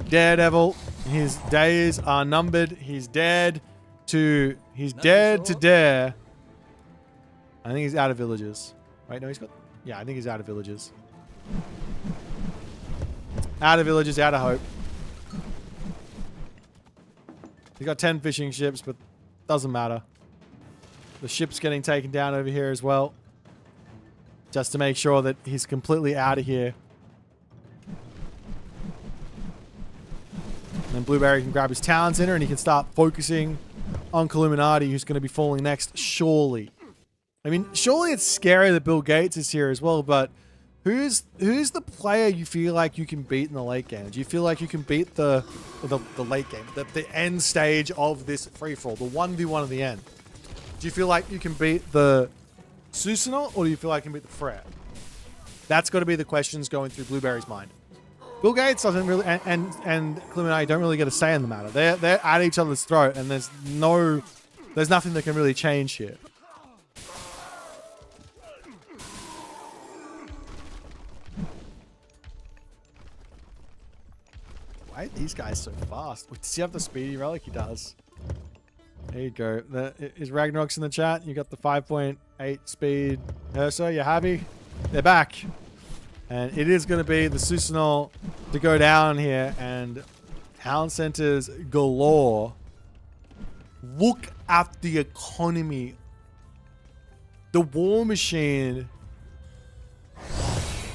Daredevil, his days are numbered. He's dead to dare. I think he's out of villages. Wait, no, he's got... Yeah, I think he's out of villages. Out of villages, out of hope. He's got 10 fishing ships, but doesn't matter. The ship's getting taken down over here as well. Just to make sure that he's completely out of here. And then Blueberry can grab his town center and he can start focusing on Illuminati, who's going to be falling next, surely. I mean, surely it's scary that Bill Gates is here as well, but who's the player you feel like you can beat in the late game? Do you feel like you can beat the late game, the end stage of this free-for-all, the 1v1 at the end? Do you feel like you can beat the Susanoo, or do you feel like you can beat the Frere? That's got to be the questions going through Blueberry's mind. Bill Gates doesn't really, and Illuminati don't really get a say in the matter. They're at each other's throat, and there's nothing that can really change here. Why are these guys so fast? Does he have the speedy relic? He does. There you go. Is Ragnarok's in the chat? You got the 5.8 speed. So you happy? They're back. And it is going to be the Susanoo to go down here. And town centers galore. Look at the economy. The war machine.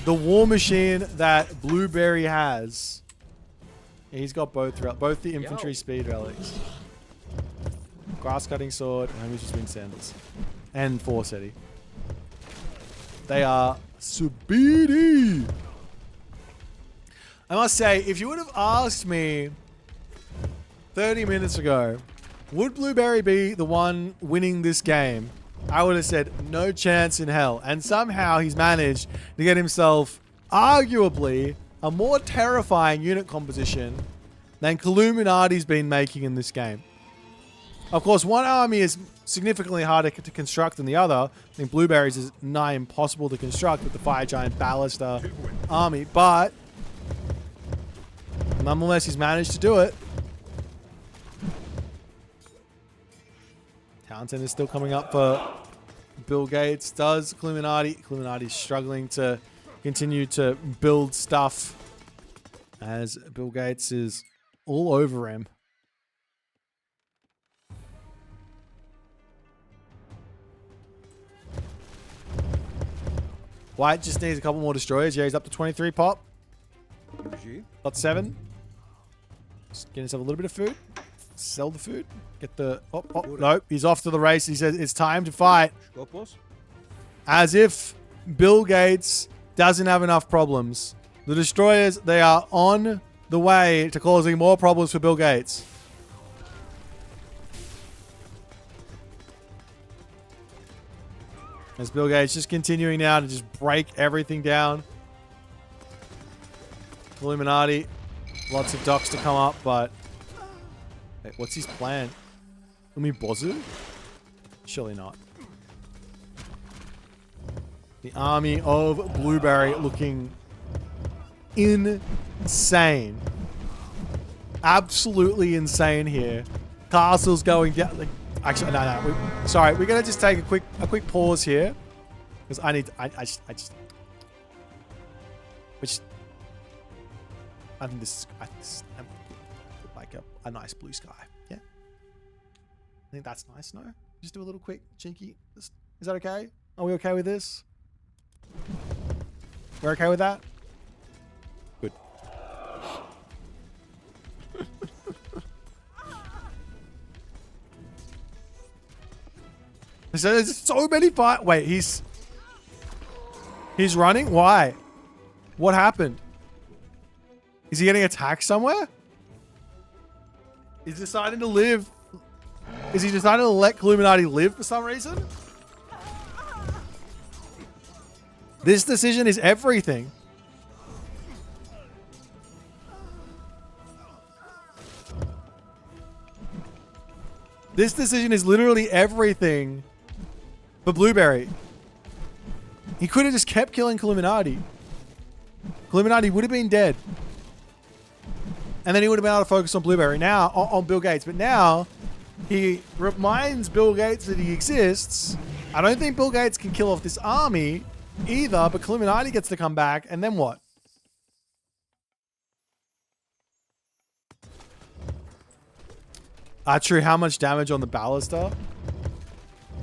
The war machine that Blueberry has. He's got both the infantry speed relics. Grass cutting sword, and Homies just wing sandals. And Forcetti. They are speedy. I must say, if you would have asked me 30 minutes ago, would Blueberry be the one winning this game? I would have said no chance in hell. And somehow he's managed to get himself arguably a more terrifying unit composition than Illuminati's been making in this game. Of course, one army is significantly harder to construct than the other. I think Blueberry's is nigh impossible to construct with the Fire Giant Ballista army, but nonetheless, he's managed to do it. Townsend is still coming up for Bill Gates. Does Illuminati's struggling to continue to build stuff as Bill Gates is all over him. White just needs a couple more destroyers. Yeah, he's up to 23 pop. Got 7. Just get himself a little bit of food. Sell the food. Get the... Oh, no. He's off to the race. He says it's time to fight. As if Bill Gates doesn't have enough problems. The destroyers, they are on the way to causing more problems for Bill Gates. As Bill Gates just continuing now to just break everything down. Illuminati. Lots of docks to come up, but... Wait, what's his plan? Bozu? Surely not. The army of Blueberry looking insane. Absolutely insane here. Castle's going down. Like, actually, no. Sorry, we're gonna just take a quick pause here because I need. I think this is like a nice blue sky. Yeah, I think that's nice. No, just do a little quick cheeky. Is that okay? Are we okay with this? We're okay with that? Good. So there's so many fight. Wait, he's running? Why? What happened? Is he getting attacked somewhere? He's deciding to live. Is he deciding to let Illuminati live for some reason? This decision is everything. This decision is literally everything for Blueberry. He could have just kept killing Illuminati. Illuminati would have been dead. And then he would have been able to focus on Blueberry now, on Bill Gates. But now, he reminds Bill Gates that he exists. I don't think Bill Gates can kill off this army either, but Illuminati gets to come back, and then what? True, how much damage on the Ballista?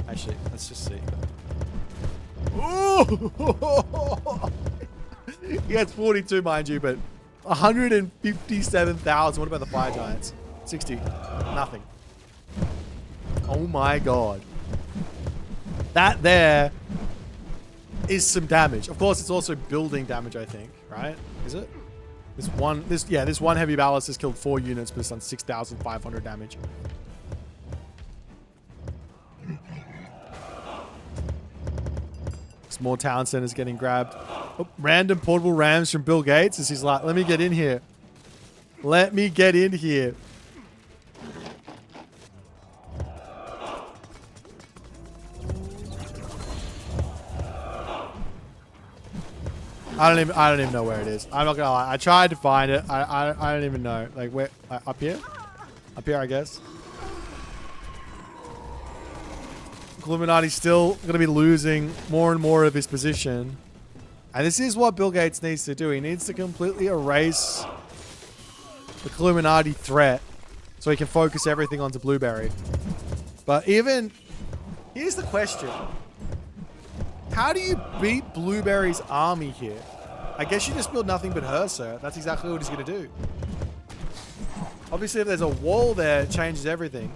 Actually, let's just see. Ooh! He has 42, mind you, but 157,000. What about the Fire Giants? 60. Nothing. Oh my god. That there is some damage. Of course, it's also building damage, I think, right? Is it? This one heavy ballast has killed 4 units, but it's done 6,500 damage. Some more town centers getting grabbed. Oh, random portable rams from Bill Gates as he's like, let me get in here. Let me get in here. I don't even know where it is. I'm not gonna lie. I tried to find it. I don't even know. Like where? Up here? Up here, I guess. Illuminati's still gonna be losing more and more of his position, and this is what Bill Gates needs to do. He needs to completely erase the Illuminati threat, so he can focus everything onto Blueberry. But even here's the question. How do you beat Blueberry's army here? I guess you just build nothing but Herser. That's exactly what he's going to do. Obviously, if there's a wall there, it changes everything.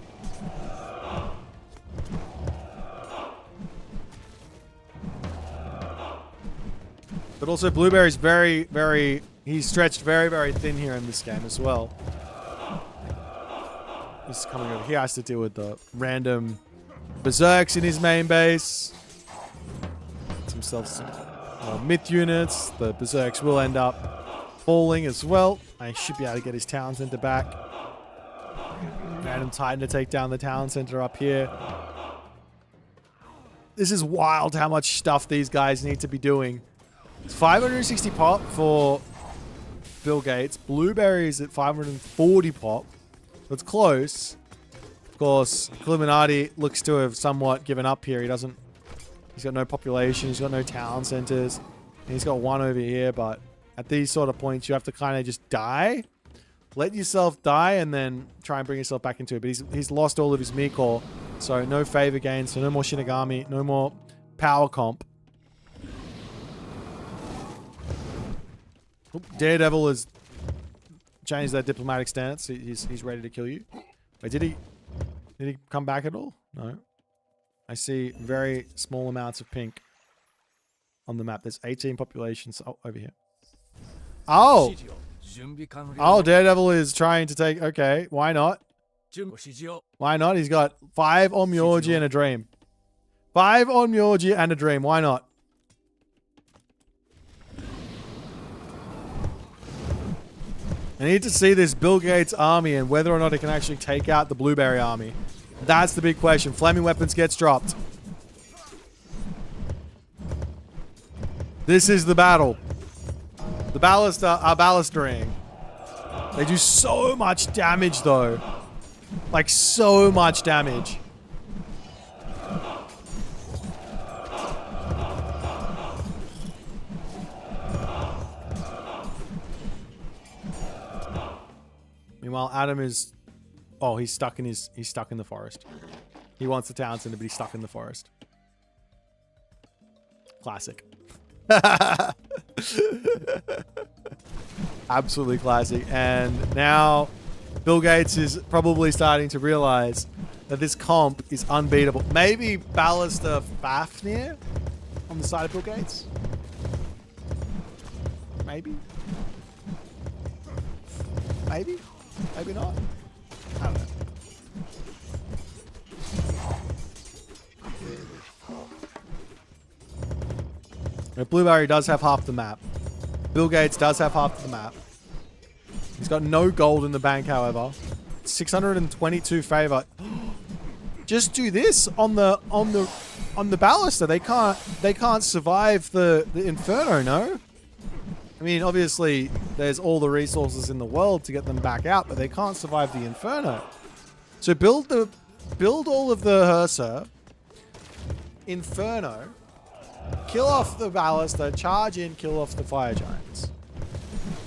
But also, Blueberry's he's stretched very thin here in this game as well. He's coming over here. He has to deal with the random berserks in his main base. Himself some myth units. The berserks will end up falling as well. I should be able to get his town center back. Random Titan to take down the town center up here. This is wild how much stuff these guys need to be doing. It's 560 pop for Bill Gates. Blueberry's at 540 pop. That's close. Of course, Illuminati looks to have somewhat given up here. He's got no population. He's got no town centers. He's got one over here, but at these sort of points, you have to kind of just die. Let yourself die and then try and bring yourself back into it. But he's lost all of his Miko, so no favor gain, so no more Shinigami, no more power comp. Oop, Daredevil has changed that diplomatic stance. He's ready to kill you. Wait, did he come back at all? No. I see very small amounts of pink on the map. There's 18 populations over here. Oh! Oh, Daredevil is trying to take... Okay, why not? Why not? He's got 5 on Myoji and a dream. 5 on Myoji and a dream. Why not? I need to see this Bill Gates army and whether or not it can actually take out the Blueberry army. That's the big question. Flaming weapons gets dropped. This is the battle. The Ballista are ballistering. They do so much damage though. Like so much damage. Meanwhile, Adam is... Oh, he's stuck in the forest. He wants the town center, but he's stuck in the forest. Classic. Absolutely classic. And now Bill Gates is probably starting to realize that this comp is unbeatable. Maybe Ballista Fafnir on the side of Bill Gates? Maybe? Maybe? Maybe not? I don't know. Blueberry does have half the map. Bill Gates does have half the map. He's got no gold in the bank, however. 622 favor. Just do this on the Ballista. They can't survive the Inferno, no? I mean, obviously, there's all the resources in the world to get them back out, but they can't survive the Inferno. So build all of the Hursa, Inferno, kill off the Ballista, charge in, kill off the Fire Giants.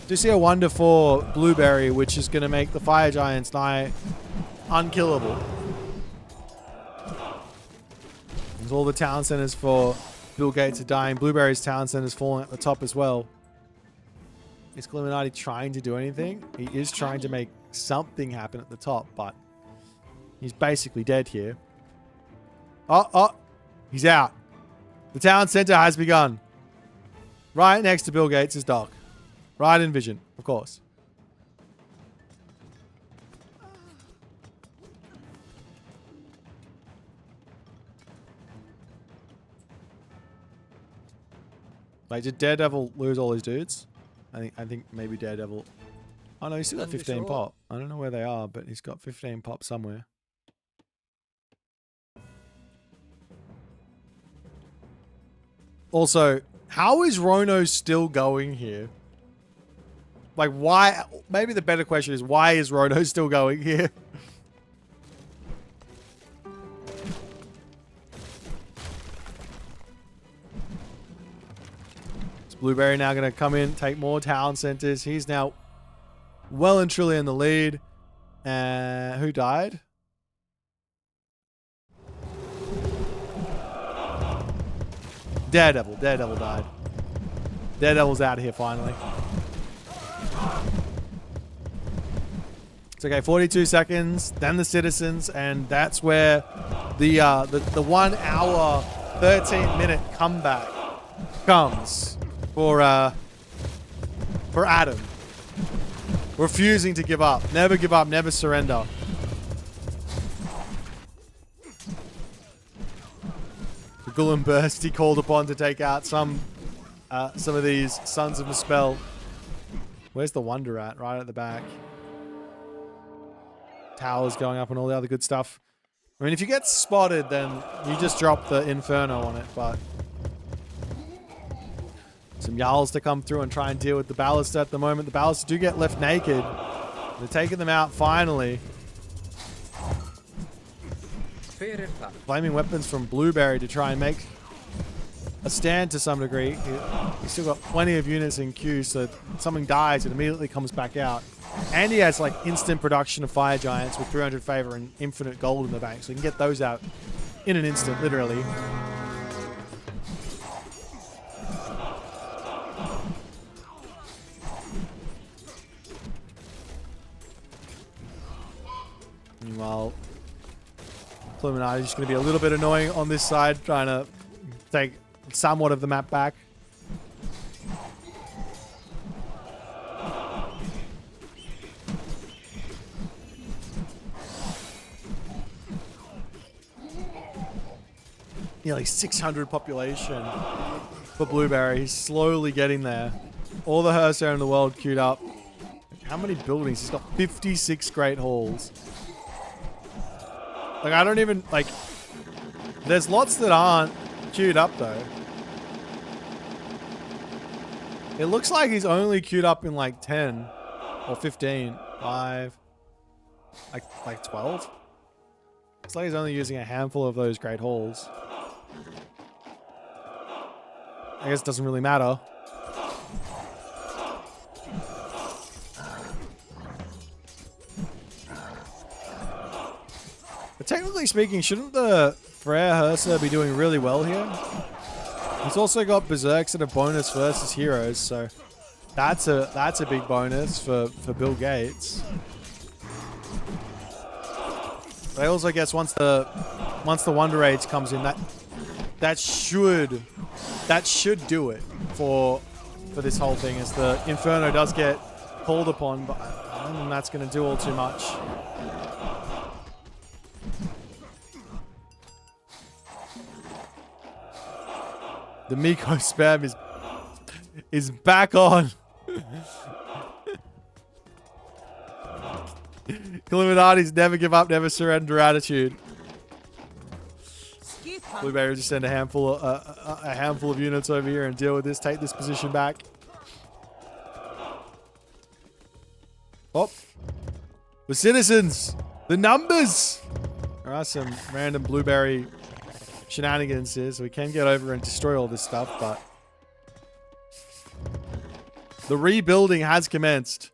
Do see a wonder for Blueberry, which is going to make the Fire Giants nigh unkillable. There's all the town centers for Bill Gates are dying. Blueberry's town center's falling at the top as well. Is Illuminati trying to do anything? He is trying to make something happen at the top, but he's basically dead here. Oh, he's out. The town center has begun. Right next to Bill Gates is Doc. Right in vision, of course. Like, did Daredevil lose all his dudes? I think maybe Daredevil... Oh no, he's still got 15 pop. I don't know where they are, but he's got 15 pop somewhere. Also, how is Rono still going here? Like, why... Maybe the better question is, why is Rono still going here? Is Blueberry now going to come in, take more town centers? He's now well and truly in the lead. Who died? Daredevil. Daredevil died. Daredevil's out of here finally. It's okay, 42 seconds, then the citizens, and that's where the 1 hour, 13 minute comeback comes for Adam. Refusing to give up. Never give up, never surrender. The Gullum Burst, he called upon to take out some of these Sons of Muspel. Where's the Wonder at? Right at the back. Towers going up and all the other good stuff. I mean, if you get spotted, then you just drop the Inferno on it, but... Some Jarls to come through and try and deal with the Ballista at the moment. The Ballista do get left naked. They're taking them out finally. Flaming weapons from Blueberry to try and make a stand to some degree. He's still got plenty of units in queue, so if something dies, it immediately comes back out. And he has like instant production of fire giants with 300 favor and infinite gold in the bank, so you can get those out in an instant, literally. Meanwhile, Illuminati is just going to be a little bit annoying on this side, trying to take somewhat of the map back. Nearly 600 population for Blueberry. He's slowly getting there. All the Hearthstone in the world queued up. How many buildings? He's got 56 Great Halls. Like, I don't even, like, there's lots that aren't queued up, though. It looks like he's only queued up in, like, 10 or 15, 5, like 12. It's like he's only using a handful of those Great Halls. I guess it doesn't really matter. But technically speaking, shouldn't the Freyr Hearthstone be doing really well here? He's also got Berserks at a bonus versus heroes, so that's a big bonus for Bill Gates. But I also guess once the Wonder Rage comes in, that should do it for this whole thing, as the Inferno does get called upon, but I don't think that's going to do all too much. The Miko spam is back on. Illuminati's never give up, never surrender attitude. Blueberry will just send a handful of units over here and deal with this. Take this position back. Oh, the citizens, the numbers. There are some random Blueberry shenanigans here, so we can get over and destroy all this stuff, but the rebuilding has commenced.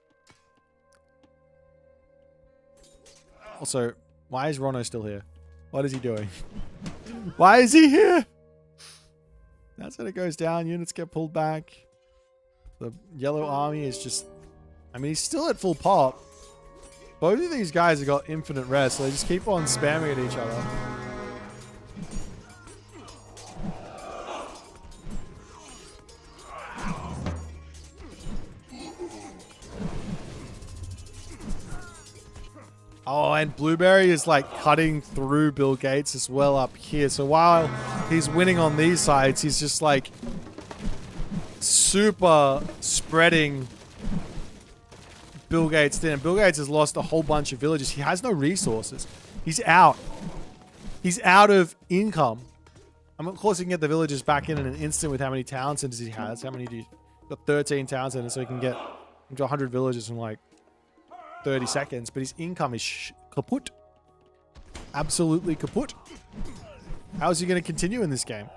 Also, why is Rono still here? What is he doing? Why is he here? That's when it goes down. Units get pulled back. The yellow army is just... I mean, he's still at full pop. Both of these guys have got infinite rest, so they just keep on spamming at each other. Oh, and Blueberry is like cutting through Bill Gates as well up here. So while he's winning on these sides, he's just like super spreading Bill Gates thin. Bill Gates has lost a whole bunch of villages. He has no resources. He's out. He's out of income. I mean, of course, he can get the villages back in an instant with how many town centers he has. How many do you... Got 13 town centers, so he can get into 100 villages in like 30 seconds, but his income is kaput. Absolutely kaput. How is he going to continue in this game?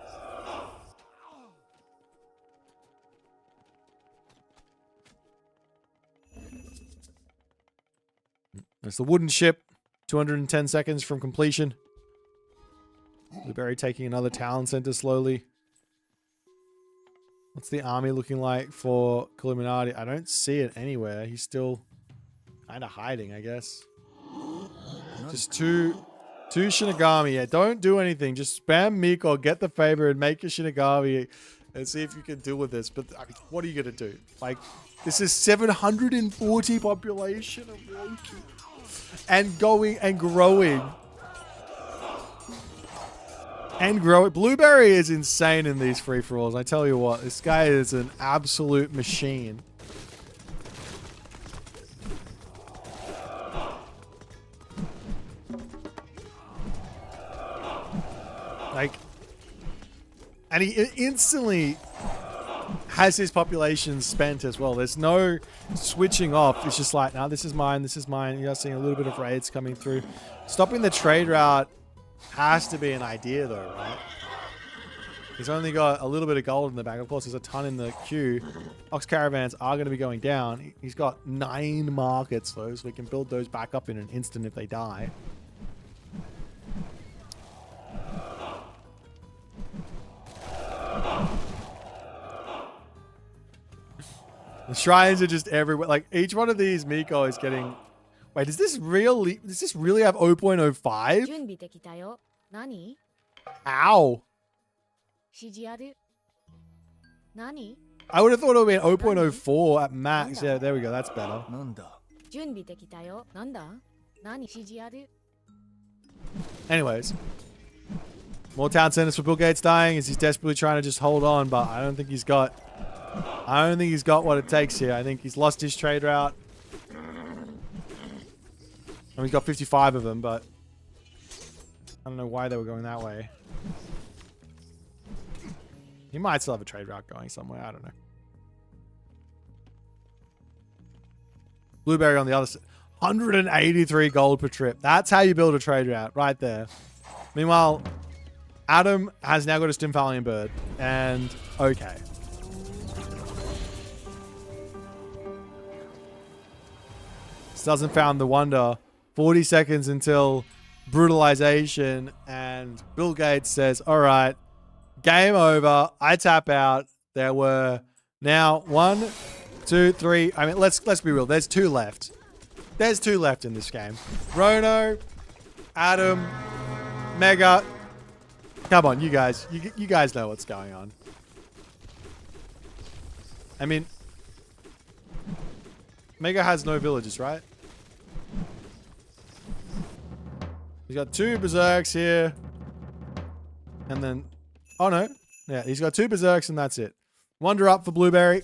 There's the wooden ship. 210 seconds from completion. Blueberry taking another town center slowly. What's the army looking like for Illuminati? I don't see it anywhere. He's still... kind of hiding, I guess. Just two Shinigami. Yeah, don't do anything. Just spam Miko, get the favor, and make a Shinigami and see if you can deal with this. But I mean, what are you going to do? Like, this is 740 population of Loki. And going and growing. And growing. Blueberry is insane in these free-for-alls. I tell you what, this guy is an absolute machine. Like, and he instantly has his population spent as well. There's no switching off. It's just like, no, this is mine, this is mine. You're seeing a little bit of raids coming through. Stopping the trade route has to be an idea though, right? He's only got a little bit of gold in the back. Of course, there's a ton in the queue. Ox caravans are going to be going down. He's got 9 markets, though, so we can build those back up in an instant if they die. The shrines are just everywhere. Like, each one of these Miko is getting... Wait, does this really have 0.05? 準備できたよ。何? Ow. 指示ある。何? I would have thought it would be an 0.04 at max. Yeah, there we go. That's better. なんだ。準備できたよ。なんだ? 何? 指示ある。 Anyways. More town centers for Bill Gates dying as he's desperately trying to just hold on, but I don't think he's got what it takes here. I think he's lost his trade route. I mean, he's got 55 of them, but I don't know why they were going that way. He might still have a trade route going somewhere. I don't know. Blueberry on the other side. 183 gold per trip. That's how you build a trade route right there. Meanwhile, Adam has now got a Stymphalian bird. And okay. Doesn't found the wonder. 40 seconds until brutalization, and Bill Gates says, all right, game over. I tap out. There were now 1, 2, 3. I mean, let's be real. There's 2 left. There's 2 left in this game. Rono, Adam, Mega. Come on, you guys. You guys know what's going on. I mean, Mega has no villages, right? He's got 2 berserks here. And then... Oh, no. Yeah, he's got 2 berserks and that's it. Wonder up for Blueberry.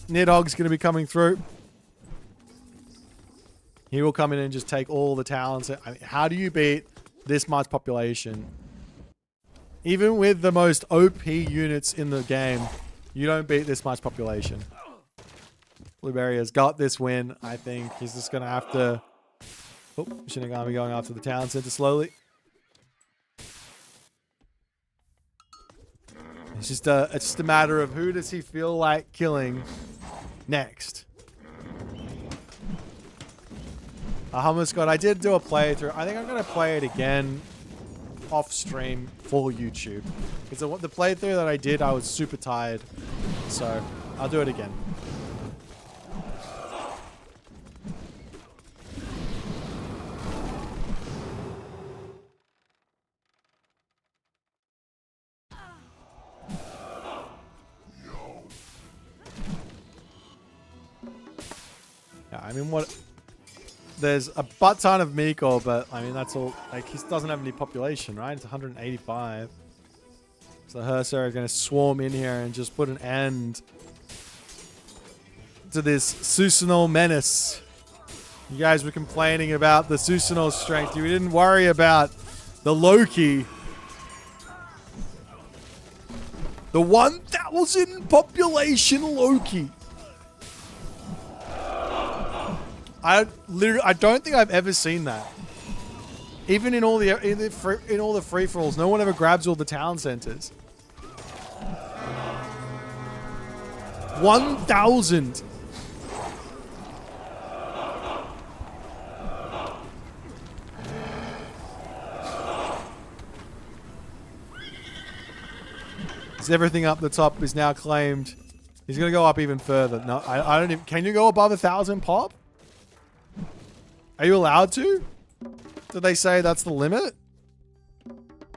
Nidhogg's going to be coming through. He will come in and just take all the talents. I mean, how do you beat this much population? Even with the most OP units in the game, you don't beat this much population. Blueberry has got this win, I think. He's just going to have to... Oh, Shinigami going after the town center slowly. It's just a matter of who does he feel like killing next. Hummus God, I did do a playthrough. I think I'm going to play it again off stream for YouTube. Because the playthrough that I did, I was super tired. So, I'll do it again. I mean, what... There's a butt ton of Miko, but, I mean, that's all... Like, he doesn't have any population, right? It's 185. So the Hersa are going to swarm in here and just put an end to this Susanoo menace. You guys were complaining about the Susanoo strength. You didn't worry about the Loki. The 1,000 population Loki. I don't think I've ever seen that. Even in all the free-for-alls, no one ever grabs all the town centers. 1,000. Everything up the top is now claimed. He's gonna go up even further. No, I don't even. Can you go above 1,000 pop? Are you allowed to? Did they say that's the limit?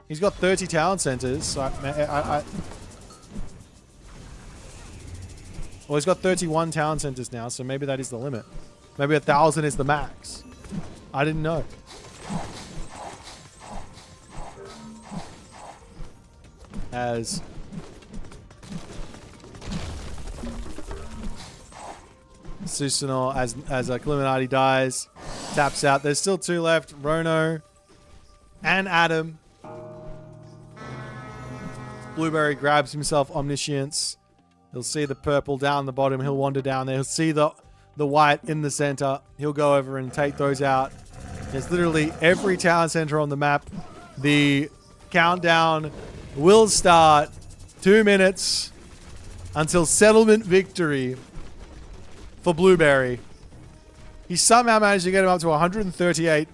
He's got 30 town centers. So well, he's got 31 town centers now, so maybe that is the limit. Maybe 1,000 is the max. I didn't know. As Susanoo, as Illuminati dies, taps out. There's still 2 left. Rono and Adam. Blueberry grabs himself Omniscience. He'll see the purple down the bottom. He'll wander down there. He'll see the white in the center. He'll go over and take those out. There's literally every town center on the map. The countdown will start 2 minutes until settlement victory for Blueberry. He somehow managed to get him up to 1,038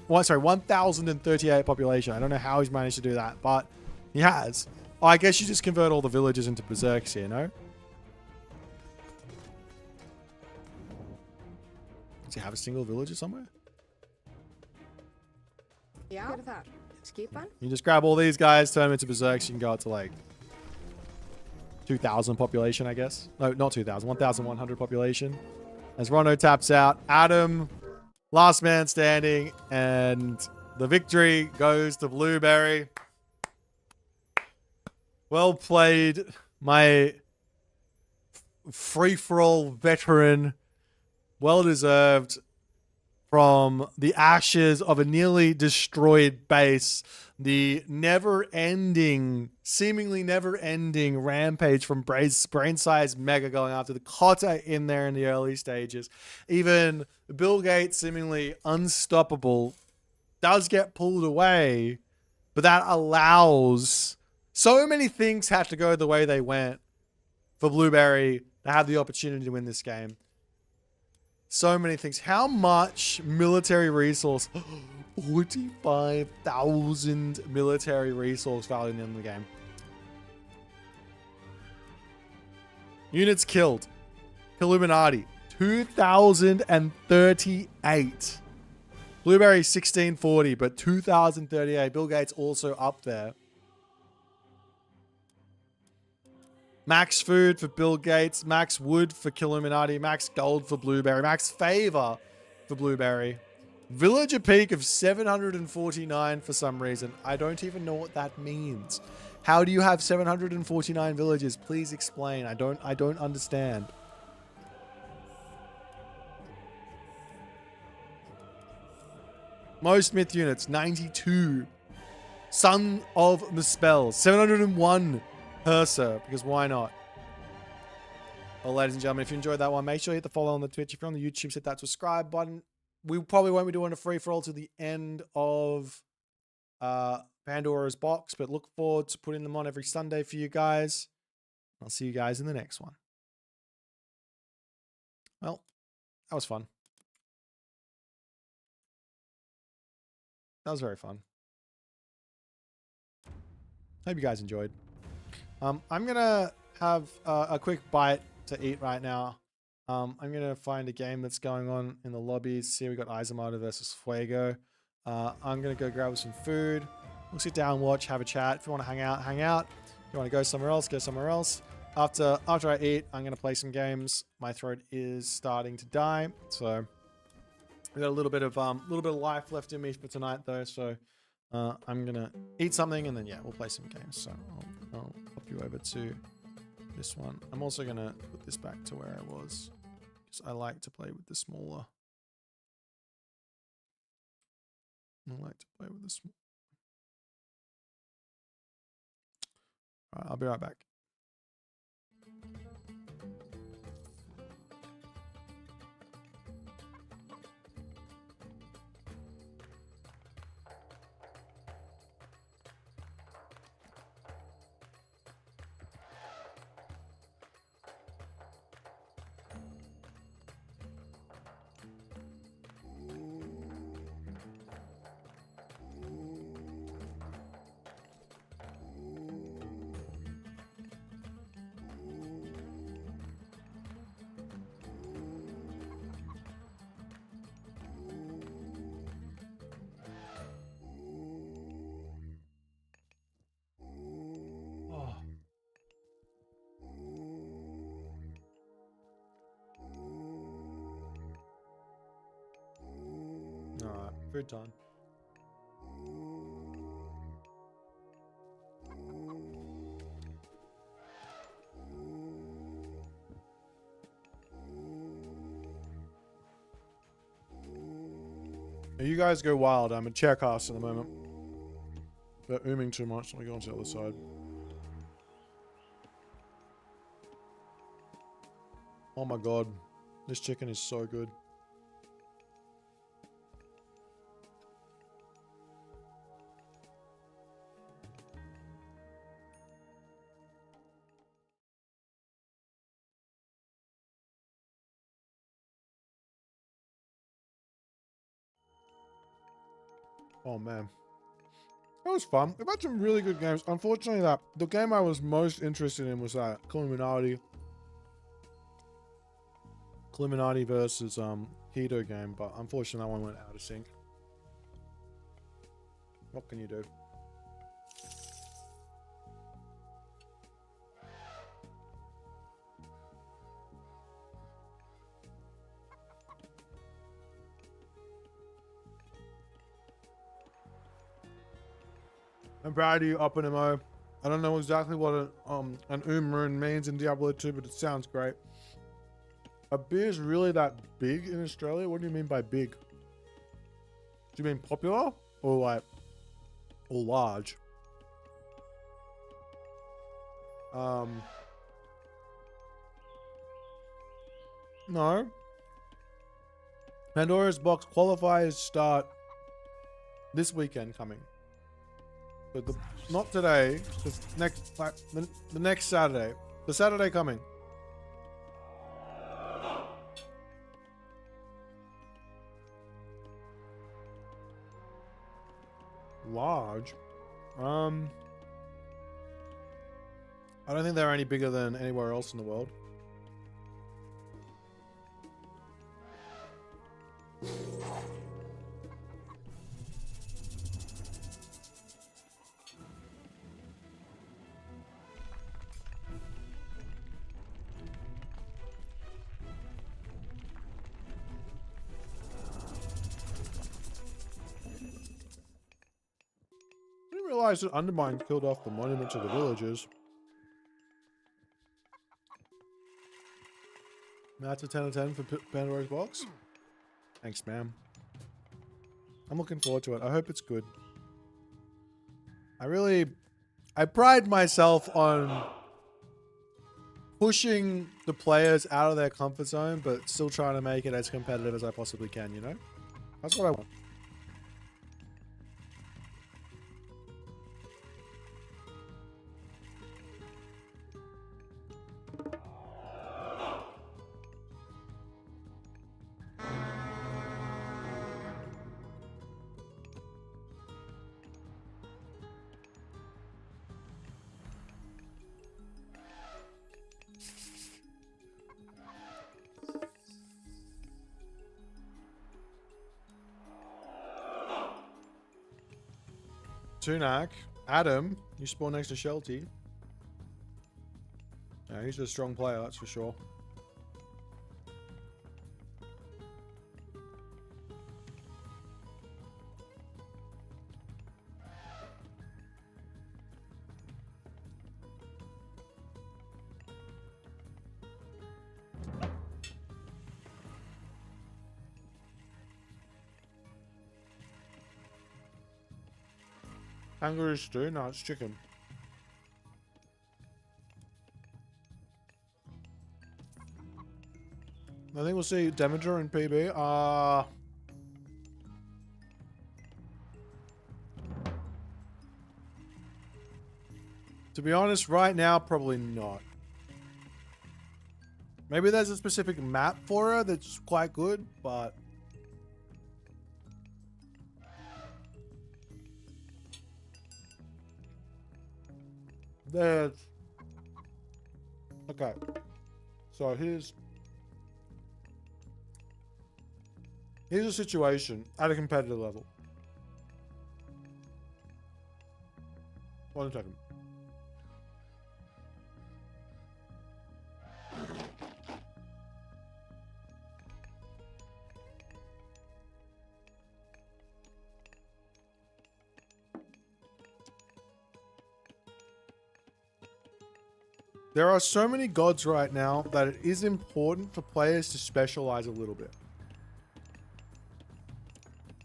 population. I don't know how he's managed to do that, but he has. Oh, I guess you just convert all the villages into berserks here, no? Does he have a single villager somewhere? Yeah. You just grab all these guys, turn them into berserks. You can go up to like 2,000 population, I guess. No, not 2,000. 1,100 population. As Rono taps out, Adam, last man standing, and the victory goes to Blueberry. Well played, my free-for-all veteran. Well deserved. From the ashes of a nearly destroyed base, the seemingly never-ending rampage from brain-sized Mega going after the Cotter in there in the early stages. Even Bill Gates, seemingly unstoppable, does get pulled away, but that allows so many things have to go the way they went for Blueberry to have the opportunity to win this game. So many things. How much military resource? 45,000 military resource value in the game. Units killed. Illuminati, 2,038. Blueberry, 1,640, but 2,038. Bill Gates also up there. Max food for Bill Gates, max wood for Killuminati, max gold for Blueberry, max favor for Blueberry. Villager peak of 749 for some reason. I don't even know what that means. How do you have 749 villages? Please explain. I don't understand. Most myth units, 92. Son of Muspel, 701. Hersa, because why not? Well, ladies and gentlemen, if you enjoyed that one, make sure you hit the follow on the Twitch. If you're on the YouTube, hit that subscribe button. We probably won't be doing a free-for-all to the end of Pandora's box, but look forward to putting them on every Sunday for you guys. I'll see you guys in the next one. Well, that was fun. That was very fun. Hope you guys enjoyed. I'm gonna have a quick bite to eat right now. I'm gonna find a game that's going on in the lobbies. See, we got Isamata versus Fuego. I'm gonna go grab some food. We'll sit down, watch, have a chat. If you want to hang out, hang out. If you want to go somewhere else, go somewhere else. After I eat, I'm gonna play some games. My throat is starting to die, so we got a little bit of life left in me for tonight, though. So I'm gonna eat something and then yeah, we'll play some games. So I'll pop you over to this one. I'm also gonna put this back to where I was because I like to play with the smaller. Alright, I'll be right back. Alright, food time. You guys go wild. I'm a chair cast at the moment. They're ooming too much. Let me go on to the other side. Oh my god. This chicken is so good. Oh, man. That was fun. We've had some really good games. Unfortunately, the game I was most interested in was that Illuminati versus Hito game, but unfortunately that one went out of sync. What can you do? I'm proud of you, Oppenimo. I don't know exactly what an Umarun means in Diablo 2, but it sounds great. A beer is really that big in Australia? What do you mean by big? Do you mean popular? Or like, or large? No. Pandora's Box qualifiers start this weekend coming. But not today, just next, like, the next Saturday. The Saturday coming. Large? I don't think they're any bigger than anywhere else in the world. I didn't realize that Undermine killed off the monuments of the villagers. That's a 10 out of 10 for Pandora's Box. Thanks, ma'am. I'm looking forward to it. I hope it's good. I pride myself on pushing the players out of their comfort zone, but still trying to make it as competitive as I possibly can, you know? That's what I want. Tunak, Adam, you spawn next to Shelty. Yeah, he's a strong player, that's for sure. Kangaroo stew? No, it's chicken. I think we'll see Demeter in PB. To be honest, right now, probably not. Maybe there's a specific map for her that's quite good, but... there's... okay. So here's a situation at a competitive level. 1 second. There are so many gods right now that it is important for players to specialize a little bit.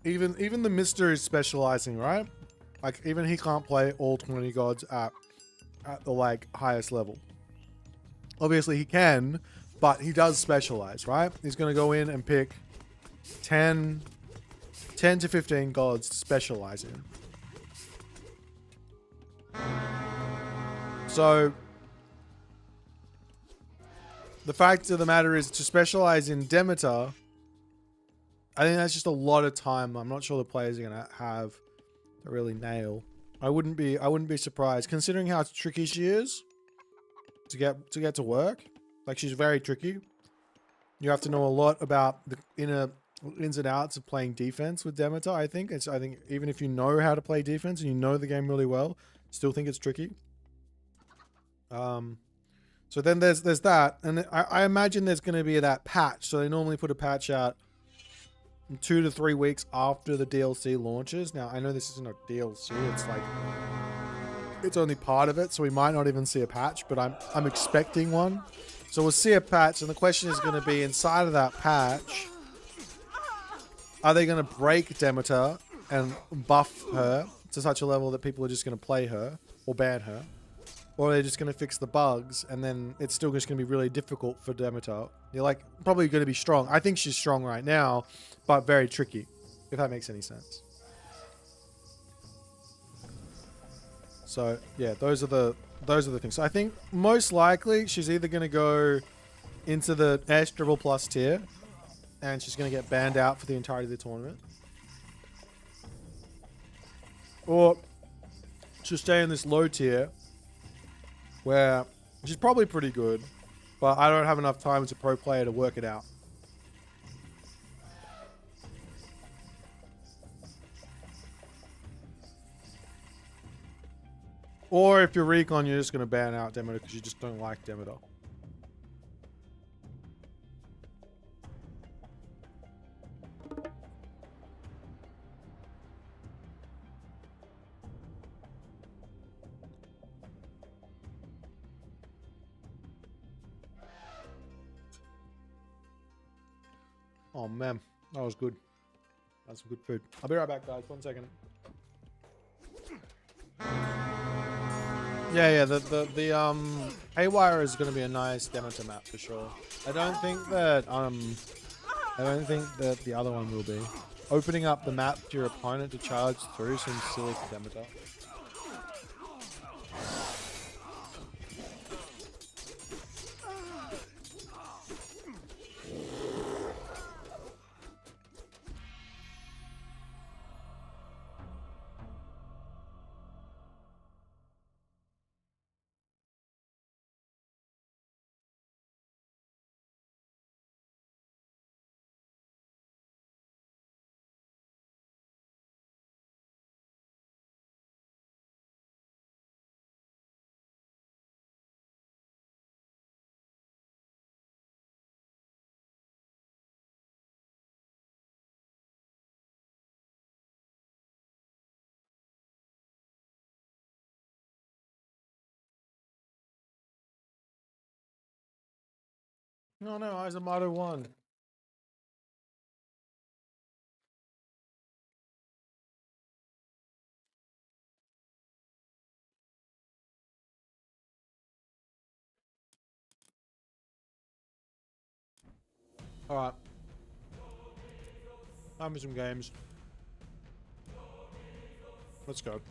Even the Mister is specializing, right? Like, even he can't play all 20 gods at the, like, highest level. Obviously he can, but he does specialize, right? He's going to go in and pick 10 to 15 gods to specialize in. So... the fact of the matter is, to specialize in Demeter, I think that's just a lot of time. I'm not sure the players are going to have to really nail. I wouldn't be surprised considering how tricky she is to get to work. Like, she's very tricky. You have to know a lot about the ins and outs of playing defense with Demeter. I think even if you know how to play defense and you know the game really well, still think it's tricky. So then there's that, and I imagine there's going to be that patch. So they normally put a patch out 2 to 3 weeks after the DLC launches. Now, I know this isn't a DLC. It's like, it's only part of it, so we might not even see a patch, but I'm expecting one. So we'll see a patch, and the question is going to be, inside of that patch, are they going to break Demeter and buff her to such a level that people are just going to play her or ban her? Or are they just going to fix the bugs, and then it's still just going to be really difficult for Demeter? You're like, probably going to be strong. I think she's strong right now, but very tricky, if that makes any sense. So yeah, those are the things. So I think most likely she's either going to go into the S triple plus tier, and she's going to get banned out for the entirety of the tournament, or she'll stay in this low tier where she's probably pretty good, but I don't have enough time as a pro player to work it out. Or if you're Recon, you're just going to ban out Demeter because you just don't like Demeter. Oh man, that was good. That's some good food. I'll be right back, guys. 1 second. Yeah, the Haywire is going to be a nice Demeter map for sure. I don't think that the other one will be. Opening up the map to your opponent to charge through seems silly for Demeter. No, Amaterasu won. Alright. Time for some games. Let's go.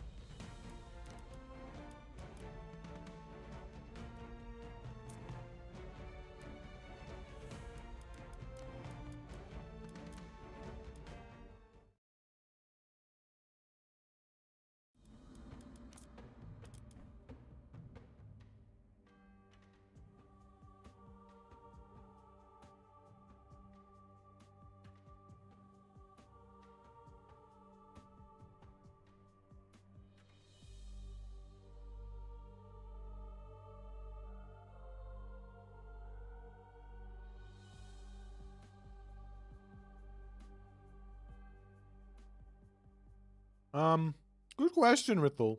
Good question, Rithel.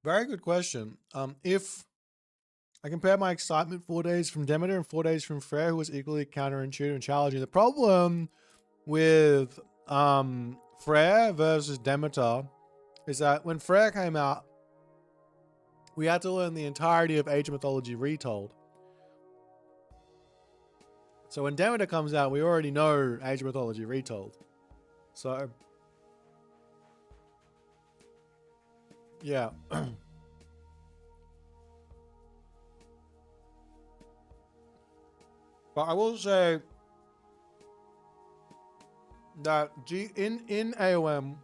Very good question. If I compare my excitement 4 days from Demeter and 4 days from Freyr, who was equally counterintuitive and challenging. The problem with Freyr versus Demeter is that when Freyr came out, we had to learn the entirety of Age of Mythology retold. So when Demeter comes out, we already know Age of Mythology retold. So yeah. But I will say that in AOM,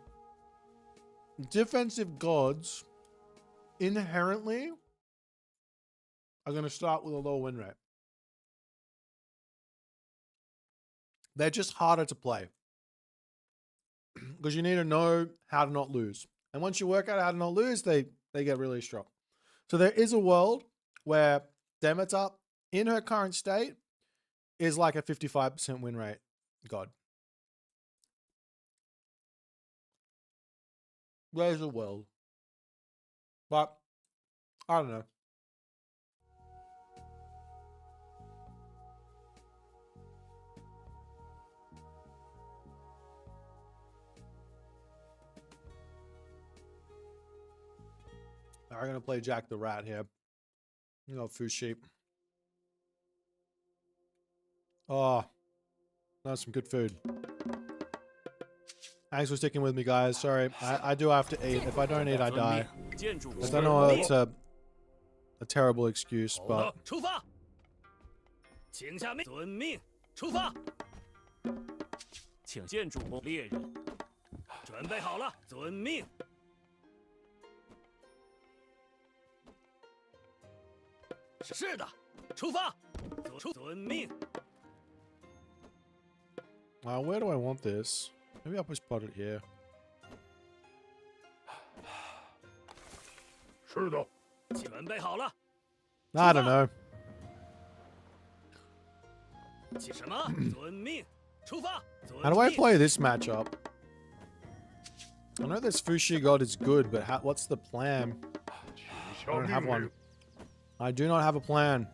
defensive gods inherently are going to start with a low win rate. They're just harder to play because you need to know how to not lose. And once you work out how to not lose, they get really strong. So there is a world where Demeter, in her current state, is like a 55% win rate god. There's a world. But, I don't know. I'm going to play Jack the Rat here. You know, Foo Sheep. Oh, that's some good food. Thanks for sticking with me, guys. Sorry, I do have to eat. If I don't eat, I die. I don't know if it's a terrible excuse, but... 请下命，遵命，出发。请见主公，猎人，准备好了，遵命。是的，出发，遵命。Where do I want this? Maybe I'll just put it here. 是的，准备好了。I don't know. 什么？遵命，出发。 How do I play this matchup? I know this Fushi God is good, but what's the plan? I don't have one. I do not have a plan.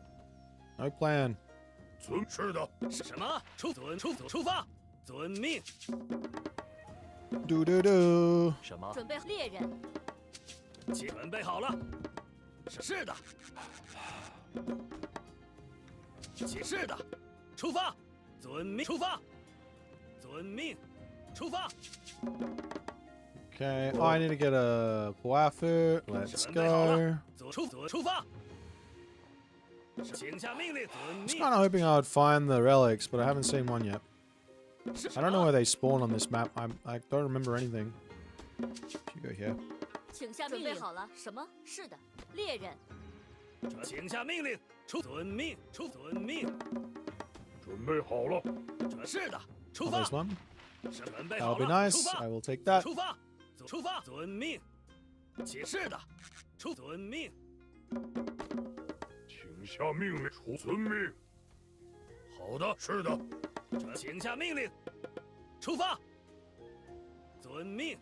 No plan. 是的，什么？出发，遵命。 Do do do. 什么？准备猎人。准备好了。是的。是的。 出发，遵命。出发，遵命。出发。 Okay, oh, I need to get a Guafu. Let's go. 出发。请下命令，遵 I was 命。 kind of hoping I would find the relics, but I haven't seen one yet. I don't know where they spawn on this map. I don't remember anything. You go here. 请下命令。准备好了。什么？是的，猎人。请下命令，遵命，遵命。 准备好了。是的，出 Oh, 发。 there's one. 准备 That'll 好 be 了， nice. 出发 I will take that. 出发，出发，遵命。是的，遵命。请下命令，遵命。好的，是的。请下命令，出发。遵命。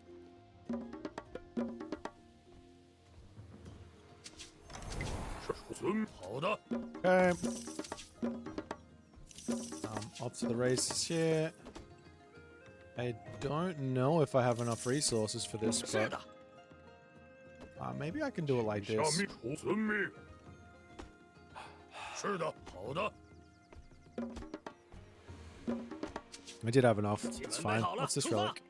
好的。Okay. Off to the races here. I don't know if I have enough resources for this, 是 but 的， maybe I can do it like 下 this. 命，遵命。是的，好的。 I did have enough. It's fine. What's this relic?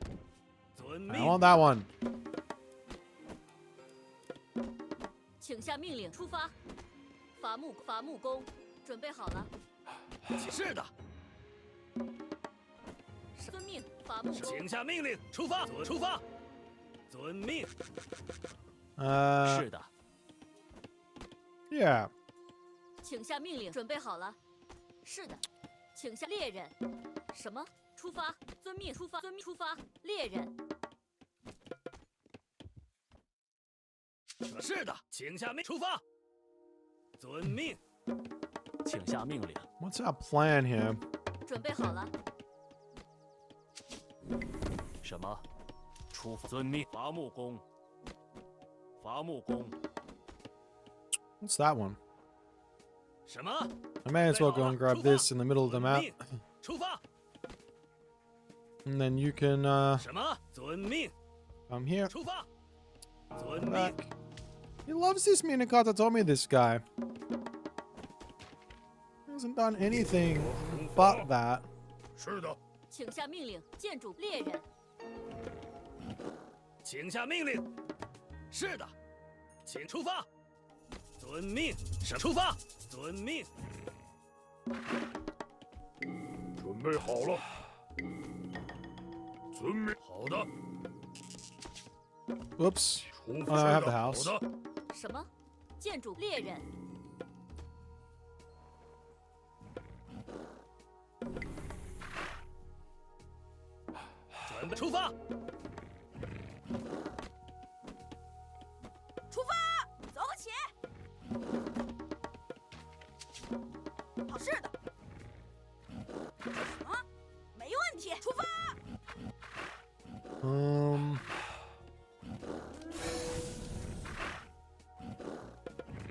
遵 I 命。 want that one. 请下命令，出发。伐木工，准备好了。是的，遵命，伐木工。请下命令，出发，出发。遵命。 是的， Yeah. 请下命令，准备好了。是的，请下猎人。什么？出发，遵命，出发，遵命，出发，猎人。是的，请下命，出发。遵命。请下命令。 What's our plan here? 准备好了。什么？出发。遵命。伐木工。伐木工。 What's that one? 什么？ I may as well go and grab this in the middle of the map. 出发。 And then you can 什么？遵命。 come here. 出发。遵 Come 命。 back. He loves this Minakata Tomi, this guy. He hasn't done anything but that. 是的，请下命令，建筑猎人。请下命令。是的，请出发。遵命。出发。遵命。准备好了。遵命。好的。Whoops. 出 Oh, I have the 好 house. 的，什么？建筑猎人。准备出发。出发，走起！好，是的。什么？没问题，出发。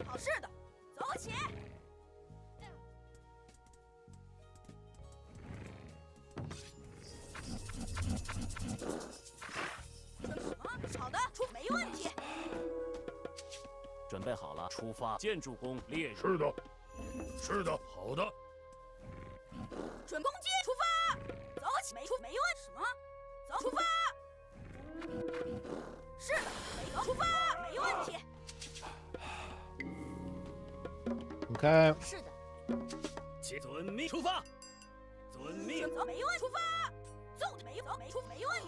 好，是的，走起！好的，没问题。准备好了，出发！建筑工猎人。是的，是的，好的，准攻击，出发！走起，没问什么？走，出发！是的，出发，没问题。 Okay. 是的，请遵命出发。遵命。走，没问出发。走，没问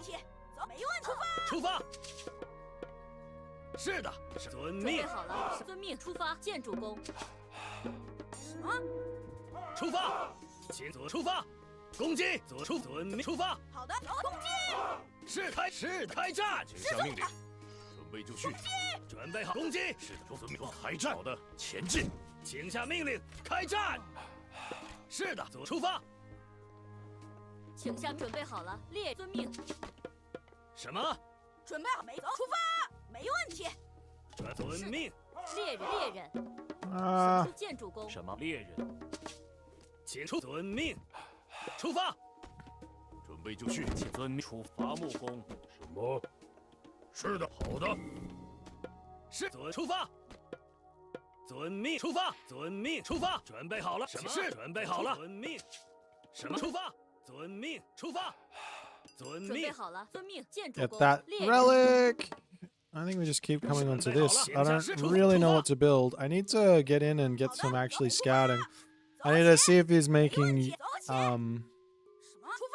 题。走，没问出发。出发。是的，是遵准备命。好了，遵命出发。建筑工。什么？出发，请左出发。攻击，左出，遵命出发。好的，攻击。是开战。请下命令，准备就绪。准备好，攻击。是的，遵命，开战。好的，前进。 请下命令，开战！是的，左出发。请下，准备好了，列遵命。什么？准备好没？走，出发，没问题。遵命。猎人。啊。建筑工。什么猎人？请出遵命，出发。准备就绪。请遵命出伐木工。什么？是的，好的。是左出发。 遵命出发，遵命出发，准备好了。什么？是准备好了。遵命。什么？出发。遵命出发。遵命。准备好了。遵命。建筑 Get 工。 that relic. I think we just keep coming onto this. I don't really know what to build. I need to get in and get some actually scouting. I need to see if he's making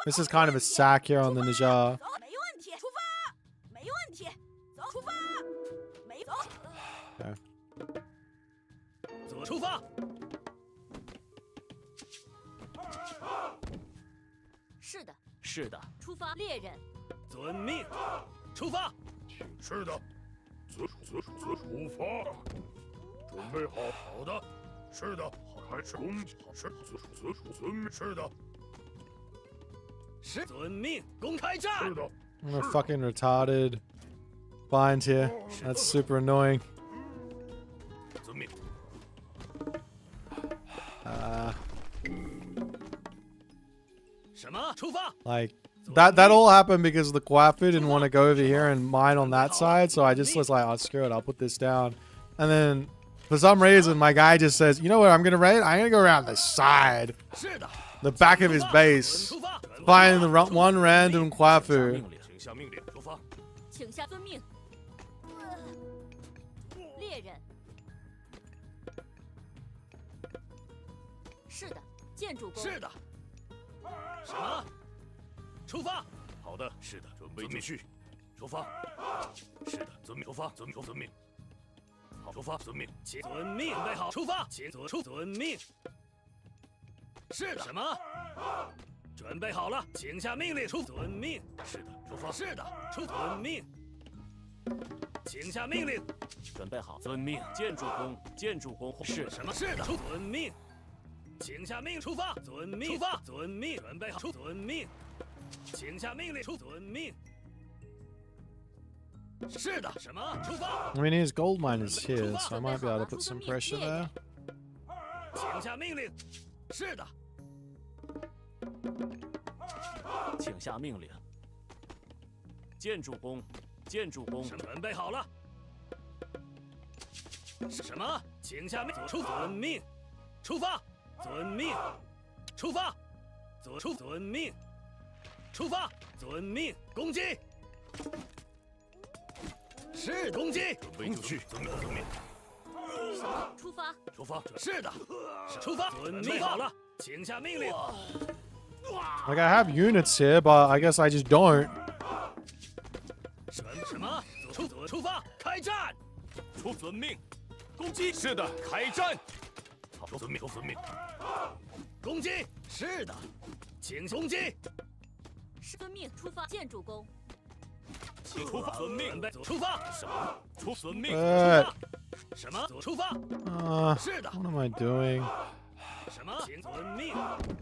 This is kind of a sack here on the Najar. Okay. 左出发。是的，是的。出发，猎人。遵命，出发。是的，出发。准备好，好的。是的，开始攻击。遵命，是的。是遵命，公开战。是的。 I'm a fucking retarded bind here. That's super annoying. 遵命。 什么？出发。 Like that all happened because the Kwafu didn't want to go over here and mine on that side, so I just was like, oh screw it, I'll put this down. And then for some reason my guy just says, you know what I'm gonna raid? I'm gonna go around the side. The back of his base. Find the one random Kwafu. 请下命令，出发。请下遵命。猎人。是的，建筑工。是的。 什么？出发！好的，是的，准备就绪，出发。是的，遵命，出发，遵命。好，出发，遵命，请遵命，准备好，出发，请左出，遵命。是的，什么？准备好了，请下命令，出，遵命。是的，出发。是的，出，遵命。请下命令，准备好，遵命。建筑工，是什么？是的，出，遵命。 请下命令出发，遵命出发，遵命准备好，出遵命，请下命令出遵命。是的，什么？出发。 I mean, his gold mine is here, so I might be able to put some pressure there. 请下命令。是的。请下命令。建筑工，准备好了。什么？请下命，出遵命，出发。 遵命，出发，左出遵命，出发，遵命，攻击，是攻击，准备就绪，遵命。什么？出发，出发，是的，出发，遵命好了，请下命令。 Like I have units here, but I guess I just don't. 什么？出出发，开战！出遵命，攻击。是的，开战。好，遵命，遵命。攻击。是的，请攻击。遵命，出发，建筑工。请出发，遵命，准备出发。什么？出遵命，出发。什么？出发。是的。What am I doing? 什么？请遵命。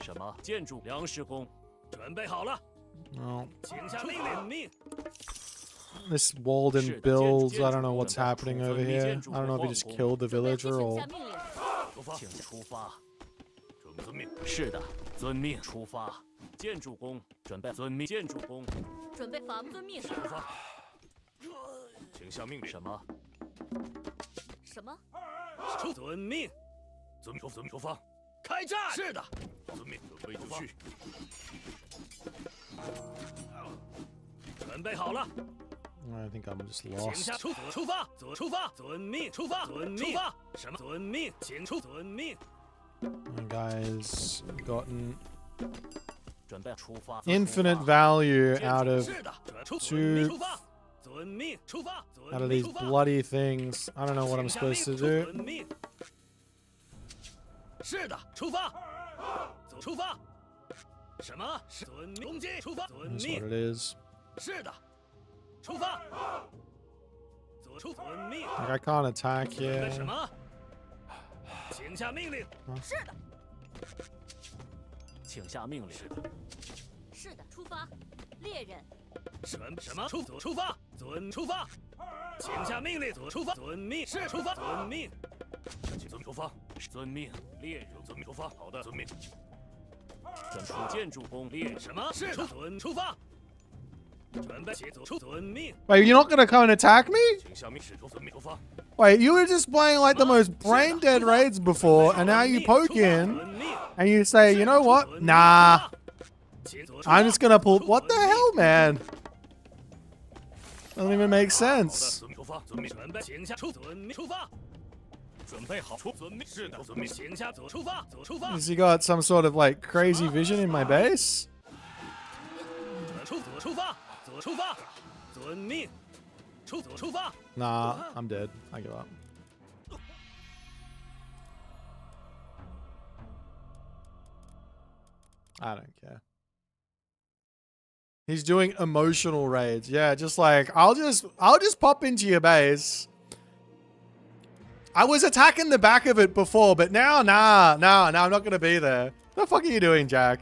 什么？建筑粮食工，准备好了。No. 请下命令。 This Walden builds. I don't know what's happening over here. I don't know if he just killed the villager or. 请出发。遵命。是的，遵命。出发。建筑工，准备。遵命。建筑工，准备伐木。遵命。出发。请下命令。什么？什么？出遵命。遵命。遵命。出发。开战。是的。遵命。准备就绪。准备好了。 I think I'm just 请 lost. 下出发，出发，遵命，出发，遵命，出发，什么？遵命，请出遵命。 You guys gotten 准备出发 infinite value out of 是的， two 遵命，出发， out of these bloody things. I don't know what I'm supposed to do. 遵命。是的，出发，出发。什么？遵命，攻击，出发，遵 That's 命。 what it is. 是的，出发。出遵命。 Like I can't attack 准备什 here. 么？请下命令。是的，请下命令。是的，出发，猎人。什么？出发，出发。请下命令。出发，遵命。是出发，遵命。请出发，遵命。猎人，遵命出发。好的，遵命。准出建筑工猎什么？是出发。准备起出遵命。 Wait, you're not gonna come and attack me? 请下命使遵命出发。 Wait, you were just playing like the most brain dead raids before, and now you poke in and you say, you know what? Nah. I'm just gonna pull. What the hell, man? Doesn't even make sense. 准备请下出发。准备好出遵命。是的，遵命。请下出发。 Has he got some sort of like crazy vision in my base? 出发。出发。遵命。出发。 Nah, I'm dead. I give up. I don't care. He's doing emotional raids. Yeah, just like I'll just pop into your base. I was attacking the back of it before, but now, nah, I'm not gonna be there. What the fuck are you doing, Jack?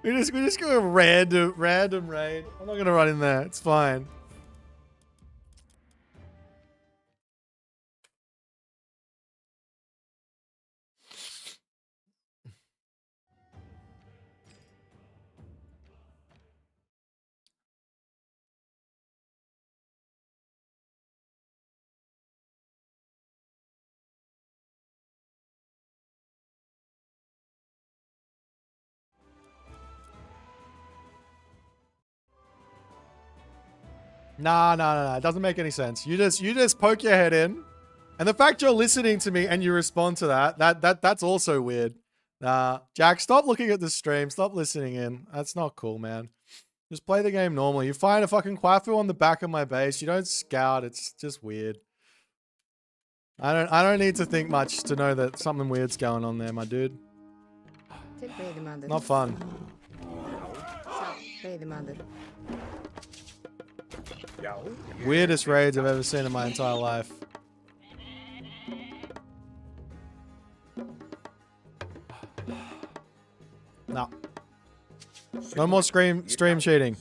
We just go random raid. I'm not gonna run in there. It's fine. Nah. It doesn't make any sense. You just poke your head in, and the fact you're listening to me and you respond to that's also weird. Nah, Jack, stop looking at the stream. Stop listening in. That's not cool, man. Just play the game normally. You find a fucking Quafu on the back of my base. You don't scout. It's just weird. I don't need to think much to know that something weird's going on there, my dude. Not fun. Weirdest raids I've ever seen in my entire life. No. No more stream cheating.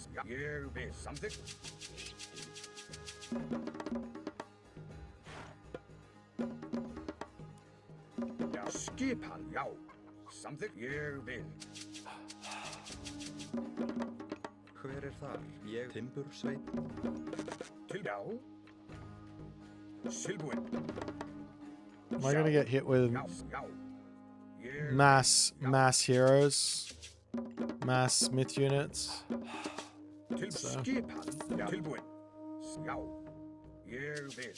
Something ég vil. Hver þar? Ég timbursveit. Til já. Silbúinn. Am I gonna get hit with mass heroes? Mass Smith units? Til skipan. Tilbúinn. Já. Ég vil.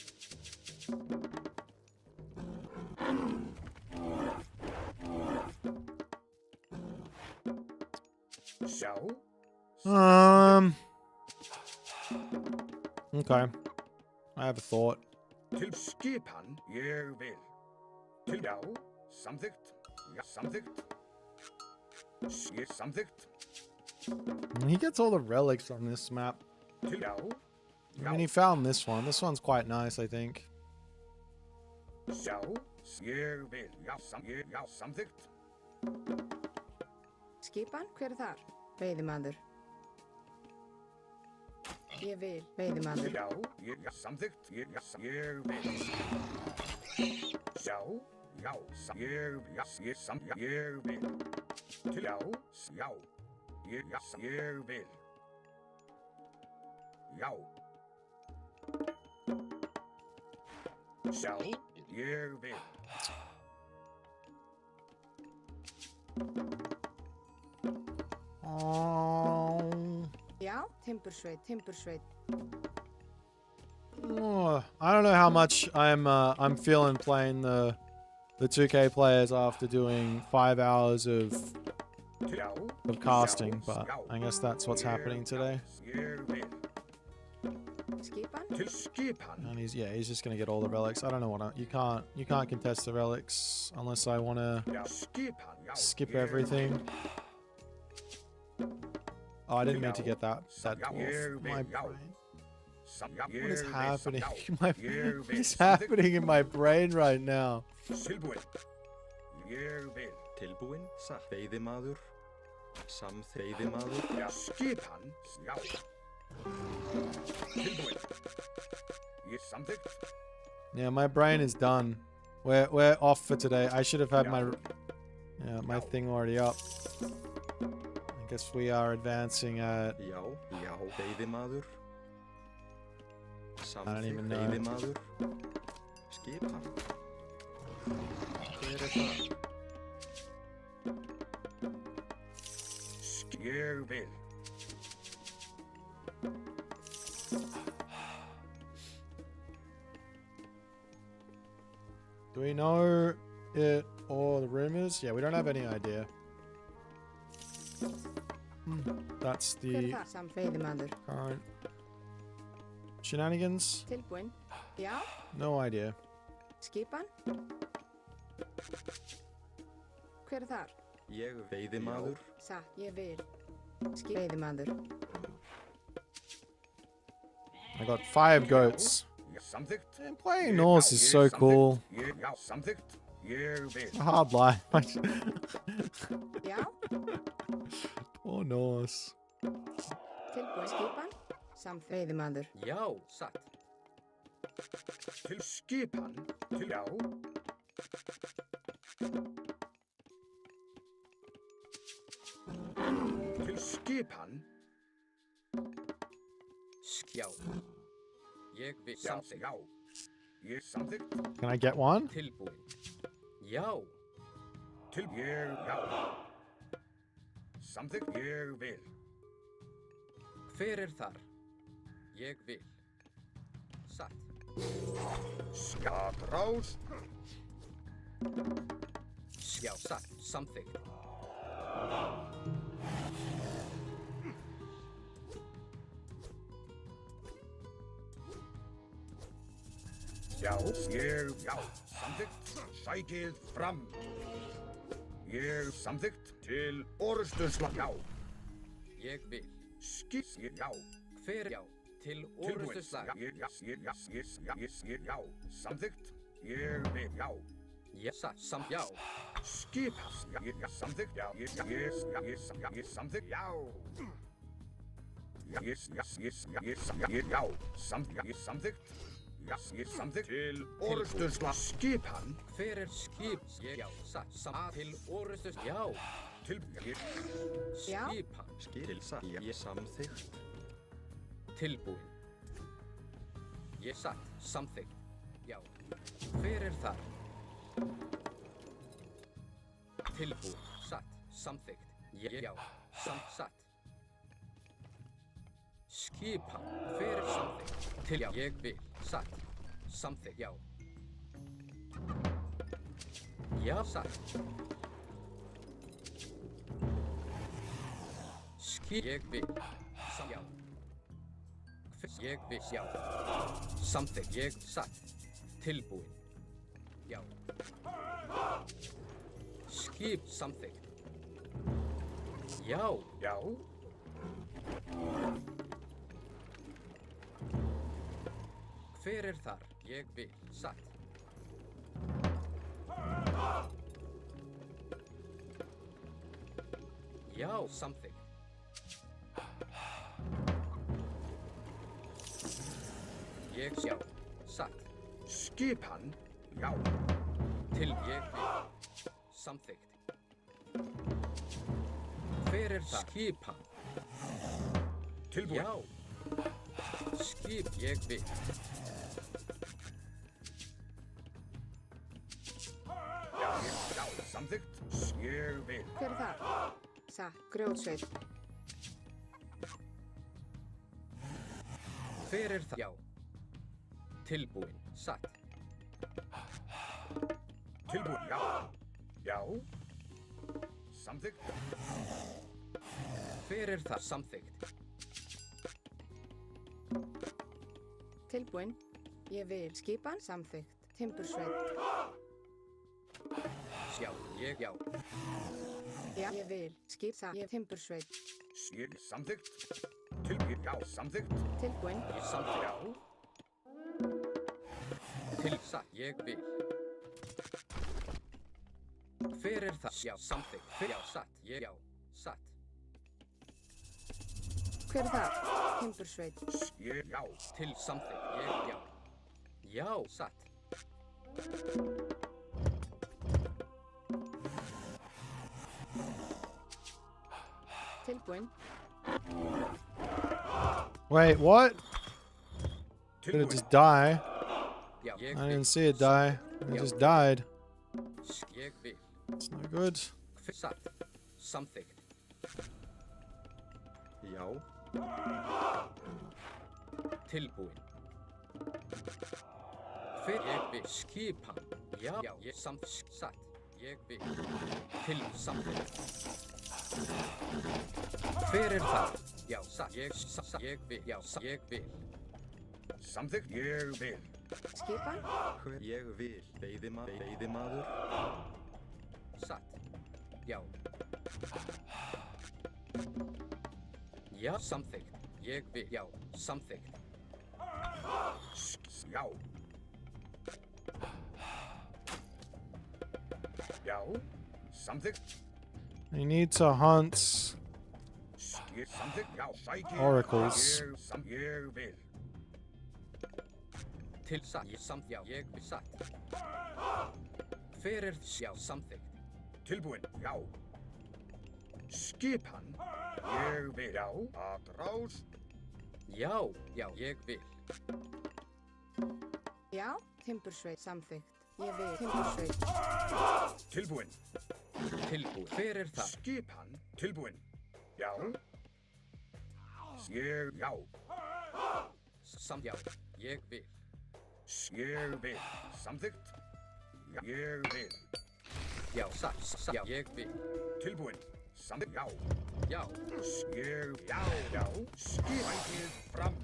Sjá. Okay. I have a thought. Til skipan ég vil. Til já, samþykkt. Já, samþykkt. Ég samþykkt. He gets all the relics on this map. Til já. I mean, he found this one. This one's quite nice, I think. Sjá, ég vil. Já, já, samþykkt. Skipan, hver þar? Veiðimaður. Ég vil, veiðimaður. Já, samþykkt. Ég vil. Sjá, já, ég vil. Til já, ég vil. Já. Sjá, ég vil. Já, timbursveit. Oh, I don't know how much I'm feeling playing the 2K players after doing 5 hours of casting, but I guess that's what's happening today. And he's just gonna get all the relics. I don't know what you can't contest the relics unless I want to skip everything. Oh, I didn't mean to get that dwarf. My brain. What is happening? What is happening in my brain right now? Tilbúinn, veiðimaður, samþveiðimaður, skipan, já. Tilbúinn. Ég samþykkt. Yeah, my brain is done. We're off for today. I should have had my thing already up. I guess we are advancing at. Já, veiðimaður. I don't even know. Veiðimaður, skipan. Hver það? Ég vil. Do we know it or the rumors? Yeah, we don't have any idea. That's the current shenanigans. Tilbúinn. Já. No idea. Skipan. Hver þar? Ég veiðimaður. Satt, ég vil. Veiðimaður. I got 5 goats. And playing Norse is so cool. It's a hard life. Já. Poor Norse. Tilbúinn. Skipan. Samt veiðimaður. Já, satt. Til skipan. Til já. Til skipan. Skjá. Ég vil samþykkt. Já. Ég samþykkt. Can I get one? Tilbúinn. Já. Ég, já. Samþykkt. Ég vil. Hver þar? Ég vil. Satt. Skatrás. Skjá, satt. Samþykkt. Já, já, samþykkt, sækið fram. Ég samþykkt til orustusslag, já. Ég vil. Já. Hver, já, til orustusslag. Já, samþykkt. Ég vil, já. Já. Skipas, já, samþykkt, já. Ég samþykkt, já. Já, samþykkt. Ég samþykkt til orustusslag. Skipan. Hver skip? Já, satt. Til orustusslag. Já. Til skipan. Til satt. Ég samþykkt. Tilbúinn. Ég satt. Samþykkt. Já. Hver þar? Tilbúinn. Satt. Samþykkt. Já. Satt. Skipan. Hver samþykkt? Til já. Ég vil. Satt. Samþykkt, já. Já, satt. Ég vil. Já. Ég vil. Já. Samþykkt. Ég satt. Tilbúin. Já. Skip samþykkt. Já. Já. Hver þar? Ég vil. Satt. Já, samþykkt. Ég sjá. Satt. Skipan. Já. Til ég vil. Samþykkt. Hver þar? Skipan. Tilbúin. Já. Skip ég vil. Já, samþykkt. Ég vil. Hver þar? Satt. Grjótsveit. Hver það? Já. Tilbúin. Satt. Tilbúin. Já. Já. Samþykkt. Hver það? Samþykkt. Tilbúin. Ég vil. Skipan. Samþykkt. Timbursveit. Já, ég já. Já, ég vil. Skip. Ég timbursveit. Ég samþykkt. Tilbúin. Já, samþykkt. Tilbúin. Ég samþykkt. Já. Til satt. Ég vil. Hver það? Já, samþykkt. Já, satt. Ég já. Satt. Hver þar? Timbursveit. Ég já. Til samþykkt. Ég já. Já, satt. Tilbúin. Wait, what? Did it just die? Já, ég I vil. didn't see it die. It just died. Ég vil. It's not good. Satt. Samþykkt. Já. Tilbúin. Hver ég vil. Skipan. Já, já, ég samþykkt. Satt. Ég vil. Til samþykkt. Hver það? Já, satt. Ég vil. Já, ég vil. Samþykkt. Ég vil. Skipan. Ég vil. Veiðimaður. Satt. Já. Já, samþykkt. Ég vil. Já, samþykkt. Já. Já, samþykkt. You need to hunt Samþykkt. Já, sækir. oracles. Ég vil. Til satt. Já, ég vil satt. Hver já, samþykkt. Tilbúin. Já. Skipan. Ég vil. Já. Atrás. Já, já, ég vil. Já. Timbursveit. Samþykkt. Ég vil. Timbursveit. Tilbúin. Tilbúin. Hver það? Skipan. Tilbúin. Já. Ég, já. Já, ég vil. Ég vil. Samþykkt. Já, ég vil. Já, satt. Já, ég vil. Tilbúin. Samþykkt. Já. Já. Ég, já, já. Skipætið fram.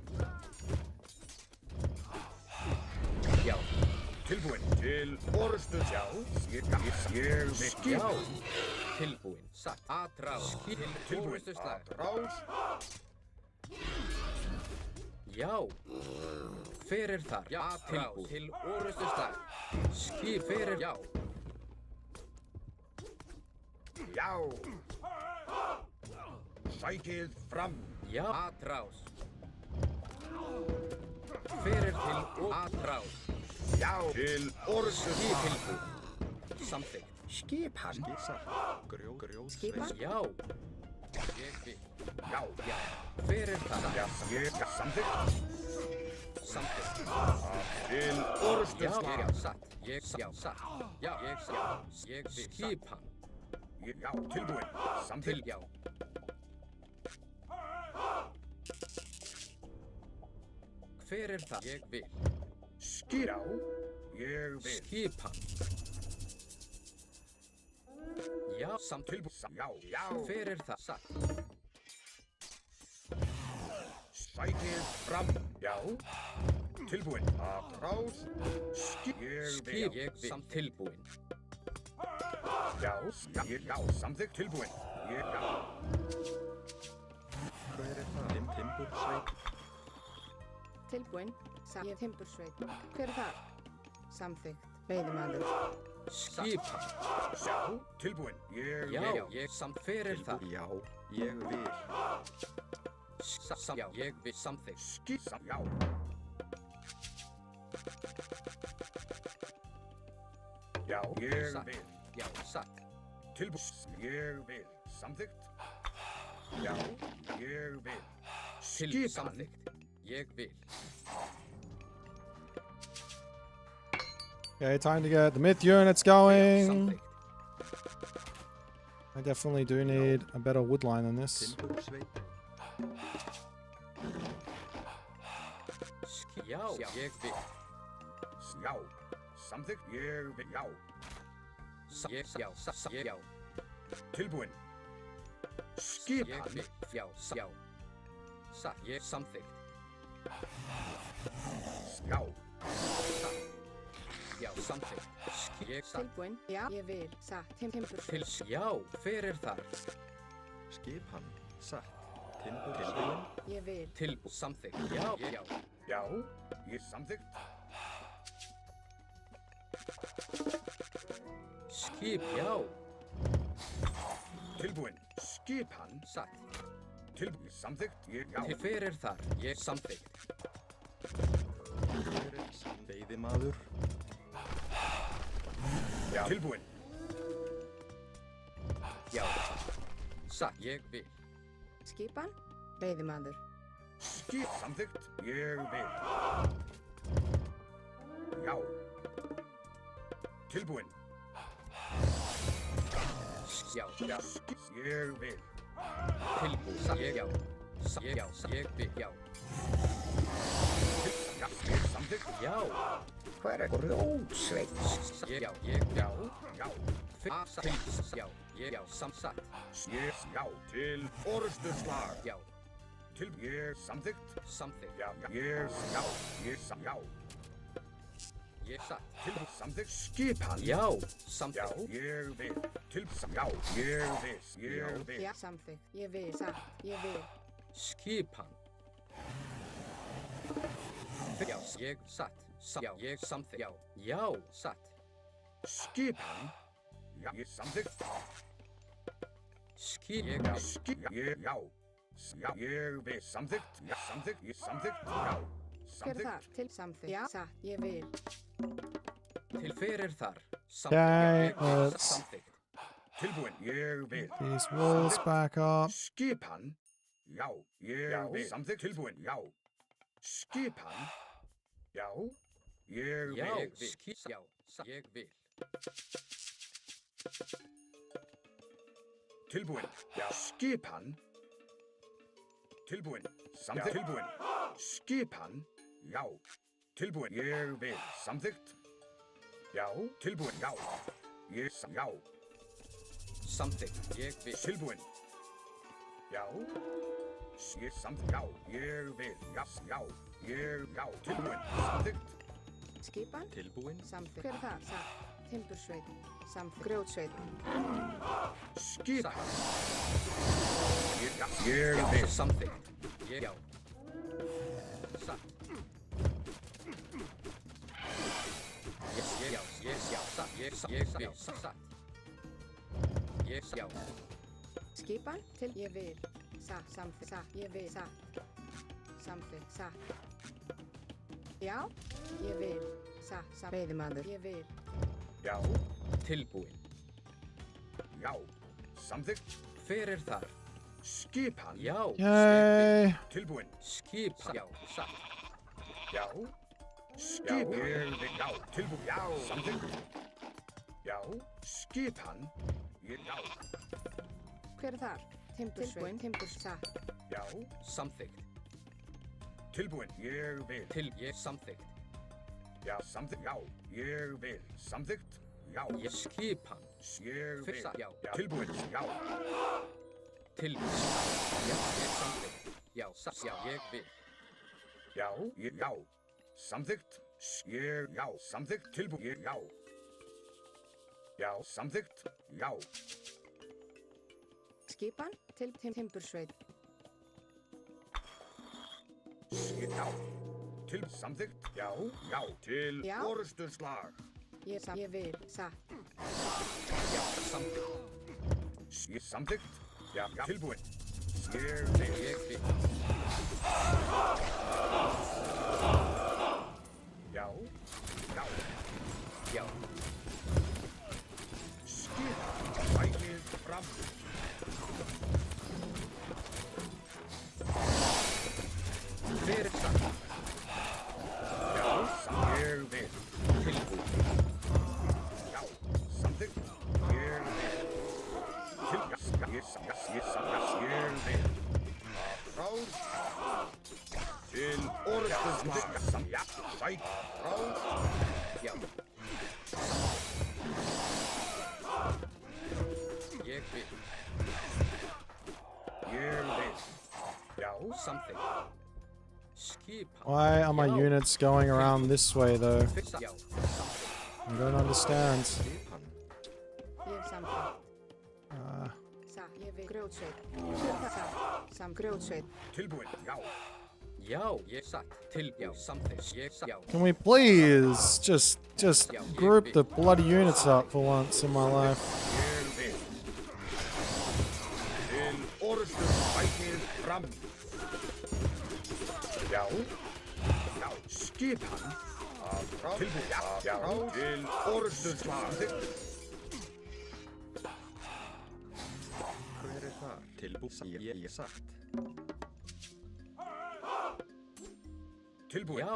Já. Tilbúin. Til orustu. Já. Ég vil. Já. Tilbúin. Satt. Atrás. Til orustu slag. Atrás. Já. Hver þar? Já. Tilbúin. Til orustu slag. Skip. Hver já. Já. Sækið fram. Já. Atrás. Hver til atrás. Já. Til orustu slag. Samþykkt. Skipan. Skipan. Já. Ég vil. Já, já. Hver það? Já, ég samþykkt. Samþykkt. Til orustu slag. Já, satt. Ég, já, satt. Já, ég, já. Ég vil. Skipan. Já, tilbúin. Samþykkt. Já. Hver það? Ég vil. Já, ég vil. Skipan. Já, samþykkt. Já, já. Hver það? Satt. Sækið fram. Já. Tilbúin. Atrás. Skip ég samt tilbúin. Já. Já. Samþykkt tilbúin. Já. Hver það? Timbursveit. Tilbúin. Ég timbursveit. Hver það? Samþykkt. Veiðimaður. Skipan. Já. Tilbúin. Ég samt fyrir það. Já, ég vil. Já. Ég vil samþykkt. Skipan. Já. Já. Ég vil. Já. Satt. Tilbúin. Ég vil. Samþykkt. Já. Ég vil. Skipan. Samþykkt. Ég vil. Okay, time to get the myth units going. I definitely do need a better wood line than this. Timbursveit. Já. Ég vil. Já. Samþykkt. Ég vil. Já. Já. Tilbúin. Skipan. Já. Ég samþykkt. Já. Já, samþykkt. Ég Tilbúin. Já. Ég vil. Satt. Timbursveit. Já, fyrir þar. Skipan. Satt. Timbursveit. Ég vil. Tilbúin. Samþykkt. Já. Já. Ég samþykkt. Skip. Já. Tilbúin. Skipan. Satt. Tilbúin. Samþykkt. Já. Til fyrir þar. Ég samþykkt. Veiðimaður. Já. Tilbúin. Já. Satt. Ég vil. Skipan. Veiðimaður. Skip. Samþykkt. Ég vil. Já. Tilbúin. Já. Skip. Ég vil. Tilbúin. Já. Ég vil. Já. Já. Samþykkt. Já. Hver grjótsveit? Já. Já. Já. Samsatt. Já. Til forustuslag. Já. Til ég samþykkt. Samþykkt. Já. Ég satt. Til samþykkt. Skipan. Já. Samþykkt. Já. Ég vil. Til já. Ég vil. Já. Samþykkt. Ég vil. Satt. Ég vil. Skipan. Já. Ég satt. Já. Ég samþykkt. Já. Já. Satt. Skipan. Já. Ég samþykkt. Skipan. Já. Já. Ég vil. Samþykkt. Já. Samþykkt. Ég samþykkt. Já. Hver þar? Til samþykkt. Já. Satt. Ég vil. Til fyrir þar. Okay, let's Samþykkt. Tilbúin. Ég vil. these walls back up. Skipan. Já. Ég vil. Samþykkt. Tilbúin. Já. Skipan. Já. Ég vil. Já. Ég vil. Tilbúin. Já. Skipan. Tilbúin. Samþykkt. Tilbúin. Skipan. Já. Tilbúin. Ég vil. Samþykkt. Já. Tilbúin. Já. Já. Samþykkt. Ég vil. Tilbúin. Já. Ég samþykkt. Já. Ég vil. Já. Já. Tilbúin. Samþykkt. Skipan. Tilbúin. Samþykkt. Hver þar? Satt. Timbursveit. Samþykkt. Grjótsveit. Skipan. Ég vil. Samþykkt. Já. Satt. Já. Satt. Já. Skipan. Til ég vil. Satt. Samþykkt. Satt. Ég vil. Satt. Samþykkt. Satt. Já. Ég vil. Satt. Veiðimaður. Ég vil. Já. Tilbúin. Já. Samþykkt. Fyrir þar. Skipan. Já. Yay! Tilbúin. Skipan. Já. Satt. Já. Skipan. Já. Tilbúin. Já. Samþykkt. Já. Skipan. Já. Hver þar? Timbursveit. Timbursveit. Já. Samþykkt. Tilbúin. Ég vil. Ég samþykkt. Já. Samþykkt. Já. Ég vil. Samþykkt. Já. Ég skipan. Ég vil. Já. Tilbúin. Já. Tilbúin. Já. Ég samþykkt. Já. Já. Ég vil. Já, já. Samþykkt. Já, samþykkt. Tilbúið. Já. Já, samþykkt. Já. Skipan til timbursveit. Já. Til samþykkt. Já, já. Til Já. orustuslag. Ég vil. Satt. Já, samþykkt. Samþykkt. Já, já. Tilbúið. Ég vil. Já. Já. Já. Sækið fram. Fyrir það. Já, ég vil. Tilbúið. Já, samþykkt. Ég vil. Ég vil. Ráð. Til orðstusslag. Já, sæk. Ráð. Já. Ég vil. Ég vil. Já, samþykkt. Skipan. Why are my units going around this way though? Já. I don't understand. Skipan. Ég samþykkt. Satt. Ég vil. Grjótsveit. Sam grjótsveit. Tilbúið. Já. Já, ég satt. Tilbúið. Samþykkt. Ég satt. Já. Can we please just group the bloody units up for once in my life? Ég vil. Til orðstur sækið fram. Já. Já. Skipan. Tilbúið. Já. Til orðstur slag. Hver þar? Tilbúið. Ég satt. Tilbúið. Já.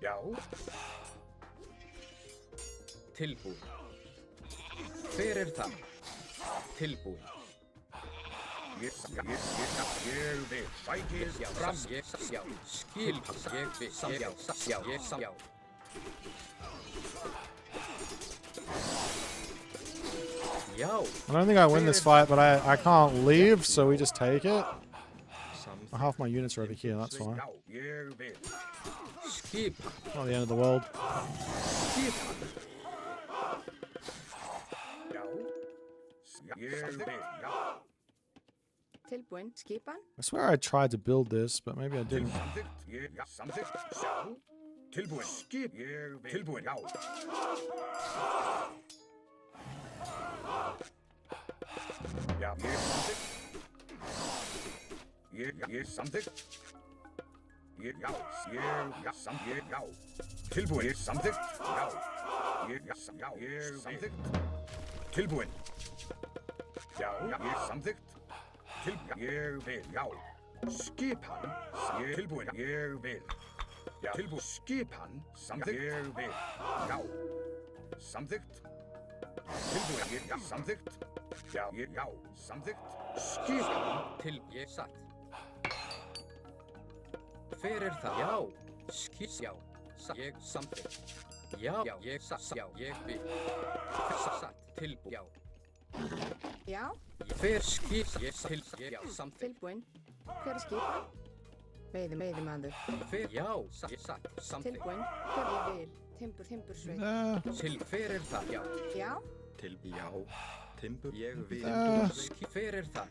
Já. Tilbúið. Hver það? Tilbúið. Ég vil. Sækið fram. Já. Skipan. Ég vil. Já. Já. I don't think I win this fight, but I can't leave, so we just take it. Samþykkt. Half my units are over here, that's fine. Já. Ég vil. Skipan. Not the end of the world. Skipan. Já. Ég vil. Já. Tilbúin. Skipan. I swear I tried to build this, but maybe I didn't. Samþykkt. Já. Samþykkt. Já. Tilbúin. Skip. Ég vil. Tilbúin. Já. Já. Ég samþykkt. Ég samþykkt. Já. Samþykkt. Já. Tilbúin. Ég samþykkt. Já. Ég samþykkt. Tilbúin. Já. Ég samþykkt. Ég vil. Já. Skipan. Tilbúin. Ég vil. Já. Tilbúin. Skipan. Samþykkt. Ég vil. Já. Samþykkt. Tilbúin. Já. Samþykkt. Já. Já. Samþykkt. Skipan. Til. Ég satt. Fyrir það. Já. Já. Ég samþykkt. Já. Ég satt. Já. Ég vil. Satt. Tilbúin. Já. Já. Hver skip ég til. Já. Samþykkt. Tilbúin. Hver skipan? Veiðimaður. Hver. Já. Ég satt. Samþykkt. Tilbúin. Hver ég vil. Timbursveit. Til. Fyrir það. Já. Já. Til. Já. Timbur. Ég vil. Fyrir þar.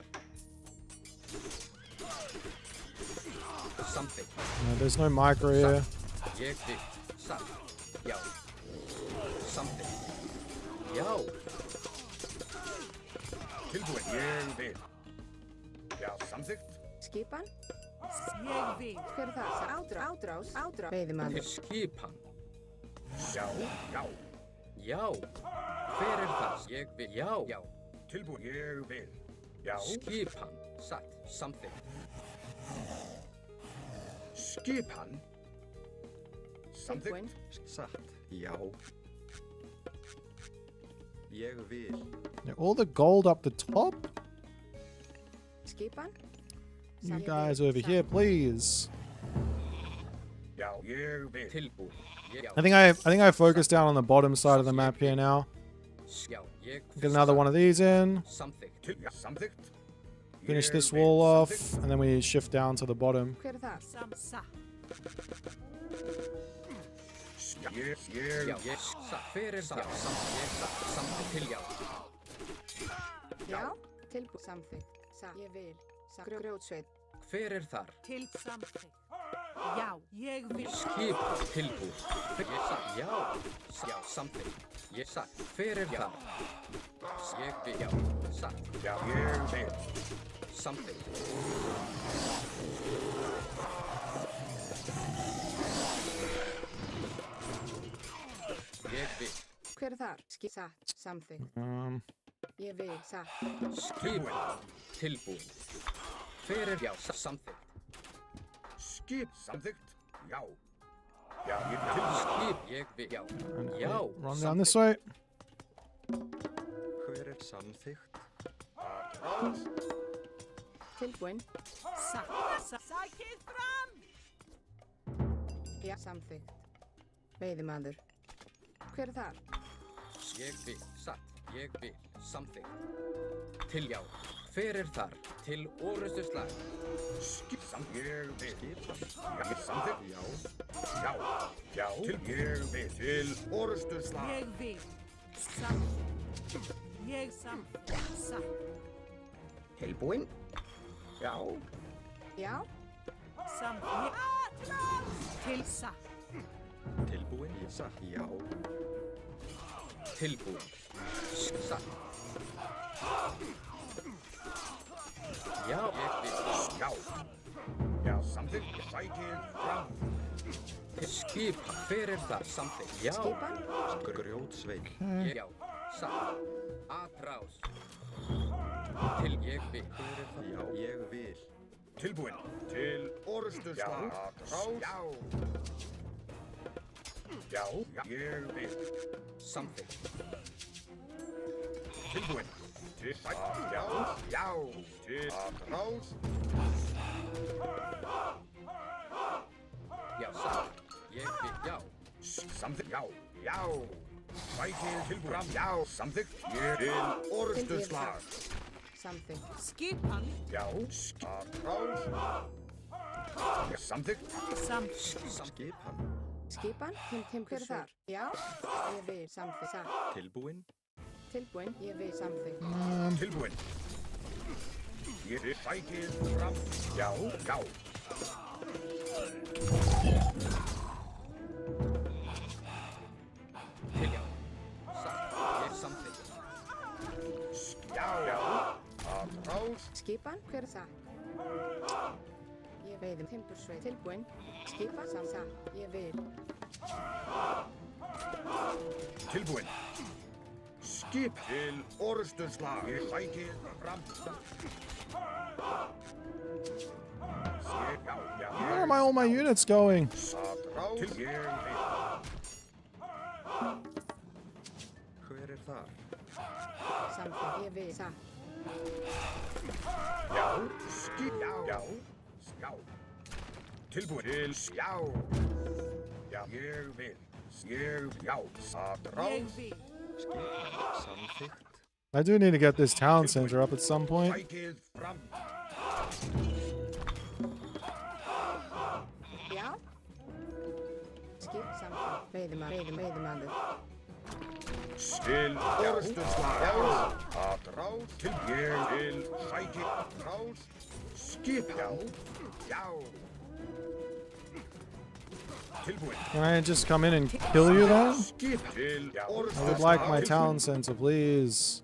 Samþykkt. No, there's no micro here. Ég vil. Satt. Já. Samþykkt. Já. Tilbúin. Ég vil. Já. Samþykkt. Skipan. Ég vil. Hver það? Átrás. Veiðimaður. Til skipan. Já. Já. Já. Hver það? Ég vil. Já. Tilbúin. Ég vil. Já. Skipan. Satt. Samþykkt. Skipan. Tilbúin. Satt. Já. Ég vil. All the gold up the top? Skipan. You guys over here, please. Já. Ég vil. Tilbúin. I think I focused down on the bottom side of the map here now. Já. Get another one of these in. Samþykkt. Samþykkt. Finish this wall off, and then we shift down to the bottom. Hver það? Hver er það? Samþykkt til já. Já, tilbúið. Samþykkt. Ég vil. Grjótsveit. Hver er þar? Til samþykkt. Já, ég vil. Skip tilbúið. Já. Já, samþykkt. Ég sagt. Hver er þar? Ég vil. Já. Sagt. Já, ég vil. Samþykkt. Ég vil. Hver er þar? Satt. Samþykkt. Ég vil. Satt. Skip tilbúið. Hver er já, samþykkt. Skip samþykkt. Já. Já, ég vil. Skip, ég vil. Já. Já. Run down this way. Hver er samþykkt? Tilbúin. Sækið fram! Já, samþykkt. Veiðimaður. Hver er þar? Ég vil. Satt. Ég vil. Samþykkt. Til já. Hver er þar? Til orustu slag. Skip samþykkt. Ég vil. Skip samþykkt. Já. Já. Já. Til ég vil. Til orustu slag. Ég vil. Samt. Ég samt. Satt. Tilbúin. Já. Já. Samt. Til satt. Tilbúin. Ég sagt. Já. Tilbúin. Satt. Já, ég vil. Já. Já, samþykkt. Sækið fram. Til skipa. Hver er það? Samþykkt. Já. Skipan. Grjótsveit. Já. Satt. Atrás. Til ég vil. Hver er það? Já, ég vil. Tilbúin. Til orustu slag. Atrás. Já. Já. Ég vil. Samþykkt. Tilbúin. Til sætt. Já. Já. Til atrás. Já, satt. Ég vil. Já. Samþykkt. Já. Já. Sækið tilbúin. Já. Samþykkt. Ég til orustu slag. Samþykkt. Skipan. Já. Atrás. Samþykkt. Samt. Skip hann. Skipan. Hver er þar? Já. Ég vil. Samþykkt. Satt. Tilbúin. Tilbúin. Ég vil. Samþykkt. Tilbúin. Ég vil sækið fram. Já. Já. Til já. Satt. Ég samþykkt. Já. Já. Atrás. Skipan. Hver er það? Ég veiðum. Timbursveit. Tilbúin. Skipan. Satt. Ég vil. Tilbúin. Skip til orustu slag. Ég sækið fram. Já. Já. Where are all my units going? Atrás. Til ég vil. Hver er þar? Samþykkt. Ég vil. Satt. Já. Skip. Já. Já. Já. Tilbúin. Til já. Já. Ég vil. Ég já. Atrás. Ég vil. Skip samþykkt. I do need to get this town center up at some point. Sækið fram. Já. Skip. Samþykkt. Veiðimaður. Til orustu slag. Atrás. Til ég vil. Sækið. Atrás. Skip. Já. Já. Tilbúin. Can I just come in and kill you then? Skip. Til orustu I would slag. like my town center, please.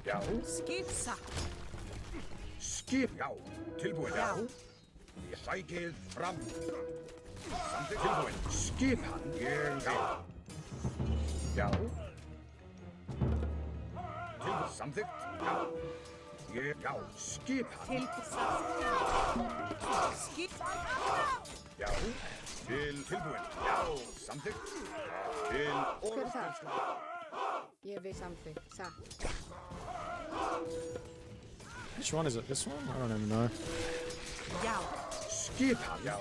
Já. Skip satt. Skip. Já. Tilbúin. Já. Ég sækið fram. Samþykkt. Tilbúin. Skip hann. Ég vil. Já. Tilbúin. Samþykkt. Já. Ég. Já. Skip hann. Til satt. Skip. Já. Tilbúin. Já. Samþykkt. Til orustu það? slag. Ég vil. Samþykkt. Satt. Which one is it? This one? I don't even know. Já. Skip hann. Já.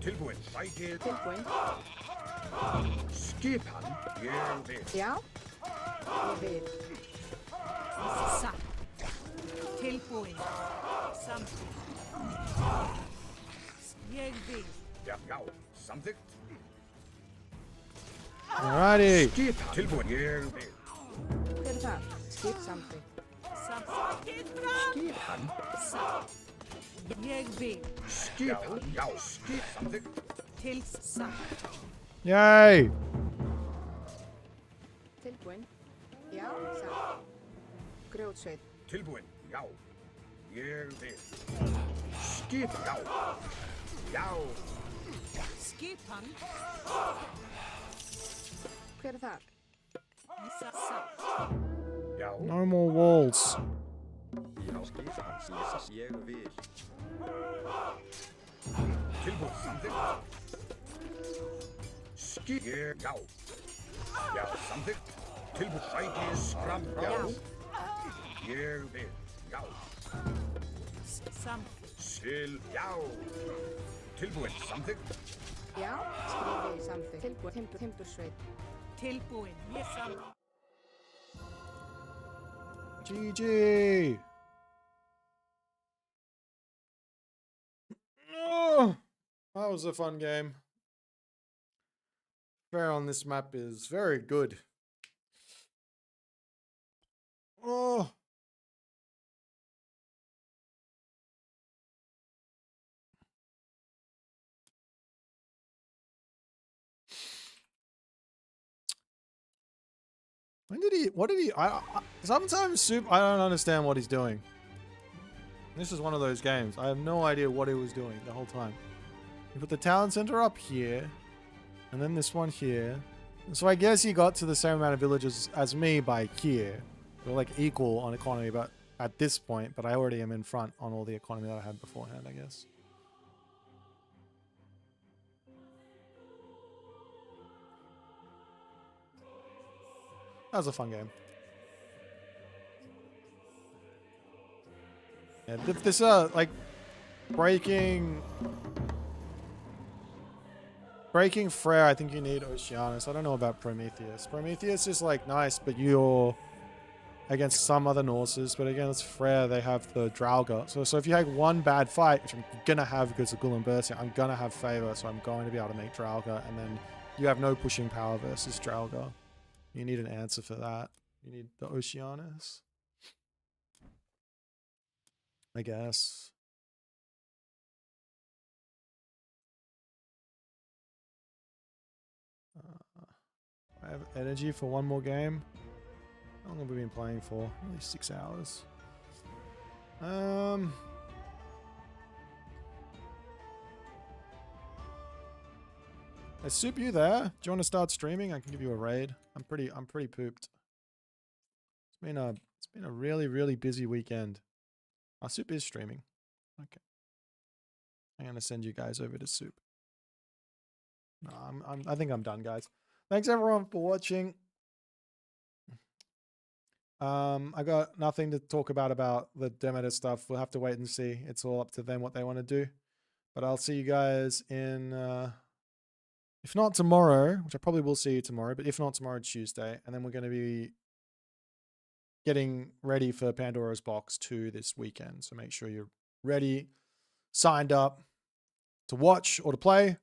Tilbúin. Sækið. Tilbúin. Skip hann. Ég vil. Já. Ég vil. Satt. Tilbúin. Samþykkt. Jag vill. Ja, samþykkt. Alrighty. Skipan. Tilbúin. Ég vil. Hver er það? Skip samþykkt. Skip fram. Skipan. Jag vill. Skipan. Já, skip samþykkt. Till sagt. Yay. Tilbúin. Já, satt. Grjótsveit. Tilbúin. Já. Ég vil. Skipan. Já. Já. Skipan. Hver er það? Satt. Já. No more walls. Já, skipan. Ég vil. Tilbúin. Samþykkt. Skip. Ég. Já. Já, samþykkt. Tilbúin. Sætis. Fram. Já. Ég vil. Já. Sam. Sil. Já. Tilbúin. Samþykkt. Já, skrifi samþykkt. Tilbúin. Timbursveit. Tillbúin. Ég sam. GG. Oh, that was a fun game. Fair on this map is very good. Oh. When did he, what did he, sometimes Soup, I don't understand what he's doing. This is one of those games. I have no idea what he was doing the whole time. You put the town center up here, and then this one here. So I guess he got to the same amount of villages as me by here. We're like equal on economy, but at this point, but I already am in front on all the economy that I had beforehand, I guess. That was a fun game. Yeah, this like breaking Freyr, I think you need Oceanus. I don't know about Prometheus. Prometheus is like nice, but you're against some other Norses, but against Freyr they have the Draugr. So if you have one bad fight, which I'm gonna have because of Gull and Berserk, I'm gonna have favor, so I'm going to be able to make Draugr, and then you have no pushing power versus Draugr. You need an answer for that. You need the Oceanus, I guess. I have energy for one more game. How long have we been playing for? Only 6 hours. Is Soup you there? Do you want to start streaming? I can give you a raid. I'm pretty pooped. It's been a really busy weekend. Soup is streaming. Okay. I'm gonna send you guys over to Soup. No, I think I'm done, guys. Thanks everyone for watching. I got nothing to talk about the Demeter stuff. We'll have to wait and see. It's all up to them what they want to do. But I'll see you guys in if not tomorrow, which I probably will see you tomorrow, but if not tomorrow, Tuesday. And then we're going to be getting ready for Pandora's Box 2 this weekend. So make sure you're ready, signed up to watch or to play.